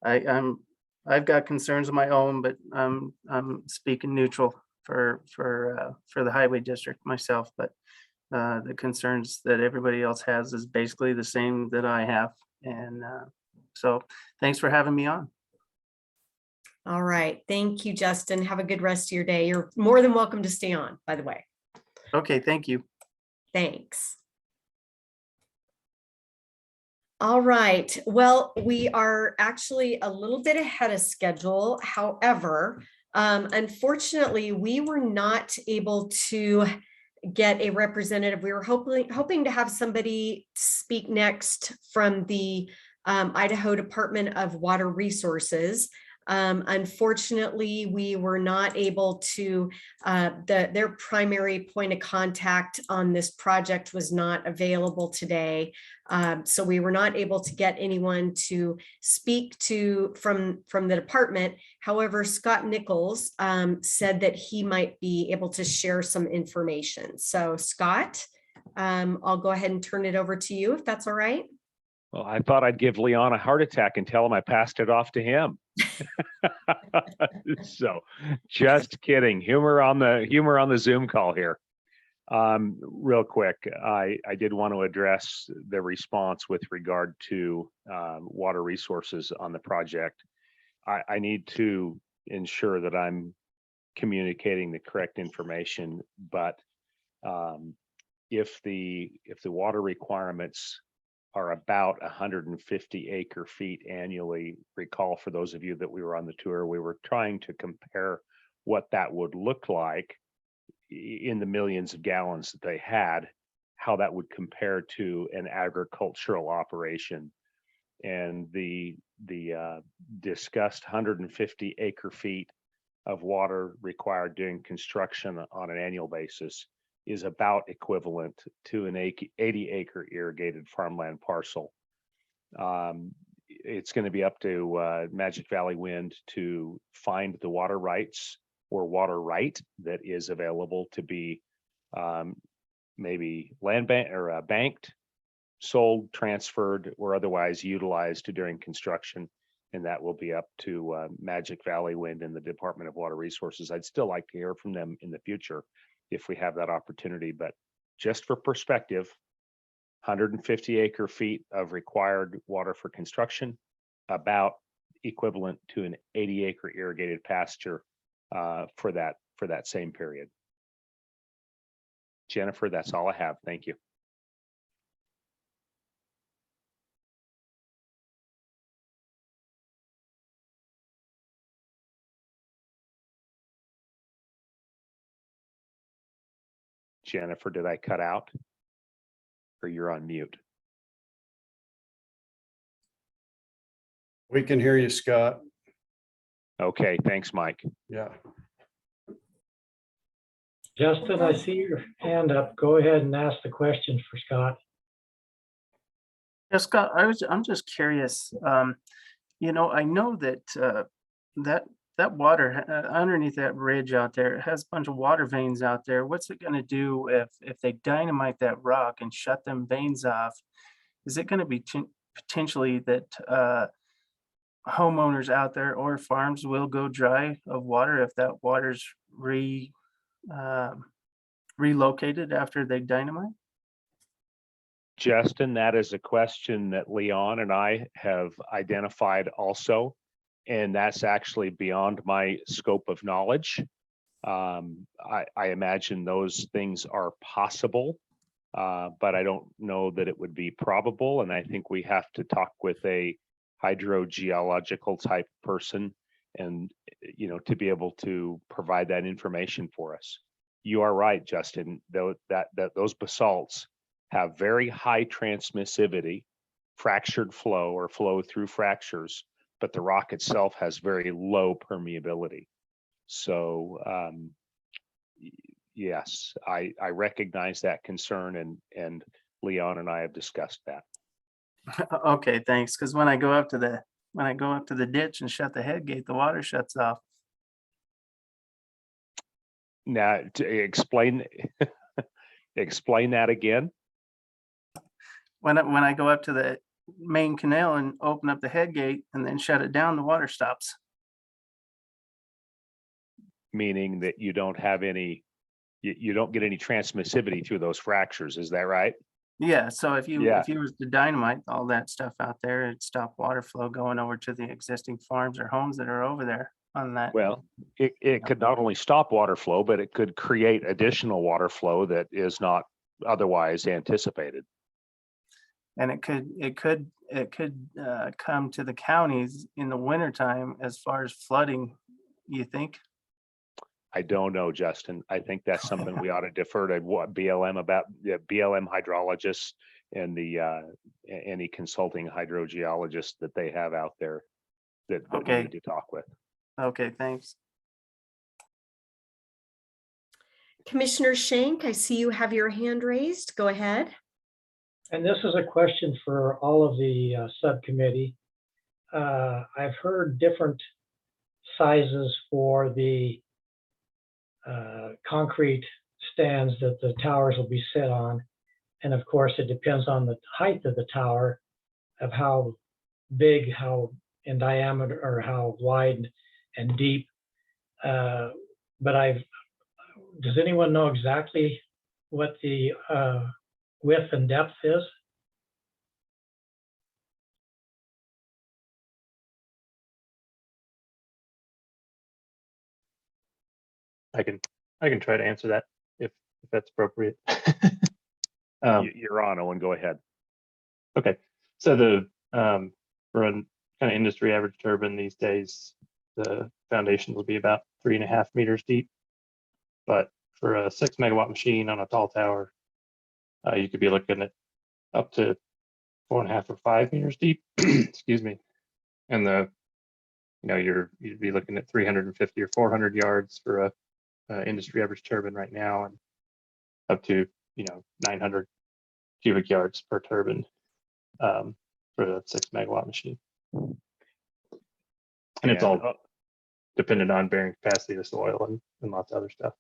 I've got concerns of my own, but I'm speaking neutral for the highway district myself. But the concerns that everybody else has is basically the same that I have. And so thanks for having me on. All right. Thank you, Justin. Have a good rest of your day. You're more than welcome to stay on, by the way. Okay, thank you. Thanks. All right. Well, we are actually a little bit ahead of schedule. However, unfortunately, we were not able to get a representative. We were hoping to have somebody speak next from the Idaho Department of Water Resources. Unfortunately, we were not able to, their primary point of contact on this project was not available today. So we were not able to get anyone to speak to from the department. However, Scott Nichols said that he might be able to share some information. So Scott, I'll go ahead and turn it over to you if that's all right. Well, I thought I'd give Leon a heart attack and tell him I passed it off to him. So just kidding. Humor on the Zoom call here. Real quick, I did want to address the response with regard to water resources on the project. I need to ensure that I'm communicating the correct information, but if the water requirements are about 150 acre feet annually, recall for those of you that we were on the tour, we were trying to compare what that would look like in the millions of gallons that they had, how that would compare to an agricultural operation. And the discussed 150 acre feet of water required during construction on an annual basis is about equivalent to an 80 acre irrigated farmland parcel. It's going to be up to Magic Valley Wind to find the water rights or water right that is available to be maybe land bank or banked, sold, transferred, or otherwise utilized during construction. And that will be up to Magic Valley Wind and the Department of Water Resources. I'd still like to hear from them in the future if we have that opportunity, but just for perspective, 150 acre feet of required water for construction, about equivalent to an 80 acre irrigated pasture for that same period. Jennifer, that's all I have. Thank you. Jennifer, did I cut out? Or you're on mute? We can hear you, Scott. Okay, thanks, Mike. Yeah. Justin, I see your hand up. Go ahead and ask the question for Scott. Yeah, Scott, I'm just curious. You know, I know that that water underneath that ridge out there has a bunch of water veins out there. What's it going to do if they dynamite that rock and shut them veins off? Is it going to be potentially that homeowners out there or farms will go dry of water if that water's relocated after they dynamite? Justin, that is a question that Leon and I have identified also, and that's actually beyond my scope of knowledge. I imagine those things are possible, but I don't know that it would be probable, and I think we have to talk with a hydrogeological type person and to be able to provide that information for us. You are right, Justin, though, that those basalts have very high transmissivity, fractured flow or flow through fractures, but the rock itself has very low permeability. So yes, I recognize that concern, and Leon and I have discussed that. Okay, thanks. Because when I go up to the ditch and shut the head gate, the water shuts off. Now, to explain explain that again. When I go up to the main canal and open up the head gate and then shut it down, the water stops. Meaning that you don't have any, you don't get any transmissivity through those fractures. Is that right? Yeah. So if you was to dynamite all that stuff out there, it'd stop water flow going over to the existing farms or homes that are over there on that. Well, it could not only stop water flow, but it could create additional water flow that is not otherwise anticipated. And it could come to the counties in the wintertime as far as flooding, you think? I don't know, Justin. I think that's something we ought to defer to what BLM about, the BLM hydrologists and the any consulting hydrogeologists that they have out there that we need to talk with. Okay, thanks. Commissioner Shank, I see you have your hand raised. Go ahead. And this is a question for all of the subcommittee. I've heard different sizes for the concrete stands that the towers will be set on. And of course, it depends on the height of the tower, of how big, how in diameter, or how wide and deep. But does anyone know exactly what the width and depth is? I can try to answer that if that's appropriate. You're on, Owen, go ahead. Okay, so the for a kind of industry average turbine these days, the foundations will be about 3.5 meters deep. But for a 6 megawatt machine on a tall tower, you could be looking at up to 4.5 or 5 meters deep. Excuse me. And you'd be looking at 350 or 400 yards for a industry average turbine right now, and up to 900 cubic yards per turbine for the 6 megawatt machine. And it's all dependent on bearing capacity of the soil and lots of other stuff.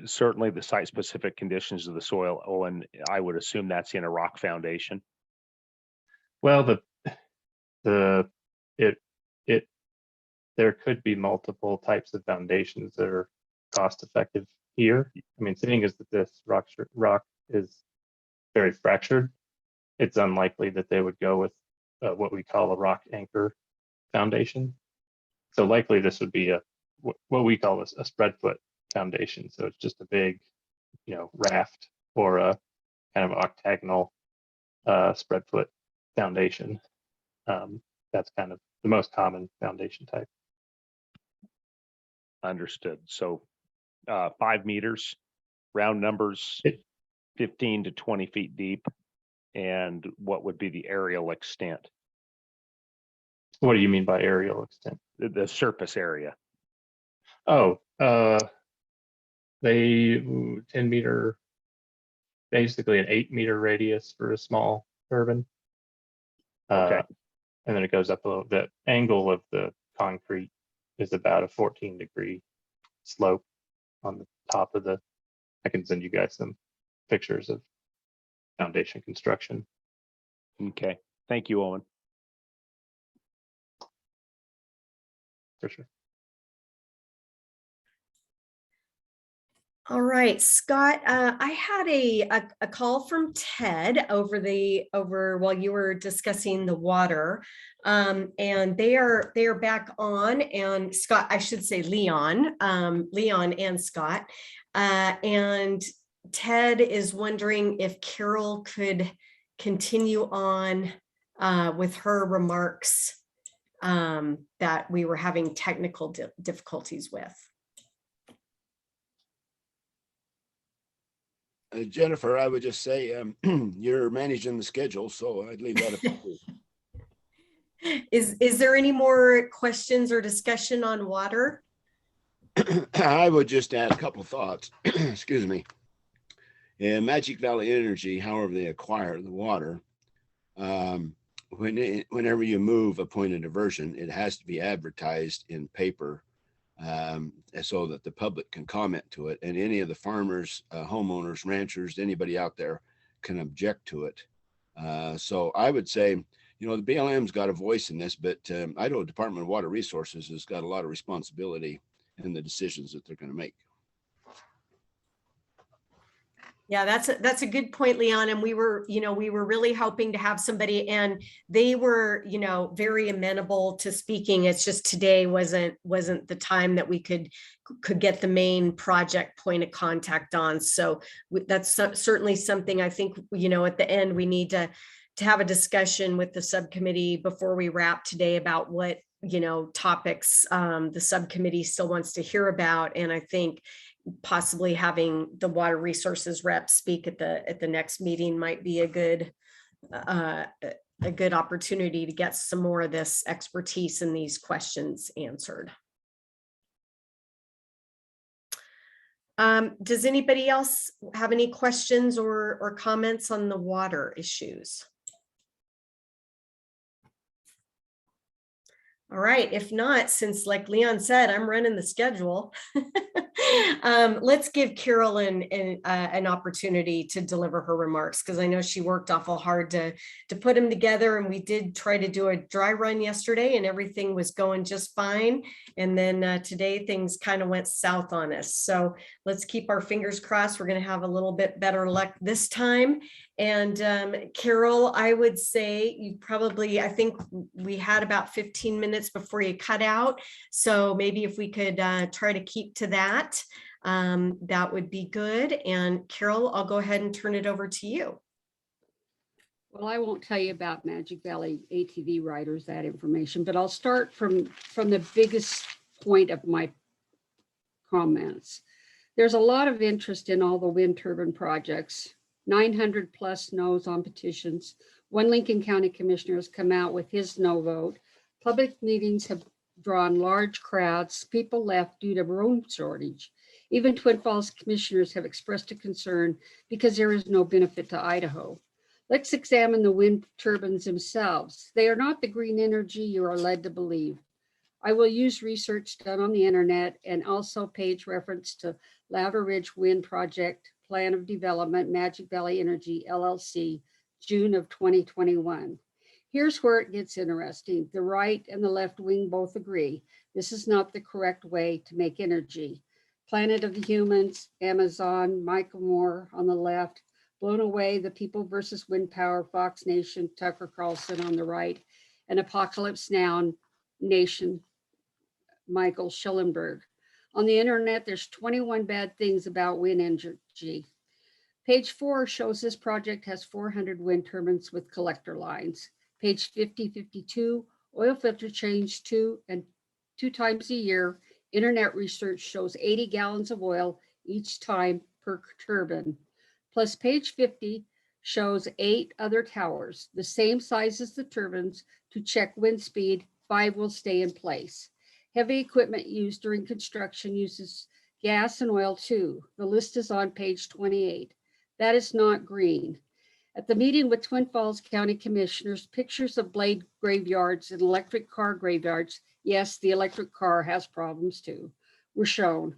Certainly the site specific conditions of the soil, Owen, I would assume that's in a rock foundation. Well, there could be multiple types of foundations that are cost effective here. I mean, seeing as that this rock is very fractured, it's unlikely that they would go with what we call a rock anchor foundation. So likely this would be what we call a spread foot foundation. So it's just a big, raft or a kind of octagonal spread foot foundation. That's kind of the most common foundation type. Understood. So 5 meters, round numbers, 15 to 20 feet deep. And what would be the aerial extent? What do you mean by aerial extent? The surface area. Oh, 10 meter, basically an 8 meter radius for a small turbine. Okay. And then it goes up a little. The angle of the concrete is about a 14-degree slope on the top of I can send you guys some pictures of foundation construction. Okay. Thank you, Owen. For sure. All right, Scott, I had a call from Ted over while you were discussing the water, and they are back on, and Scott, I should say Leon and Scott, and Ted is wondering if Carol could continue on with her remarks that we were having technical difficulties with. Jennifer, I would just say you're managing the schedule, so I'd leave that up to you. Is there any more questions or discussion on water? I would just add a couple thoughts. Excuse me. In Magic Valley Energy, however they acquire the water, whenever you move a point of diversion, it has to be advertised in paper so that the public can comment to it, and any of the farmers, homeowners, ranchers, anybody out there can object to it. So I would say, the BLM's got a voice in this, but Idaho Department of Water Resources has got a lot of responsibility in the decisions that they're going to make. Yeah, that's a good point, Leon. And we were really hoping to have somebody, and they were, very amenable to speaking. It's just today wasn't the time that we could get the main project point of contact on. So that's certainly something I think, at the end, we need to have a discussion with the subcommittee before we wrap today about what, topics the subcommittee still wants to hear about. And I think possibly having the water resources rep speak at the next meeting might be a good opportunity to get some more of this expertise and these questions answered. Does anybody else have any questions or comments on the water issues? All right, if not, since like Leon said, I'm running the schedule, Let's give Carolyn an opportunity to deliver her remarks, because I know she worked awful hard to put them together, and we did try to do a dry run yesterday and everything was going just fine. And then today things kind of went south on us. So let's keep our fingers crossed. We're going to have a little bit better luck this time. And Carol, I would say you probably, I think we had about 15 minutes before you cut out. So maybe if we could try to keep to that, that would be good. And Carol, I'll go ahead and turn it over to you. Well, I won't tell you about Magic Valley ATV riders, that information, but I'll start from the biggest point of my comments. There's a lot of interest in all the wind turbine projects. 900 plus no's on petitions. One Lincoln County commissioner has come out with his no vote. Public meetings have drawn large crowds. People left due to room shortage. Even Twin Falls commissioners have expressed a concern because there is no benefit to Idaho. Let's examine the wind turbines themselves. They are not the green energy you are led to believe. I will use research done on the internet and also page reference to Lava Ridge Wind Project Plan of Development, Magic Valley Energy, LLC, June of 2021. Here's where it gets interesting. The right and the left wing both agree. This is not the correct way to make energy. Planet of the Humans, Amazon, Michael Moore on the left, Blown Away, The People versus Wind Power, Fox Nation, Tucker Carlson on the right, and Apocalypse Now Nation, Michael Schellenberg. On the internet, there's 21 bad things about wind energy. Page 4 shows this project has 400 wind turbines with collector lines. Page 50-52, oil filter change 2 times a year. Internet research shows 80 gallons of oil each time per turbine. Plus page 50 shows 8 other towers, the same size as the turbines. To check wind speed, 5 will stay in place. Heavy equipment used during construction uses gas and oil too. The list is on page 28. That is not green. At the meeting with Twin Falls County Commissioners, pictures of blade graveyards and electric car graveyards, yes, the electric car has problems too, were shown.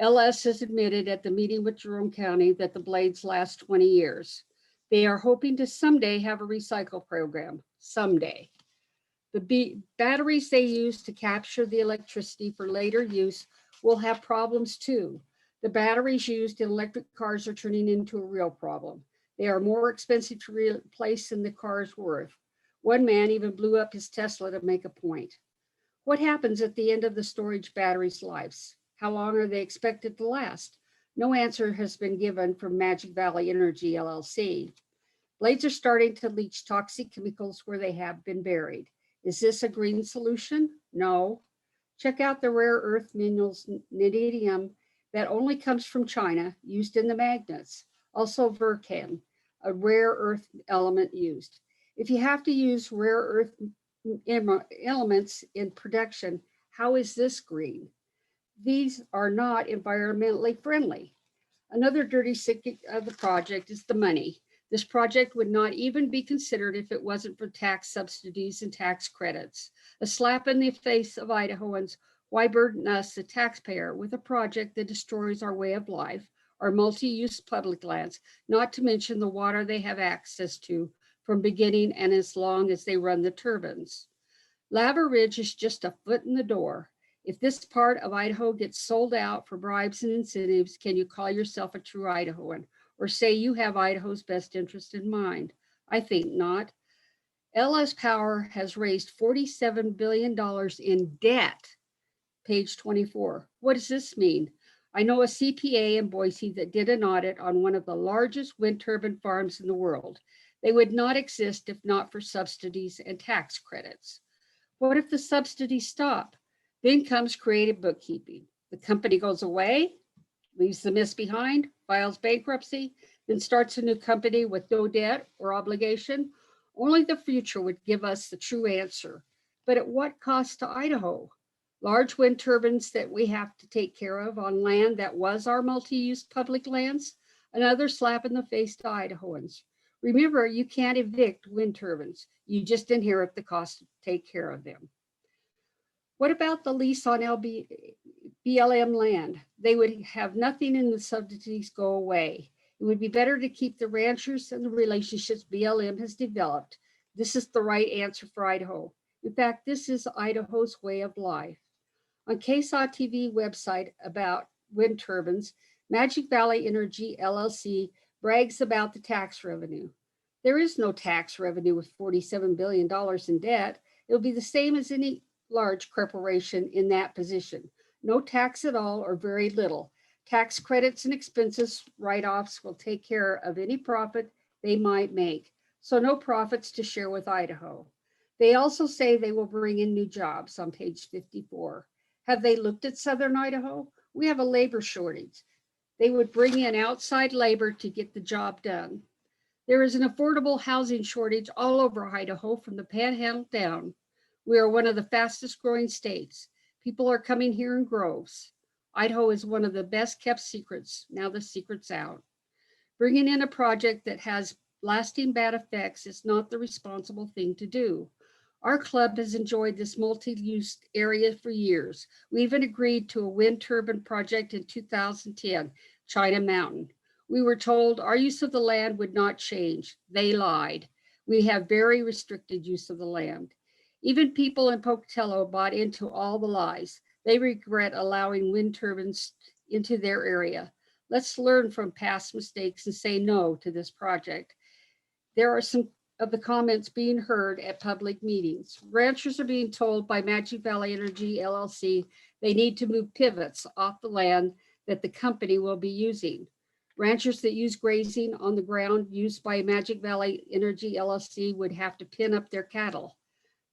LS has admitted at the meeting with Jerome County that the blades last 20 years. They are hoping to someday have a recycle program, someday. The batteries they use to capture the electricity for later use will have problems too. The batteries used in electric cars are turning into a real problem. They are more expensive to replace than the car is worth. One man even blew up his Tesla to make a point. What happens at the end of the storage batteries' lives? How long are they expected to last? No answer has been given from Magic Valley Energy, LLC. Blades are starting to leach toxic chemicals where they have been buried. Is this a green solution? No. Check out the rare earth minerals, nadidium, that only comes from China, used in the magnets. Also Vercan, a rare earth element used. If you have to use rare earth elements in production, how is this green? These are not environmentally friendly. Another dirty secret of the project is the money. This project would not even be considered if it wasn't for tax subsidies and tax credits. A slap in the face of Idahoans. Why burden us, the taxpayer, with a project that destroys our way of life, our multi-use public lands, not to mention the water they have access to from beginning and as long as they run the turbines. Lava Ridge is just a foot in the door. If this part of Idaho gets sold out for bribes and incentives, can you call yourself a true Idahoan or say you have Idaho's best interest in mind? I think not. LS Power has raised $47 billion in debt. Page 24. What does this mean? I know a CPA in Boise that did an audit on one of the largest wind turbine farms in the world. They would not exist if not for subsidies and tax credits. What if the subsidies stop? Then comes creative bookkeeping. The company goes away, leaves the mess behind, files bankruptcy, then starts a new company with no debt or obligation. Only the future would give us the true answer. But at what cost to Idaho? Large wind turbines that we have to take care of on land that was our multi-use public lands, another slap in the face to Idahoans. Remember, you can't evict wind turbines. You just inherit the cost to take care of them. What about the lease on BLM land? They would have nothing and the subsidies go away. It would be better to keep the ranchers and the relationships BLM has developed. This is the right answer for Idaho. In fact, this is Idaho's way of life. On KSAW TV website about wind turbines, Magic Valley Energy LLC brags about the tax revenue. There is no tax revenue with $47 billion in debt. It will be the same as any large corporation in that position. No tax at all or very little. Tax credits and expenses write-offs will take care of any profit they might make. So no profits to share with Idaho. They also say they will bring in new jobs on page 54. Have they looked at Southern Idaho? We have a labor shortage. They would bring in outside labor to get the job done. There is an affordable housing shortage all over Idaho from the Panhandle down. We are one of the fastest growing states. People are coming here in groves. Idaho is one of the best kept secrets. Now the secret's out. Bringing in a project that has lasting bad effects is not the responsible thing to do. Our club has enjoyed this multi-use area for years. We even agreed to a wind turbine project in 2010, China Mountain. We were told our use of the land would not change. They lied. We have very restricted use of the land. Even people in Pocatello bought into all the lies. They regret allowing wind turbines into their area. Let's learn from past mistakes and say no to this project. There are some of the comments being heard at public meetings. Ranchers are being told by Magic Valley Energy LLC they need to move pivots off the land that the company will be using. Ranchers that use grazing on the ground used by Magic Valley Energy LLC would have to pin up their cattle.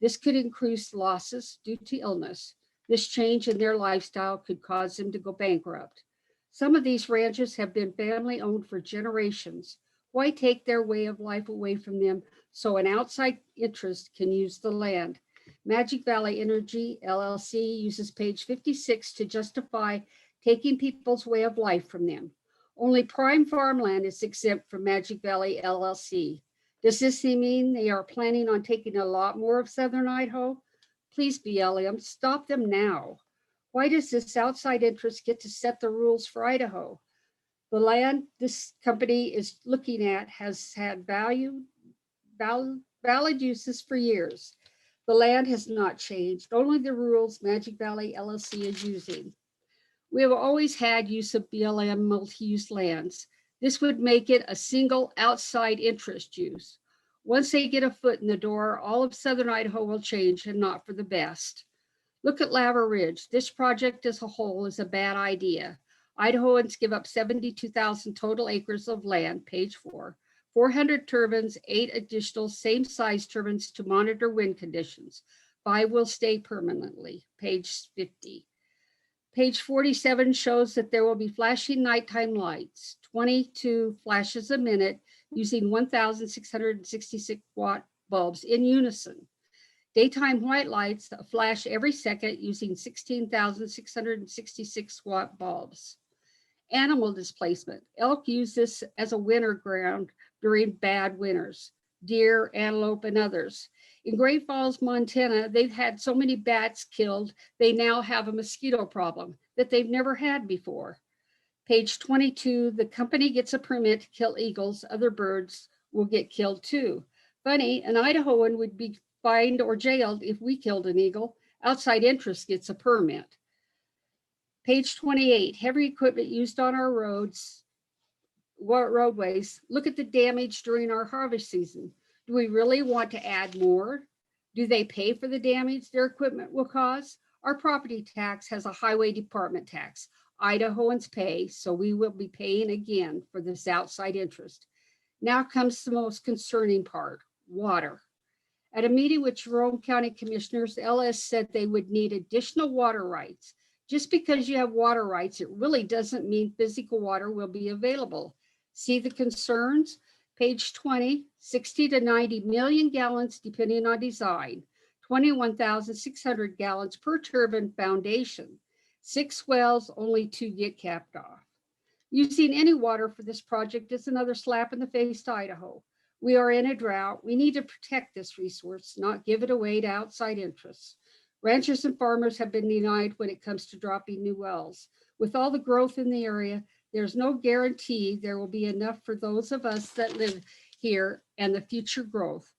This could increase losses due to illness. This change in their lifestyle could cause them to go bankrupt. Some of these ranches have been family owned for generations. Why take their way of life away from them so an outside interest can use the land? Magic Valley Energy LLC uses page 56 to justify taking people's way of life from them. Only prime farmland is exempt from Magic Valley LLC. Does this mean they are planning on taking a lot more of Southern Idaho? Please, BLM, stop them now. Why does this outside interest get to set the rules for Idaho? The land this company is looking at has had valid uses for years. The land has not changed, only the rules Magic Valley LLC is using. We have always had use of BLM multi-use lands. This would make it a single outside interest use. Once they get a foot in the door, all of Southern Idaho will change and not for the best. Look at Lava Ridge. This project as a whole is a bad idea. Idahoans give up 72,000 total acres of land, page 4, 400 turbines, 8 additional same size turbines to monitor wind conditions. 5 will stay permanently, page 50. Page 47 shows that there will be flashing nighttime lights, 22 flashes a minute using 1,666 watt bulbs in unison. Daytime white lights flash every second using 16,666 watt bulbs. Animal displacement. Elk use this as a winter ground during bad winters. Deer, antelope, and others. In Great Falls, Montana, they've had so many bats killed, they now have a mosquito problem that they've never had before. Page 22, the company gets a permit to kill eagles. Other birds will get killed too. Funny, an Idahoan would be fined or jailed if we killed an eagle. Outside interest gets a permit. Page 28, heavy equipment used on our roadways. Look at the damage during our harvest season. Do we really want to add more? Do they pay for the damage their equipment will cause? Our property tax has a highway department tax. Idahoans pay, so we will be paying again for this outside interest. Now comes the most concerning part, water. At a meeting with Jerome County Commissioners, LS said they would need additional water rights. Just because you have water rights, it really doesn't mean physical water will be available. See the concerns? Page 20, 60 to 90 million gallons depending on design, 21,600 gallons per turbine foundation. 6 wells, only 2 get capped off. Using any water for this project is another slap in the face to Idaho. We are in a drought. We need to protect this resource, not give it away to outside interests. Ranchers and farmers have been denied when it comes to dropping new wells. With all the growth in the area, there's no guarantee there will be enough for those of us that live here and the future growth.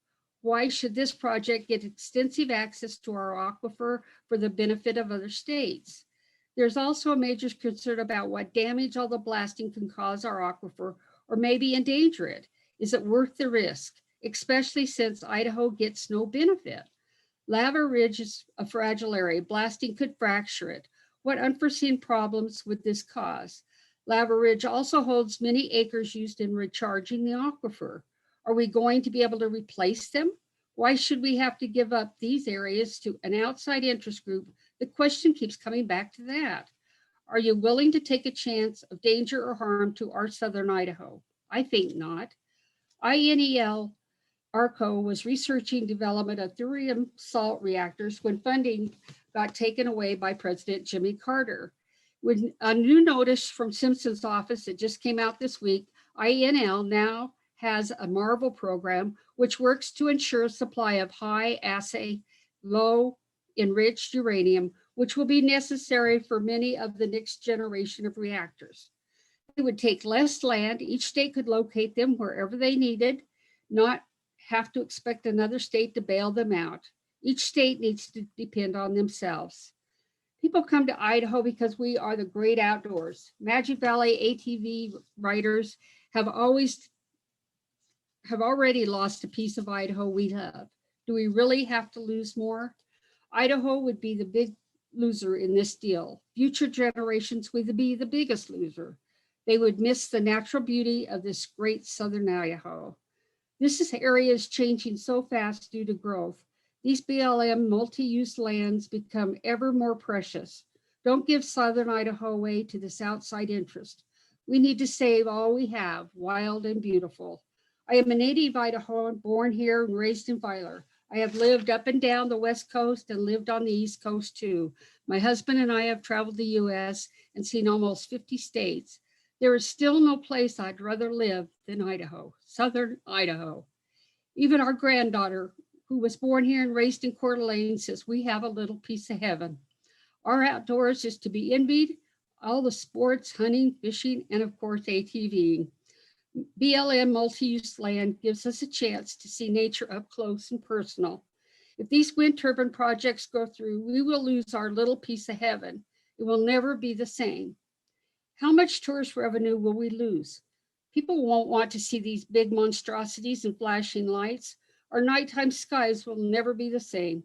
Why should this project get extensive access to our aquifer for the benefit of other states? There's also a major concern about what damage all the blasting can cause our aquifer or maybe endanger it. Is it worth the risk, especially since Idaho gets no benefit? Lava Ridge is a fragile area. Blasting could fracture it. What unforeseen problems would this cause? Lava Ridge also holds many acres used in recharging the aquifer. Are we going to be able to replace them? Why should we have to give up these areas to an outside interest group? The question keeps coming back to that. Are you willing to take a chance of danger or harm to our southern Idaho? I think not. INEL ARCO was researching development of thorium salt reactors when funding got taken away by President Jimmy Carter. With a new notice from Simpson's office that just came out this week, INL now has a MARVEL program, which works to ensure a supply of high assay, low enriched uranium, which will be necessary for many of the next generation of reactors. It would take less land. Each state could locate them wherever they needed, not have to expect another state to bail them out. Each state needs to depend on themselves. People come to Idaho because we are the great outdoors. Magic Valley ATV riders have already lost a piece of Idaho we love. Do we really have to lose more? Idaho would be the big loser in this deal. Future generations would be the biggest loser. They would miss the natural beauty of this great southern Idaho. This area is changing so fast due to growth. These BLM multi-use lands become ever more precious. Don't give southern Idaho away to this outside interest. We need to save all we have, wild and beautiful. I am a native Idahoan, born here and raised in Filer. I have lived up and down the West Coast and lived on the East Coast too. My husband and I have traveled the US and seen almost 50 states. There is still no place I'd rather live than Idaho, southern Idaho. Even our granddaughter, who was born here and raised in Coeur d'Alene, says we have a little piece of heaven. Our outdoors is to be envied, all the sports, hunting, fishing, and of course, ATVing. BLM multi-use land gives us a chance to see nature up close and personal. If these wind turbine projects go through, we will lose our little piece of heaven. It will never be the same. How much tourist revenue will we lose? People won't want to see these big monstrosities and flashing lights. Our nighttime skies will never be the same.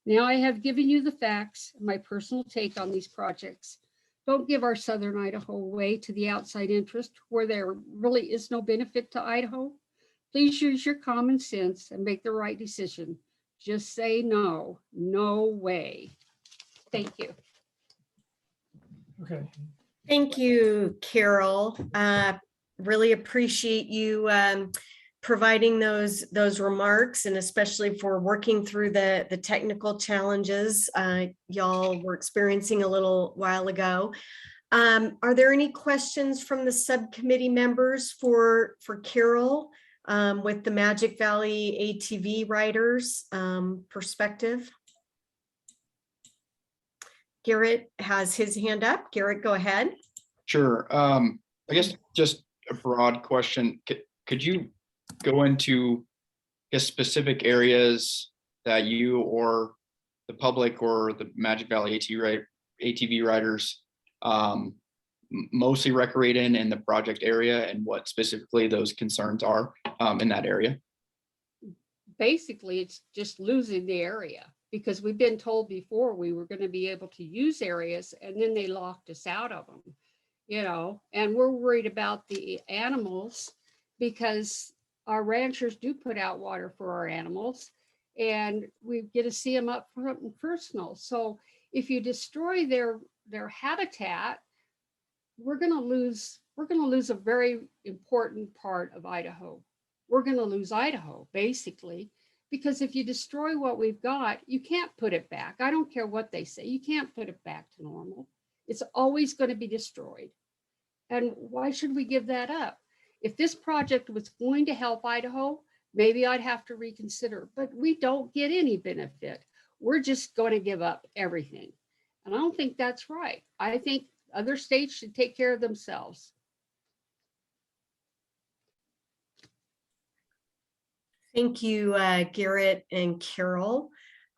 Now I have given you the facts and my personal take on these projects. Don't give our southern Idaho away to the outside interest where there really is no benefit to Idaho. Please use your common sense and make the right decision. Just say no, no way. Thank you. Okay. Thank you, Carol. Really appreciate you providing those remarks, and especially for working through the technical challenges y'all were experiencing a little while ago. Are there any questions from the subcommittee members for Carol with the Magic Valley ATV riders perspective? Garrett has his hand up. Garrett, go ahead. Sure. I guess just a broad question. Could you go into specific areas that you or the public or the Magic Valley ATV riders mostly recreate in the project area, and what specifically those concerns are in that area? Basically, it's just losing the area, because we've been told before we were going to be able to use areas, and then they locked us out of them, you know, and we're worried about the animals because our ranchers do put out water for our animals and we get to see them up front and personal. So if you destroy their habitat, we're going to lose a very important part of Idaho. We're going to lose Idaho, basically. Because if you destroy what we've got, you can't put it back. I don't care what they say. You can't put it back to normal. It's always going to be destroyed. And why should we give that up? If this project was going to help Idaho, maybe I'd have to reconsider, but we don't get any benefit. we're just going to give up everything. And I don't think that's right. I think other states should take care of themselves. Thank you, Garrett and Carol.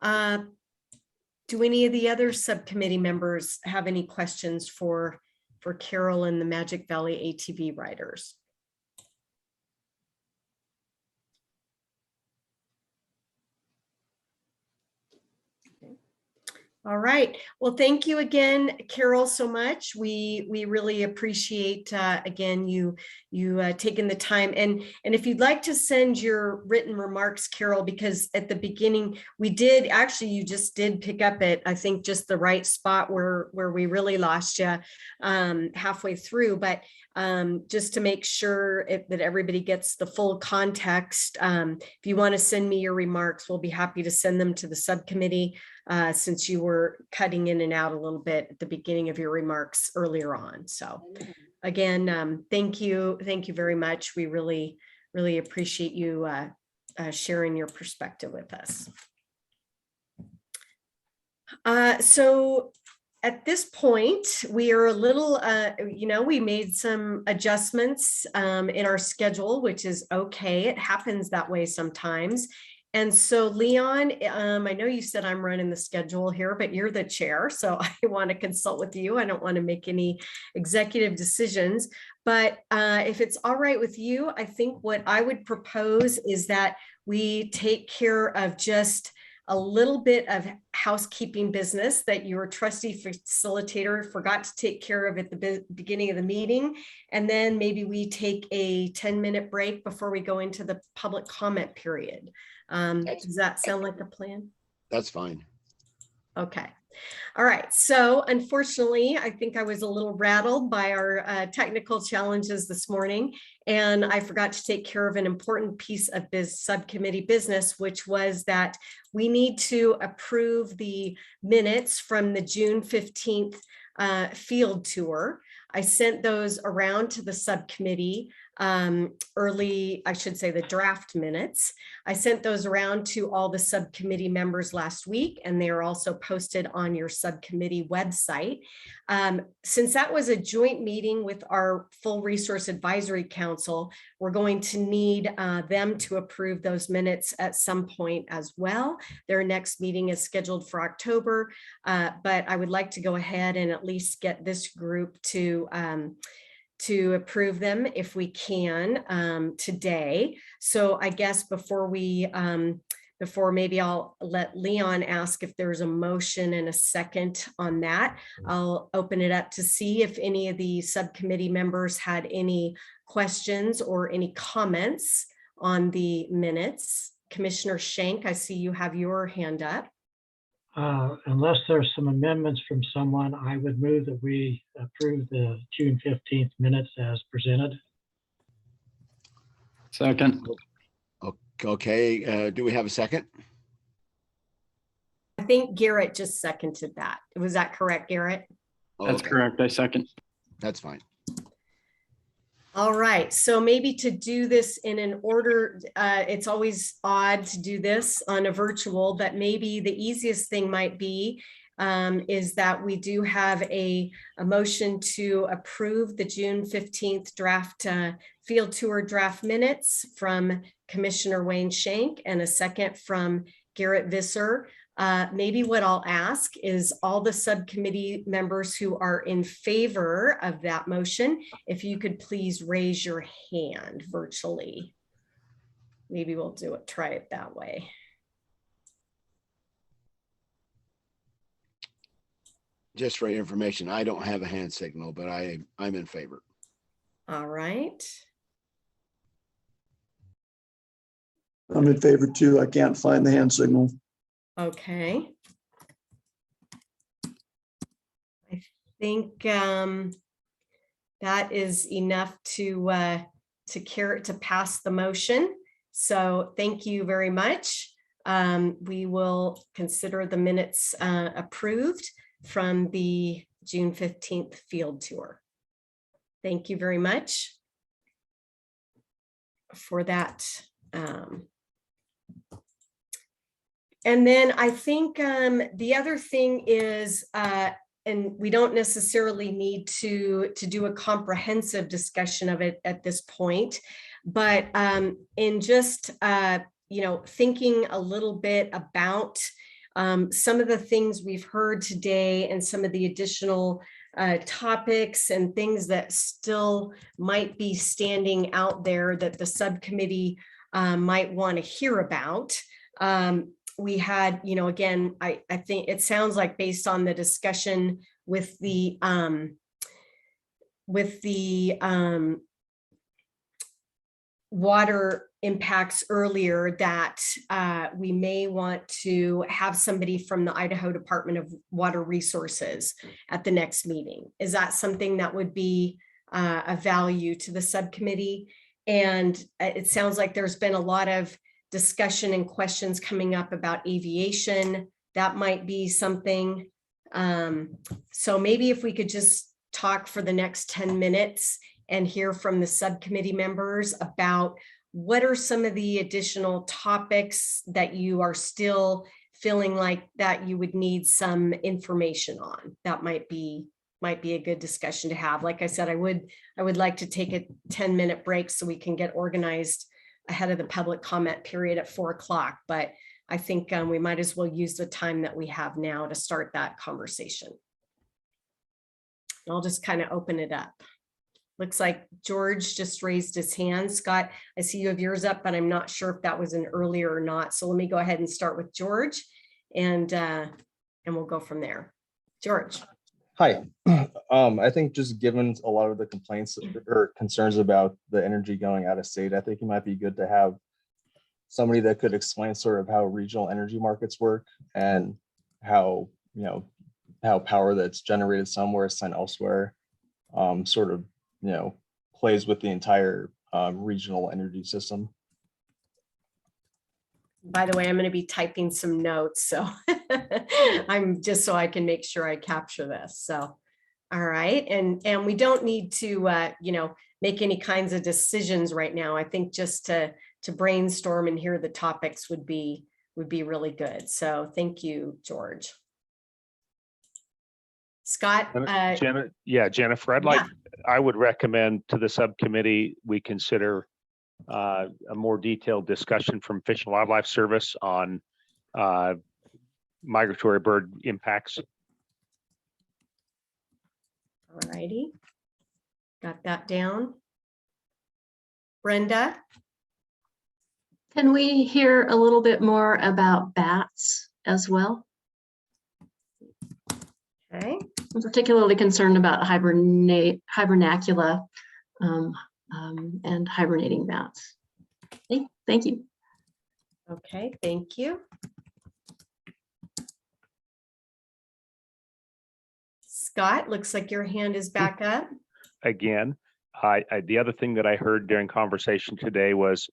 Do any of the other subcommittee members have any questions for Carol and the Magic Valley ATV riders? All right. Well, thank you again, Carol, so much. We really appreciate again you taking the time. And if you'd like to send your written remarks, Carol, because at the beginning we did actually you just did pick up at I think just the right spot where we really lost you halfway through. But just to make sure that everybody gets the full context, if you want to send me your remarks, we'll be happy to send them to the subcommittee. Since you were cutting in and out a little bit at the beginning of your remarks earlier on. So again, thank you very much. We really appreciate you sharing your perspective with us. So at this point, we are a little, we made some adjustments in our schedule, which is okay. It happens that way sometimes. And so Leon, I know you said I'm running the schedule here, but you're the chair. So I want to consult with you. I don't want to make any executive decisions, but if it's all right with you, I think what I would propose is that we take care of just a little bit of housekeeping business that your trustee facilitator forgot to take care of at the beginning of the meeting. And then maybe we take a 10-minute break before we go into the public comment period. Does that sound like a plan? That's fine. Okay. All right. So unfortunately, I think I was a little rattled by our technical challenges this morning, and I forgot to take care of an important piece of subcommittee business, which was that we need to approve the minutes from the June 15th field tour. I sent those around to the subcommittee early, I should say the draft minutes. I sent those around to all the subcommittee members last week, and they are also posted on your subcommittee website. Since that was a joint meeting with our Full Resource Advisory Council, we're going to need them to approve those minutes at some point as well. Their next meeting is scheduled for October, but I would like to go ahead and at least get this group to approve them if we can today. So I guess before maybe I'll let Leon ask if there's a motion and a second on that. I'll open it up to see if any of the subcommittee members had any questions or any comments on the minutes. Commissioner Schenk, I see you have your hand up. Unless there's some amendments from someone, I would move that we approve the June 15th minutes as presented. Second. Okay, do we have a second? I think Garrett just seconded that. Was that correct, Garrett? That's correct. I second. That's fine. All right, so maybe to do this in an order, it's always odd to do this on a virtual, but maybe the easiest thing might be is that we do have a motion to approve the June 15th draft field tour draft minutes from Commissioner Wayne Schenk and a second from Garrett Visser. Maybe what I'll ask is all the subcommittee members who are in favor of that motion, if you could please raise your hand virtually. Maybe we'll try it that way. Just for your information, I don't have a hand signal, but I'm in favor. All right. I'm in favor too. I can't find the hand signal. Okay. I think that is enough to pass the motion. So thank you very much. We will consider the minutes approved from the June 15th field tour. Thank you very much for that. And then I think the other thing is, and we don't necessarily need to do a comprehensive discussion of it at this point, but in just thinking a little bit about some of the things we've heard today and some of the additional topics and things that still might be standing out there that the subcommittee might want to hear about. We had, again, I think it sounds like based on the discussion with the water impacts earlier that we may want to have somebody from the Idaho Department of Water Resources at the next meeting. Is that something that would be a value to the subcommittee? And it sounds like there's been a lot of discussion and questions coming up about aviation. That might be something. So maybe if we could just talk for the next 10 minutes and hear from the subcommittee members about what are some of the additional topics that you are still feeling like that you would need some information on. That might be a good discussion to have. Like I said, I would like to take a 10-minute break so we can get organized ahead of the public comment period at 4 o'clock. But I think we might as well use the time that we have now to start that conversation. I'll just kind of open it up. Looks like George just raised his hand. Scott, I see you have yours up, but I'm not sure if that was an earlier or not. So let me go ahead and start with George, and we'll go from there. George. Hi. I think just given a lot of the complaints or concerns about the energy going out of state, I think it might be good to have somebody that could explain sort of how regional energy markets work and how, how power that's generated somewhere is sent elsewhere sort of, plays with the entire regional energy system. By the way, I'm going to be typing some notes, so I'm just so I can make sure I capture this. So, all right, and we don't need to, make any kinds of decisions right now. I think just to brainstorm and hear the topics would be really good. So, thank you, George. Scott. Jennifer, I would recommend to the subcommittee we consider a more detailed discussion from Fish and Wildlife Service on migratory bird impacts. All righty, got that down. Brenda? Can we hear a little bit more about bats as well? Okay. I'm particularly concerned about hibernacula and hibernating bats. Thank you. Okay, thank you. Scott, looks like your hand is back up. Again, the other thing that I heard during conversation today was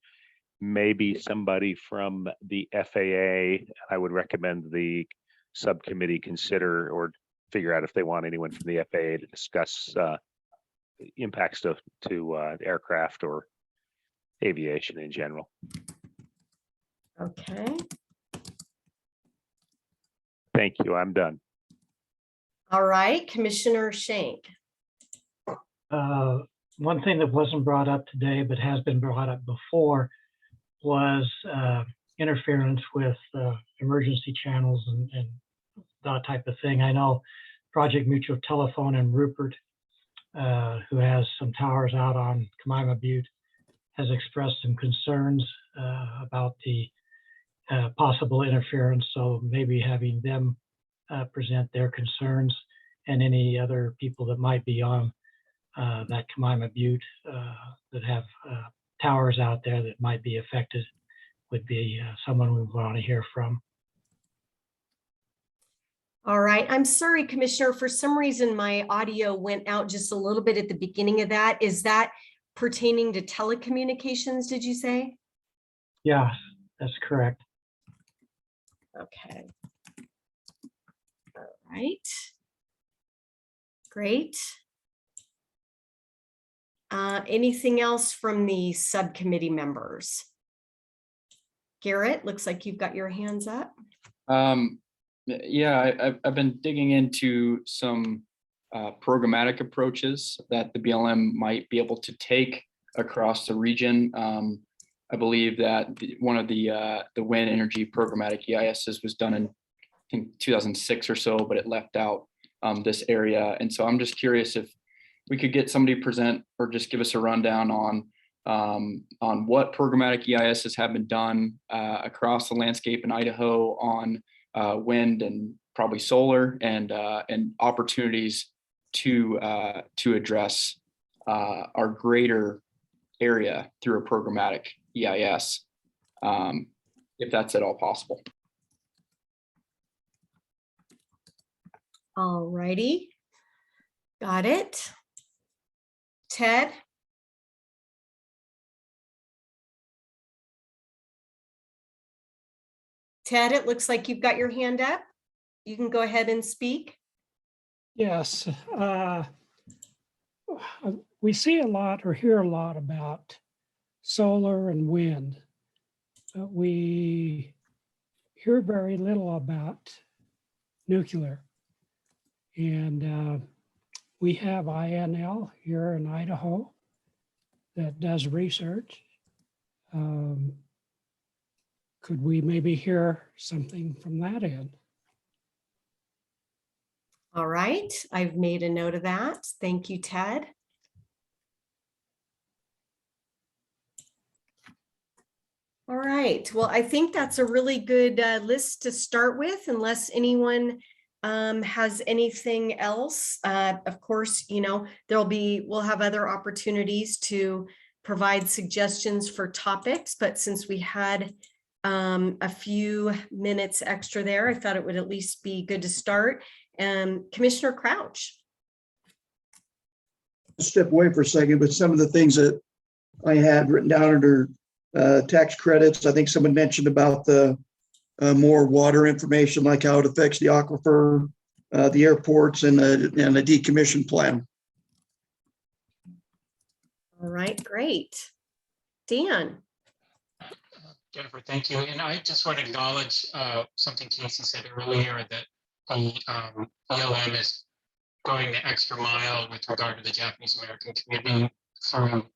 maybe somebody from the FAA. I would recommend the subcommittee consider or figure out if they want anyone from the FAA to discuss impacts to aircraft or aviation in general. Okay. Thank you. I'm done. All right, Commissioner Shank. One thing that wasn't brought up today, but has been brought up before, was interference with emergency channels and that type of thing. I know Project Mutual Telephone and Rupert, who has some towers out on Kaimai Butte, has expressed some concerns about the possible interference. So maybe having them present their concerns, and any other people that might be on that Kaimai Butte that have towers out there that might be affected would be someone we want to hear from. All right, I'm sorry, Commissioner, for some reason my audio went out just a little bit at the beginning of that. Is that pertaining to telecommunications, did you say? Yeah, that's correct. Okay. All right. Great. Anything else from the subcommittee members? Garrett, looks like you've got your hands up. Yeah, I've been digging into some programmatic approaches that the BLM might be able to take across the region. I believe that one of the wind energy programmatic EISs was done in, I think, 2006 or so, but it left out this area. And so I'm just curious if we could get somebody present or just give us a rundown on what programmatic EISs have been done across the landscape in Idaho on wind and probably solar and opportunities to address our greater area through a programmatic EIS, if that's at all possible. All righty. Got it. Ted? Ted, it looks like you've got your hand up. You can go ahead and speak. Yes, we see a lot or hear a lot about solar and wind, but we hear very little about nuclear. And we have INL here in Idaho that does research. Could we maybe hear something from that end? All right, I've made a note of that. Thank you, Ted. All right, well, I think that's a really good list to start with, unless anyone has anything else. Of course, you know, we'll have other opportunities to provide suggestions for topics, but since we had a few minutes extra there, I thought it would at least be good to start. Commissioner Crouch. Step away for a second, but some of the things that I had written down under tax credits, I think someone mentioned about the more water information, like how it affects the aquifer, the airports, and the decommission plan. All right, great. Dan. Jennifer, thank you. And I just want to acknowledge something Casey said earlier, that the BLM is going the extra mile with regard to the Japanese American community through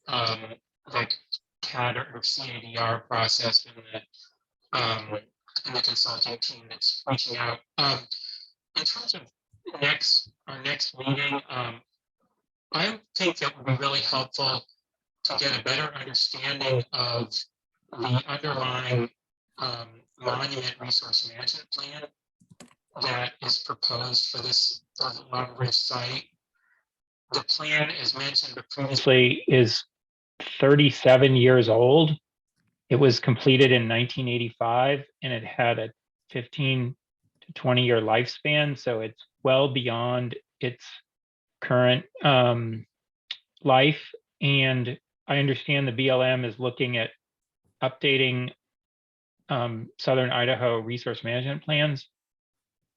the CAD or CADR process and the consulting team that's reaching out. In terms of our next meeting, I think that would be really helpful to get a better understanding of the underlying monument resource management plan that is proposed for this Long Ridge site. The plan, as mentioned previously, Is 37 years old. It was completed in 1985 and it had a 15 to 20-year lifespan. So it's well beyond its current life. And I understand the BLM is looking at updating Southern Idaho resource management plans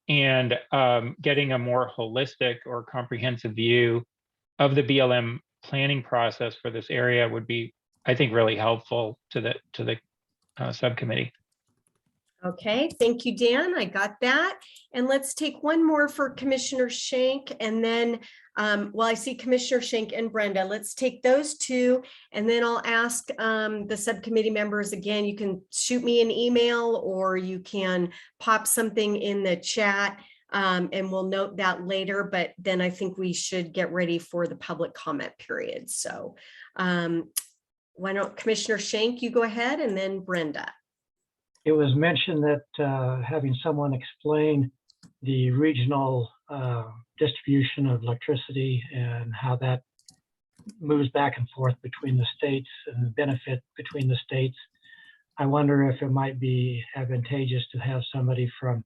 and getting a more holistic or comprehensive view of the BLM planning process for this area would be, I think, really helpful to the subcommittee. Okay, thank you, Dan. I got that. And let's take one more for Commissioner Schenk, and then, well, I see Commissioner Schenk and Brenda. Let's take those two, and then I'll ask the subcommittee members again. You can shoot me an email or you can pop something in the chat, and we'll note that later, but then I think we should get ready for the public comment period. So why don't Commissioner Schenk, you go ahead, and then Brenda. It was mentioned that having someone explain the regional distribution of electricity and how that moves back and forth between the states and the benefit between the states. I wonder if it might be advantageous to have somebody from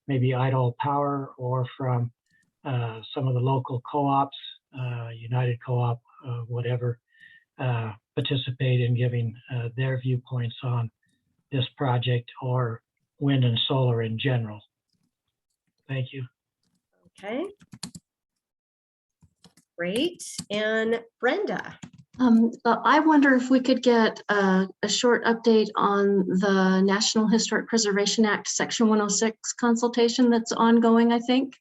maybe Idaho Power or from some of the local co-ops, United Co-op, whatever, participate in giving their viewpoints on this project or wind and solar in general. Thank you. Okay. Great. And Brenda. I wonder if we could get a short update on the National Historic Preservation Act, Section 106 consultation that's ongoing, I think.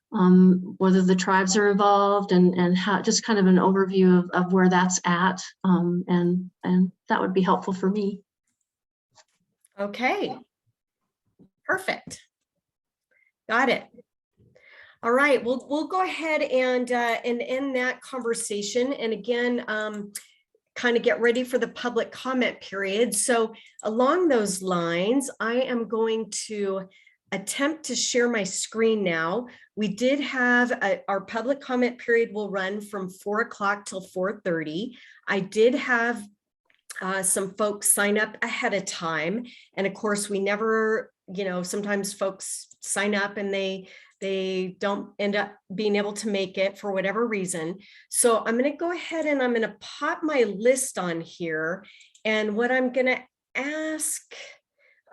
Whether the tribes are involved and how, just kind of an overview of where that's at. And that would be helpful for me. Okay. Perfect. Got it. All right, we'll go ahead and end that conversation. And again, kind of get ready for the public comment period. So along those lines, I am going to attempt to share my screen now. We did have our public comment period will run from 4 o'clock till 4:30. I did have some folks sign up ahead of time. And of course, we never, sometimes folks sign up and they don't end up being able to make it for whatever reason. So I'm going to go ahead and I'm going to pop my list on here. And what I'm going to ask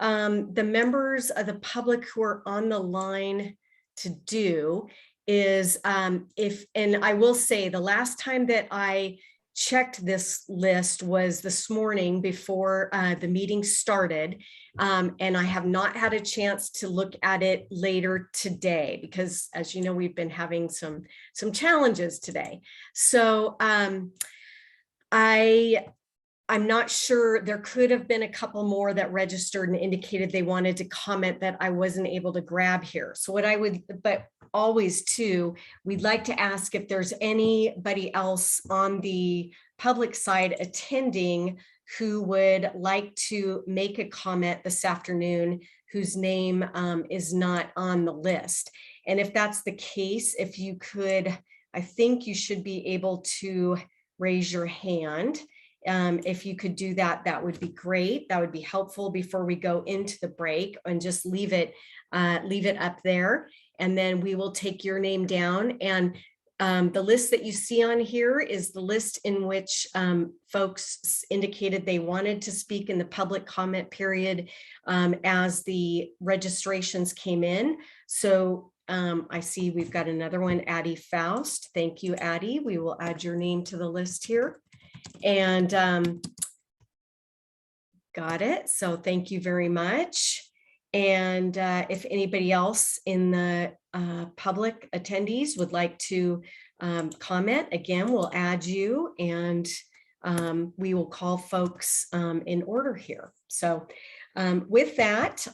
the members of the public who are on the line to do is and I will say the last time that I checked this list was this morning before the meeting started. And I have not had a chance to look at it later today because, as you know, we've been having some challenges today. So I'm not sure, there could have been a couple more that registered and indicated they wanted to comment that I wasn't able to grab here. So what I would, but always too, we'd like to ask if there's anybody else on the public side attending who would like to make a comment this afternoon whose name is not on the list. And if that's the case, if you could, I think you should be able to raise your hand. If you could do that, that would be great. That would be helpful before we go into the break, and just leave it up there. And then we will take your name down. And the list that you see on here is the list in which folks indicated they wanted to speak in the public comment period as the registrations came in. So I see we've got another one, Addie Faust. Thank you, Addie. We will add your name to the list here. And got it. So thank you very much. And if anybody else in the public attendees would like to comment, again, we'll add you and we will call folks in order here. So with that,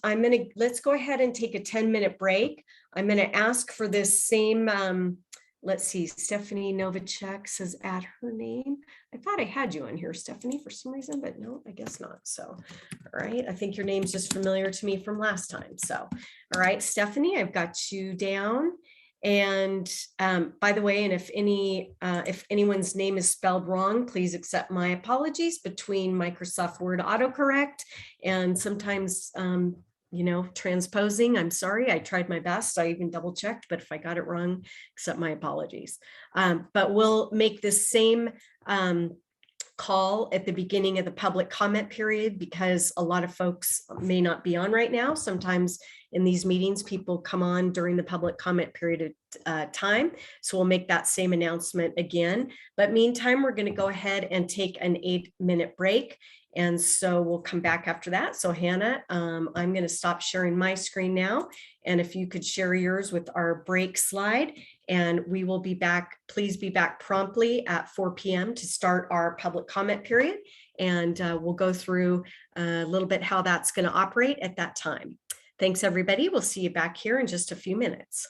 let's go ahead and take a 10-minute break. I'm going to ask for this same, let's see, Stephanie Novacek says add her name. I thought I had you on here, Stephanie, for some reason, but no, I guess not. So, all right. I think your name's just familiar to me from last time. So, all right, Stephanie, I've got you down. And by the way, and if anyone's name is spelled wrong, please accept my apologies. Between Microsoft Word autocorrect and sometimes transposing, I'm sorry, I tried my best. I even double checked, but if I got it wrong, accept my apologies. But we'll make this same call at the beginning of the public comment period because a lot of folks may not be on right now. Sometimes in these meetings, people come on during the public comment period time. So we'll make that same announcement again. But meantime, we're going to go ahead and take an 8-minute break. And so we'll come back after that. So Hannah, I'm going to stop sharing my screen now. And if you could share yours with our break slide, and we will be back. Please be back promptly at 4 p.m. to start our public comment period. And we'll go through a little bit how that's going to operate at that time. Thanks, everybody. We'll see you back here in just a few minutes.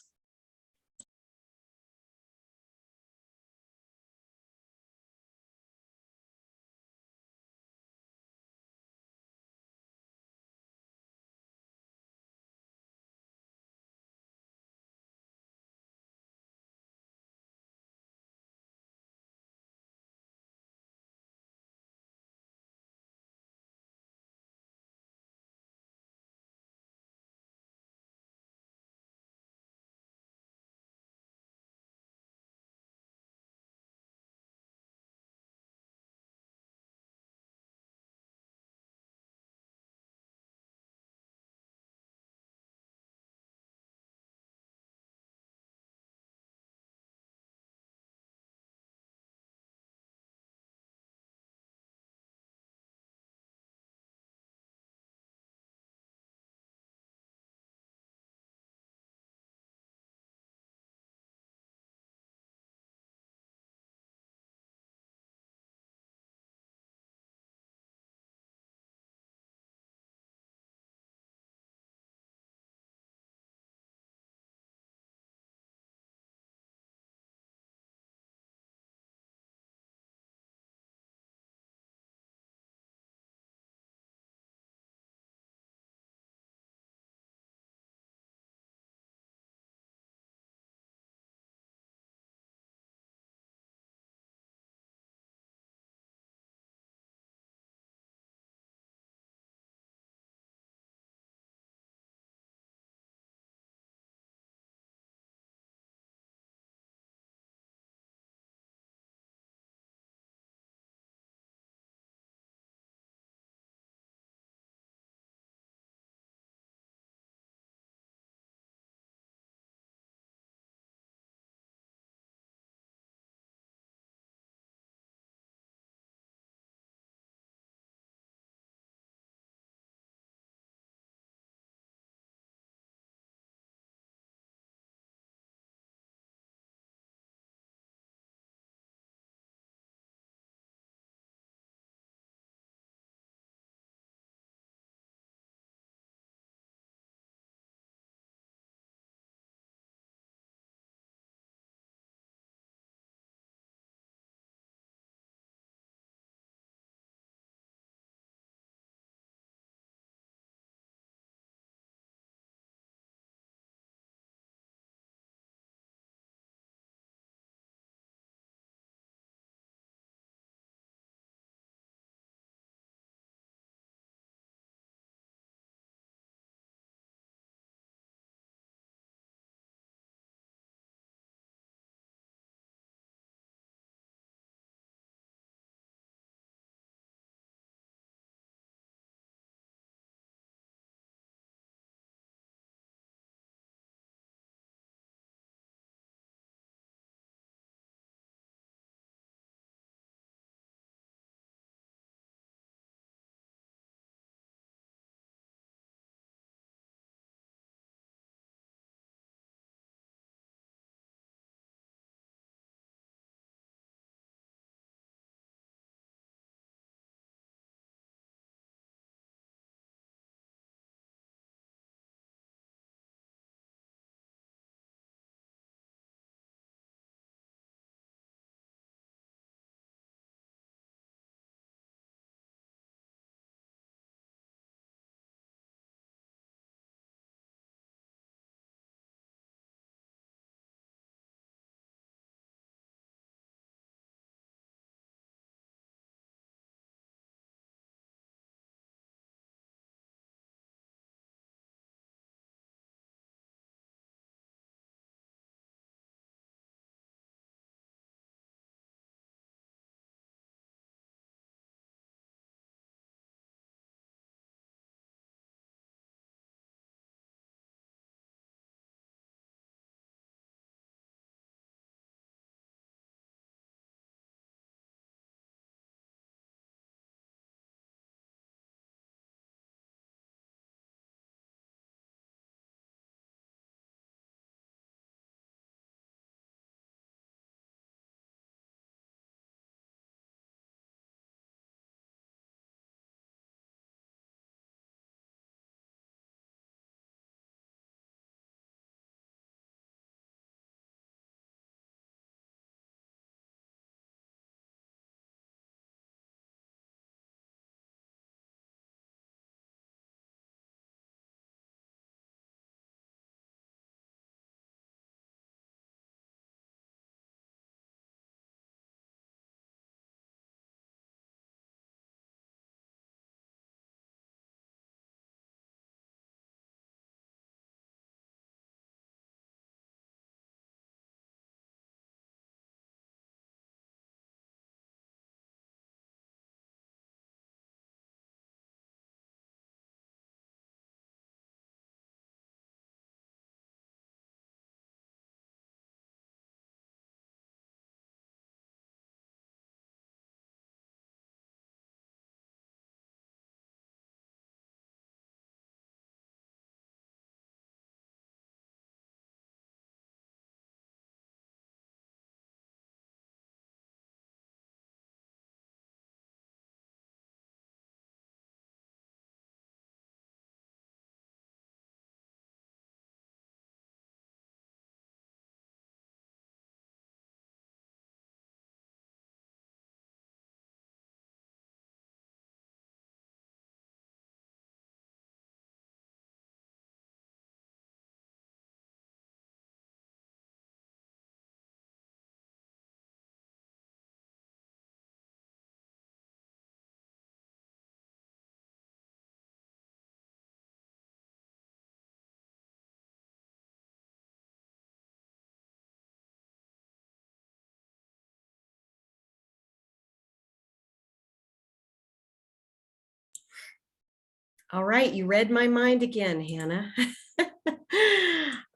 All right, you read my mind again, Hannah.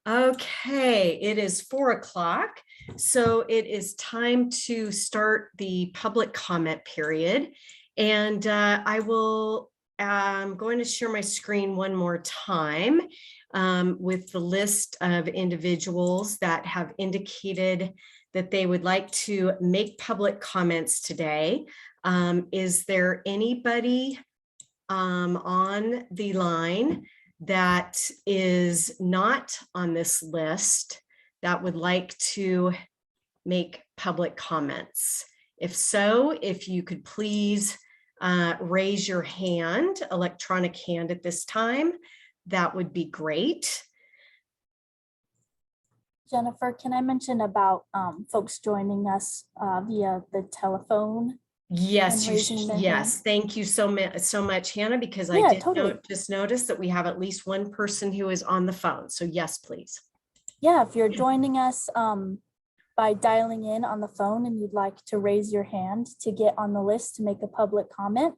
Okay, it is 4 o'clock. So it is time to start the public comment period. And I'm going to share my screen one more time with the list of individuals that have indicated that they would like to make public comments today. Is there anybody on the line that is not on this list that would like to make public comments? If so, if you could please raise your hand, electronic hand at this time, that would be great. Jennifer, can I mention about folks joining us via the telephone? Yes, yes. Thank you so much, Hannah, because Yeah, I did totally. just notice that we have at least one person who is on the phone. So yes, please. Yeah, if you're joining us by dialing in on the phone and you'd like to raise your hand to get on the list to make a public comment,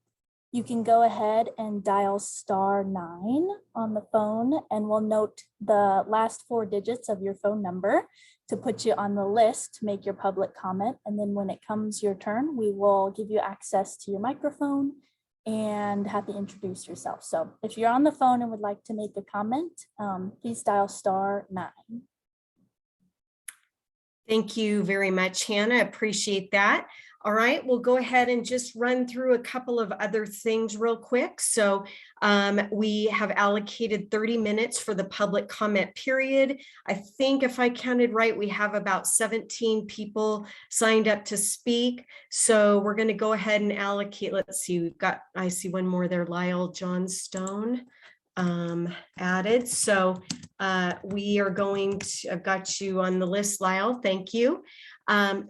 you can go ahead and dial *9 on the phone, and we'll note the last 4 digits of your phone number to put you on the list to make your public comment. And then when it comes your turn, we will give you access to your microphone and have you introduce yourself. So if you're on the phone and would like to make a comment, please dial *9. Thank you very much, Hannah. Appreciate that. All right, we'll go ahead and just run through a couple of other things real quick. So we have allocated 30 minutes for the public comment period. I think if I counted right, we have about 17 people signed up to speak. So we're going to go ahead and allocate. Let's see, I see one more there, Lyle Johnstone added. So we are going to, I've got you on the list, Lyle, thank you.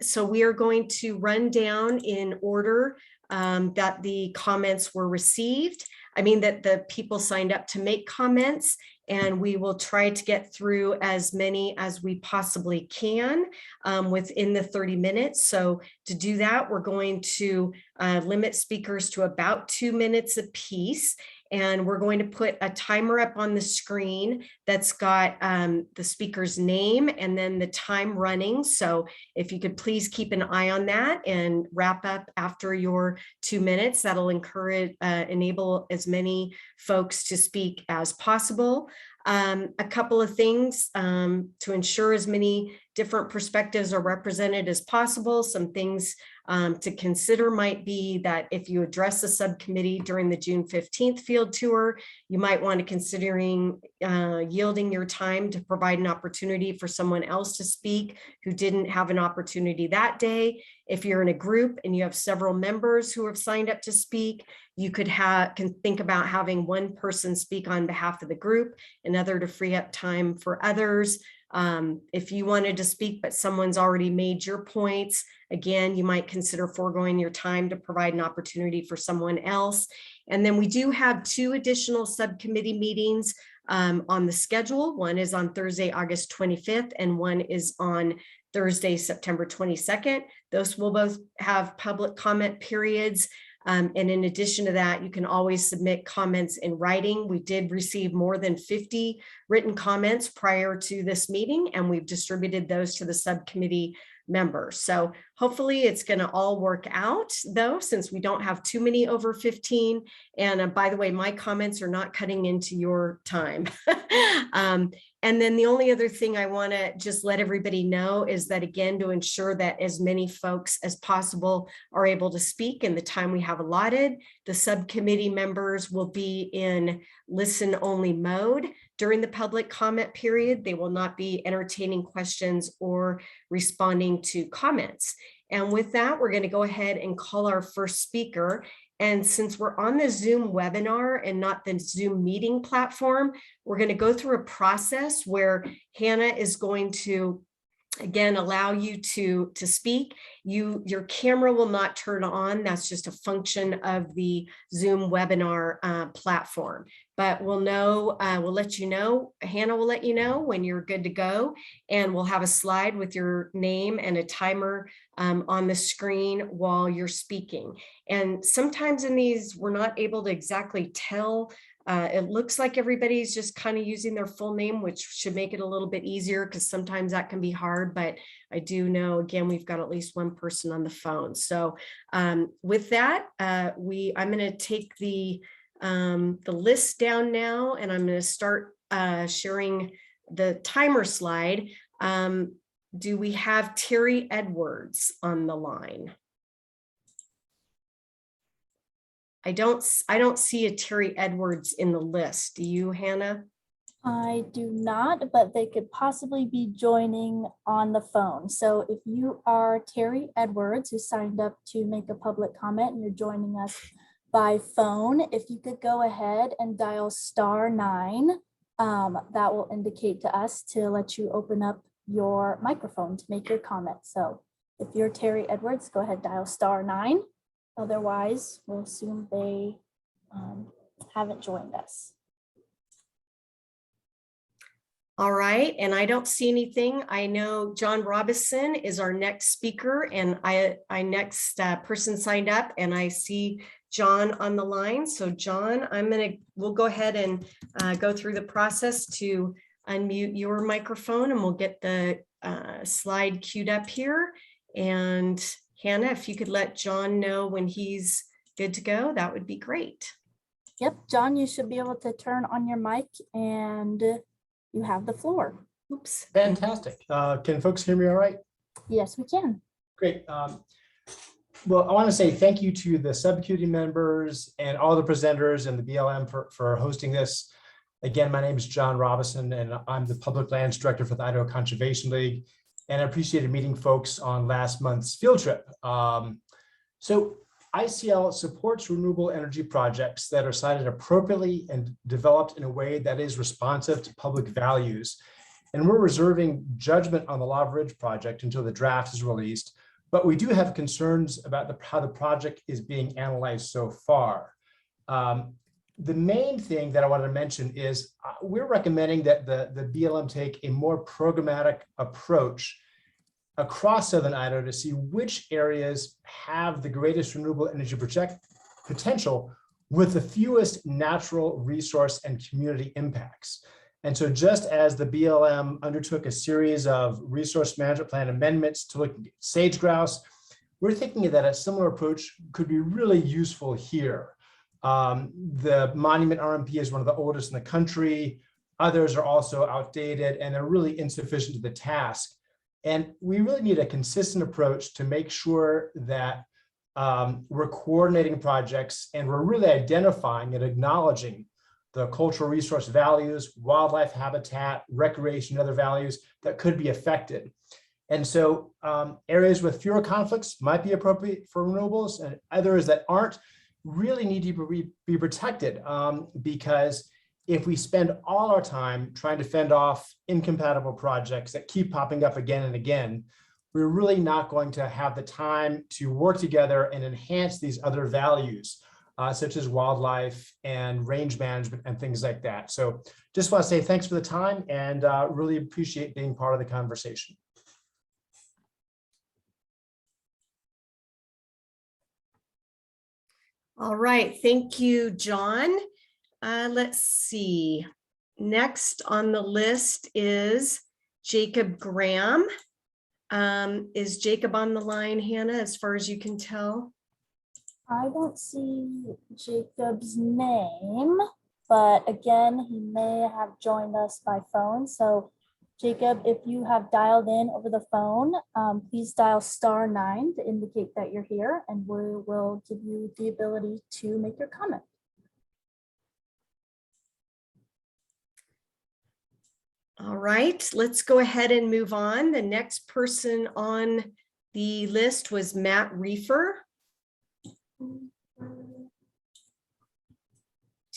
So we are going to run down in order that the comments were received. I mean that the people signed up to make comments, and we will try to get through as many as we possibly can within the 30 minutes. So to do that, we're going to limit speakers to about 2 minutes apiece. And we're going to put a timer up on the screen that's got the speaker's name and then the time running. So if you could please keep an eye on that and wrap up after your 2 minutes, that'll enable as many folks to speak as possible. A couple of things to ensure as many different perspectives are represented as possible. Some things to consider might be that if you address the subcommittee during the June 15th field tour, you might want to considering yielding your time to provide an opportunity for someone else to speak who didn't have an opportunity that day. If you're in a group and you have several members who have signed up to speak, you can think about having one person speak on behalf of the group, another to free up time for others. If you wanted to speak, but someone's already made your points, again, you might consider foregoing your time to provide an opportunity for someone else. And then we do have 2 additional subcommittee meetings on the schedule. One is on Thursday, August 25th, and one is on Thursday, September 22nd. Those will both have public comment periods. And in addition to that, you can always submit comments in writing. We did receive more than 50 written comments prior to this meeting, and we've distributed those to the subcommittee members. So hopefully it's going to all work out, though, since we don't have too many over 15. And by the way, my comments are not cutting into your time. And then the only other thing I want to just let everybody know is that, again, to ensure that as many folks as possible are able to speak in the time we have allotted, the subcommittee members will be in listen-only mode during the public comment period. They will not be entertaining questions or responding to comments. And with that, we're going to go ahead and call our first speaker. And since we're on the Zoom webinar and not the Zoom meeting platform, we're going to go through a process where Hannah is going to, again, allow you to speak. Your camera will not turn on. That's just a function of the Zoom webinar platform. But we'll let you know, Hannah will let you know when you're good to go, and we'll have a slide with your name and a timer on the screen while you're speaking. And sometimes in these, we're not able to exactly tell It looks like everybody's just kind of using their full name, which should make it a little bit easier because sometimes that can be hard. But I do know, again, we've got at least one person on the phone. So with that, I'm going to take the list down now, and I'm going to start sharing the timer slide. Do we have Terry Edwards on the line? I don't see a Terry Edwards in the list. Do you, Hannah? I do not, but they could possibly be joining on the phone. So if you are Terry Edwards, who signed up to make a public comment and you're joining us by phone, if you could go ahead and dial *9, that will indicate to us to let you open up your microphone to make your comment. So if you're Terry Edwards, go ahead, dial *9. Otherwise, we'll assume they haven't joined us. All right, and I don't see anything. I know John Robinson is our next speaker, and I next person signed up, and I see John on the line. So John, we'll go ahead and go through the process to unmute your microphone, and we'll get the slide queued up here. And Hannah, if you could let John know when he's good to go, that would be great. Yep, John, you should be able to turn on your mic and you have the floor. Oops. Fantastic. Can folks hear me all right? Yes, we can. Great. Well, I want to say thank you to the subcommittee members and all the presenters and the BLM for hosting this. Again, my name is John Robinson, and I'm the Public Lands Director for the Idaho Conservation League. And I appreciated meeting folks on last month's field trip. So ICL supports renewable energy projects that are sited appropriately and developed in a way that is responsive to public values. And we're reserving judgment on the Lava Ridge project until the draft is released, but we do have concerns about how the project is being analyzed so far. The main thing that I wanted to mention is we're recommending that the BLM take a more programmatic approach across Southern Idaho to see which areas have the greatest renewable energy potential with the fewest natural resource and community impacts. And so just as the BLM undertook a series of resource management plan amendments to look at sage grouse, we're thinking that a similar approach could be really useful here. The Monument RMP is one of the oldest in the country. Others are also outdated and they're really insufficient to the task. And we really need a consistent approach to make sure that we're coordinating projects and we're really identifying and acknowledging the cultural resource values, wildlife habitat, recreation, and other values that could be affected. And so areas with fewer conflicts might be appropriate for renewables, and others that aren't really need to be protected because if we spend all our time trying to fend off incompatible projects that keep popping up again and again, we're really not going to have the time to work together and enhance these other values, such as wildlife and range management and things like that. So just want to say thanks for the time and really appreciate being part of the conversation. All right, thank you, John. Let's see. Next on the list is Jacob Graham. Is Jacob on the line, Hannah, as far as you can tell? I don't see Jacob's name, but again, he may have joined us by phone. So Jacob, if you have dialed in over the phone, please dial *9 to indicate that you're here, and we will give you the ability to make your comment. All right, let's go ahead and move on. The next person on the list was Matt Reefer. Do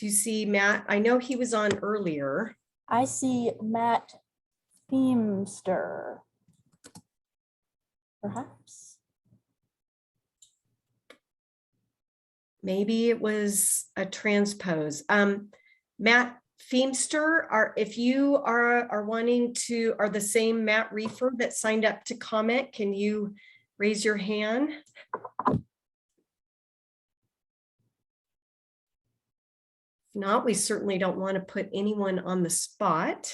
you see Matt? I know he was on earlier. I see Matt Feemster, perhaps. Maybe it was a transpose. Matt Feemster, if you are wanting to, are the same Matt Reefer that signed up to comment, can you raise your hand? If not, we certainly don't want to put anyone on the spot.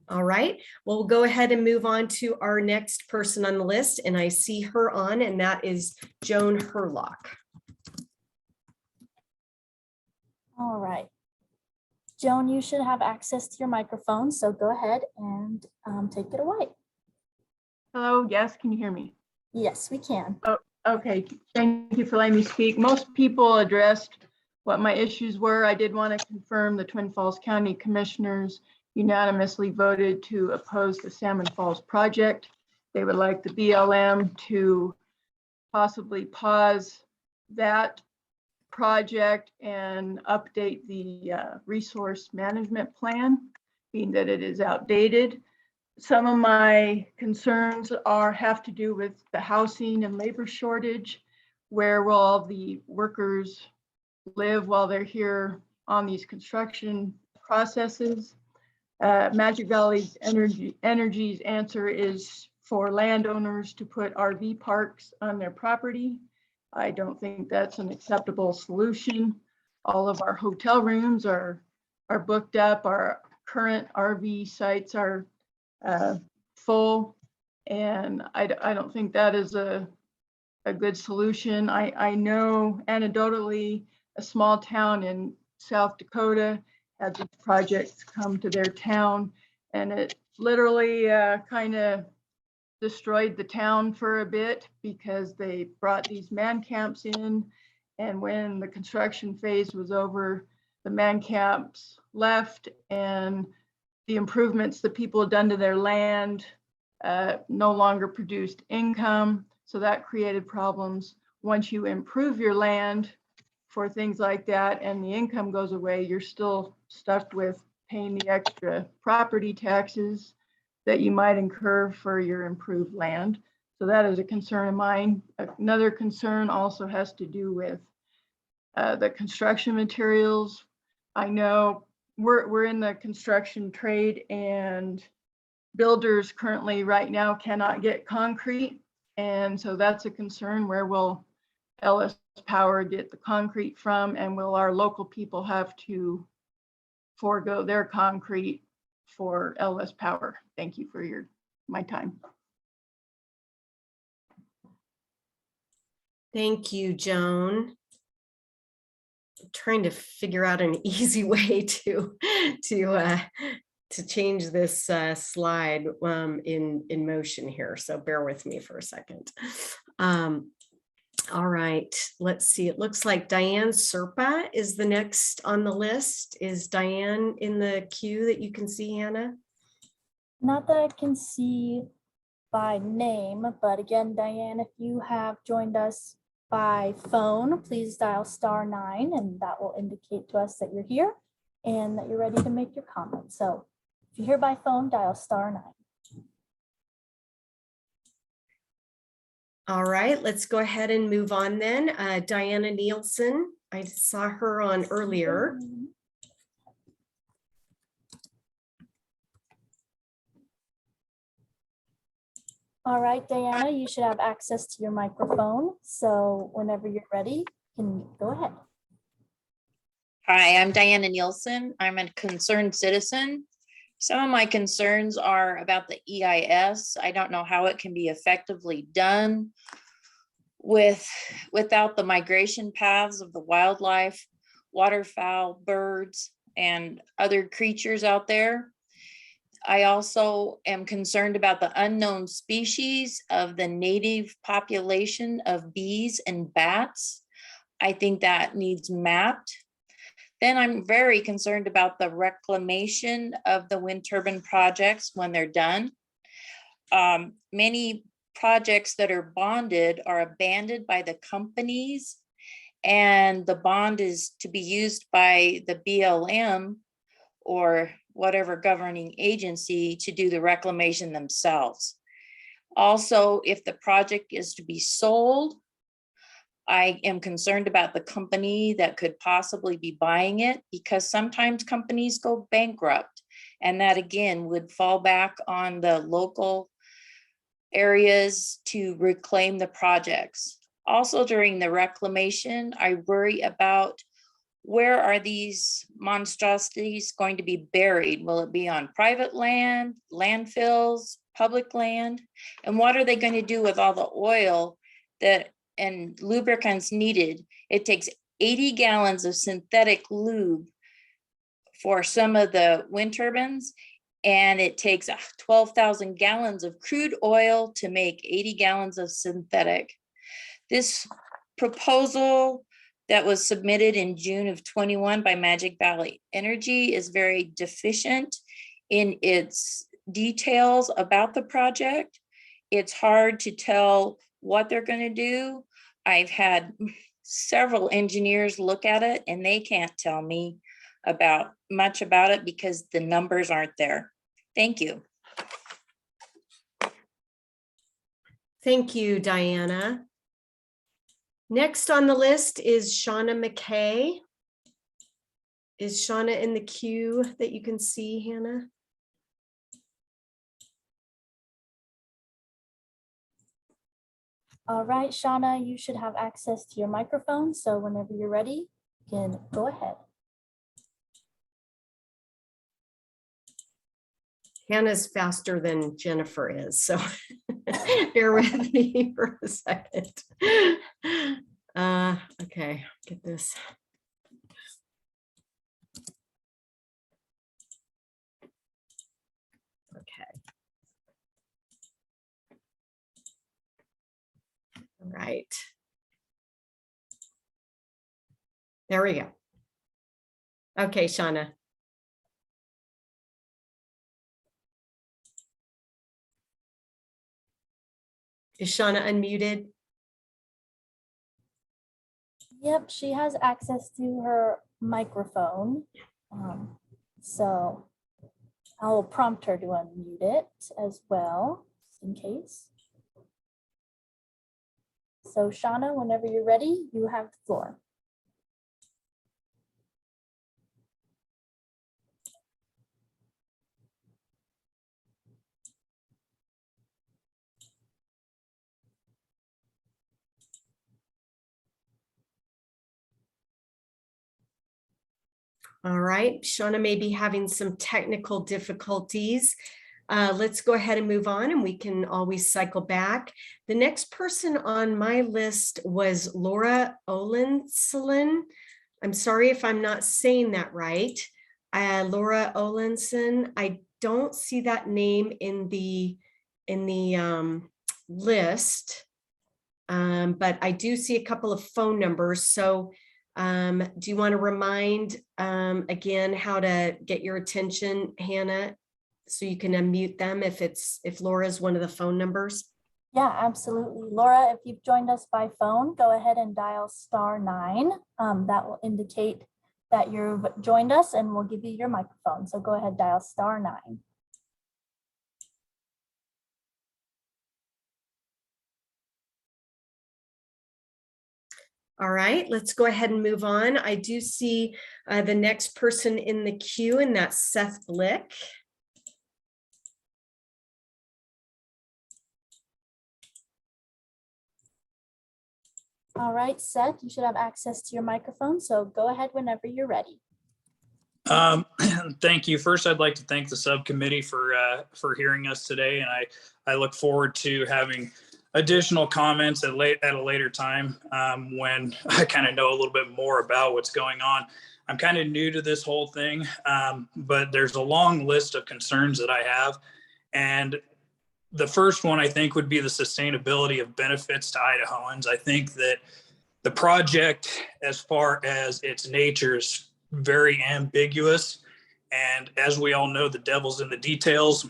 All right, well, we'll go ahead and move on to our next person on the list, and I see her on, and that is Joan Herlock. All right. Joan, you should have access to your microphone, so go ahead and take it away. Hello, yes, can you hear me? Yes, we can. Oh, okay, thank you for letting me speak. Most people addressed what my issues were. I did want to confirm the Twin Falls County Commissioners unanimously voted to oppose the Salmon Falls project. They would like the BLM to possibly pause that project and update the resource management plan, being that it is outdated. Some of my concerns have to do with the housing and labor shortage. Where will all the workers live while they're here on these construction processes? Magic Valley's Energy's answer is for landowners to put RV parks on their property. I don't think that's an acceptable solution. All of our hotel rooms are booked up. Our current RV sites are full, and I don't think that is a good solution. I know anecdotally a small town in South Dakota had these projects come to their town, and it literally kind of destroyed the town for a bit because they brought these man camps in, and when the construction phase was over, the man camps left, and the improvements that people had done to their land no longer produced income. So that created problems. Once you improve your land for things like that and the income goes away, you're still stuck with paying the extra property taxes that you might incur for your improved land. So that is a concern of mine. Another concern also has to do with the construction materials. I know we're in the construction trade, and builders currently right now cannot get concrete. And so that's a concern. Where will LS Power get the concrete from, and will our local people have to forego their concrete for LS Power? Thank you for my time. Thank you, Joan. I'm trying to figure out an easy way to change this slide in motion here. So bear with me for a second. All right, let's see. It looks like Diane Serpa is the next on the list. Is Diane in the queue that you can see, Hannah? Not that I can see by name, but again, Diane, if you have joined us by phone, please dial *9, and that will indicate to us that you're here and that you're ready to make your comment. So if you're here by phone, dial *9. All right, let's go ahead and move on then. Diana Nielsen, I saw her on earlier. All right, Diana, you should have access to your microphone. So whenever you're ready, you can go ahead. Hi, I'm Diana Nielsen. I'm a concerned citizen. Some of my concerns are about the EIS. I don't know how it can be effectively done without the migration paths of the wildlife, waterfowl, birds, and other creatures out there. I also am concerned about the unknown species of the native population of bees and bats. I think that needs mapped. Then I'm very concerned about the reclamation of the wind turbine projects when they're done. Many projects that are bonded are abandoned by the companies, and the bond is to be used by the BLM or whatever governing agency to do the reclamation themselves. Also, if the project is to be sold, I am concerned about the company that could possibly be buying it, because sometimes companies go bankrupt, and that again would fall back on the local areas to reclaim the projects. Also during the reclamation, I worry about where are these monstrosities going to be buried? Will it be on private land, landfills, public land? And what are they going to do with all the oil that and lubricants needed? It takes 80 gallons of synthetic lube for some of the wind turbines, and it takes 12,000 gallons of crude oil to make 80 gallons of synthetic. This proposal that was submitted in June of 21 by Magic Valley Energy is very deficient in its details about the project. It's hard to tell what they're going to do. I've had several engineers look at it and they can't tell me much about it because the numbers aren't there. Thank you. Thank you, Diana. Next on the list is Shauna McKay. Is Shauna in the queue that you can see, Hannah? All right, Shauna, you should have access to your microphone. So whenever you're ready, you can go ahead. Hannah's faster than Jennifer is, so bear with me for a second. Okay, get this. Okay. All right. There we go. Okay, Shauna. Is Shauna unmuted? Yep, she has access to her microphone. So I'll prompt her to unmute it as well, just in case. So Shauna, whenever you're ready, you have the floor. All right, Shauna may be having some technical difficulties. Let's go ahead and move on and we can always cycle back. The next person on my list was Laura Olsen. I'm sorry if I'm not saying that right. Laura Olsen, I don't see that name in the list, but I do see a couple of phone numbers. So do you want to remind again how to get your attention, Hannah, so you can unmute them if Laura's one of the phone numbers? Yeah, absolutely. Laura, if you've joined us by phone, go ahead and dial *9. That will indicate that you've joined us and we'll give you your microphone. So go ahead, dial *9. All right, let's go ahead and move on. I do see the next person in the queue, and that's Seth Blick. All right, Seth, you should have access to your microphone. So go ahead whenever you're ready. Thank you. First, I'd like to thank the subcommittee for hearing us today, and I look forward to having additional comments at a later time when I kind of know a little bit more about what's going on. I'm kind of new to this whole thing, but there's a long list of concerns that I have. And the first one I think would be the sustainability of benefits to Idahoans. I think that the project, as far as its nature, is very ambiguous. And as we all know, the devil's in the details.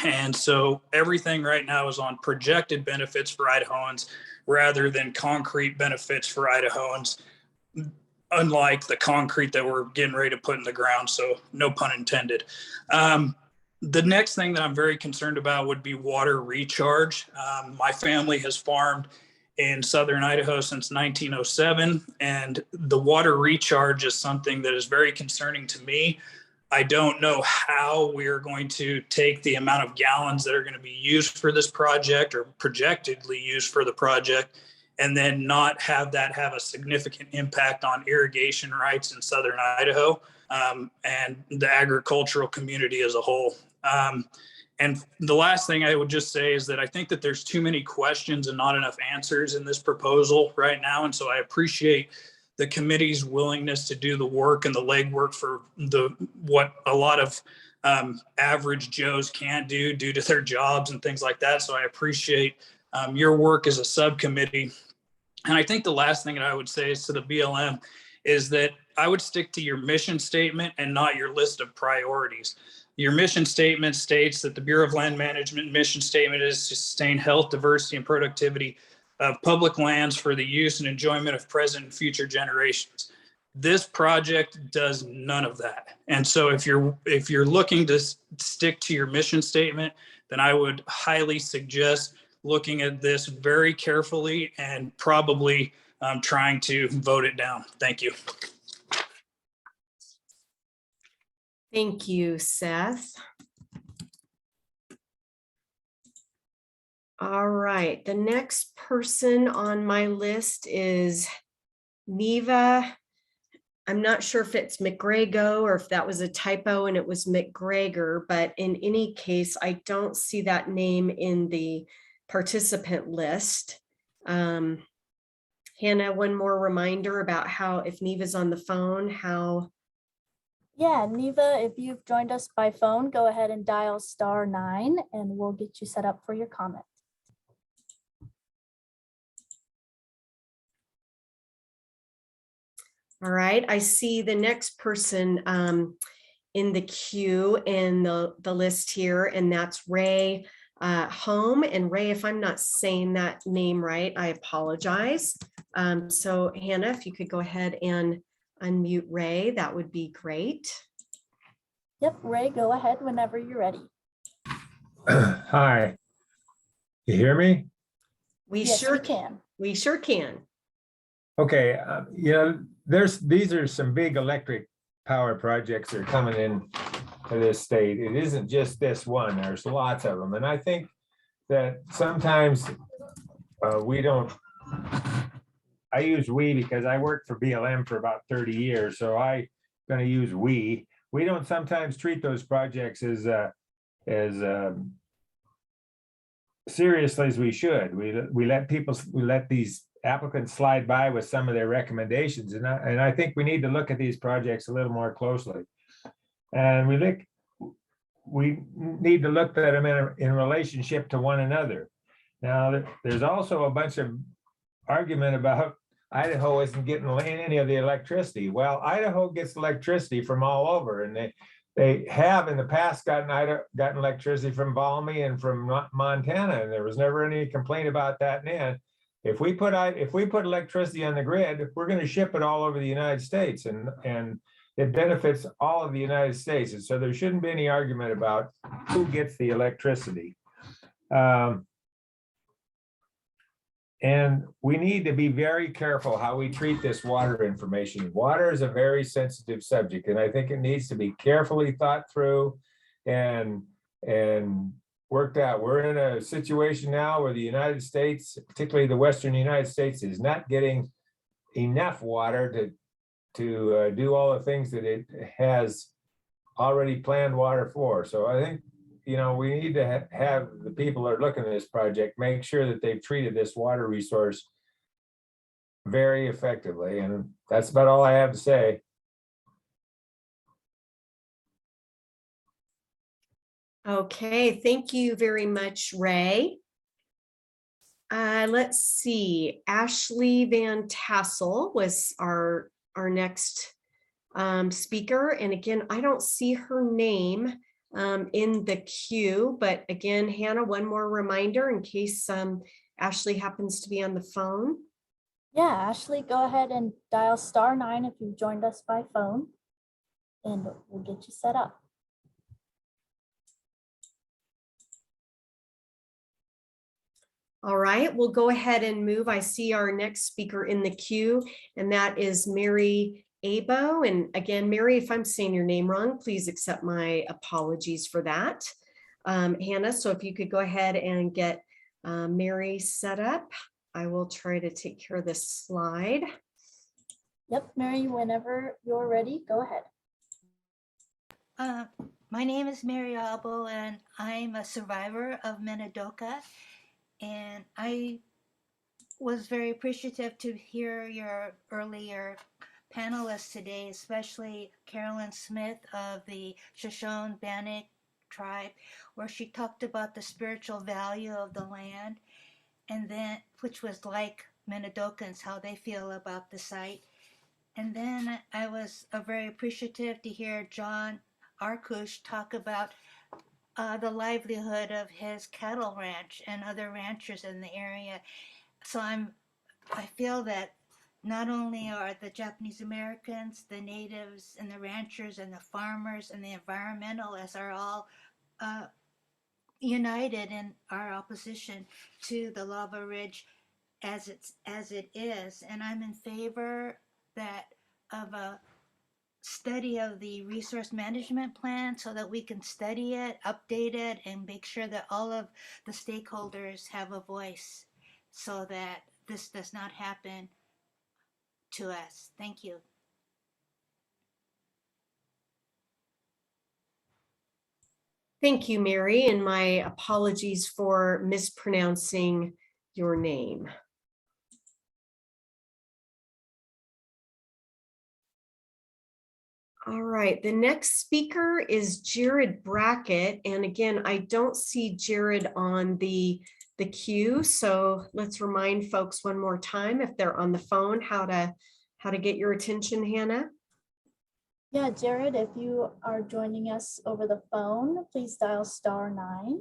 And so everything right now is on projected benefits for Idahoans rather than concrete benefits for Idahoans, unlike the concrete that we're getting ready to put in the ground. So no pun intended. The next thing that I'm very concerned about would be water recharge. My family has farmed in southern Idaho since 1907, and the water recharge is something that is very concerning to me. I don't know how we are going to take the amount of gallons that are going to be used for this project or projectedly used for the project and then not have that have a significant impact on irrigation rights in southern Idaho and the agricultural community as a whole. And the last thing I would just say is that I think that there's too many questions and not enough answers in this proposal right now. And so I appreciate the committee's willingness to do the work and the legwork for what a lot of average Joes can't do due to their jobs and things like that. So I appreciate your work as a subcommittee. And I think the last thing that I would say is to the BLM is that I would stick to your mission statement and not your list of priorities. Your mission statement states that the Bureau of Land Management mission statement is to sustain health, diversity, and productivity of public lands for the use and enjoyment of present and future generations. This project does none of that. And so if you're looking to stick to your mission statement, then I would highly suggest looking at this very carefully and probably trying to vote it down. Thank you. Thank you, Seth. All right, the next person on my list is Neva. I'm not sure if it's McGrego or if that was a typo and it was McGregor, but in any case, I don't see that name in the participant list. Hannah, one more reminder about how, if Neva's on the phone, how. Yeah, Neva, if you've joined us by phone, go ahead and dial *9 and we'll get you set up for your comment. All right, I see the next person in the queue in the list here, and that's Ray Home. And Ray, if I'm not saying that name right, I apologize. So Hannah, if you could go ahead and unmute Ray, that would be great. Yep, Ray, go ahead whenever you're ready. Hi, you hear me? Yes, we can. We sure can. Okay, these are some big electric power projects that are coming in to this state. It isn't just this one, there's lots of them. And I think that sometimes I use we because I worked for BLM for about 30 years, so I'm going to use we. We don't sometimes treat those projects as seriously as we should. We let these applicants slide by with some of their recommendations, and I think we need to look at these projects a little more closely. And we need to look at them in relationship to one another. Now, there's also a bunch of argument about Idaho isn't getting any of the electricity. Well, Idaho gets electricity from all over, and they have in the past gotten electricity from Valmy and from Montana, and there was never any complaint about that then. If we put electricity on the grid, we're going to ship it all over the United States, and it benefits all of the United States. And so there shouldn't be any argument about who gets the electricity. And we need to be very careful how we treat this water information. Water is a very sensitive subject, and I think it needs to be carefully thought through and worked out. We're in a situation now where the United States, particularly the Western United States, is not getting enough water to do all the things that it has already planned water for. So I think, we need to have the people that are looking at this project make sure that they've treated this water resource very effectively. And that's about all I have to say. Okay, thank you very much, Ray. Let's see, Ashley Van Tassel was our next speaker. And again, I don't see her name in the queue, but again, Hannah, one more reminder in case Ashley happens to be on the phone. Yeah, Ashley, go ahead and dial *9 if you've joined us by phone, and we'll get you set up. All right, we'll go ahead and move. I see our next speaker in the queue, and that is Mary Abo. And again, Mary, if I'm saying your name wrong, please accept my apologies for that. Hannah, so if you could go ahead and get Mary set up. I will try to take care of this slide. Yep, Mary, whenever you're ready, go ahead. My name is Mary Albo, and I'm a survivor of Minidoka. And I was very appreciative to hear your earlier panelists today, especially Carolyn Smith of the Shoshone-Bannock tribe, where she talked about the spiritual value of the land, and then which was like Minidokans, how they feel about the site. And then I was very appreciative to hear John Arkush talk about the livelihood of his cattle ranch and other ranchers in the area. So I feel that not only are the Japanese Americans, the natives and the ranchers and the farmers and the environmentalists are all united in our opposition to the lava ridge as it is. And I'm in favor of a study of the resource management plan so that we can study it, update it, and make sure that all of the stakeholders have a voice so that this does not happen to us. Thank you. Thank you, Mary, and my apologies for mispronouncing your name. All right, the next speaker is Jared Brackett. And again, I don't see Jared on the queue. So let's remind folks one more time, if they're on the phone, how to get your attention, Hannah. Yeah, Jared, if you are joining us over the phone, please dial *9.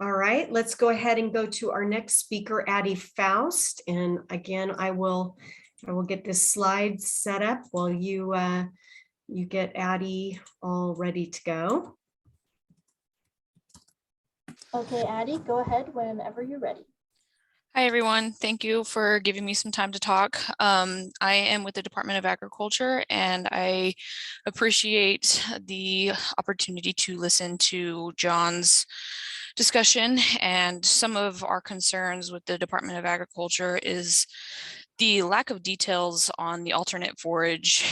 All right, let's go ahead and go to our next speaker, Addie Faust. And again, I will get this slide set up while you get Addie all ready to go. Okay, Addie, go ahead whenever you're ready. Hi, everyone. Thank you for giving me some time to talk. I am with the Department of Agriculture, and I appreciate the opportunity to listen to John's discussion. And some of our concerns with the Department of Agriculture is the lack of details on the alternate forage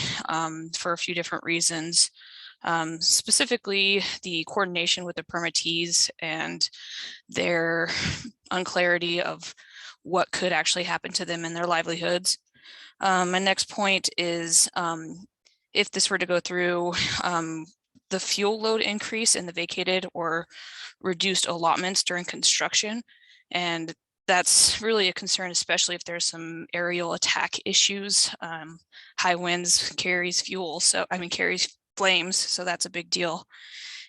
for a few different reasons. Specifically the coordination with the permittees and their unclarity of what could actually happen to them and their livelihoods. My next point is if this were to go through, the fuel load increase in the vacated or reduced allotments during construction. And that's really a concern, especially if there's some aerial attack issues. High winds carries fuel, carries flames, so that's a big deal.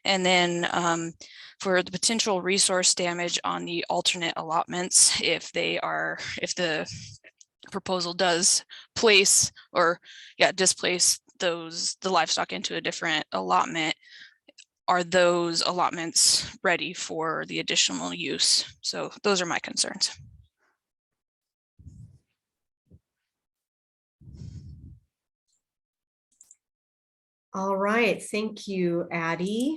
And then for the potential resource damage on the alternate allotments, if the proposal does displace the livestock into a different allotment, are those allotments ready for the additional use? So those are my concerns. All right, thank you, Addie.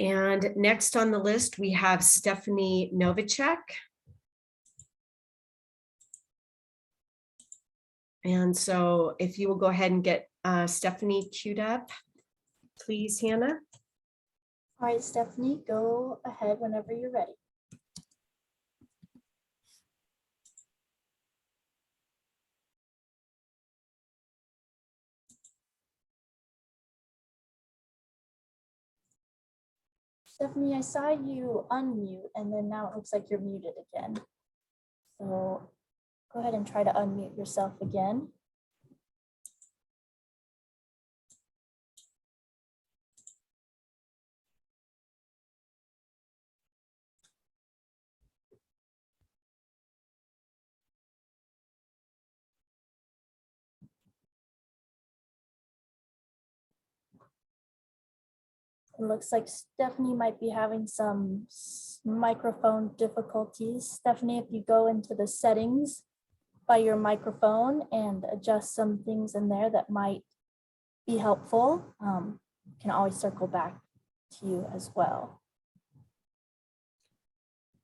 And next on the list, we have Stephanie Novacek. And so if you will go ahead and get Stephanie queued up, please, Hannah. All right, Stephanie, go ahead whenever you're ready. Stephanie, I saw you unmute and then now it looks like you're muted again. So go ahead and try to unmute yourself again. It looks like Stephanie might be having some microphone difficulties. Stephanie, if you go into the settings by your microphone and adjust some things in there that might be helpful, can always circle back to you as well.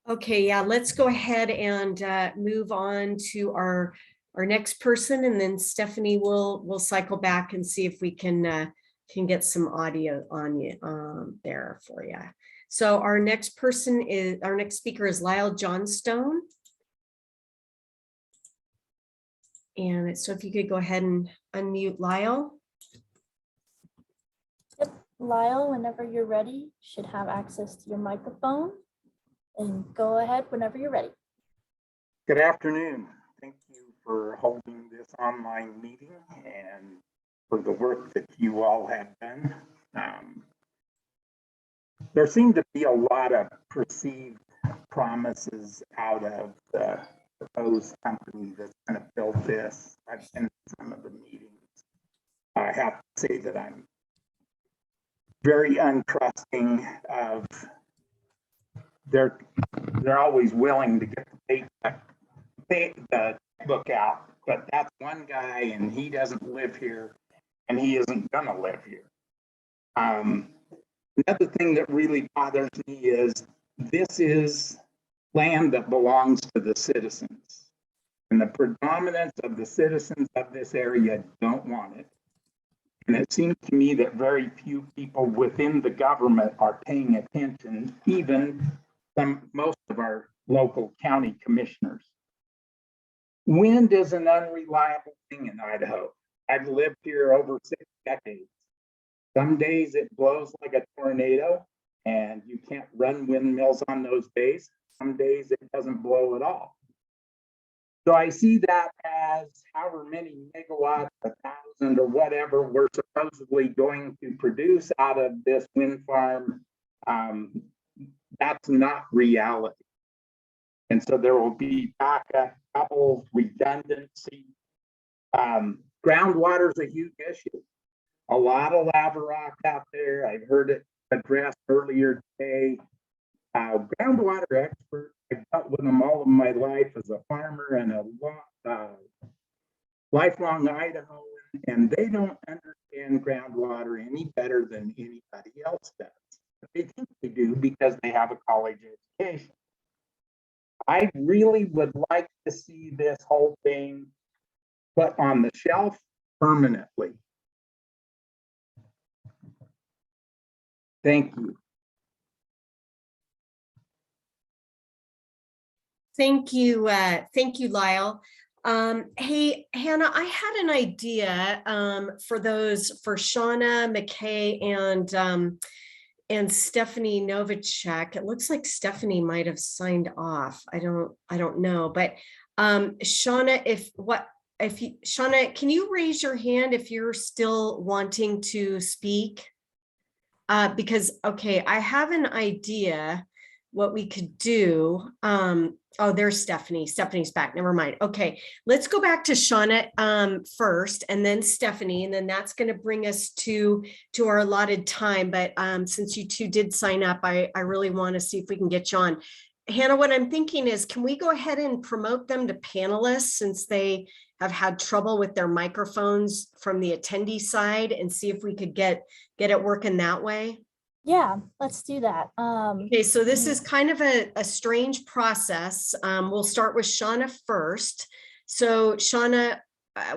Okay, yeah, let's go ahead and move on to our next person, and then Stephanie will cycle back and see if we can get some audio on you there for you. So our next speaker is Lyle Johnstone. And so if you could go ahead and unmute Lyle. Yep, Lyle, whenever you're ready, you should have access to your microphone. And go ahead whenever you're ready. Good afternoon. Thank you for holding this online meeting and for the work that you all have done. There seem to be a lot of perceived promises out of the proposed company that's going to build this. I've been to some of the meetings. I have to say that I'm very untrusting of they're always willing to get the book out, but that's one guy and he doesn't live here and he isn't gonna live here. Another thing that really bothers me is this is land that belongs to the citizens, and the predominance of the citizens of this area don't want it. And it seems to me that very few people within the government are paying attention, even most of our local county commissioners. Wind is an unreliable thing in Idaho. I've lived here over 6 decades. Some days it blows like a tornado and you can't run windmills on those days. Some days it doesn't blow at all. So I see that as however many megawatts, 1,000 or whatever, we're supposedly going to produce out of this wind farm. That's not reality. And so there will be backup, couple redundancy. Groundwater is a huge issue. A lot of lava rock out there. I've heard it addressed earlier today. Groundwater expert, I've dealt with them all of my life as a farmer and a lifelong Idahoan, and they don't understand groundwater any better than anybody else does. But they think they do because they have a college education. I really would like to see this whole thing put on the shelf permanently. Thank you. Thank you, Lyle. Hey, Hannah, I had an idea for Shauna McKay and Stephanie Novacek. It looks like Stephanie might have signed off. I don't know, but Shauna, Shauna, can you raise your hand if you're still wanting to speak? Because, okay, I have an idea what we could do. Oh, there's Stephanie. Stephanie's back. Never mind. Okay, let's go back to Shauna first, and then Stephanie, and then that's going to bring us to our allotted time. But since you two did sign up, I really want to see if we can get you on. Hannah, what I'm thinking is, can we go ahead and promote them to panelists since they have had trouble with their microphones from the attendee side, and see if we could get it working that way? Yeah, let's do that. Okay, so this is kind of a strange process. We'll start with Shauna first. So Shauna,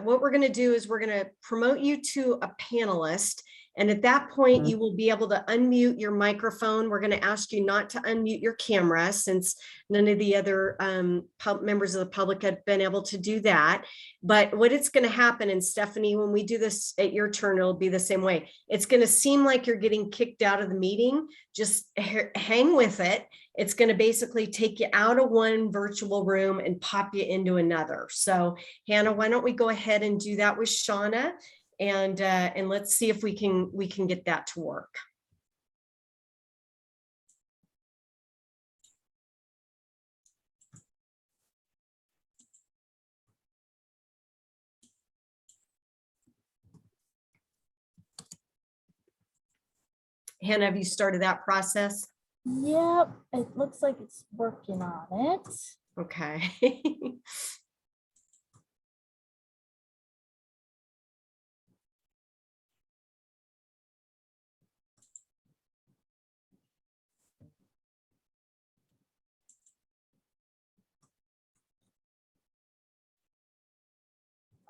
what we're going to do is we're going to promote you to a panelist. And at that point, you will be able to unmute your microphone. We're going to ask you not to unmute your camera since none of the other members of the public have been able to do that. But what it's going to happen, and Stephanie, when we do this at your turn, it'll be the same way. It's going to seem like you're getting kicked out of the meeting. Just hang with it. It's going to basically take you out of one virtual room and pop you into another. So Hannah, why don't we go ahead and do that with Shauna? And let's see if we can get that to work. Hannah, have you started that process? Yep, it looks like it's working on it. Okay.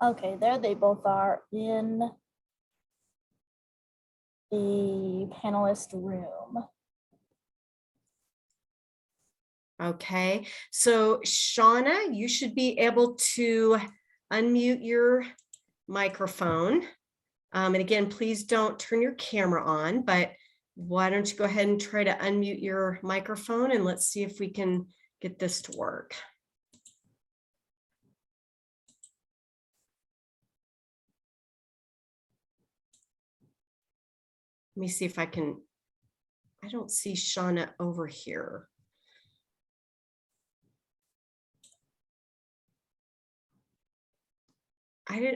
Okay, there they both are in the panelist room. Okay, so Shauna, you should be able to unmute your microphone. And again, please don't turn your camera on, but why don't you go ahead and try to unmute your microphone and let's see if we can get this to work. Let me see if I can, I don't see Shauna over here.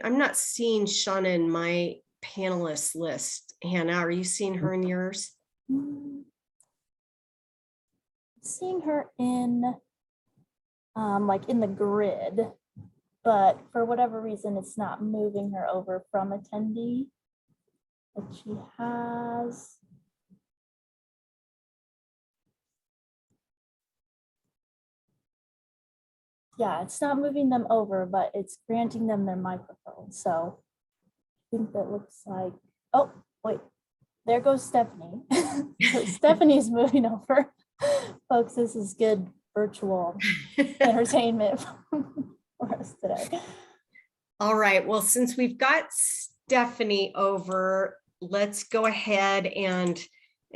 I'm not seeing Shauna in my panelist list. Hannah, are you seeing her in yours? Seeing her in like in the grid, but for whatever reason, it's not moving her over from attendee. But she has. Yeah, it's not moving them over, but it's granting them their microphone. So I think that looks like, oh, wait, there goes Stephanie. So Stephanie's moving over. Folks, this is good virtual entertainment for us today. All right, well, since we've got Stephanie over, let's go ahead and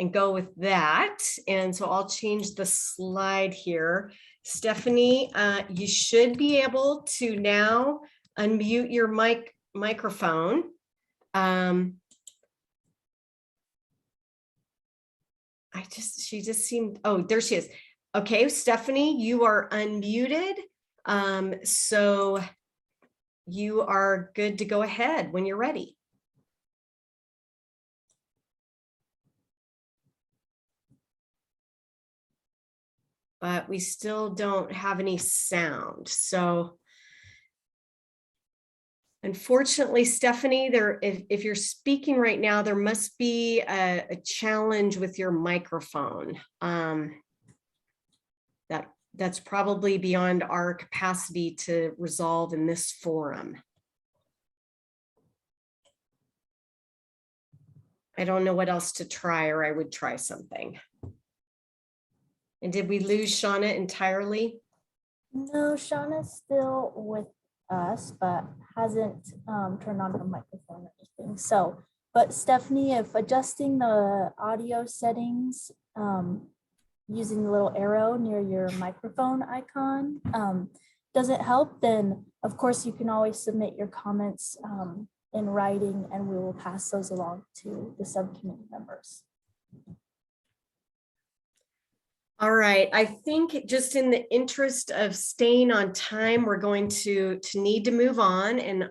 go with that. And so I'll change the slide here. Stephanie, you should be able to now unmute your microphone. She just seemed, oh, there she is. Okay, Stephanie, you are unmuted. So you are good to go ahead when you're ready. But we still don't have any sound. So unfortunately, Stephanie, if you're speaking right now, there must be a challenge with your microphone. That's probably beyond our capacity to resolve in this forum. I don't know what else to try, or I would try something. And did we lose Shauna entirely? No, Shauna's still with us, but hasn't turned on her microphone or anything. So, but Stephanie, if adjusting the audio settings using the little arrow near your microphone icon doesn't help, then of course you can always submit your comments in writing and we will pass those along to the subcommittee members. All right, I think just in the interest of staying on time, we're going to need to move on. And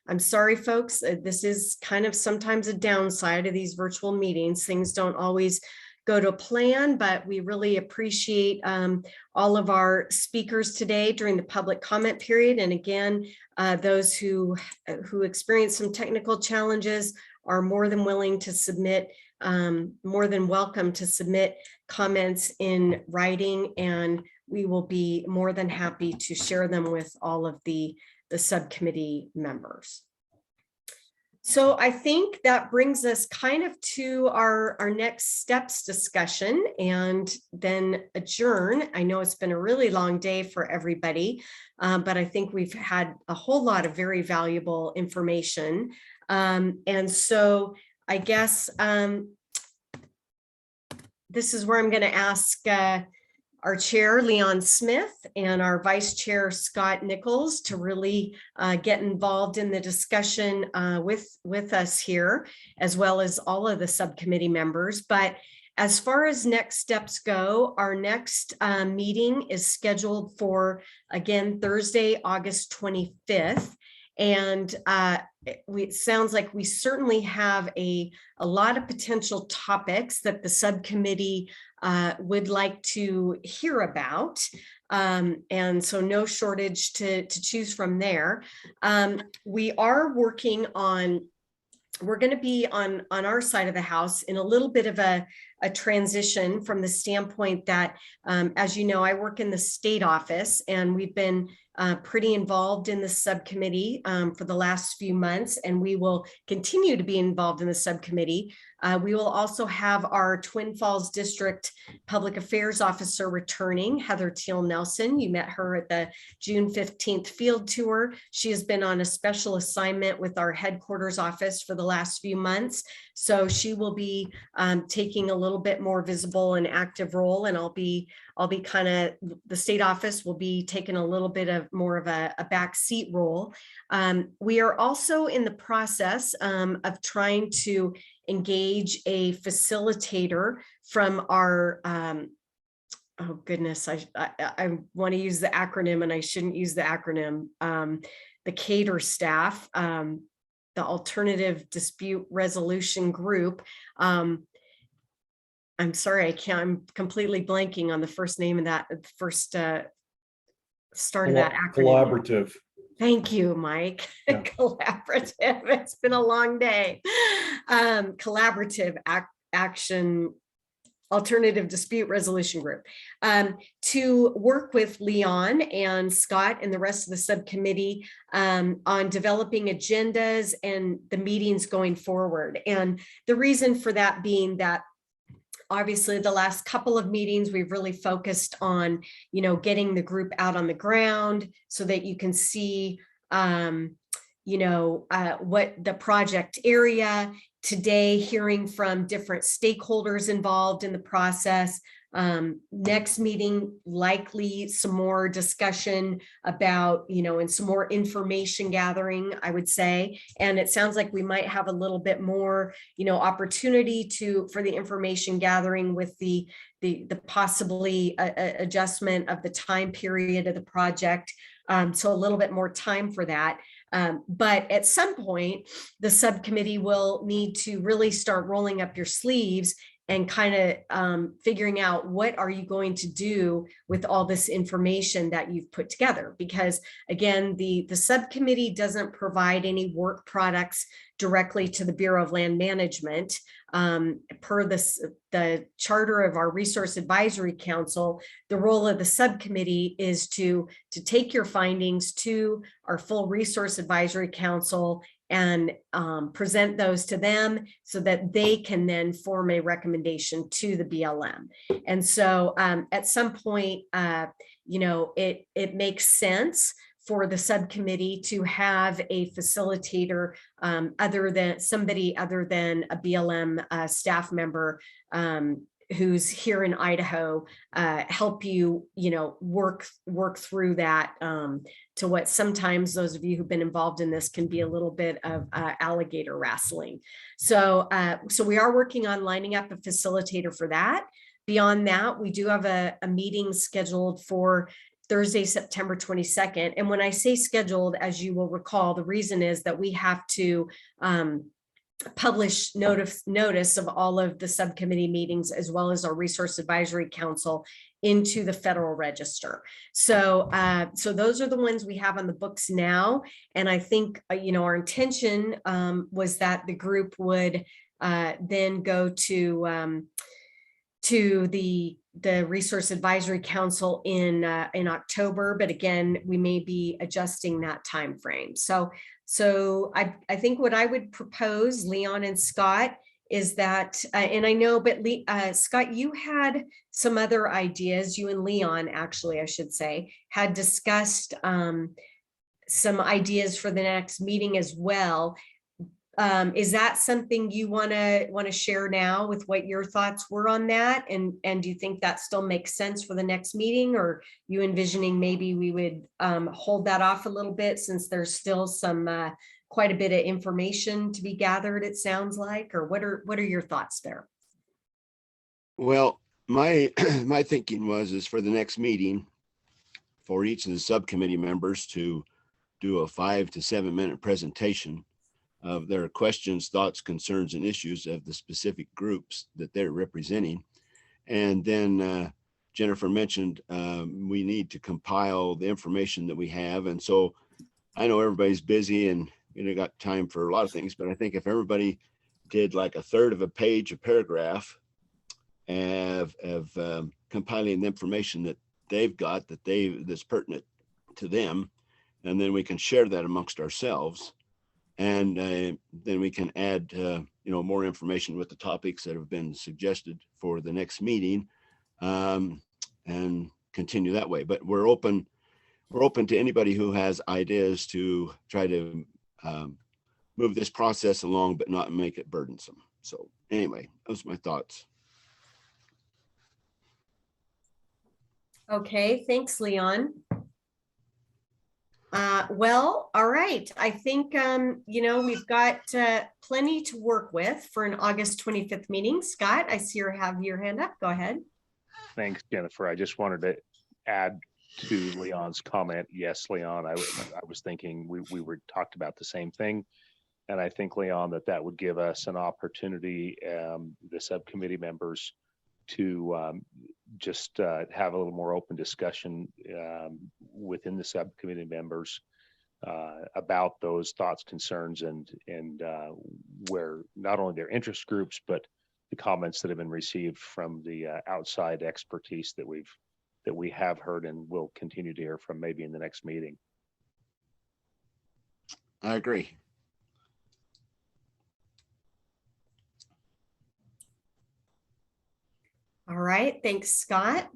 I'm sorry, folks, this is kind of sometimes a downside of these virtual meetings. Things don't always go to plan, but we really appreciate all of our speakers today during the public comment period. And again, those who experience some technical challenges are more than willing to submit, more than welcome to submit comments in writing, and we will be more than happy to share them with all of the subcommittee members. So I think that brings us kind of to our next steps discussion and then adjourn. I know it's been a really long day for everybody, but I think we've had a whole lot of very valuable information. And so I guess this is where I'm going to ask our chair, Leon Smith, and our vice chair, Scott Nichols, to really get involved in the discussion with us here, as well as all of the subcommittee members. But as far as next steps go, our next meeting is scheduled for, again, Thursday, August 25th. And it sounds like we certainly have a lot of potential topics that the subcommittee would like to hear about. And so no shortage to choose from there. We are working on, we're going to be on our side of the house in a little bit of a a transition from the standpoint that, as you know, I work in the state office, and we've been pretty involved in the subcommittee for the last few months, and we will continue to be involved in the subcommittee. We will also have our Twin Falls District Public Affairs Officer returning, Heather Teal Nelson. You met her at the June 15th field tour. She has been on a special assignment with our headquarters office for the last few months. So she will be taking a little bit more visible and active role, and I'll be kind of, the state office will be taking a little bit of more of a back seat role. We are also in the process of trying to engage a facilitator from our, oh goodness, I want to use the acronym and I shouldn't use the acronym, the CATER staff, the Alternative Dispute Resolution Group. I'm sorry, I'm completely blanking on the first name of that, first start of that acronym. Collaborative. Thank you, Mike. Yeah. Collaborative. It's been a long day. Collaborative Action Alternative Dispute Resolution Group to work with Leon and Scott and the rest of the subcommittee on developing agendas and the meetings going forward. And the reason for that being that obviously the last couple of meetings, we've really focused on, you know, getting the group out on the ground so that you can see, you know, what the project area. Today, hearing from different stakeholders involved in the process. Next meeting, likely some more discussion about, you know, and some more information gathering, I would say. And it sounds like we might have a little bit more, you know, opportunity for the information gathering with the possibly adjustment of the time period of the project. So a little bit more time for that. But at some point, the subcommittee will need to really start rolling up your sleeves and kind of figuring out what are you going to do with all this information that you've put together. Because again, the subcommittee doesn't provide any work products directly to the Bureau of Land Management. Per the charter of our Resource Advisory Council, the role of the subcommittee is to take your findings to our full Resource Advisory Council and present those to them so that they can then form a recommendation to the BLM. And so at some point, you know, it makes sense for the subcommittee to have a facilitator other than a BLM staff member who's here in Idaho, help you, you know, work through that to what sometimes those of you who've been involved in this can be a little bit of alligator wrestling. So we are working on lining up a facilitator for that. Beyond that, we do have a meeting scheduled for Thursday, September 22nd. And when I say scheduled, as you will recall, the reason is that we have to publish notice of all of the subcommittee meetings as well as our Resource Advisory Council into the Federal Register. So those are the ones we have on the books now. And I think, you know, our intention was that the group would then go to the Resource Advisory Council in October, but again, we may be adjusting that time frame. So I think what I would propose, Leon and Scott, is that, and I know, but Scott, you had some other ideas, you and Leon, actually, I should say, had discussed some ideas for the next meeting as well. Is that something you want to share now with what your thoughts were on that? And do you think that still makes sense for the next meeting, or you envisioning maybe we would hold that off a little bit since there's still some quite a bit of information to be gathered, it sounds like, or what are your thoughts there? Well, my thinking is for the next meeting for each of the subcommittee members to do a 5 to 7 minute presentation of their questions, thoughts, concerns, and issues of the specific groups that they're representing. And then Jennifer mentioned we need to compile the information that we have. And so I know everybody's busy and got time for a lot of things, but I think if everybody did like a third of a page, a paragraph of compiling the information that they've got that's pertinent to them. And then we can share that amongst ourselves. And then we can add, more information with the topics that have been suggested for the next meeting, and continue that way. But we're open to anybody who has ideas to try to move this process along, but not make it burdensome. So anyway, those are my thoughts. Okay, thanks, Leon. Well, all right. I think, we've got plenty to work with for an August 25th meeting. Scott, I see you have your hand up. Go ahead. Thanks, Jennifer. I just wanted to add to Leon's comment. Yes, Leon, I was thinking we were talked about the same thing. And I think, Leon, that would give us an opportunity, the subcommittee members, to just have a little more open discussion within the subcommittee members about those thoughts, concerns, and where not only their interest groups, but the comments that have been received from the outside expertise that we have heard and will continue to hear from maybe in the next meeting. I agree. All right, thanks, Scott.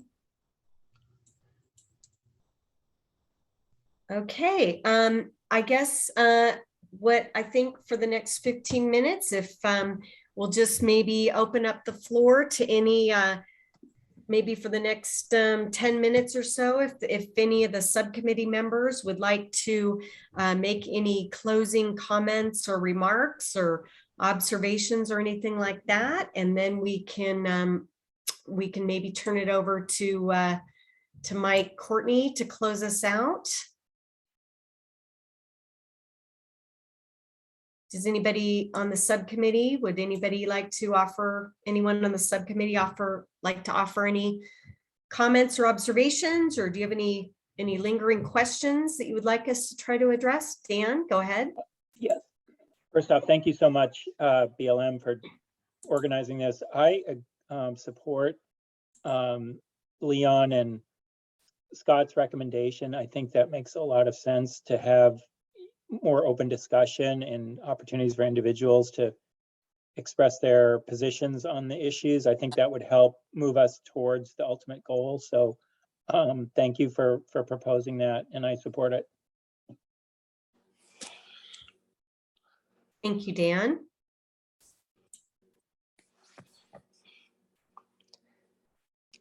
Okay, I guess what I think for the next 15 minutes, if we'll just maybe open up the floor to any, maybe for the next 10 minutes or so, if any of the subcommittee members would like to make any closing comments or remarks or observations or anything like that, and then we can maybe turn it over to Mike Courtney to close us out. Does anybody on the subcommittee, would anybody like to offer, anyone on the subcommittee like to offer any comments or observations, or do you have any lingering questions that you would like us to try to address? Dan, go ahead. Yes. First off, thank you so much, BLM, for organizing this. I support Leon and Scott's recommendation. I think that makes a lot of sense to have more open discussion and opportunities for individuals to express their positions on the issues. I think that would help move us towards the ultimate goal. So thank you for proposing that, and I support it. Thank you, Dan.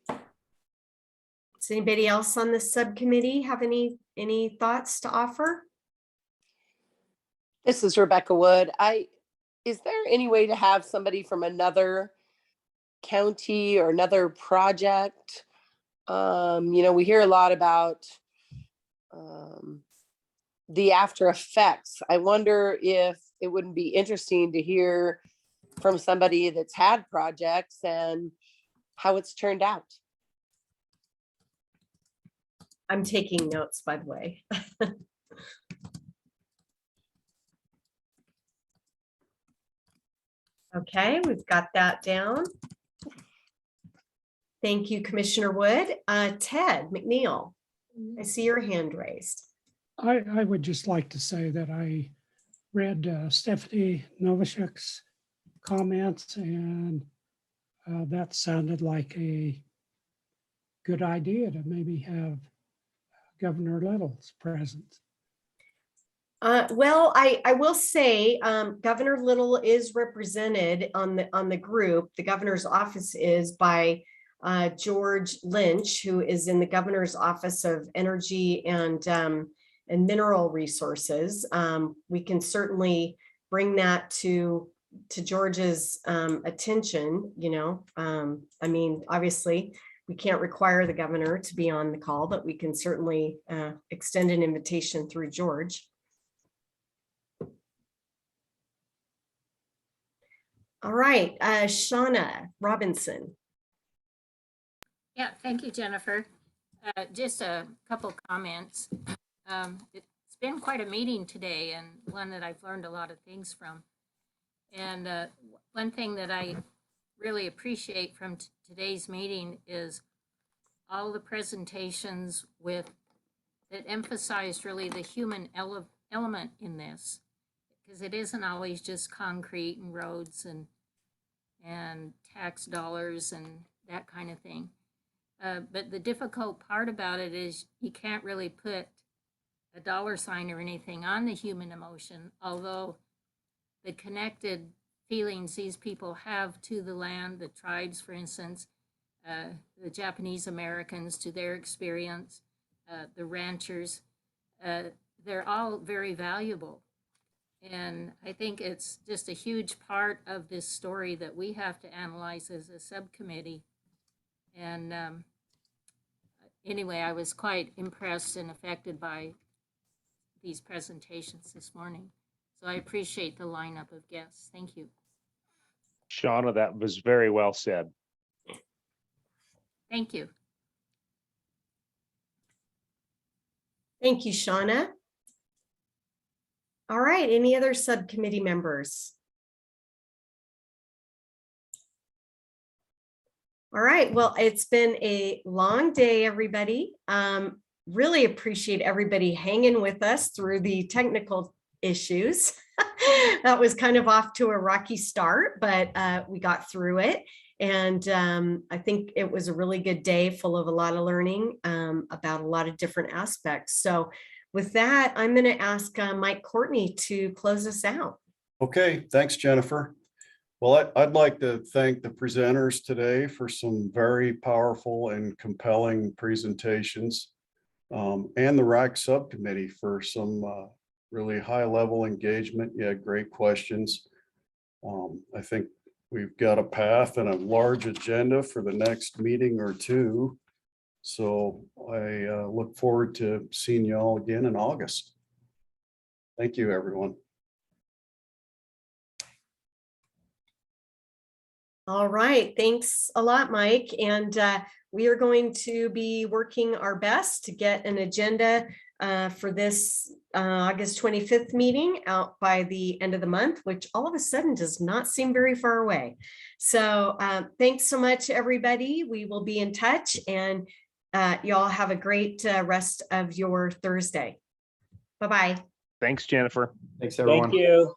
Does anybody else on the subcommittee have any thoughts to offer? This is Rebecca Wood. Is there any way to have somebody from another county or another project? We hear a lot about the after effects. I wonder if it wouldn't be interesting to hear from somebody that's had projects and how it's turned out. I'm taking notes, by the way. Okay, we've got that down. Thank you, Commissioner Wood. Ted McNeil, I see your hand raised. I would just like to say that I read Stephanie Novacek's comments, and that sounded like a good idea to maybe have Governor Little's present. Well, I will say Governor Little is represented on the group. The governor's office is by George Lynch, who is in the governor's office of energy and mineral resources. We can certainly bring that to George's attention. I mean, obviously we can't require the governor to be on the call, but we can certainly extend an invitation through George. All right, Shauna Robinson. Yeah, thank you, Jennifer. Just a couple comments. It's been quite a meeting today, and one that I've learned a lot of things from. And one thing that I really appreciate from today's meeting is all the presentations that emphasize really the human element in this, because it isn't always just concrete and roads and tax dollars and that kind of thing. But the difficult part about it is you can't really put a dollar sign or anything on the human emotion, although the connected feelings these people have to the land, the tribes, for instance, the Japanese Americans, to their experience, the ranchers, they're all very valuable. And I think it's just a huge part of this story that we have to analyze as a subcommittee. And anyway, I was quite impressed and affected by these presentations this morning. So I appreciate the lineup of guests. Thank you. Shauna, that was very well said. Thank you. Thank you, Shauna. All right, any other subcommittee members? All right, well, it's been a long day, everybody. Really appreciate everybody hanging with us through the technical issues. That was kind of off to a rocky start, but we got through it. And I think it was a really good day full of a lot of learning about a lot of different aspects. So with that, I'm going to ask Mike Courtney to close us out. Okay, thanks, Jennifer. Well, I'd like to thank the presenters today for some very powerful and compelling presentations, and the RAC subcommittee for some really high-level engagement. You had great questions. I think we've got a path and a large agenda for the next meeting or two. So I look forward to seeing you all again in August. Thank you, everyone. All right, thanks a lot, Mike. And we are going to be working our best to get an agenda for this August 25th meeting out by the end of the month, which all of a sudden does not seem very far away. So thanks so much, everybody. We will be in touch, and y'all have a great rest of your Thursday. Bye-bye. Thanks, Jennifer. Thanks, everyone. Thank you.